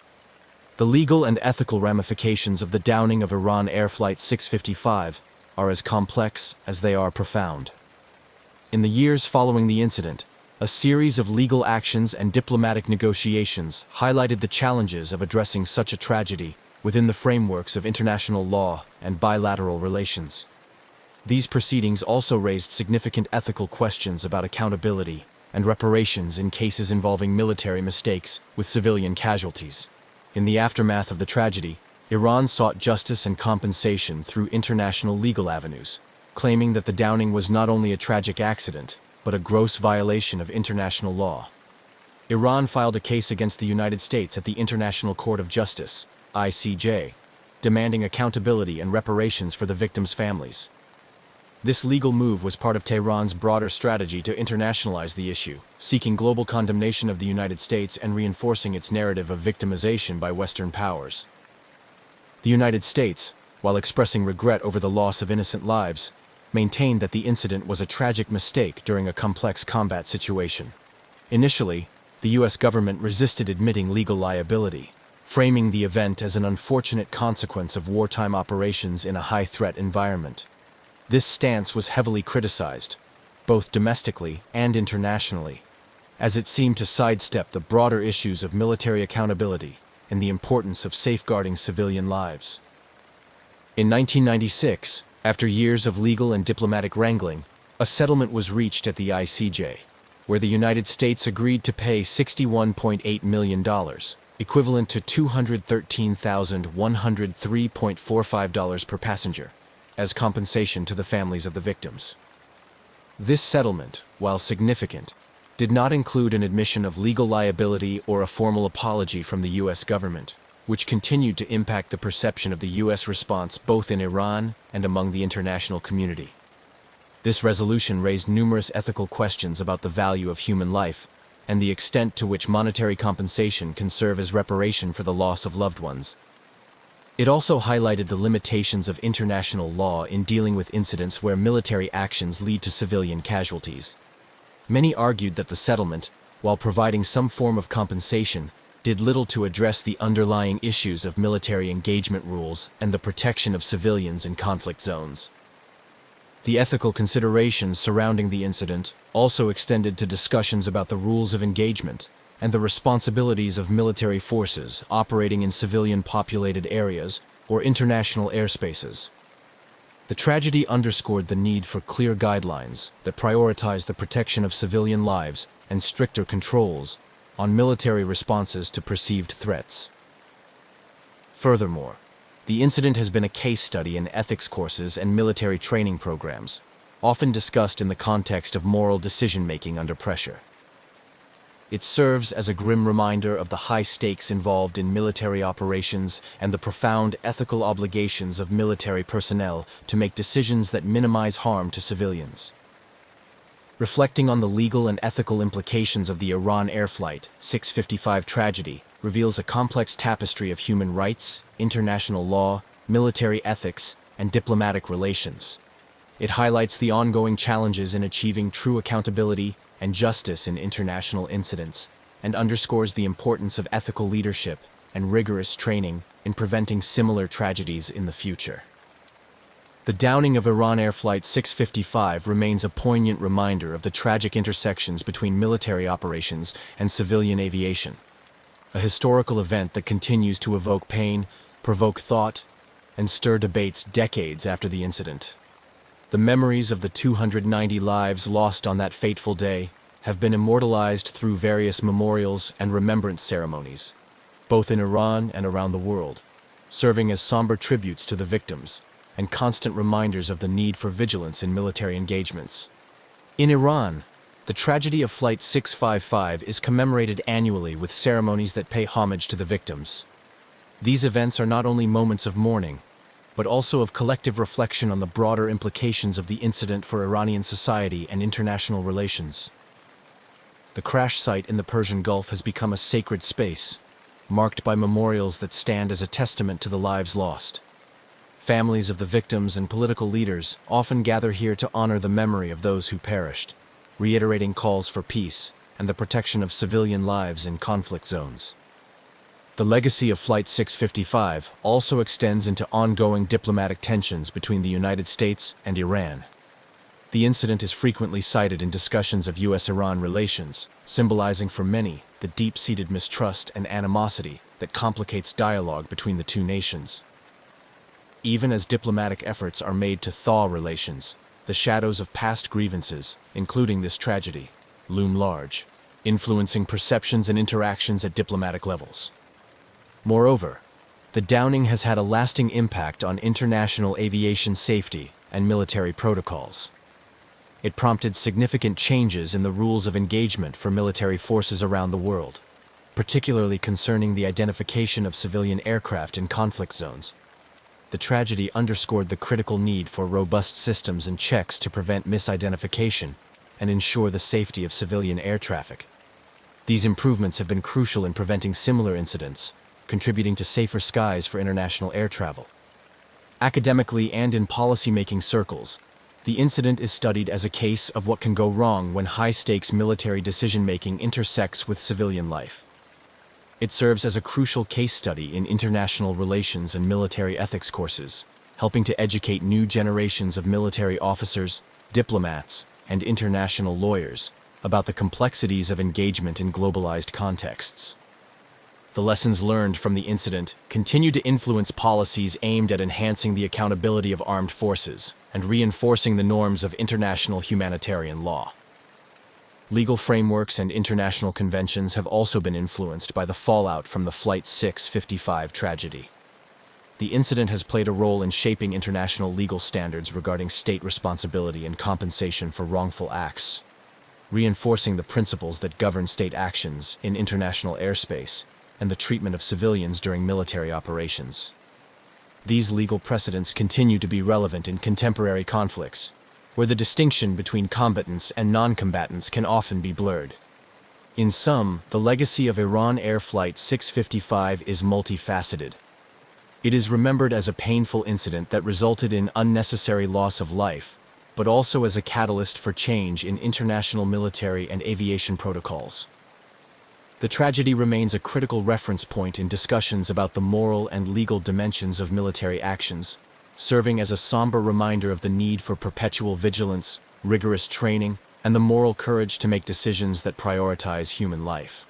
The legal and ethical ramifications of the downing of Iran Air Flight 655 are as complex as they are profound. In the years following the incident, a series of legal actions and diplomatic negotiations highlighted the challenges of addressing such a tragedy within the frameworks of international law and bilateral relations. These proceedings also raised significant ethical questions about accountability and reparations in cases involving military mistakes with civilian casualties. In the aftermath of the tragedy, Iran sought justice and compensation through international legal avenues, claiming that the downing was not only a tragic accident, but a gross violation of international law. Iran filed a case against the United States at the International Court of Justice, ICJ, demanding accountability and reparations for the victims' families. This legal move was part of Tehran's broader strategy to internationalize the issue, seeking global condemnation of the United States and reinforcing its narrative of victimization by Western powers. The United States, while expressing regret over the loss of innocent lives, maintained that the incident was a tragic mistake during a complex combat situation. Initially, the U.S. government resisted admitting legal liability, framing the event as an unfortunate consequence of wartime operations in a high-threat environment. This stance was heavily criticized, both domestically and internationally, as it seemed to sidestep the broader issues of military accountability and the importance of safeguarding civilian lives. In 1996, after years of legal and diplomatic wrangling, a settlement was reached at the ICJ, where the United States agreed to pay $61.8 million, equivalent to $213,103.45 per passenger, as compensation to the families of the victims. This settlement, while significant, did not include an admission of legal liability or a formal apology from the U.S. government, which continued to impact the perception of the U.S. response both in Iran and among the international community. This resolution raised numerous ethical questions about the value of human life and the extent to which monetary compensation can serve as reparation for the loss of loved ones. It also highlighted the limitations of international law in dealing with incidents where military actions lead to civilian casualties. Many argued that the settlement, while providing some form of compensation, did little to address the underlying issues of military engagement rules and the protection of civilians in conflict zones. The ethical considerations surrounding the incident also extended to discussions about the rules of engagement and the responsibilities of military forces operating in civilian-populated areas or international airspaces. The tragedy underscored the need for clear guidelines that prioritize the protection of civilian lives and stricter controls on military responses to perceived threats. Furthermore, the incident has been a case study in ethics courses and military training programs, often discussed in the context of moral decision-making under pressure. It serves as a grim reminder of the high stakes involved in military operations and the profound ethical obligations of military personnel to make decisions that minimize harm to civilians. Reflecting on the legal and ethical implications of the Iran Air Flight 655 tragedy reveals a complex tapestry of human rights, international law, military ethics, and diplomatic relations. It highlights the ongoing challenges in achieving true accountability and justice in international incidents, and underscores the importance of ethical leadership and rigorous training in preventing similar tragedies in the future. The downing of Iran Air Flight 655 remains a poignant reminder of the tragic intersections between military operations and civilian aviation, a historical event that continues to evoke pain, provoke thought, and stir debates decades after the incident. The memories of the 290 lives lost on that fateful day have been immortalized through various memorials and remembrance ceremonies, both in Iran and around the world, serving as somber tributes to the victims and constant reminders of the need for vigilance in military engagements. In Iran, the tragedy of Flight 655 is commemorated annually with ceremonies that pay homage to the victims. These events are not only moments of mourning, but also of collective reflection on the broader implications of the incident for Iranian society and international relations. The crash site in the Persian Gulf has become a sacred space, marked by memorials that stand as a testament to the lives lost. Families of the victims and political leaders often gather here to honor the memory of those who perished, reiterating calls for peace and the protection of civilian lives in conflict zones. The legacy of Flight 655 also extends into ongoing diplomatic tensions between the United States and Iran. The incident is frequently cited in discussions of U.S.-Iran relations, symbolizing for many the deep-seated mistrust and animosity that complicates dialogue between the two nations. Even as diplomatic efforts are made to thaw relations, the shadows of past grievances, including this tragedy, loom large, influencing perceptions and interactions at diplomatic levels. Moreover, the downing has had a lasting impact on international aviation safety and military protocols. It prompted significant changes in the rules of engagement for military forces around the world, particularly concerning the identification of civilian aircraft in conflict zones. The tragedy underscored the critical need for robust systems and checks to prevent misidentification and ensure the safety of civilian air traffic. These improvements have been crucial in preventing similar incidents, contributing to safer skies for international air travel. Academically and in policy-making circles, the incident is studied as a case of what can go wrong when high-stakes military decision-making intersects with civilian life. It serves as a crucial case study in international relations and military ethics courses, helping to educate new generations of military officers, diplomats, and international lawyers about the complexities of engagement in globalized contexts. The lessons learned from the incident continue to influence policies aimed at enhancing the accountability of armed forces and reinforcing the norms of international humanitarian law. Legal frameworks and international conventions have also been influenced by the fallout from the Flight 655 tragedy. The incident has played a role in shaping international legal standards regarding state responsibility and compensation for wrongful acts, reinforcing the principles that govern state actions in international airspace and the treatment of civilians during military operations. These legal precedents continue to be relevant in contemporary conflicts, where the distinction between combatants and non-combatants can often be blurred. In sum, the legacy of Iran Air Flight 655 is multifaceted. It is remembered as a painful incident that resulted in unnecessary loss of life, but also as a catalyst for change in international military and aviation protocols. The tragedy remains a critical reference point in discussions about the moral and legal dimensions of military actions, serving as a somber reminder of the need for perpetual vigilance, rigorous training, and the moral courage to make decisions that prioritize human life.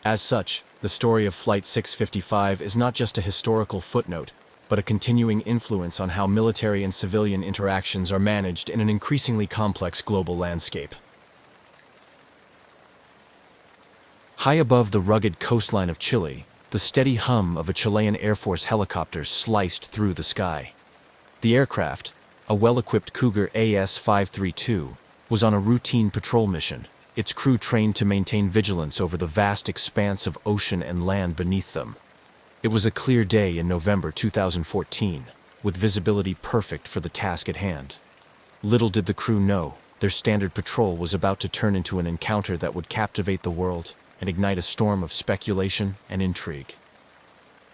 As such, the story of Flight 655 is not just a historical footnote, but a continuing influence on how military and civilian interactions are managed in an increasingly complex global landscape. High above the rugged coastline of Chile, the steady hum of a Chilean Air Force helicopter sliced through the sky. The aircraft, a well-equipped Cougar AS-532, was on a routine patrol mission, its crew trained to maintain vigilance over the vast expanse of ocean and land beneath them. It was a clear day in November 2014, with visibility perfect for the task at hand. Little did the crew know, their standard patrol was about to turn into an encounter that would captivate the world and ignite a storm of speculation and intrigue.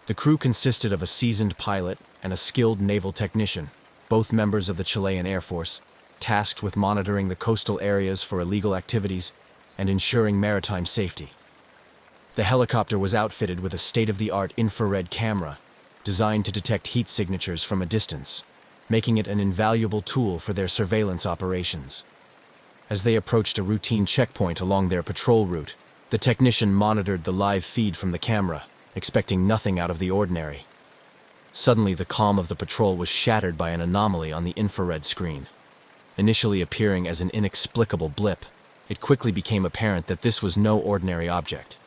The crew consisted of a seasoned pilot and a skilled naval technician, both members of the Chilean Air Force, tasked with monitoring the coastal areas for illegal activities and ensuring maritime safety. The helicopter was outfitted with a state-of-the-art infrared camera designed to detect heat signatures from a distance, making it an invaluable tool for their surveillance operations. As they approached a routine checkpoint along their patrol route, the technician monitored the live feed from the camera, expecting nothing out of the ordinary. Suddenly, the calm of the patrol was shattered by an anomaly on the infrared screen. Initially appearing as an inexplicable blip, it quickly became apparent that this was no ordinary object.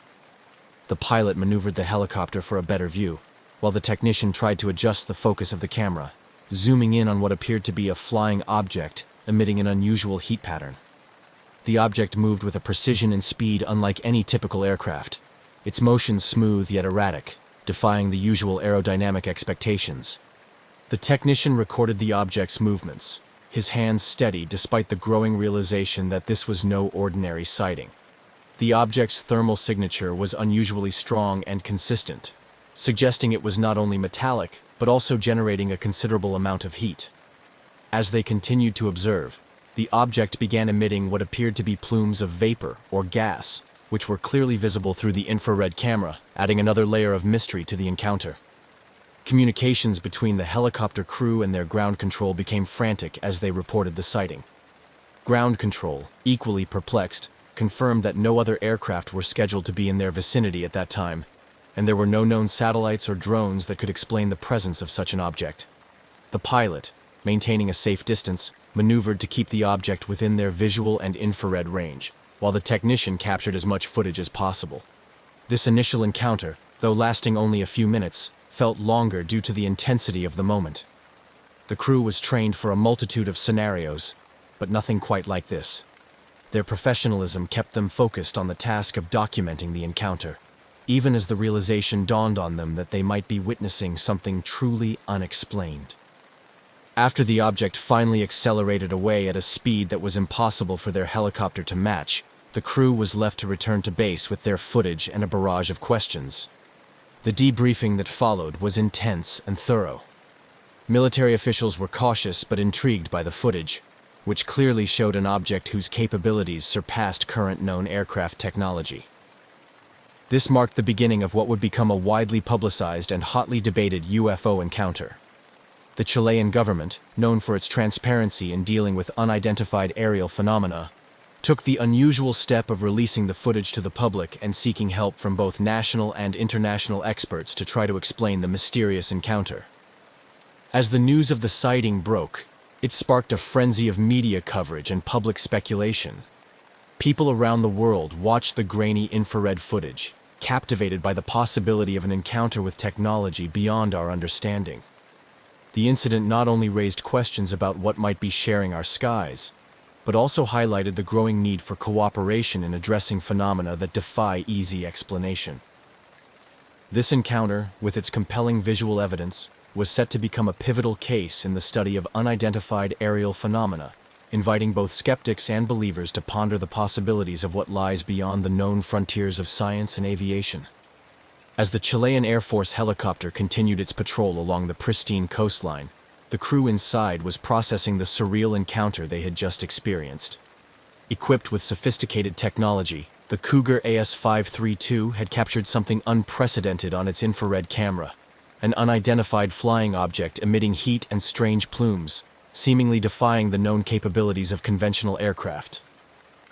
The pilot maneuvered the helicopter for a better view, while the technician tried to adjust the focus of the camera, zooming in on what appeared to be a flying object emitting an unusual heat pattern. The object moved with a precision and speed unlike any typical aircraft, its motions smooth yet erratic, defying the usual aerodynamic expectations. The technician recorded the object's movements, his hands steady despite the growing realization that this was no ordinary sighting. The object's thermal signature was unusually strong and consistent, suggesting it was not only metallic, but also generating a considerable amount of heat. As they continued to observe, the object began emitting what appeared to be plumes of vapor or gas, which were clearly visible through the infrared camera, adding another layer of mystery to the encounter. Communications between the helicopter crew and their ground control became frantic as they reported the sighting. Ground control, equally perplexed, confirmed that no other aircraft were scheduled to be in their vicinity at that time, and there were no known satellites or drones that could explain the presence of such an object. The pilot, maintaining a safe distance, maneuvered to keep the object within their visual and infrared range, while the technician captured as much footage as possible. This initial encounter, though lasting only a few minutes, felt longer due to the intensity of the moment. The crew was trained for a multitude of scenarios, but nothing quite like this. Their professionalism kept them focused on the task of documenting the encounter, even as the realization dawned on them that they might be witnessing something truly unexplained. After the object finally accelerated away at a speed that was impossible for their helicopter to match, the crew was left to return to base with their footage and a barrage of questions. The debriefing that followed was intense and thorough. Military officials were cautious but intrigued by the footage, which clearly showed an object whose capabilities surpassed current known aircraft technology. This marked the beginning of what would become a widely publicized and hotly debated UFO encounter. The Chilean government, known for its transparency in dealing with unidentified aerial phenomena, took the unusual step of releasing the footage to the public and seeking help from both national and international experts to try to explain the mysterious encounter. As the news of the sighting broke, it sparked a frenzy of media coverage and public speculation. People around the world watched the grainy infrared footage, captivated by the possibility of an encounter with technology beyond our understanding. The incident not only raised questions about what might be sharing our skies, but also highlighted the growing need for cooperation in addressing phenomena that defy easy explanation. This encounter, with its compelling visual evidence, was set to become a pivotal case in the study of unidentified aerial phenomena, inviting both skeptics and believers to ponder the possibilities of what lies beyond the known frontiers of science and aviation. As the Chilean Air Force helicopter continued its patrol along the pristine coastline, the crew inside was processing the surreal encounter they had just experienced. Equipped with sophisticated technology, the Cougar AS-532 had captured something unprecedented on its infrared camera, an unidentified flying object emitting heat and strange plumes, seemingly defying the known capabilities of conventional aircraft.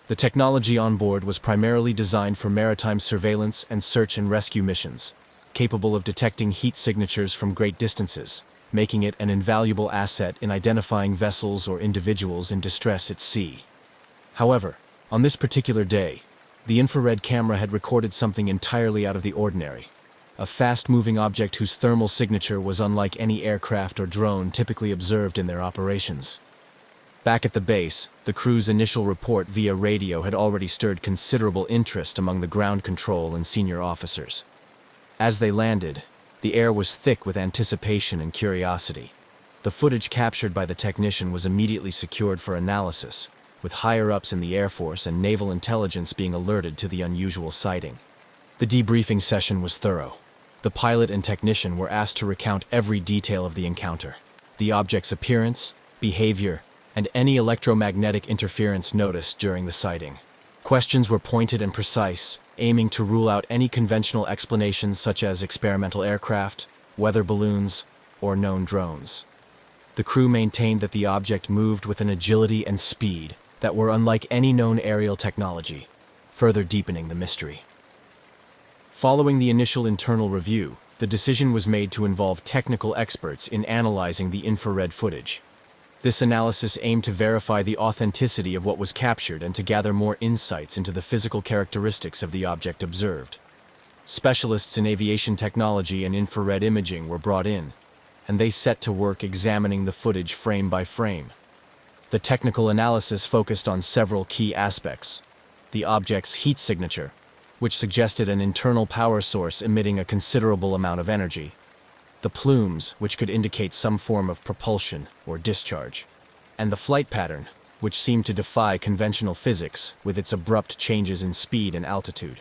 The technology on board was primarily designed for maritime surveillance and search and rescue missions, capable of detecting heat signatures from great distances, making it an invaluable asset in identifying vessels or individuals in distress at sea. However, on this particular day, the infrared camera had recorded something entirely out of the ordinary, a fast-moving object whose thermal signature was unlike any aircraft or drone typically observed in their operations. Back at the base, the crew's initial report via radio had already stirred considerable interest among the ground control and senior officers. As they landed, the air was thick with anticipation and curiosity. The footage captured by the technician was immediately secured for analysis, with higher-ups in the Air Force and naval intelligence being alerted to the unusual sighting. The debriefing session was thorough. The pilot and technician were asked to recount every detail of the encounter, the object's appearance, behavior, and any electromagnetic interference noticed during the sighting. Questions were pointed and precise, aiming to rule out any conventional explanations such as experimental aircraft, weather balloons, or known drones. The crew maintained that the object moved with an agility and speed that were unlike any known aerial technology, further deepening the mystery. Following the initial internal review, the decision was made to involve technical experts in analyzing the infrared footage. This analysis aimed to verify the authenticity of what was captured and to gather more insights into the physical characteristics of the object observed. Specialists in aviation technology and infrared imaging were brought in, and they set to work examining the footage frame by frame. The technical analysis focused on several key aspects: the object's heat signature, which suggested an internal power source emitting a considerable amount of energy; the plumes, which could indicate some form of propulsion or discharge; and the flight pattern, which seemed to defy conventional physics with its abrupt changes in speed and altitude.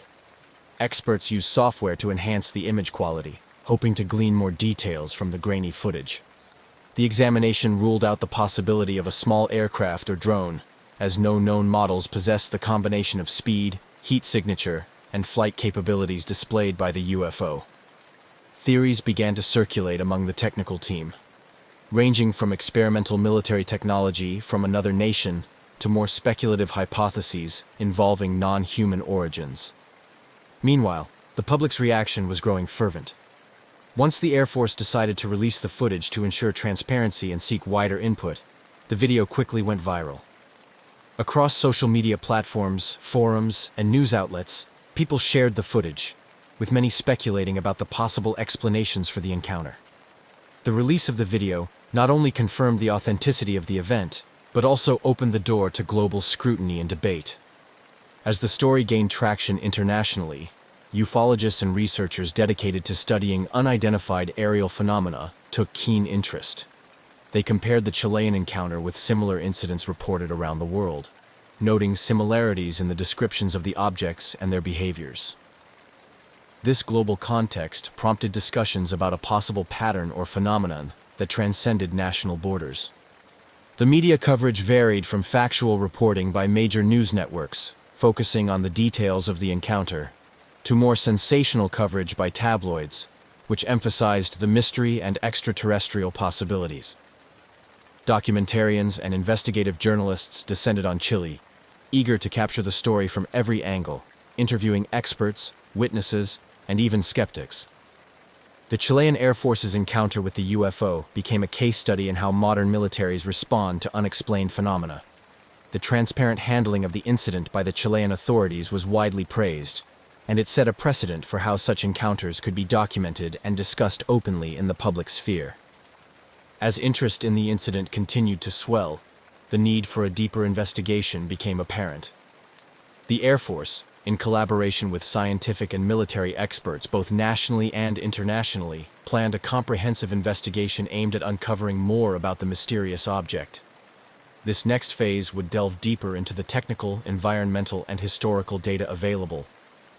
Experts used software to enhance the image quality, hoping to glean more details from the grainy footage. The examination ruled out the possibility of a small aircraft or drone, as no known models possessed the combination of speed, heat signature, and flight capabilities displayed by the UFO. Theories began to circulate among the technical team, ranging from experimental military technology from another nation to more speculative hypotheses involving non-human origins. Meanwhile, the public's reaction was growing fervent. Once the Air Force decided to release the footage to ensure transparency and seek wider input, the video quickly went viral. Across social media platforms, forums, and news outlets, people shared the footage, with many speculating about the possible explanations for the encounter. The release of the video not only confirmed the authenticity of the event, but also opened the door to global scrutiny and debate. As the story gained traction internationally, ufologists and researchers dedicated to studying unidentified aerial phenomena took keen interest. They compared the Chilean encounter with similar incidents reported around the world, noting similarities in the descriptions of the objects and their behaviors. This global context prompted discussions about a possible pattern or phenomenon that transcended national borders. The media coverage varied from factual reporting by major news networks, focusing on the details of the encounter, to more sensational coverage by tabloids, which emphasized the mystery and extraterrestrial possibilities. Documentarians and investigative journalists descended on Chile, eager to capture the story from every angle, interviewing experts, witnesses, and even skeptics. The Chilean Air Force's encounter with the UFO became a case study in how modern militaries respond to unexplained phenomena. The transparent handling of the incident by the Chilean authorities was widely praised, and it set a precedent for how such encounters could be documented and discussed openly in the public sphere. As interest in the incident continued to swell, the need for a deeper investigation became apparent. The Air Force, in collaboration with scientific and military experts both nationally and internationally, planned a comprehensive investigation aimed at uncovering more about the mysterious object. This next phase would delve deeper into the technical, environmental, and historical data available,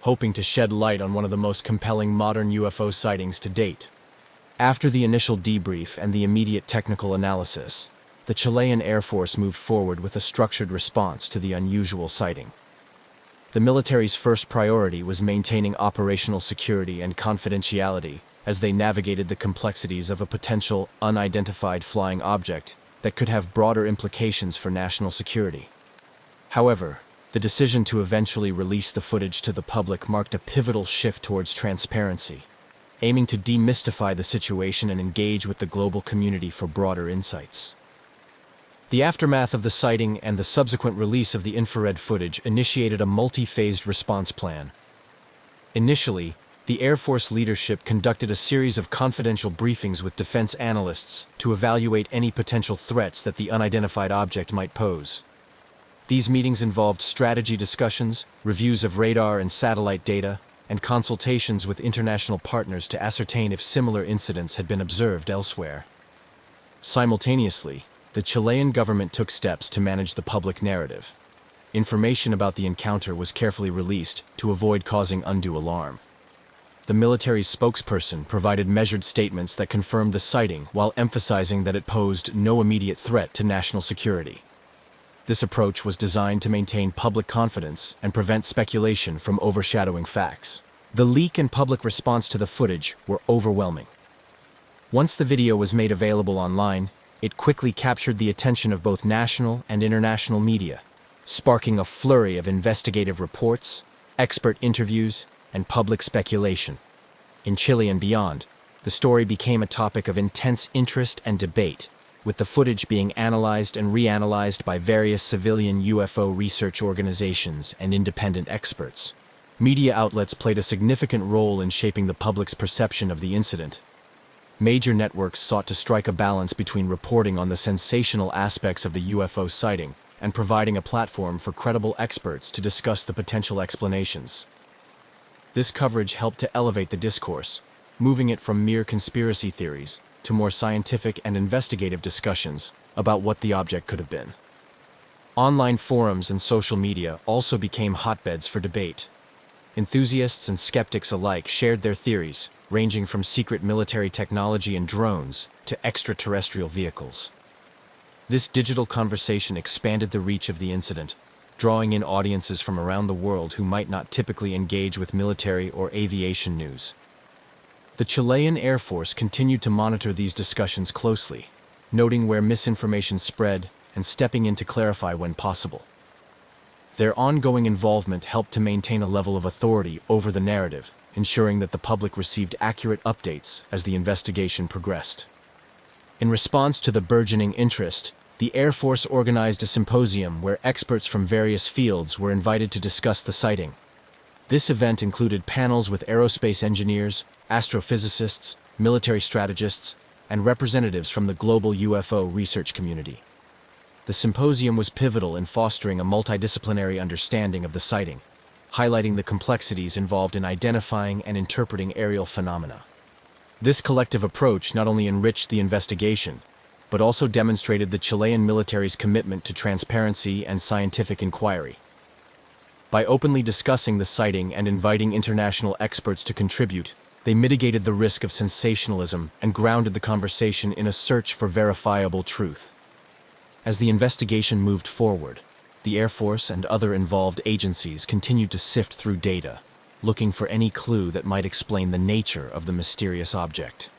hoping to shed light on one of the most compelling modern UFO sightings to date. After the initial debrief and the immediate technical analysis, the Chilean Air Force moved forward with a structured response to the unusual sighting. The military's first priority was maintaining operational security and confidentiality as they navigated the complexities of a potential, unidentified flying object that could have broader implications for national security. However, the decision to eventually release the footage to the public marked a pivotal shift towards transparency, aiming to demystify the situation and engage with the global community for broader insights. The aftermath of the sighting and the subsequent release of the infrared footage initiated a multi-phased response plan. Initially, The Air Force leadership conducted a series of confidential briefings with defense analysts to evaluate any potential threats that the unidentified object might pose. These meetings involved strategy discussions, reviews of radar and satellite data, and consultations with international partners to ascertain if similar incidents had been observed elsewhere. Simultaneously, the Chilean government took steps to manage the public narrative. Information about the encounter was carefully released to avoid causing undue alarm. The military's spokesperson provided measured statements that confirmed the sighting while emphasizing that it posed no immediate threat to national security. This approach was designed to maintain public confidence and prevent speculation from overshadowing facts. The leak and public response to the footage were overwhelming. Once the video was made available online, it quickly captured the attention of both national and international media, sparking a flurry of investigative reports, expert interviews, and public speculation. In Chile and beyond, the story became a topic of intense interest and debate, with the footage being analyzed and reanalyzed by various civilian UFO research organizations and independent experts. Media outlets played a significant role in shaping the public's perception of the incident. Major networks sought to strike a balance between reporting on the sensational aspects of the UFO sighting and providing a platform for credible experts to discuss the potential explanations. This coverage helped to elevate the discourse, moving it from mere conspiracy theories to more scientific and investigative discussions about what the object could have been. Online forums and social media also became hotbeds for debate. Enthusiasts and skeptics alike shared their theories, ranging from secret military technology and drones to extraterrestrial vehicles. This digital conversation expanded the reach of the incident, drawing in audiences from around the world who might not typically engage with military or aviation news. The Chilean Air Force continued to monitor these discussions closely, noting where misinformation spread and stepping in to clarify when possible. Their ongoing involvement helped to maintain a level of authority over the narrative, ensuring that the public received accurate updates as the investigation progressed. In response to the burgeoning interest, the Air Force organized a symposium where experts from various fields were invited to discuss the sighting. This event included panels with aerospace engineers, astrophysicists, military strategists, and representatives from the global UFO research community. The symposium was pivotal in fostering a multidisciplinary understanding of the sighting, highlighting the complexities involved in identifying and interpreting aerial phenomena. This collective approach not only enriched the investigation, but also demonstrated the Chilean military's commitment to transparency and scientific inquiry. By openly discussing the sighting and inviting international experts to contribute, they mitigated the risk of sensationalism and grounded the conversation in a search for verifiable truth. As the investigation moved forward, the Air Force and other involved agencies continued to sift through data, looking for any clue that might explain the nature of the mysterious object.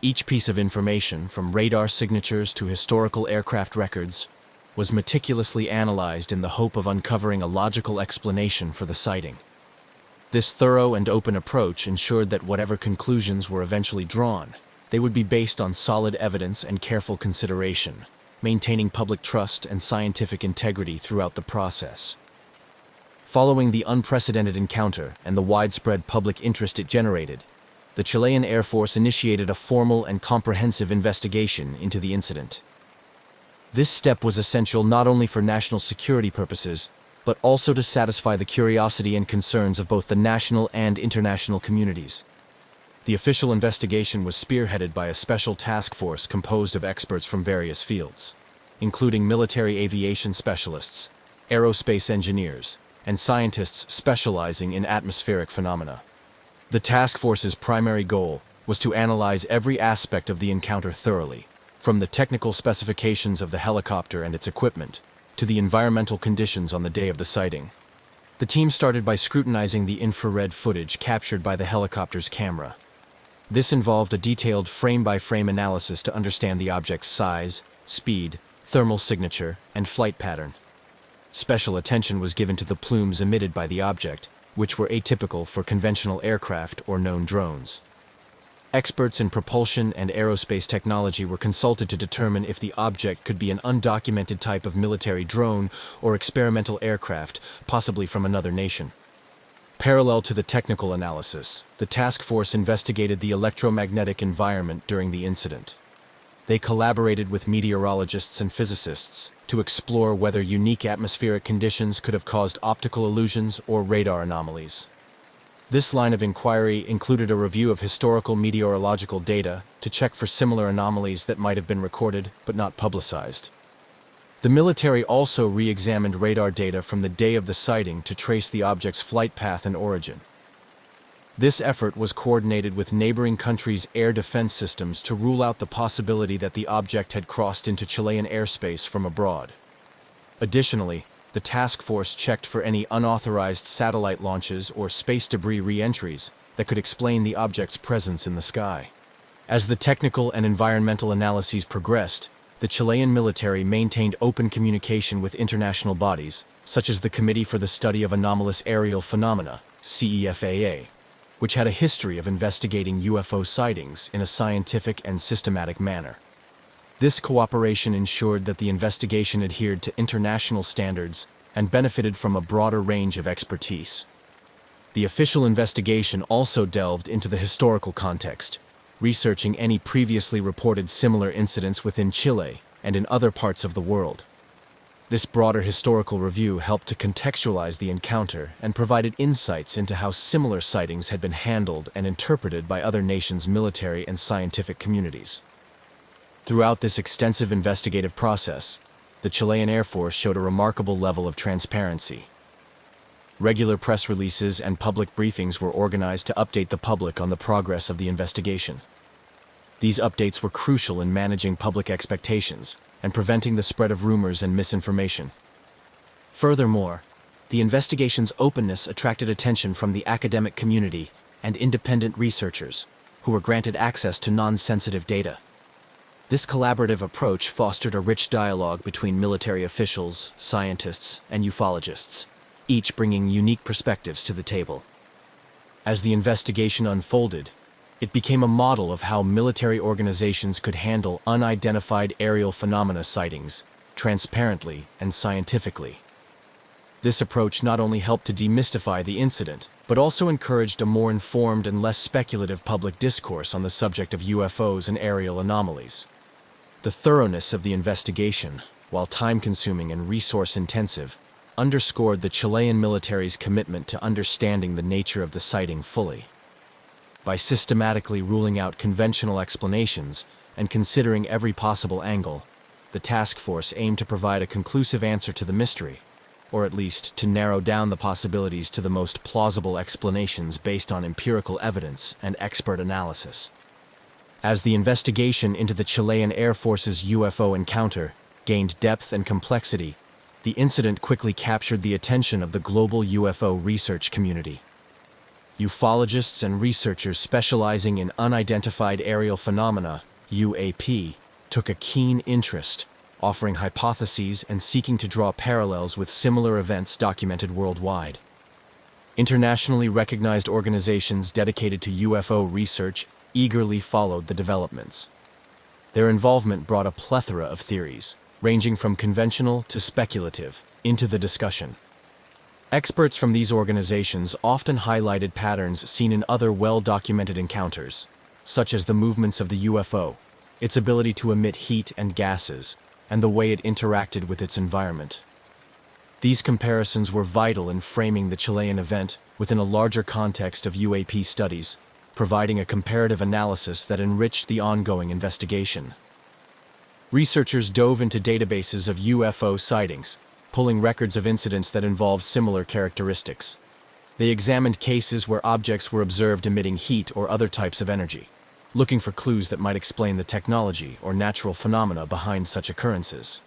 Each piece of information, from radar signatures to historical aircraft records, was meticulously analyzed in the hope of uncovering a logical explanation for the sighting. This thorough and open approach ensured that whatever conclusions were eventually drawn, they would be based on solid evidence and careful consideration, maintaining public trust and scientific integrity throughout the process. Following the unprecedented encounter and the widespread public interest it generated, the Chilean Air Force initiated a formal and comprehensive investigation into the incident. This step was essential not only for national security purposes, but also to satisfy the curiosity and concerns of both the national and international communities. The official investigation was spearheaded by a special task force composed of experts from various fields, including military aviation specialists, aerospace engineers, and scientists specializing in atmospheric phenomena. The task force's primary goal was to analyze every aspect of the encounter thoroughly, from the technical specifications of the helicopter and its equipment to the environmental conditions on the day of the sighting. The team started by scrutinizing the infrared footage captured by the helicopter's camera. This involved a detailed frame-by-frame analysis to understand the object's size, speed, thermal signature, and flight pattern. Special attention was given to the plumes emitted by the object, which were atypical for conventional aircraft or known drones. Experts in propulsion and aerospace technology were consulted to determine if the object could be an undocumented type of military drone or experimental aircraft, possibly from another nation. Parallel to the technical analysis, the task force investigated the electromagnetic environment during the incident. They collaborated with meteorologists and physicists to explore whether unique atmospheric conditions could have caused optical illusions or radar anomalies. This line of inquiry included a review of historical meteorological data to check for similar anomalies that might have been recorded but not publicized. The military also re-examined radar data from the day of the sighting to trace the object's flight path and origin. This effort was coordinated with neighboring countries' air defense systems to rule out the possibility that the object had crossed into Chilean airspace from abroad. Additionally, the task force checked for any unauthorized satellite launches or space debris re-entries that could explain the object's presence in the sky. As the technical and environmental analyses progressed, the Chilean military maintained open communication with international bodies, such as the Committee for the Study of Anomalous Aerial Phenomena, CEFAA, which had a history of investigating UFO sightings in a scientific and systematic manner. This cooperation ensured that the investigation adhered to international standards and benefited from a broader range of expertise. The official investigation also delved into the historical context, researching any previously reported similar incidents within Chile and in other parts of the world. This broader historical review helped to contextualize the encounter and provided insights into how similar sightings had been handled and interpreted by other nations' military and scientific communities. Throughout this extensive investigative process, the Chilean Air Force showed a remarkable level of transparency. Regular press releases and public briefings were organized to update the public on the progress of the investigation. These updates were crucial in managing public expectations and preventing the spread of rumors and misinformation. Furthermore, the investigation's openness attracted attention from the academic community and independent researchers, who were granted access to non-sensitive data. This collaborative approach fostered a rich dialogue between military officials, scientists, and ufologists, each bringing unique perspectives to the table. As the investigation unfolded, it became a model of how military organizations could handle unidentified aerial phenomena sightings transparently and scientifically. This approach not only helped to demystify the incident, but also encouraged a more informed and less speculative public discourse on the subject of UFOs and aerial anomalies. The thoroughness of the investigation, while time-consuming and resource-intensive, underscored the Chilean military's commitment to understanding the nature of the sighting fully. By systematically ruling out conventional explanations and considering every possible angle, the task force aimed to provide a conclusive answer to the mystery, or at least to narrow down the possibilities to the most plausible explanations based on empirical evidence and expert analysis. As the investigation into the Chilean Air Force's UFO encounter gained depth and complexity, the incident quickly captured the attention of the global UFO research community. Ufologists and researchers specializing in unidentified aerial phenomena, UAP, took a keen interest, offering hypotheses and seeking to draw parallels with similar events documented worldwide. Internationally recognized organizations dedicated to UFO research eagerly followed the developments. Their involvement brought a plethora of theories, ranging from conventional to speculative, into the discussion. Experts from these organizations often highlighted patterns seen in other well-documented encounters, such as the movements of the UFO, its ability to emit heat and gases, and the way it interacted with its environment. These comparisons were vital in framing the Chilean event within a larger context of UAP studies, providing a comparative analysis that enriched the ongoing investigation. Researchers dove into databases of UFO sightings, pulling records of incidents that involved similar characteristics. They examined cases where objects were observed emitting heat or other types of energy, looking for clues that might explain the technology or natural phenomena behind such occurrences.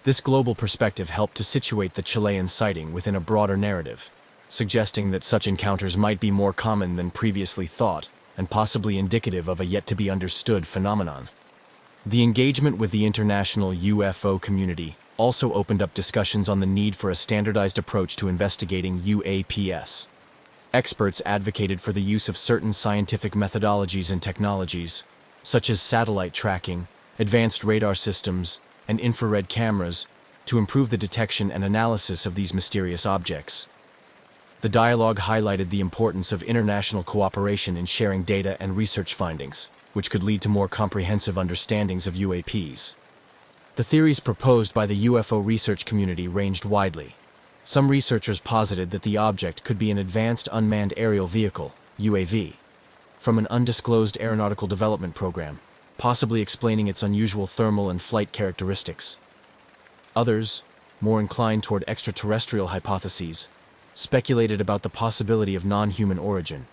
This global perspective helped to situate the Chilean sighting within a broader narrative, suggesting that such encounters might be more common than previously thought and possibly indicative of a yet-to-be-understood phenomenon. The engagement with the international UFO community also opened up discussions on the need for a standardized approach to investigating UAPs. Experts advocated for the use of certain scientific methodologies and technologies, such as satellite tracking, advanced radar systems, and infrared cameras, to improve the detection and analysis of these mysterious objects. The dialogue highlighted the importance of international cooperation in sharing data and research findings, which could lead to more comprehensive understandings of UAPs. The theories proposed by the UFO research community ranged widely. Some researchers posited that the object could be an advanced unmanned aerial vehicle, UAV, from an undisclosed aeronautical development program, possibly explaining its unusual thermal and flight characteristics. Others, more inclined toward extraterrestrial hypotheses, speculated about the possibility of non-human origin,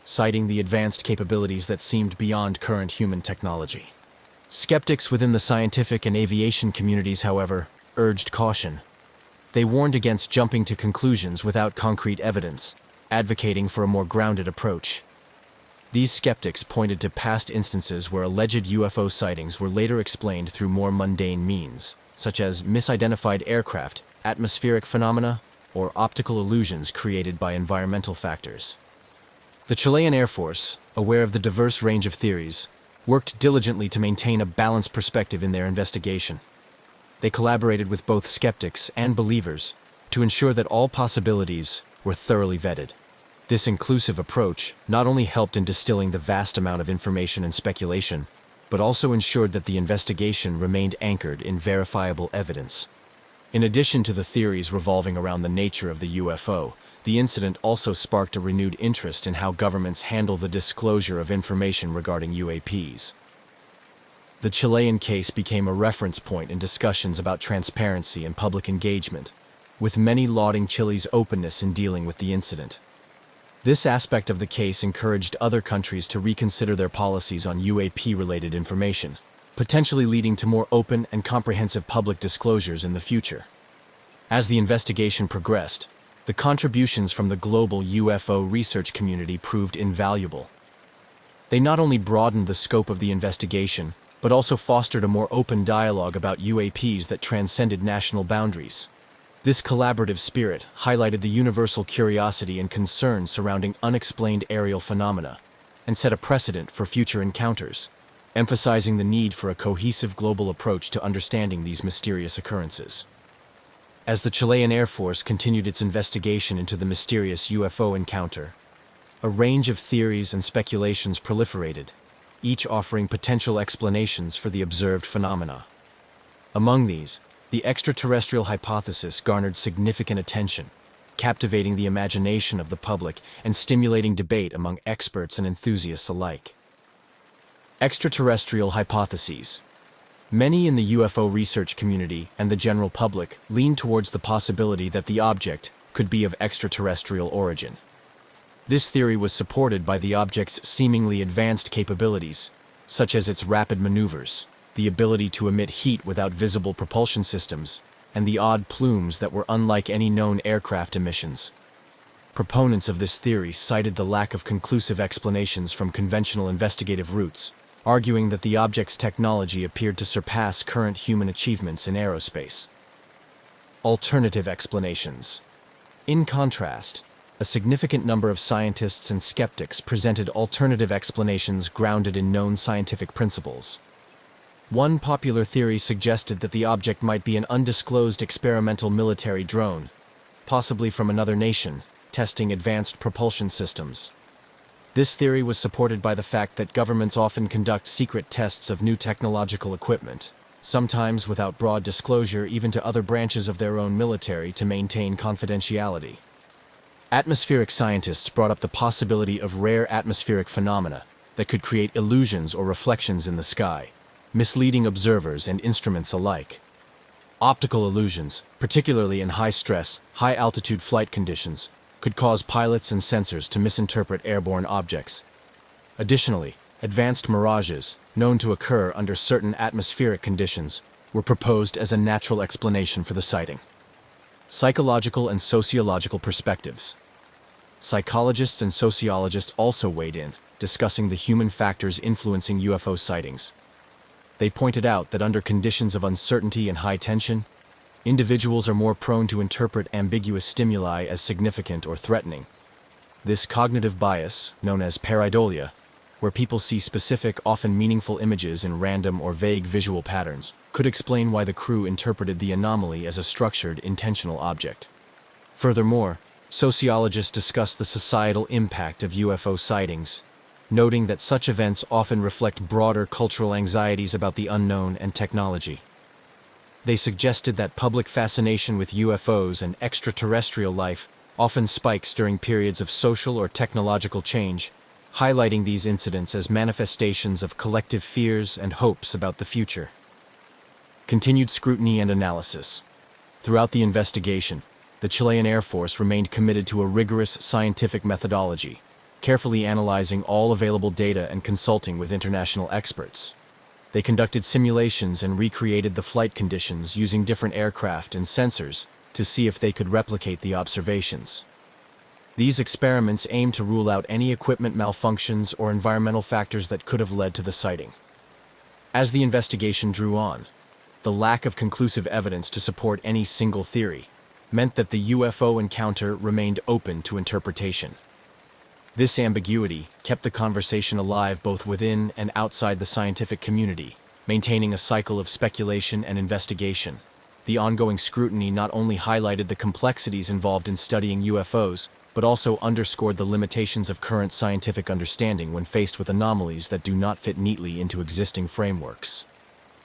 citing the advanced capabilities that seemed beyond current human technology. Skeptics within the scientific and aviation communities, however, urged caution. They warned against jumping to conclusions without concrete evidence, advocating for a more grounded approach. These skeptics pointed to past instances where alleged UFO sightings were later explained through more mundane means, such as misidentified aircraft, atmospheric phenomena, or optical illusions created by environmental factors. The Chilean Air Force, aware of the diverse range of theories, worked diligently to maintain a balanced perspective in their investigation. They collaborated with both skeptics and believers to ensure that all possibilities were thoroughly vetted. This inclusive approach not only helped in distilling the vast amount of information and speculation, but also ensured that the investigation remained anchored in verifiable evidence. In addition to the theories revolving around the nature of the UFO, the incident also sparked a renewed interest in how governments handle the disclosure of information regarding UAPs. The Chilean case became a reference point in discussions about transparency and public engagement, with many lauding Chile's openness in dealing with the incident. This aspect of the case encouraged other countries to reconsider their policies on UAP-related information, potentially leading to more open and comprehensive public disclosures in the future. As the investigation progressed, the contributions from the global UFO research community proved invaluable. They not only broadened the scope of the investigation, but also fostered a more open dialogue about UAPs that transcended national boundaries. This collaborative spirit highlighted the universal curiosity and concern surrounding unexplained aerial phenomena, and set a precedent for future encounters, emphasizing the need for a cohesive global approach to understanding these mysterious occurrences. As the Chilean Air Force continued its investigation into the mysterious UFO encounter, a range of theories and speculations proliferated, each offering potential explanations for the observed phenomena. Among these, the extraterrestrial hypothesis garnered significant attention, captivating the imagination of the public and stimulating debate among experts and enthusiasts alike. Extraterrestrial hypotheses. Many in the UFO research community and the general public lean towards the possibility that the object could be of extraterrestrial origin. This theory was supported by the object's seemingly advanced capabilities, such as its rapid maneuvers, the ability to emit heat without visible propulsion systems, and the odd plumes that were unlike any known aircraft emissions. Proponents of this theory cited the lack of conclusive explanations from conventional investigative routes, arguing that the object's technology appeared to surpass current human achievements in aerospace. Alternative explanations. In contrast, a significant number of scientists and skeptics presented alternative explanations grounded in known scientific principles. One popular theory suggested that the object might be an undisclosed experimental military drone, possibly from another nation, testing advanced propulsion systems. This theory was supported by the fact that governments often conduct secret tests of new technological equipment, sometimes without broad disclosure even to other branches of their own military to maintain confidentiality. Atmospheric scientists brought up the possibility of rare atmospheric phenomena that could create illusions or reflections in the sky, misleading observers and instruments alike. Optical illusions, particularly in high-stress, high-altitude flight conditions, could cause pilots and sensors to misinterpret airborne objects. Additionally, advanced mirages, known to occur under certain atmospheric conditions, were proposed as a natural explanation for the sighting. Psychological and sociological perspectives. Psychologists and sociologists also weighed in, discussing the human factors influencing UFO sightings. They pointed out that under conditions of uncertainty and high tension, individuals are more prone to interpret ambiguous stimuli as significant or threatening. This cognitive bias, known as pareidolia, where people see specific, often meaningful images in random or vague visual patterns, could explain why the crew interpreted the anomaly as a structured, intentional object. Furthermore, Sociologists discuss the societal impact of UFO sightings, noting that such events often reflect broader cultural anxieties about the unknown and technology. They suggested that public fascination with UFOs and extraterrestrial life often spikes during periods of social or technological change, highlighting these incidents as manifestations of collective fears and hopes about the future. Continued scrutiny and analysis. Throughout the investigation, the Chilean Air Force remained committed to a rigorous scientific methodology, carefully analyzing all available data and consulting with international experts. They conducted simulations and recreated the flight conditions using different aircraft and sensors to see if they could replicate the observations. These experiments aimed to rule out any equipment malfunctions or environmental factors that could have led to the sighting. As the investigation drew on, the lack of conclusive evidence to support any single theory meant that the UFO encounter remained open to interpretation. This ambiguity kept the conversation alive both within and outside the scientific community, maintaining a cycle of speculation and investigation. The ongoing scrutiny not only highlighted the complexities involved in studying UFOs, but also underscored the limitations of current scientific understanding when faced with anomalies that do not fit neatly into existing frameworks.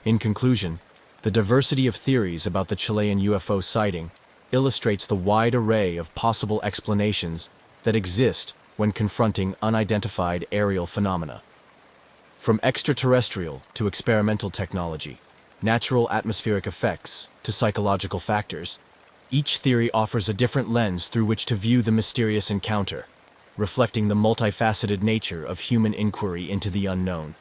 In conclusion, the diversity of theories about the Chilean UFO sighting illustrates the wide array of possible explanations that exist when confronting unidentified aerial phenomena. From extraterrestrial to experimental technology, natural atmospheric effects to psychological factors, each theory offers a different lens through which to view the mysterious encounter, reflecting the multifaceted nature of human inquiry into the unknown.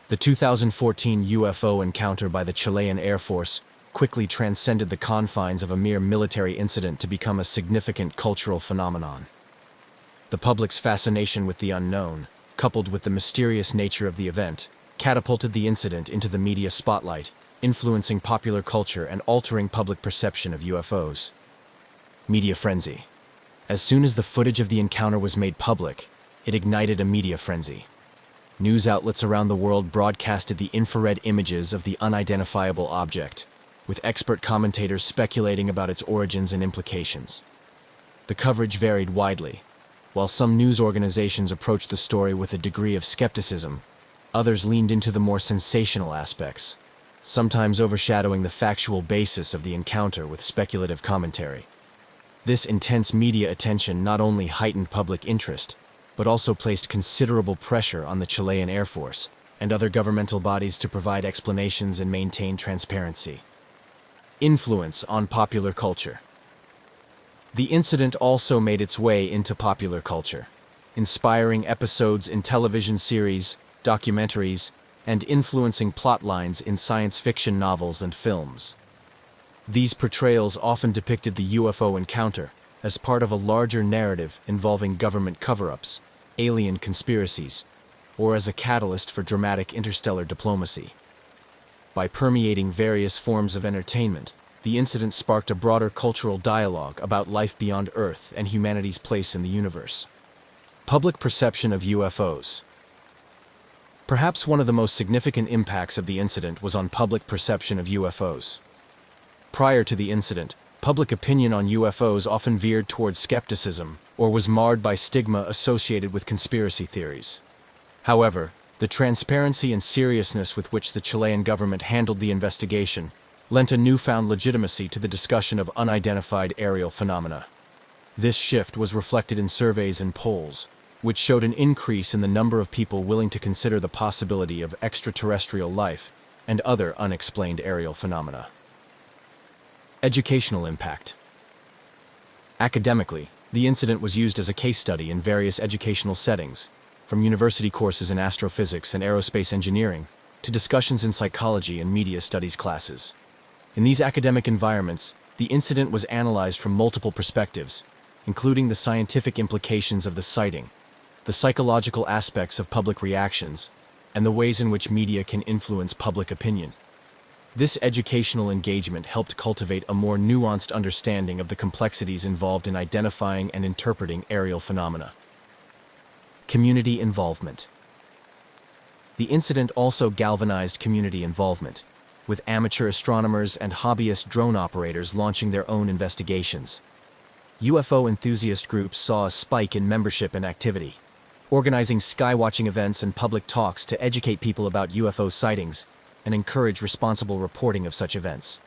The 2014 UFO encounter by the Chilean Air Force quickly transcended the confines of a mere military incident to become a significant cultural phenomenon. The public's fascination with the unknown, coupled with the mysterious nature of the event, catapulted the incident into the media spotlight, influencing popular culture and altering public perception of UFOs. Media frenzy. As soon as the footage of the encounter was made public, it ignited a media frenzy. News outlets around the world broadcasted the infrared images of the unidentifiable object, with expert commentators speculating about its origins and implications. The coverage varied widely. While some news organizations approached the story with a degree of skepticism, others leaned into the more sensational aspects, sometimes overshadowing the factual basis of the encounter with speculative commentary. This intense media attention not only heightened public interest, but also placed considerable pressure on the Chilean Air Force and other governmental bodies to provide explanations and maintain transparency. Influence on popular culture. The incident also made its way into popular culture, inspiring episodes in television series, documentaries, and influencing plot lines in science fiction novels and films. These portrayals often depicted the UFO encounter as part of a larger narrative involving government cover-ups, alien conspiracies, or as a catalyst for dramatic interstellar diplomacy. By permeating various forms of entertainment, the incident sparked a broader cultural dialogue about life beyond Earth and humanity's place in the universe. Public perception of UFOs. Perhaps one of the most significant impacts of the incident was on public perception of UFOs. Prior to the incident, public opinion on UFOs often veered towards skepticism or was marred by stigma associated with conspiracy theories. However, the transparency and seriousness with which the Chilean government handled the investigation lent a newfound legitimacy to the discussion of unidentified aerial phenomena. This shift was reflected in surveys and polls, which showed an increase in the number of people willing to consider the possibility of extraterrestrial life and other unexplained aerial phenomena. Educational impact. Academically, the incident was used as a case study in various educational settings, from university courses in astrophysics and aerospace engineering to discussions in psychology and media studies classes. In these academic environments, the incident was analyzed from multiple perspectives, including the scientific implications of the sighting, the psychological aspects of public reactions, and the ways in which media can influence public opinion. This educational engagement helped cultivate a more nuanced understanding of the complexities involved in identifying and interpreting aerial phenomena. Community involvement. The incident also galvanized community involvement, with amateur astronomers and hobbyist drone operators launching their own investigations. UFO enthusiast groups saw a spike in membership and activity, organizing skywatching events and public talks to educate people about UFO sightings and encourage responsible reporting of such events.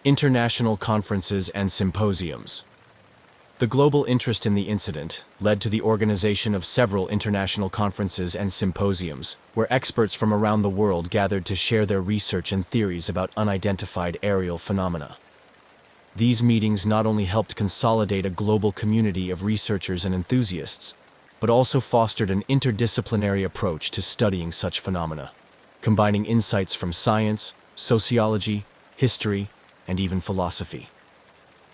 International conferences and symposiums. The global interest in the incident led to the organization of several international conferences and symposiums, where experts from around the world gathered to share their research and theories about unidentified aerial phenomena. These meetings not only helped consolidate a global community of researchers and enthusiasts, but also fostered an interdisciplinary approach to studying such phenomena, combining insights from science, sociology, history, and even philosophy.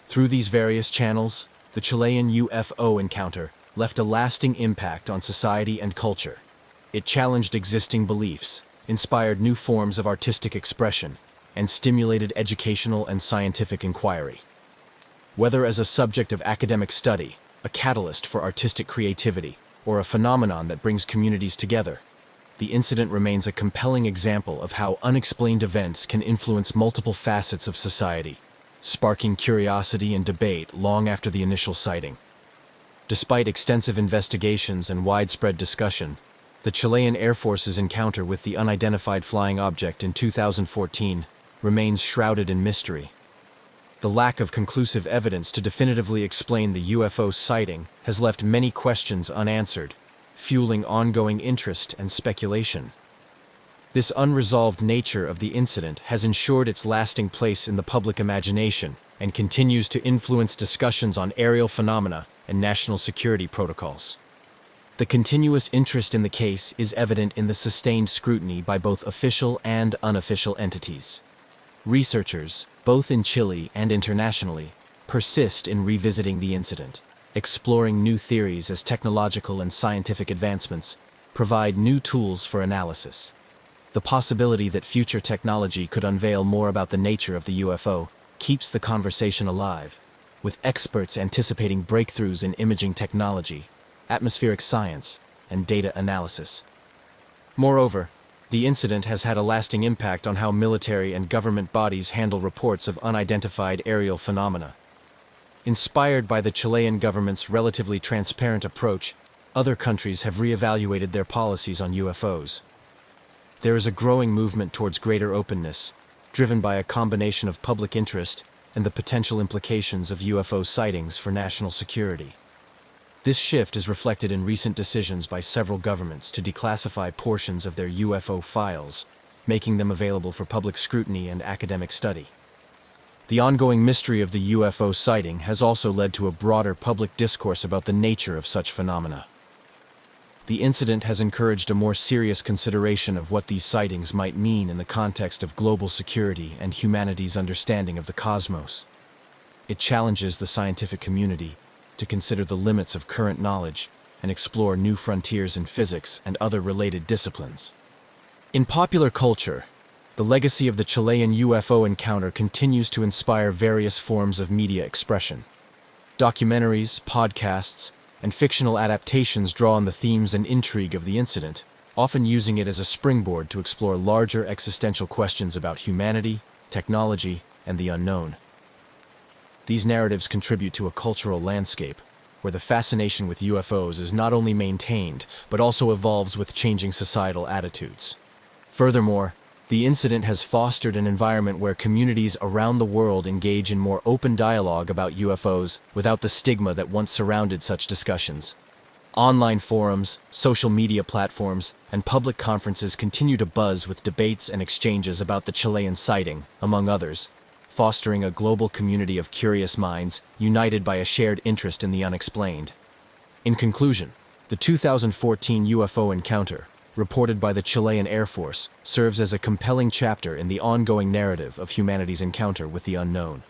Through these various channels, the Chilean UFO encounter left a lasting impact on society and culture. It challenged existing beliefs, inspired new forms of artistic expression, and stimulated educational and scientific inquiry. Whether as a subject of academic study, a catalyst for artistic creativity, or a phenomenon that brings communities together, the incident remains a compelling example of how unexplained events can influence multiple facets of society, sparking curiosity and debate long after the initial sighting. Despite extensive investigations and widespread discussion, the Chilean Air Force's encounter with the unidentified flying object in 2014 remains shrouded in mystery. The lack of conclusive evidence to definitively explain the UFO sighting has left many questions unanswered, fueling ongoing interest and speculation. This unresolved nature of the incident has ensured its lasting place in the public imagination and continues to influence discussions on aerial phenomena and national security protocols. The continuous interest in the case is evident in the sustained scrutiny by both official and unofficial entities. Researchers, both in Chile and internationally, persist in revisiting the incident, exploring new theories as technological and scientific advancements provide new tools for analysis. The possibility that future technology could unveil more about the nature of the UFO keeps the conversation alive, with experts anticipating breakthroughs in imaging technology, atmospheric science, and data analysis. Moreover, the incident has had a lasting impact on how military and government bodies handle reports of unidentified aerial phenomena. Inspired by the Chilean government's relatively transparent approach, other countries have reevaluated their policies on UFOs. There is a growing movement towards greater openness, driven by a combination of public interest and the potential implications of UFO sightings for national security. This shift is reflected in recent decisions by several governments to declassify portions of their UFO files, making them available for public scrutiny and academic study. The ongoing mystery of the UFO sighting has also led to a broader public discourse about the nature of such phenomena. The incident has encouraged a more serious consideration of what these sightings might mean in the context of global security and humanity's understanding of the cosmos. It challenges the scientific community to consider the limits of current knowledge and explore new frontiers in physics and other related disciplines. In popular culture, the legacy of the Chilean UFO encounter continues to inspire various forms of media expression. Documentaries, podcasts, and fictional adaptations draw on the themes and intrigue of the incident, often using it as a springboard to explore larger existential questions about humanity, technology, and the unknown. These narratives contribute to a cultural landscape where the fascination with UFOs is not only maintained, but also evolves with changing societal attitudes. Furthermore, the incident has fostered an environment where communities around the world engage in more open dialogue about UFOs without the stigma that once surrounded such discussions. Online forums, social media platforms, and public conferences continue to buzz with debates and exchanges about the Chilean sighting, among others, fostering a global community of curious minds united by a shared interest in the unexplained. In conclusion, the 2014 UFO encounter, reported by the Chilean Air Force, serves as a compelling chapter in the ongoing narrative of humanity's encounter with the unknown.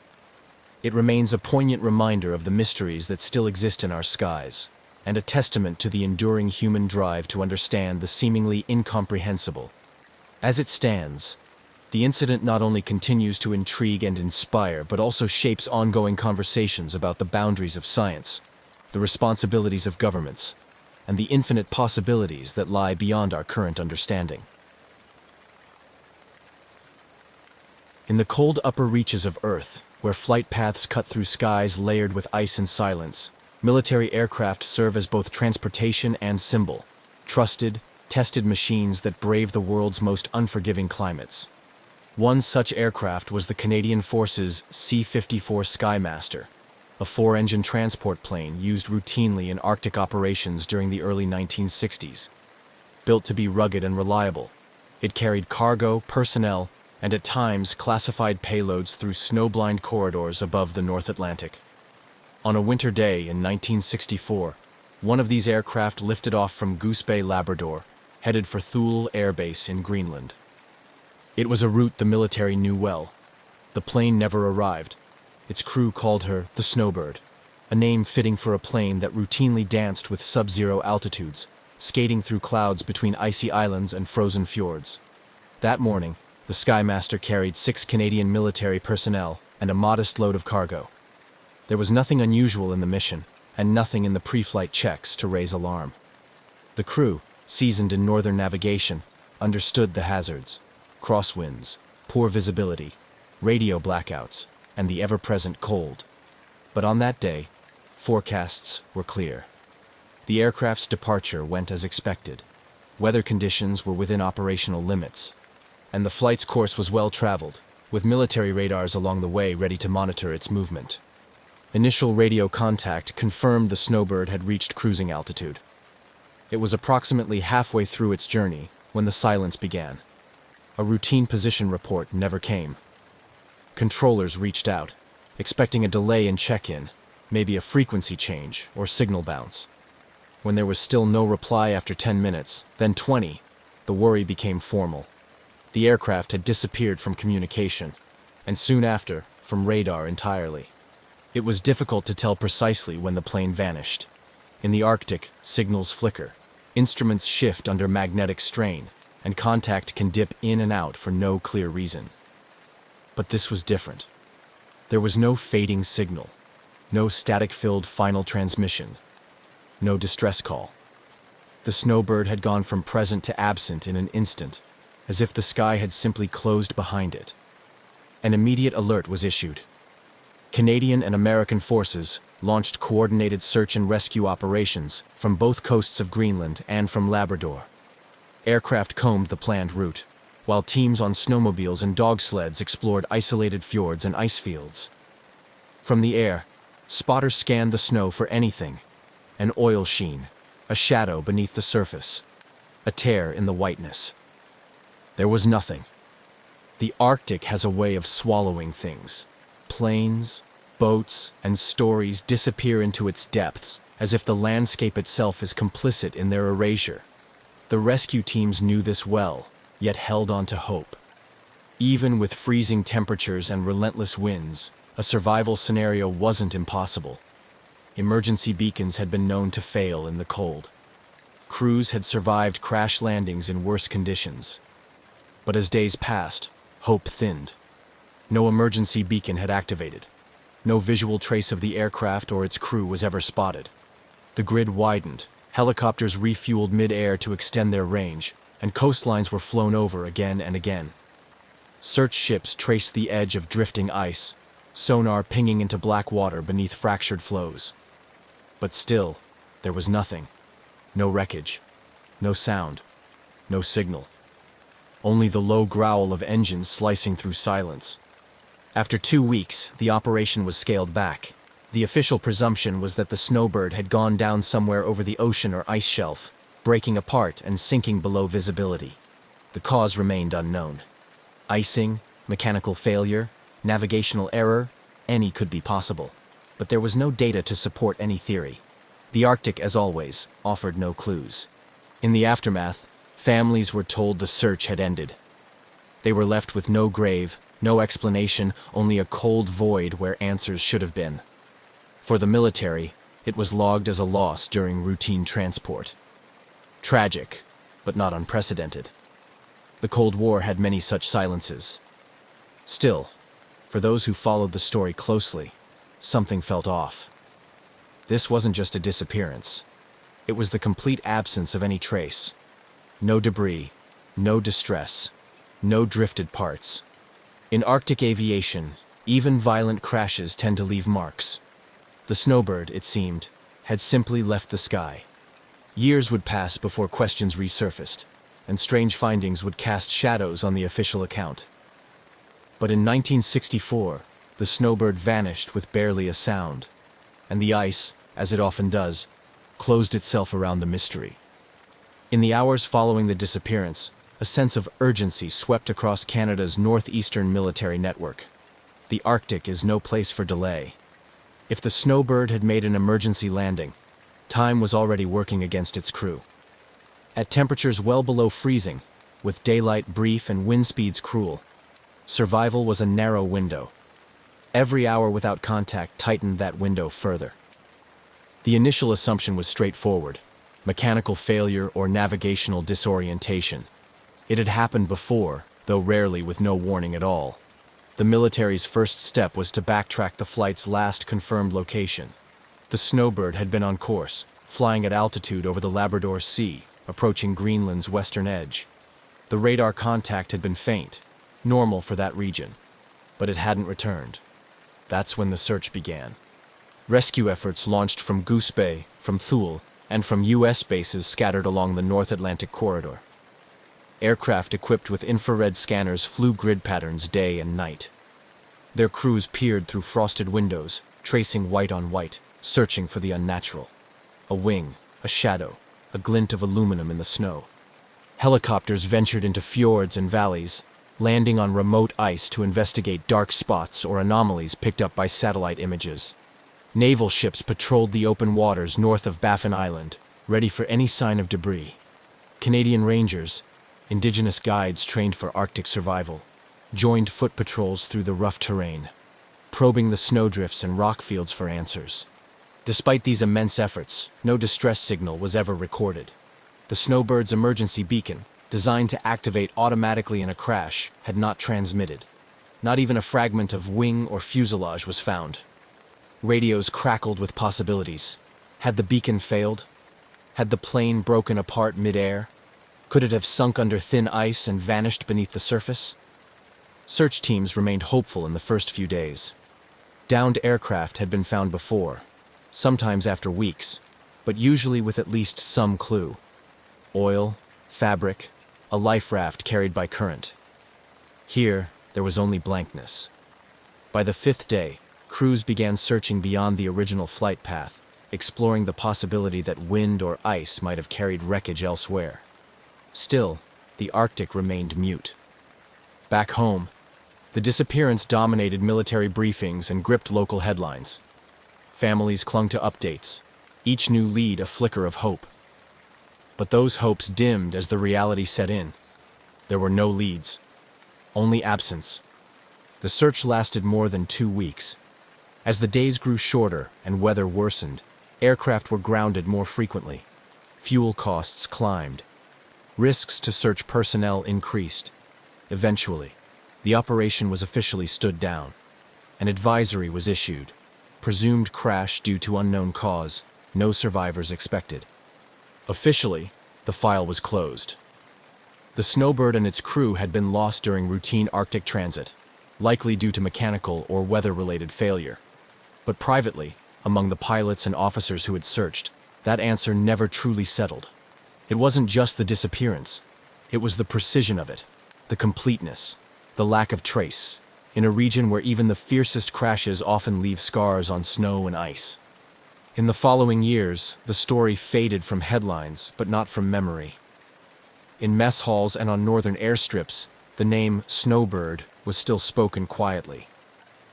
It remains a poignant reminder of the mysteries that still exist in our skies, and a testament to the enduring human drive to understand the seemingly incomprehensible. As it stands, the incident not only continues to intrigue and inspire, but also shapes ongoing conversations about the boundaries of science, the responsibilities of governments, and the infinite possibilities that lie beyond our current understanding. In the cold upper reaches of Earth, where flight paths cut through skies layered with ice and silence. Military aircraft serve as both transportation and symbol, trusted, tested machines that brave the world's most unforgiving climates. One such aircraft was the Canadian Forces C-54 Skymaster, a four-engine transport plane used routinely in Arctic operations during the early 1960s. Built to be rugged and reliable, it carried cargo, personnel, and at times classified payloads through snow-blind corridors above the North Atlantic. On a winter day in 1964, one of these aircraft lifted off from Goose Bay, Labrador, headed for Thule Air Base in Greenland. It was a route the military knew well. The plane never arrived. Its crew called her the Snowbird, a name fitting for a plane that routinely danced with sub-zero altitudes, skating through clouds between icy islands and frozen fjords. That morning, the Skymaster carried 6 Canadian military personnel and a modest load of cargo. There was nothing unusual in the mission, and nothing in the pre-flight checks to raise alarm. The crew, seasoned in northern navigation, understood the hazards: crosswinds, poor visibility, radio blackouts, and the ever-present cold. But on that day, forecasts were clear. The aircraft's departure went as expected. Weather conditions were within operational limits, and the flight's course was well traveled, with military radars along the way ready to monitor its movement. Initial radio contact confirmed the Snowbird had reached cruising altitude. It was approximately halfway through its journey when the silence began. A routine position report never came. Controllers reached out, expecting a delay in check-in, maybe a frequency change or signal bounce. When there was still no reply after 10 minutes, then 20, the worry became formal. The aircraft had disappeared from communication, and soon after, from radar entirely. It was difficult to tell precisely when the plane vanished. In the Arctic, signals flicker, instruments shift under magnetic strain, and contact can dip in and out for no clear reason. But this was different. There was no fading signal, no static-filled final transmission, no distress call. The Snowbird had gone from present to absent in an instant, as if the sky had simply closed behind it. An immediate alert was issued. Canadian and American forces launched coordinated search and rescue operations from both coasts of Greenland and from Labrador. Aircraft combed the planned route, while teams on snowmobiles and dog sleds explored isolated fjords and ice fields. From the air, spotters scanned the snow for anything: an oil sheen, a shadow beneath the surface, a tear in the whiteness. There was nothing. The Arctic has a way of swallowing things. Planes, boats, and stories disappear into its depths, as if the landscape itself is complicit in their erasure. The rescue teams knew this well, yet held on to hope. Even with freezing temperatures and relentless winds, a survival scenario wasn't impossible. Emergency beacons had been known to fail in the cold. Crews had survived crash landings in worse conditions. But as days passed, hope thinned. No emergency beacon had activated. No visual trace of the aircraft or its crew was ever spotted. The grid widened, helicopters refueled mid-air to extend their range, and coastlines were flown over again and again. Search ships traced the edge of drifting ice, sonar pinging into black water beneath fractured floes. But still, there was nothing. No wreckage, no sound, no signal. Only the low growl of engines slicing through silence. After 2 weeks, the operation was scaled back. The official presumption was that the Snowbird had gone down somewhere over the ocean or ice shelf, breaking apart and sinking below visibility. The cause remained unknown. Icing, mechanical failure, navigational error, any could be possible. But there was no data to support any theory. The Arctic, as always, offered no clues. In the aftermath, families were told the search had ended. They were left with no grave, no explanation, only a cold void where answers should have been. For the military, it was logged as a loss during routine transport. Tragic, but not unprecedented. The Cold War had many such silences. Still, for those who followed the story closely, something felt off. This wasn't just a disappearance. It was the complete absence of any trace. No debris, no distress, no drifted parts. In Arctic aviation, Even violent crashes tend to leave marks. The snowbird, it seemed, had simply left the sky. Years would pass before questions resurfaced, and strange findings would cast shadows on the official account. But in 1964, the snowbird vanished with barely a sound, and the ice, as it often does, closed itself around the mystery. In the hours following the disappearance, a sense of urgency swept across Canada's northeastern military network. The Arctic is no place for delay. If the snowbird had made an emergency landing, time was already working against its crew. At temperatures well below freezing, with daylight brief and wind speeds cruel, survival was a narrow window. Every hour without contact tightened that window further. The initial assumption was straightforward: mechanical failure or navigational disorientation. It had happened before, though rarely with no warning at all. The military's first step was to backtrack the flight's last confirmed location. The snowbird had been on course, flying at altitude over the Labrador Sea, approaching Greenland's western edge. The radar contact had been faint, normal for that region, but it hadn't returned. That's when the search began. Rescue efforts launched from Goose Bay, from Thule, and from U.S. bases scattered along the North Atlantic corridor. Aircraft equipped with infrared scanners flew grid patterns day and night. Their crews peered through frosted windows, tracing white on white, searching for the unnatural. A wing, a shadow, a glint of aluminum in the snow. Helicopters ventured into fjords and valleys, landing on remote ice to investigate dark spots or anomalies picked up by satellite images. Naval ships patrolled the open waters north of Baffin Island, ready for any sign of debris. Canadian Rangers, Indigenous guides trained for Arctic survival, joined foot patrols through the rough terrain, probing the snowdrifts and rock fields for answers. Despite these immense efforts, no distress signal was ever recorded. The snowbird's emergency beacon, designed to activate automatically in a crash, had not transmitted. Not even a fragment of wing or fuselage was found. Radios crackled with possibilities. Had the beacon failed? Had the plane broken apart mid-air? Could it have sunk under thin ice and vanished beneath the surface? Search teams remained hopeful in the first few days. Downed aircraft had been found before, sometimes after weeks, but usually with at least some clue. Oil, fabric, a life raft carried by current. Here, there was only blankness. By the fifth day, crews began searching beyond the original flight path, exploring the possibility that wind or ice might have carried wreckage elsewhere. Still, the Arctic remained mute. Back home, the disappearance dominated military briefings and gripped local headlines. Families clung to updates, each new lead a flicker of hope. But those hopes dimmed as the reality set in. There were no leads, only absence. The search lasted more than 2 weeks. As the days grew shorter and weather worsened, aircraft were grounded more frequently. Fuel costs climbed. Risks to search personnel increased. Eventually, the operation was officially stood down. An advisory was issued. Presumed crash due to unknown cause, no survivors expected. Officially, the file was closed. The snowbird and its crew had been lost during routine Arctic transit, likely due to mechanical or weather-related failure. But privately, among the pilots and officers who had searched, that answer never truly settled. It wasn't just the disappearance. It was the precision of it, the completeness, the lack of trace, in a region where even the fiercest crashes often leave scars on snow and ice. In the following years, the story faded from headlines, but not from memory. In mess halls and on northern airstrips, the name Snowbird was still spoken quietly.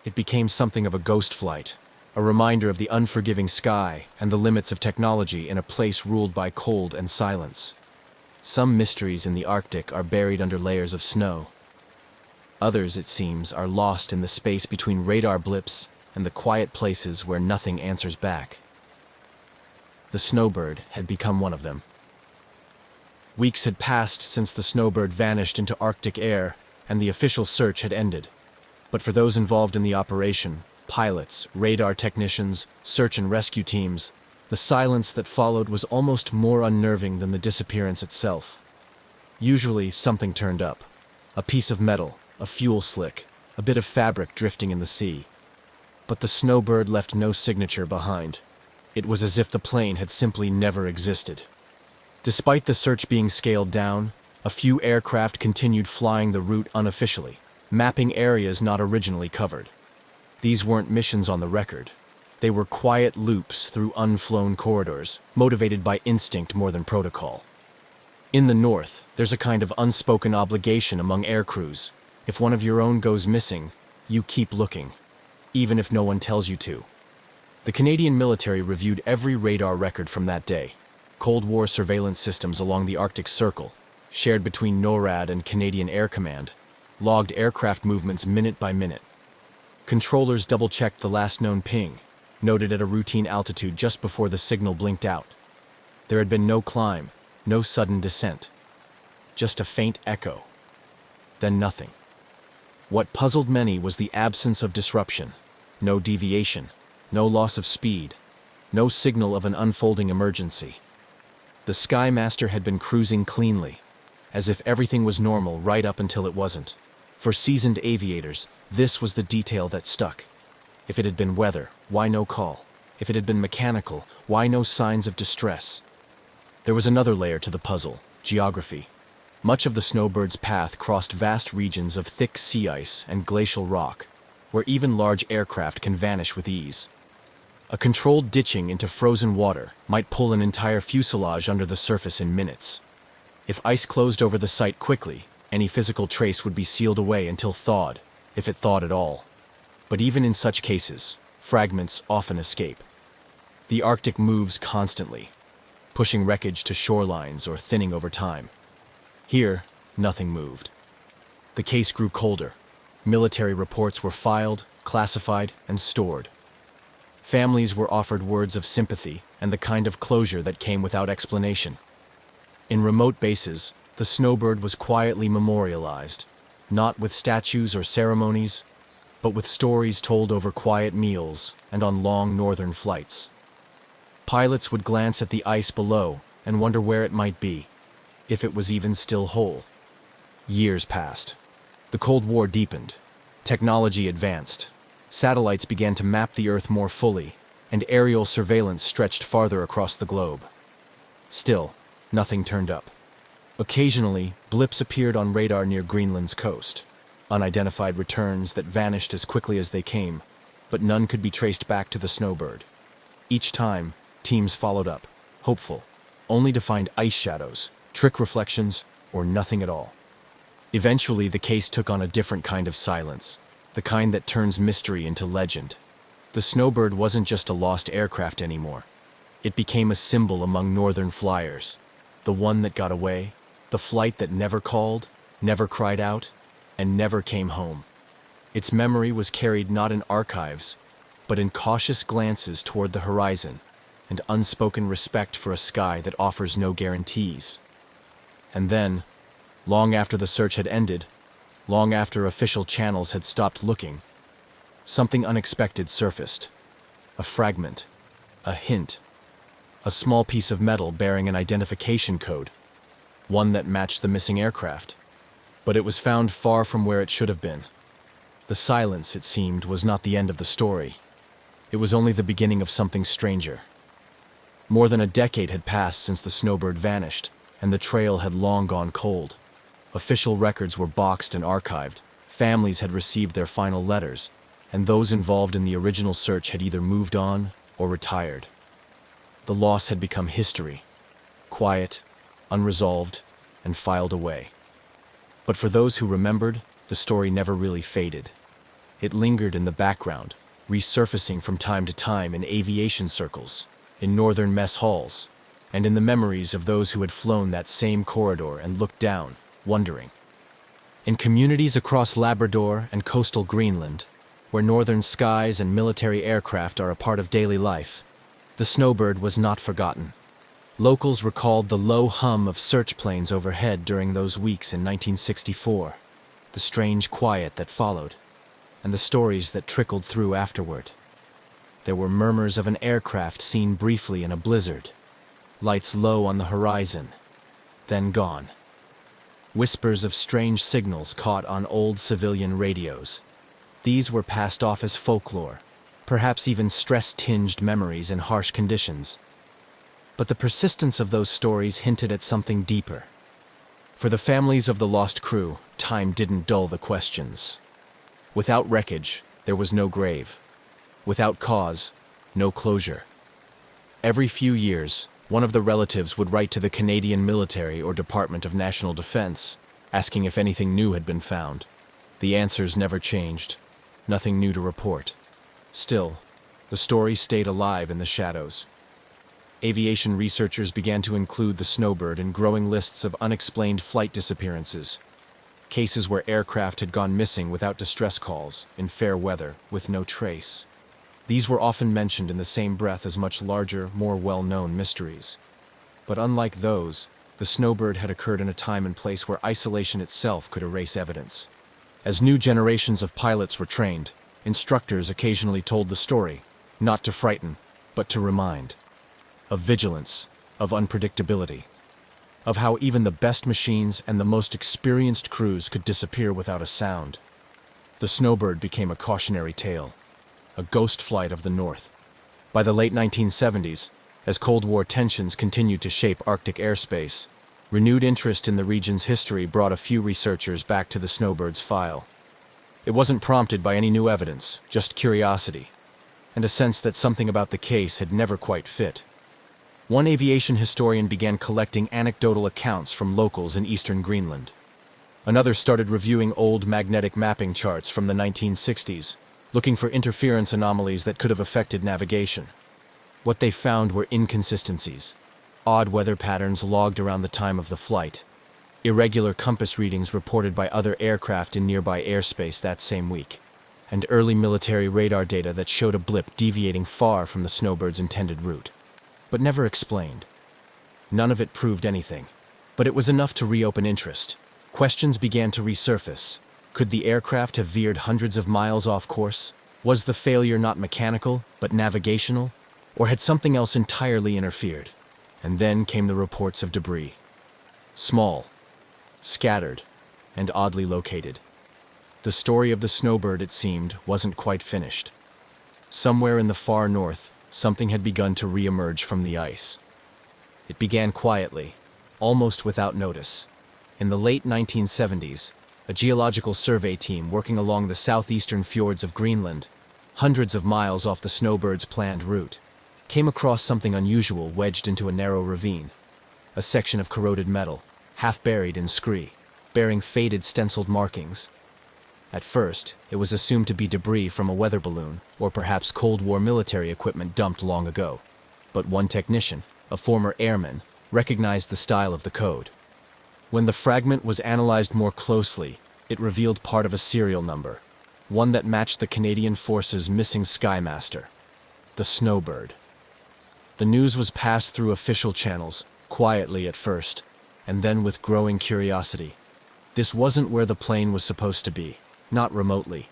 It became something of a ghost flight, a reminder of the unforgiving sky and the limits of technology in a place ruled by cold and silence. Some mysteries in the Arctic are buried under layers of snow. Others, it seems, are lost in the space between radar blips and the quiet places where nothing answers back. The snowbird had become one of them. Weeks had passed since the snowbird vanished into Arctic air, and the official search had ended. But for those involved in the operation, pilots, radar technicians, search and rescue teams, the silence that followed was almost more unnerving than the disappearance itself. Usually, something turned up. A piece of metal, a fuel slick, a bit of fabric drifting in the sea. But the snowbird left no signature behind. It was as if the plane had simply never existed. Despite the search being scaled down, a few aircraft continued flying the route unofficially, mapping areas not originally covered. These weren't missions on the record. They were quiet loops through unflown corridors, motivated by instinct more than protocol. In the north, there's a kind of unspoken obligation among air crews. If one of your own goes missing, you keep looking, even if no one tells you to. The Canadian military reviewed every radar record from that day. Cold War surveillance systems along the Arctic Circle, shared between NORAD and Canadian Air Command, logged aircraft movements minute by minute. Controllers double-checked the last known ping, noted at a routine altitude just before the signal blinked out. There had been no climb, no sudden descent. Just a faint echo. Then nothing. What puzzled many was the absence of disruption. No deviation, no loss of speed, no signal of an unfolding emergency. The Skymaster had been cruising cleanly, as if everything was normal right up until it wasn't. For seasoned aviators, this was the detail that stuck. If it had been weather, why no call? If it had been mechanical, why no signs of distress? There was another layer to the puzzle: geography. Much of the snowbird's path crossed vast regions of thick sea ice and glacial rock, where even large aircraft can vanish with ease. A controlled ditching into frozen water might pull an entire fuselage under the surface in minutes. If ice closed over the site quickly, any physical trace would be sealed away until thawed, if it thawed at all. But even in such cases, fragments often escape. The Arctic moves constantly, pushing wreckage to shorelines or thinning over time. Here, nothing moved. The case grew colder. Military reports were filed, classified, and stored. Families were offered words of sympathy and the kind of closure that came without explanation. In remote bases, the snowbird was quietly memorialized, not with statues or ceremonies, but with stories told over quiet meals and on long northern flights. Pilots would glance at the ice below and wonder where it might be, if it was even still whole. Years passed. The Cold War deepened. Technology advanced. Satellites began to map the Earth more fully, and aerial surveillance stretched farther across the globe. Still, nothing turned up. Occasionally, blips appeared on radar near Greenland's coast, unidentified returns that vanished as quickly as they came, but none could be traced back to the snowbird. Each time, teams followed up, hopeful, only to find ice shadows, trick reflections, or nothing at all. Eventually, the case took on a different kind of silence, the kind that turns mystery into legend. The snowbird wasn't just a lost aircraft anymore. It became a symbol among northern flyers, the one that got away, the flight that never called, never cried out, and never came home. Its memory was carried not in archives, but in cautious glances toward the horizon and unspoken respect for a sky that offers no guarantees. And then, long after the search had ended, long after official channels had stopped looking, something unexpected surfaced. A fragment, a hint, a small piece of metal bearing an identification code, one that matched the missing aircraft. But it was found far from where it should have been. The silence, it seemed, was not the end of the story. It was only the beginning of something stranger. More than a decade had passed since the snowbird vanished, and the trail had long gone cold. Official records were boxed and archived, families had received their final letters, and those involved in the original search had either moved on or retired. The loss had become history, quiet, unresolved, and filed away. But for those who remembered, the story never really faded. It lingered in the background, resurfacing from time to time in aviation circles, in northern mess halls, and in the memories of those who had flown that same corridor and looked down, wondering. In communities across Labrador and coastal Greenland, where northern skies and military aircraft are a part of daily life, the snowbird was not forgotten. Locals recalled the low hum of search planes overhead during those weeks in 1964, the strange quiet that followed, and the stories that trickled through afterward. There were murmurs of an aircraft seen briefly in a blizzard, lights low on the horizon, then gone. Whispers of strange signals caught on old civilian radios, These were passed off as folklore, perhaps even stress-tinged memories in harsh conditions. But the persistence of those stories hinted at something deeper. For the families of the lost crew, time didn't dull the questions. Without wreckage, there was no grave. Without cause, no closure. Every few years, one of the relatives would write to the Canadian military or Department of National Defense, asking if anything new had been found. The answers never changed. Nothing new to report. Still, the story stayed alive in the shadows. Aviation researchers began to include the snowbird in growing lists of unexplained flight disappearances. Cases where aircraft had gone missing without distress calls, in fair weather, with no trace. These were often mentioned in the same breath as much larger, more well-known mysteries. But unlike those, the snowbird had occurred in a time and place where isolation itself could erase evidence. As new generations of pilots were trained, instructors occasionally told the story, not to frighten, but to remind. Of vigilance, of unpredictability, of how even the best machines and the most experienced crews could disappear without a sound. The snowbird became a cautionary tale, a ghost flight of the North. By the late 1970s, as Cold War tensions continued to shape Arctic airspace, renewed interest in the region's history brought a few researchers back to the snowbird's file. It wasn't prompted by any new evidence, just curiosity, and a sense that something about the case had never quite fit. One aviation historian began collecting anecdotal accounts from locals in eastern Greenland. Another started reviewing old magnetic mapping charts from the 1960s, looking for interference anomalies that could have affected navigation. What they found were inconsistencies, odd weather patterns logged around the time of the flight, irregular compass readings reported by other aircraft in nearby airspace that same week, and early military radar data that showed a blip deviating far from the snowbird's intended route, but never explained. None of it proved anything, but it was enough to reopen interest. Questions began to resurface. Could the aircraft have veered hundreds of miles off course? Was the failure not mechanical, but navigational? Or had something else entirely interfered? And then came the reports of debris. Small, scattered, and oddly located. The story of the snowbird, it seemed, wasn't quite finished. Somewhere in the far north, something had begun to re-emerge from the ice. It began quietly, almost without notice. In the late 1970s, a geological survey team working along the southeastern fjords of Greenland, hundreds of miles off the snowbird's planned route, came across something unusual wedged into a narrow ravine. A section of corroded metal, half buried in scree, bearing faded stenciled markings. At first, it was assumed to be debris from a weather balloon, or perhaps Cold War military equipment dumped long ago. But one technician, a former airman, recognized the style of the code. When the fragment was analyzed more closely, it revealed part of a serial number, one that matched the Canadian Force's missing Skymaster, the Snowbird. The news was passed through official channels, quietly at first, and then with growing curiosity. This wasn't where the plane was supposed to be, not remotely.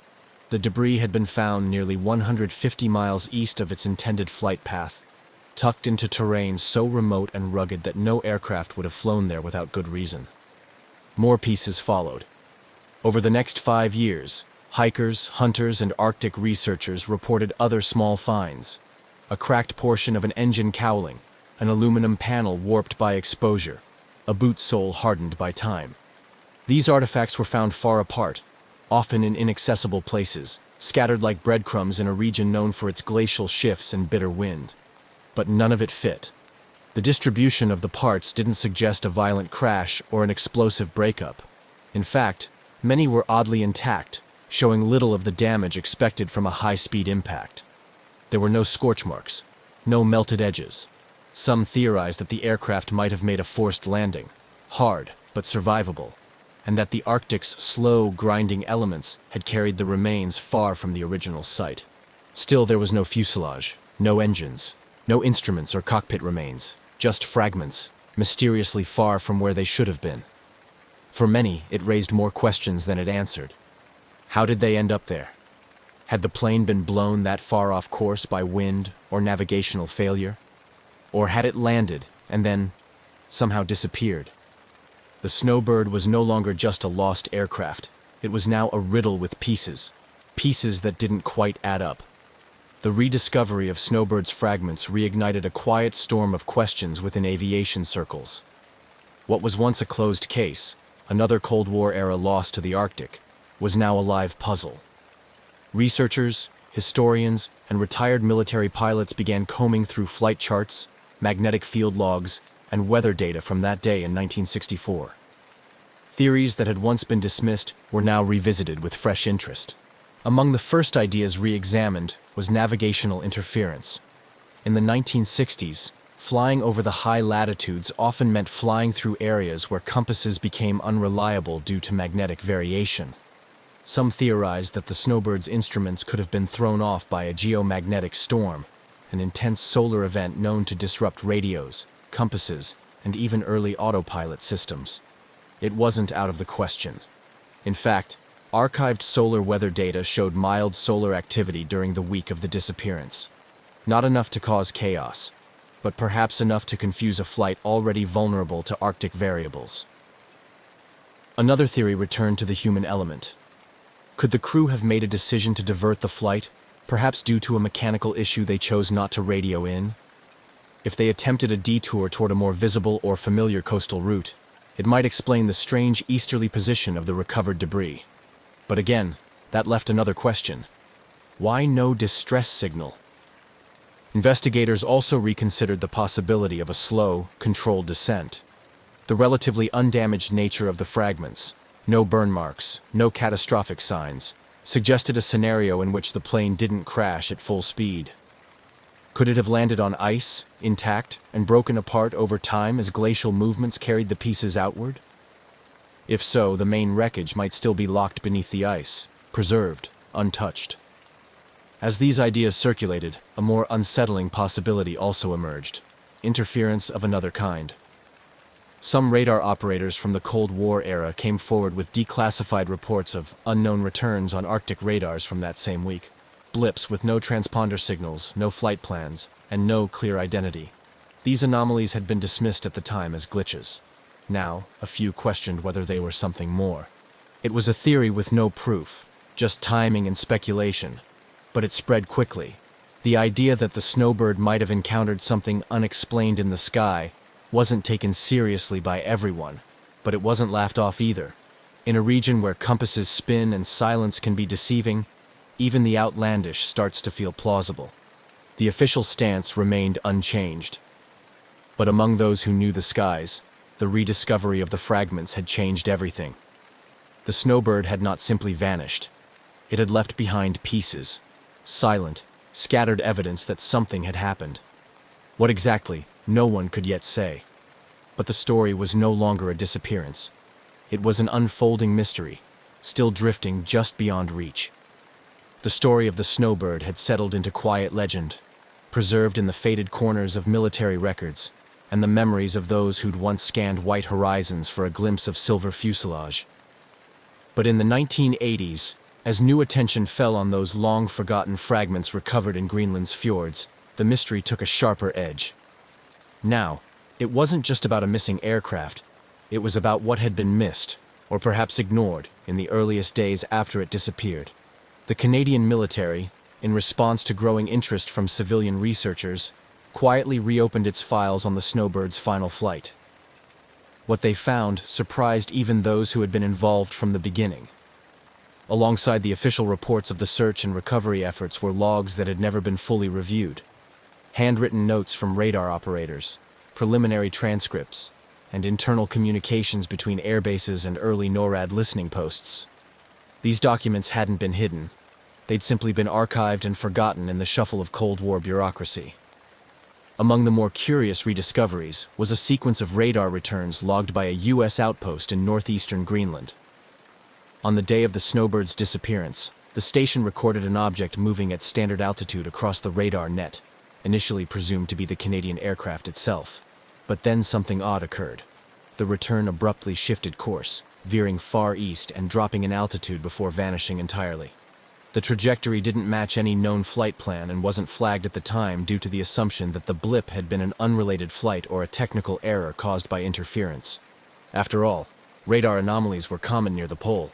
The debris had been found nearly 150 miles east of its intended flight path, tucked into terrain so remote and rugged that no aircraft would have flown there without good reason. More pieces followed. Over the next 5 years, hikers, hunters, and Arctic researchers reported other small finds. A cracked portion of an engine cowling, an aluminum panel warped by exposure, a boot sole hardened by time. These artifacts were found far apart, often in inaccessible places, scattered like breadcrumbs in a region known for its glacial shifts and bitter wind. But none of it fit. The distribution of the parts didn't suggest a violent crash or an explosive breakup. In fact, many were oddly intact, showing little of the damage expected from a high-speed impact. There were no scorch marks, no melted edges. Some theorized that the aircraft might have made a forced landing, hard but survivable, and that the Arctic's slow, grinding elements had carried the remains far from the original site. Still, there was no fuselage, no engines, no instruments or cockpit remains, just fragments, mysteriously far from where they should have been. For many, it raised more questions than it answered. How did they end up there? Had the plane been blown that far off course by wind or navigational failure? Or had it landed and then somehow disappeared? The Snowbird was no longer just a lost aircraft. It was now a riddle with pieces. pieces that didn't quite add up. The rediscovery of Snowbird's fragments reignited a quiet storm of questions within aviation circles. What was once a closed case, another Cold War-era loss to the Arctic, was now a live puzzle. Researchers, historians, and retired military pilots began combing through flight charts, magnetic field logs, and weather data from that day in 1964. Theories that had once been dismissed were now revisited with fresh interest. Among the first ideas re-examined was navigational interference. In the 1960s, flying over the high latitudes often meant flying through areas where compasses became unreliable due to magnetic variation. Some theorized that the Snowbird's instruments could have been thrown off by a geomagnetic storm, an intense solar event known to disrupt radios, compasses, and even early autopilot systems. It wasn't out of the question. In fact, archived solar weather data showed mild solar activity during the week of the disappearance. Not enough to cause chaos, but perhaps enough to confuse a flight already vulnerable to Arctic variables. Another theory returned to the human element. Could the crew have made a decision to divert the flight, perhaps due to a mechanical issue they chose not to radio in? If they attempted a detour toward a more visible or familiar coastal route, it might explain the strange easterly position of the recovered debris. But again, that left another question. Why no distress signal? Investigators also reconsidered the possibility of a slow, controlled descent. The relatively undamaged nature of the fragments, no burn marks, no catastrophic signs, suggested a scenario in which the plane didn't crash at full speed. Could it have landed on ice, intact, and broken apart over time as glacial movements carried the pieces outward? If so, the main wreckage might still be locked beneath the ice, preserved, untouched. As these ideas circulated, a more unsettling possibility also emerged: interference of another kind. Some radar operators from the Cold War era came forward with declassified reports of unknown returns on Arctic radars from that same week. Blips with no transponder signals, no flight plans, and no clear identity. These anomalies had been dismissed at the time as glitches. Now, a few questioned whether they were something more. It was a theory with no proof, just timing and speculation, but it spread quickly. The idea that the Snowbird might have encountered something unexplained in the sky wasn't taken seriously by everyone, but it wasn't laughed off either. In a region where compasses spin and silence can be deceiving, even the outlandish starts to feel plausible. The official stance remained unchanged. But among those who knew the skies, the rediscovery of the fragments had changed everything. The Snowbird had not simply vanished. It had left behind pieces, silent, scattered evidence that something had happened. What exactly, no one could yet say. But the story was no longer a disappearance. It was an unfolding mystery, still drifting just beyond reach. The story of the Snowbird had settled into quiet legend, preserved in the faded corners of military records, and the memories of those who'd once scanned white horizons for a glimpse of silver fuselage. But in the 1980s, as new attention fell on those long-forgotten fragments recovered in Greenland's fjords, the mystery took a sharper edge. Now, it wasn't just about a missing aircraft, it was about what had been missed, or perhaps ignored, in the earliest days after it disappeared. The Canadian military, in response to growing interest from civilian researchers, quietly reopened its files on the Snowbird's final flight. What they found surprised even those who had been involved from the beginning. Alongside the official reports of the search and recovery efforts were logs that had never been fully reviewed. Handwritten notes from radar operators, preliminary transcripts, and internal communications between airbases and early NORAD listening posts. These documents hadn't been hidden. They'd simply been archived and forgotten in the shuffle of Cold War bureaucracy. Among the more curious rediscoveries was a sequence of radar returns logged by a U.S. outpost in northeastern Greenland. On the day of the Snowbird's disappearance, the station recorded an object moving at standard altitude across the radar net, initially presumed to be the Canadian aircraft itself. But then something odd occurred. The return abruptly shifted course, veering far east and dropping in altitude before vanishing entirely. The trajectory didn't match any known flight plan and wasn't flagged at the time due to the assumption that the blip had been an unrelated flight or a technical error caused by interference. After all, radar anomalies were common near the pole.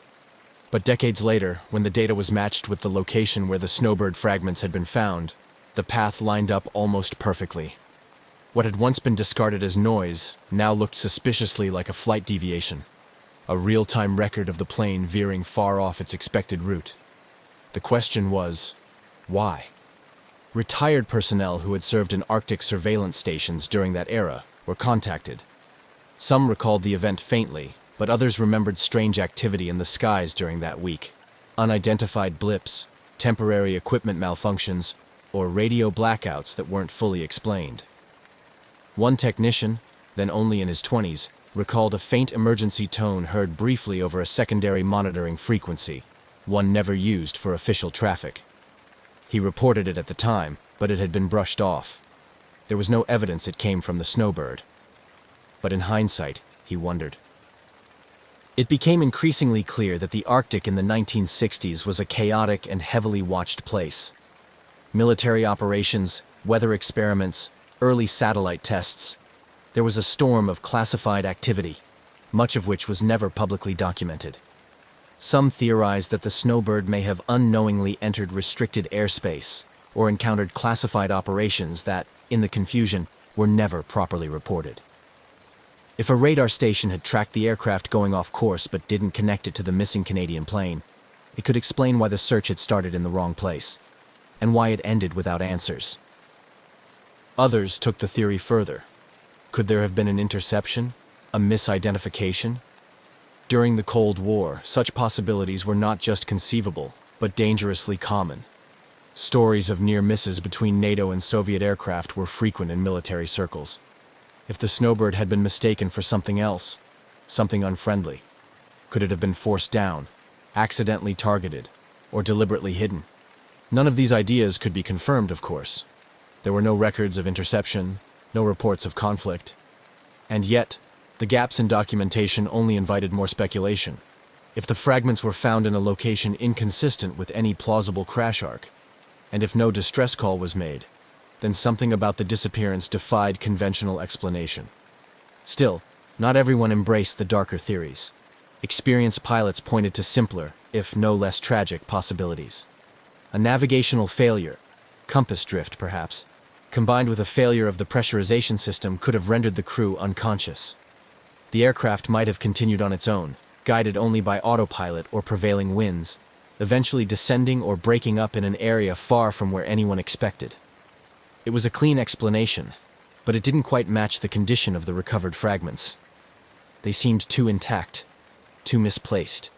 But decades later, when the data was matched with the location where the snowbird fragments had been found, the path lined up almost perfectly. What had once been discarded as noise now looked suspiciously like a flight deviation, a real-time record of the plane veering far off its expected route. The question was, why? Retired personnel who had served in Arctic surveillance stations during that era were contacted. Some recalled the event faintly, but others remembered strange activity in the skies during that week. Unidentified blips, temporary equipment malfunctions, or radio blackouts that weren't fully explained. One technician, then only in his 20s, recalled a faint emergency tone heard briefly over a secondary monitoring frequency, one never used for official traffic. He reported it at the time, but it had been brushed off. There was no evidence it came from the snowbird. But in hindsight, he wondered. It became increasingly clear that the Arctic in the 1960s was a chaotic and heavily watched place. Military operations, weather experiments, early satellite tests. There was a storm of classified activity, much of which was never publicly documented. Some theorized that the snowbird may have unknowingly entered restricted airspace or encountered classified operations that, in the confusion, were never properly reported. If a radar station had tracked the aircraft going off course but didn't connect it to the missing Canadian plane, it could explain why the search had started in the wrong place, and why it ended without answers. Others took the theory further. Could there have been an interception? A misidentification? During the Cold War, such possibilities were not just conceivable, but dangerously common. Stories of near misses between NATO and Soviet aircraft were frequent in military circles. If the snowbird had been mistaken for something else, something unfriendly, could it have been forced down, accidentally targeted, or deliberately hidden? None of these ideas could be confirmed, of course. There were no records of interception, no reports of conflict. And yet, the gaps in documentation only invited more speculation. If the fragments were found in a location inconsistent with any plausible crash arc, and if no distress call was made, then something about the disappearance defied conventional explanation. Still, not everyone embraced the darker theories. Experienced pilots pointed to simpler, if no less tragic, possibilities. A navigational failure, compass drift perhaps, combined with a failure of the pressurization system could have rendered the crew unconscious. The aircraft might have continued on its own, guided only by autopilot or prevailing winds, eventually descending or breaking up in an area far from where anyone expected. It was a clean explanation, but it didn't quite match the condition of the recovered fragments. They seemed too intact, too misplaced.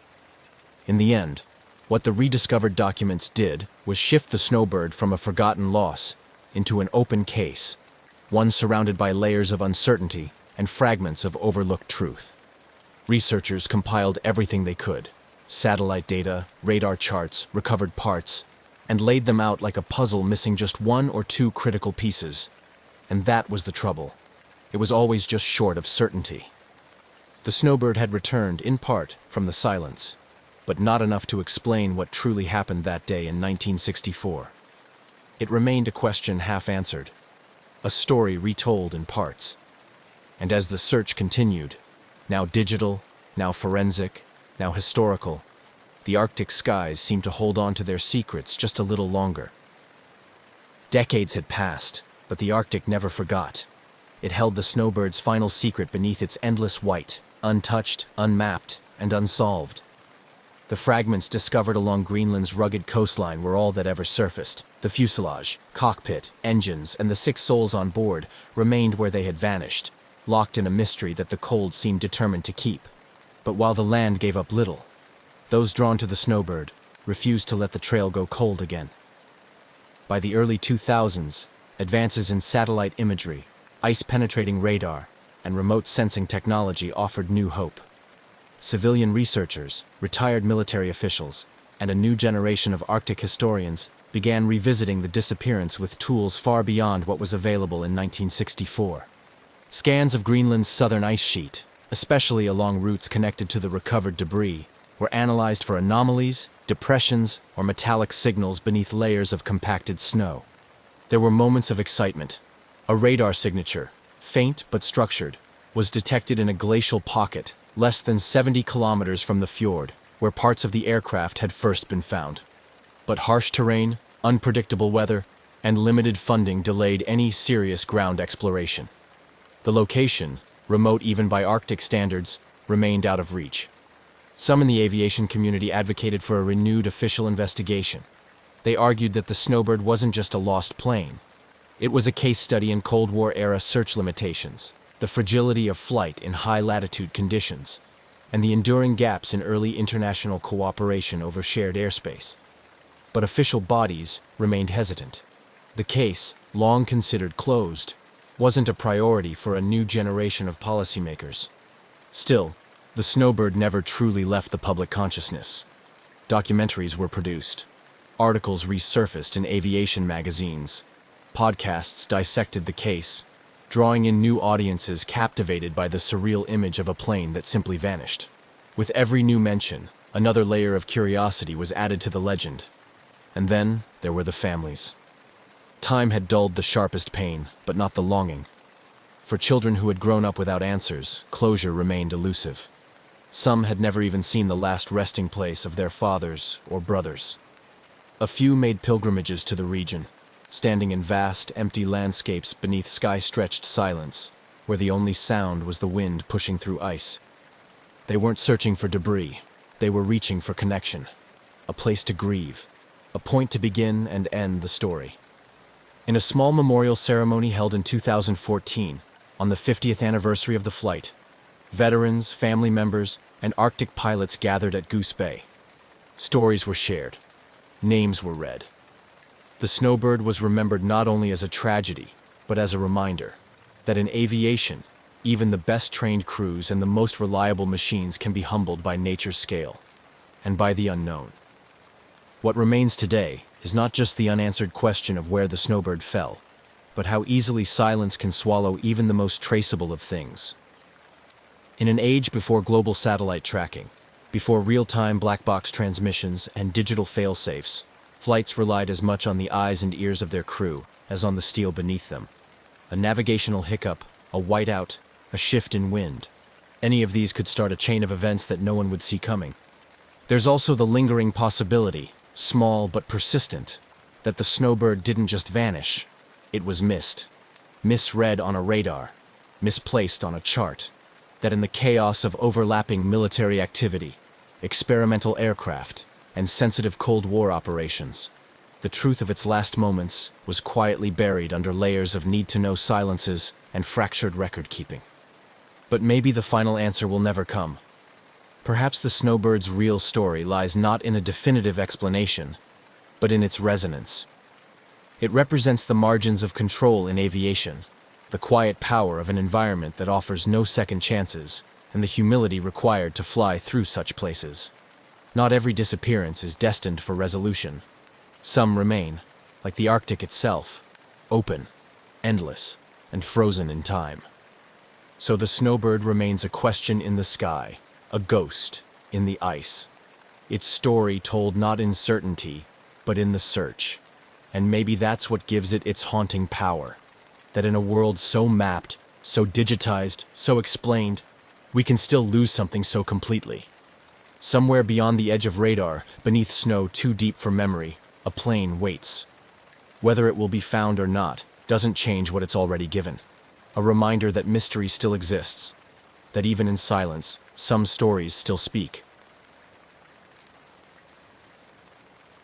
In the end, what the rediscovered documents did was shift the snowbird from a forgotten loss into an open case, one surrounded by layers of uncertainty and fragments of overlooked truth. Researchers compiled everything they could: satellite data, radar charts, recovered parts, and laid them out like a puzzle missing just one or two critical pieces. And that was the trouble. It was always just short of certainty. The snowbird had returned, in part, from the silence, but not enough to explain what truly happened that day in 1964. It remained a question half-answered, a story retold in parts. And as the search continued, now digital, now forensic, now historical, the Arctic skies seemed to hold on to their secrets just a little longer. Decades had passed, but the Arctic never forgot. It held the snowbird's final secret beneath its endless white, untouched, unmapped, and unsolved. The fragments discovered along Greenland's rugged coastline were all that ever surfaced. The fuselage, cockpit, engines, and the 6 souls on board remained where they had vanished, locked in a mystery that the cold seemed determined to keep. But while the land gave up little, those drawn to the snowbird refused to let the trail go cold again. By the early 2000s, advances in satellite imagery, ice-penetrating radar, and remote sensing technology offered new hope. Civilian researchers, retired military officials, and a new generation of Arctic historians began revisiting the disappearance with tools far beyond what was available in 1964. Scans of Greenland's southern ice sheet, especially along routes connected to the recovered debris, were analyzed for anomalies, depressions, or metallic signals beneath layers of compacted snow. There were moments of excitement. A radar signature, faint but structured, was detected in a glacial pocket less than 70 kilometers from the fjord, where parts of the aircraft had first been found. But harsh terrain, unpredictable weather, and limited funding delayed any serious ground exploration. The location, remote even by Arctic standards, remained out of reach. Some in the aviation community advocated for a renewed official investigation. They argued that the Snowbird wasn't just a lost plane. It was a case study in Cold War-era search limitations, the fragility of flight in high-latitude conditions, and the enduring gaps in early international cooperation over shared airspace. But official bodies remained hesitant. The case, long considered closed, wasn't a priority for a new generation of policymakers. Still, the Snowbird never truly left the public consciousness. Documentaries were produced. Articles resurfaced in aviation magazines. Podcasts dissected the case, drawing in new audiences captivated by the surreal image of a plane that simply vanished. With every new mention, another layer of curiosity was added to the legend. And then there were the families. Time had dulled the sharpest pain, but not the longing. For children who had grown up without answers, closure remained elusive. Some had never even seen the last resting place of their fathers or brothers. A few made pilgrimages to the region, standing in vast, empty landscapes beneath sky-stretched silence, where the only sound was the wind pushing through ice. They weren't searching for debris. They were reaching for connection, a place to grieve, a point to begin and end the story. In a small memorial ceremony held in 2014, on the 50th anniversary of the flight, veterans, family members, and Arctic pilots gathered at Goose Bay. Stories were shared. Names were read. The Snowbird was remembered not only as a tragedy, but as a reminder that in aviation, even the best-trained crews and the most reliable machines can be humbled by nature's scale, and by the unknown. What remains today is not just the unanswered question of where the Snowbird fell, but how easily silence can swallow even the most traceable of things. In an age before global satellite tracking, before real-time black box transmissions and digital fail-safes, flights relied as much on the eyes and ears of their crew as on the steel beneath them. A navigational hiccup, a whiteout, a shift in wind. Any of these could start a chain of events that no one would see coming. There's also the lingering possibility, small but persistent, that the Snowbird didn't just vanish. It was missed. Misread on a radar. Misplaced on a chart. That in the chaos of overlapping military activity, experimental aircraft, and sensitive Cold War operations, the truth of its last moments was quietly buried under layers of need-to-know silences and fractured record-keeping. But maybe the final answer will never come. Perhaps the Snowbird's real story lies not in a definitive explanation, but in its resonance. It represents the margins of control in aviation, the quiet power of an environment that offers no second chances, and the humility required to fly through such places. Not every disappearance is destined for resolution. Some remain, like the Arctic itself, open, endless, and frozen in time. So the Snowbird remains a question in the sky, a ghost in the ice. Its story told not in certainty, but in the search. And maybe that's what gives it its haunting power. That in a world so mapped, so digitized, so explained, we can still lose something so completely. Somewhere beyond the edge of radar, beneath snow too deep for memory, a plane waits. Whether it will be found or not doesn't change what it's already given. A reminder that mystery still exists, that even in silence, some stories still speak.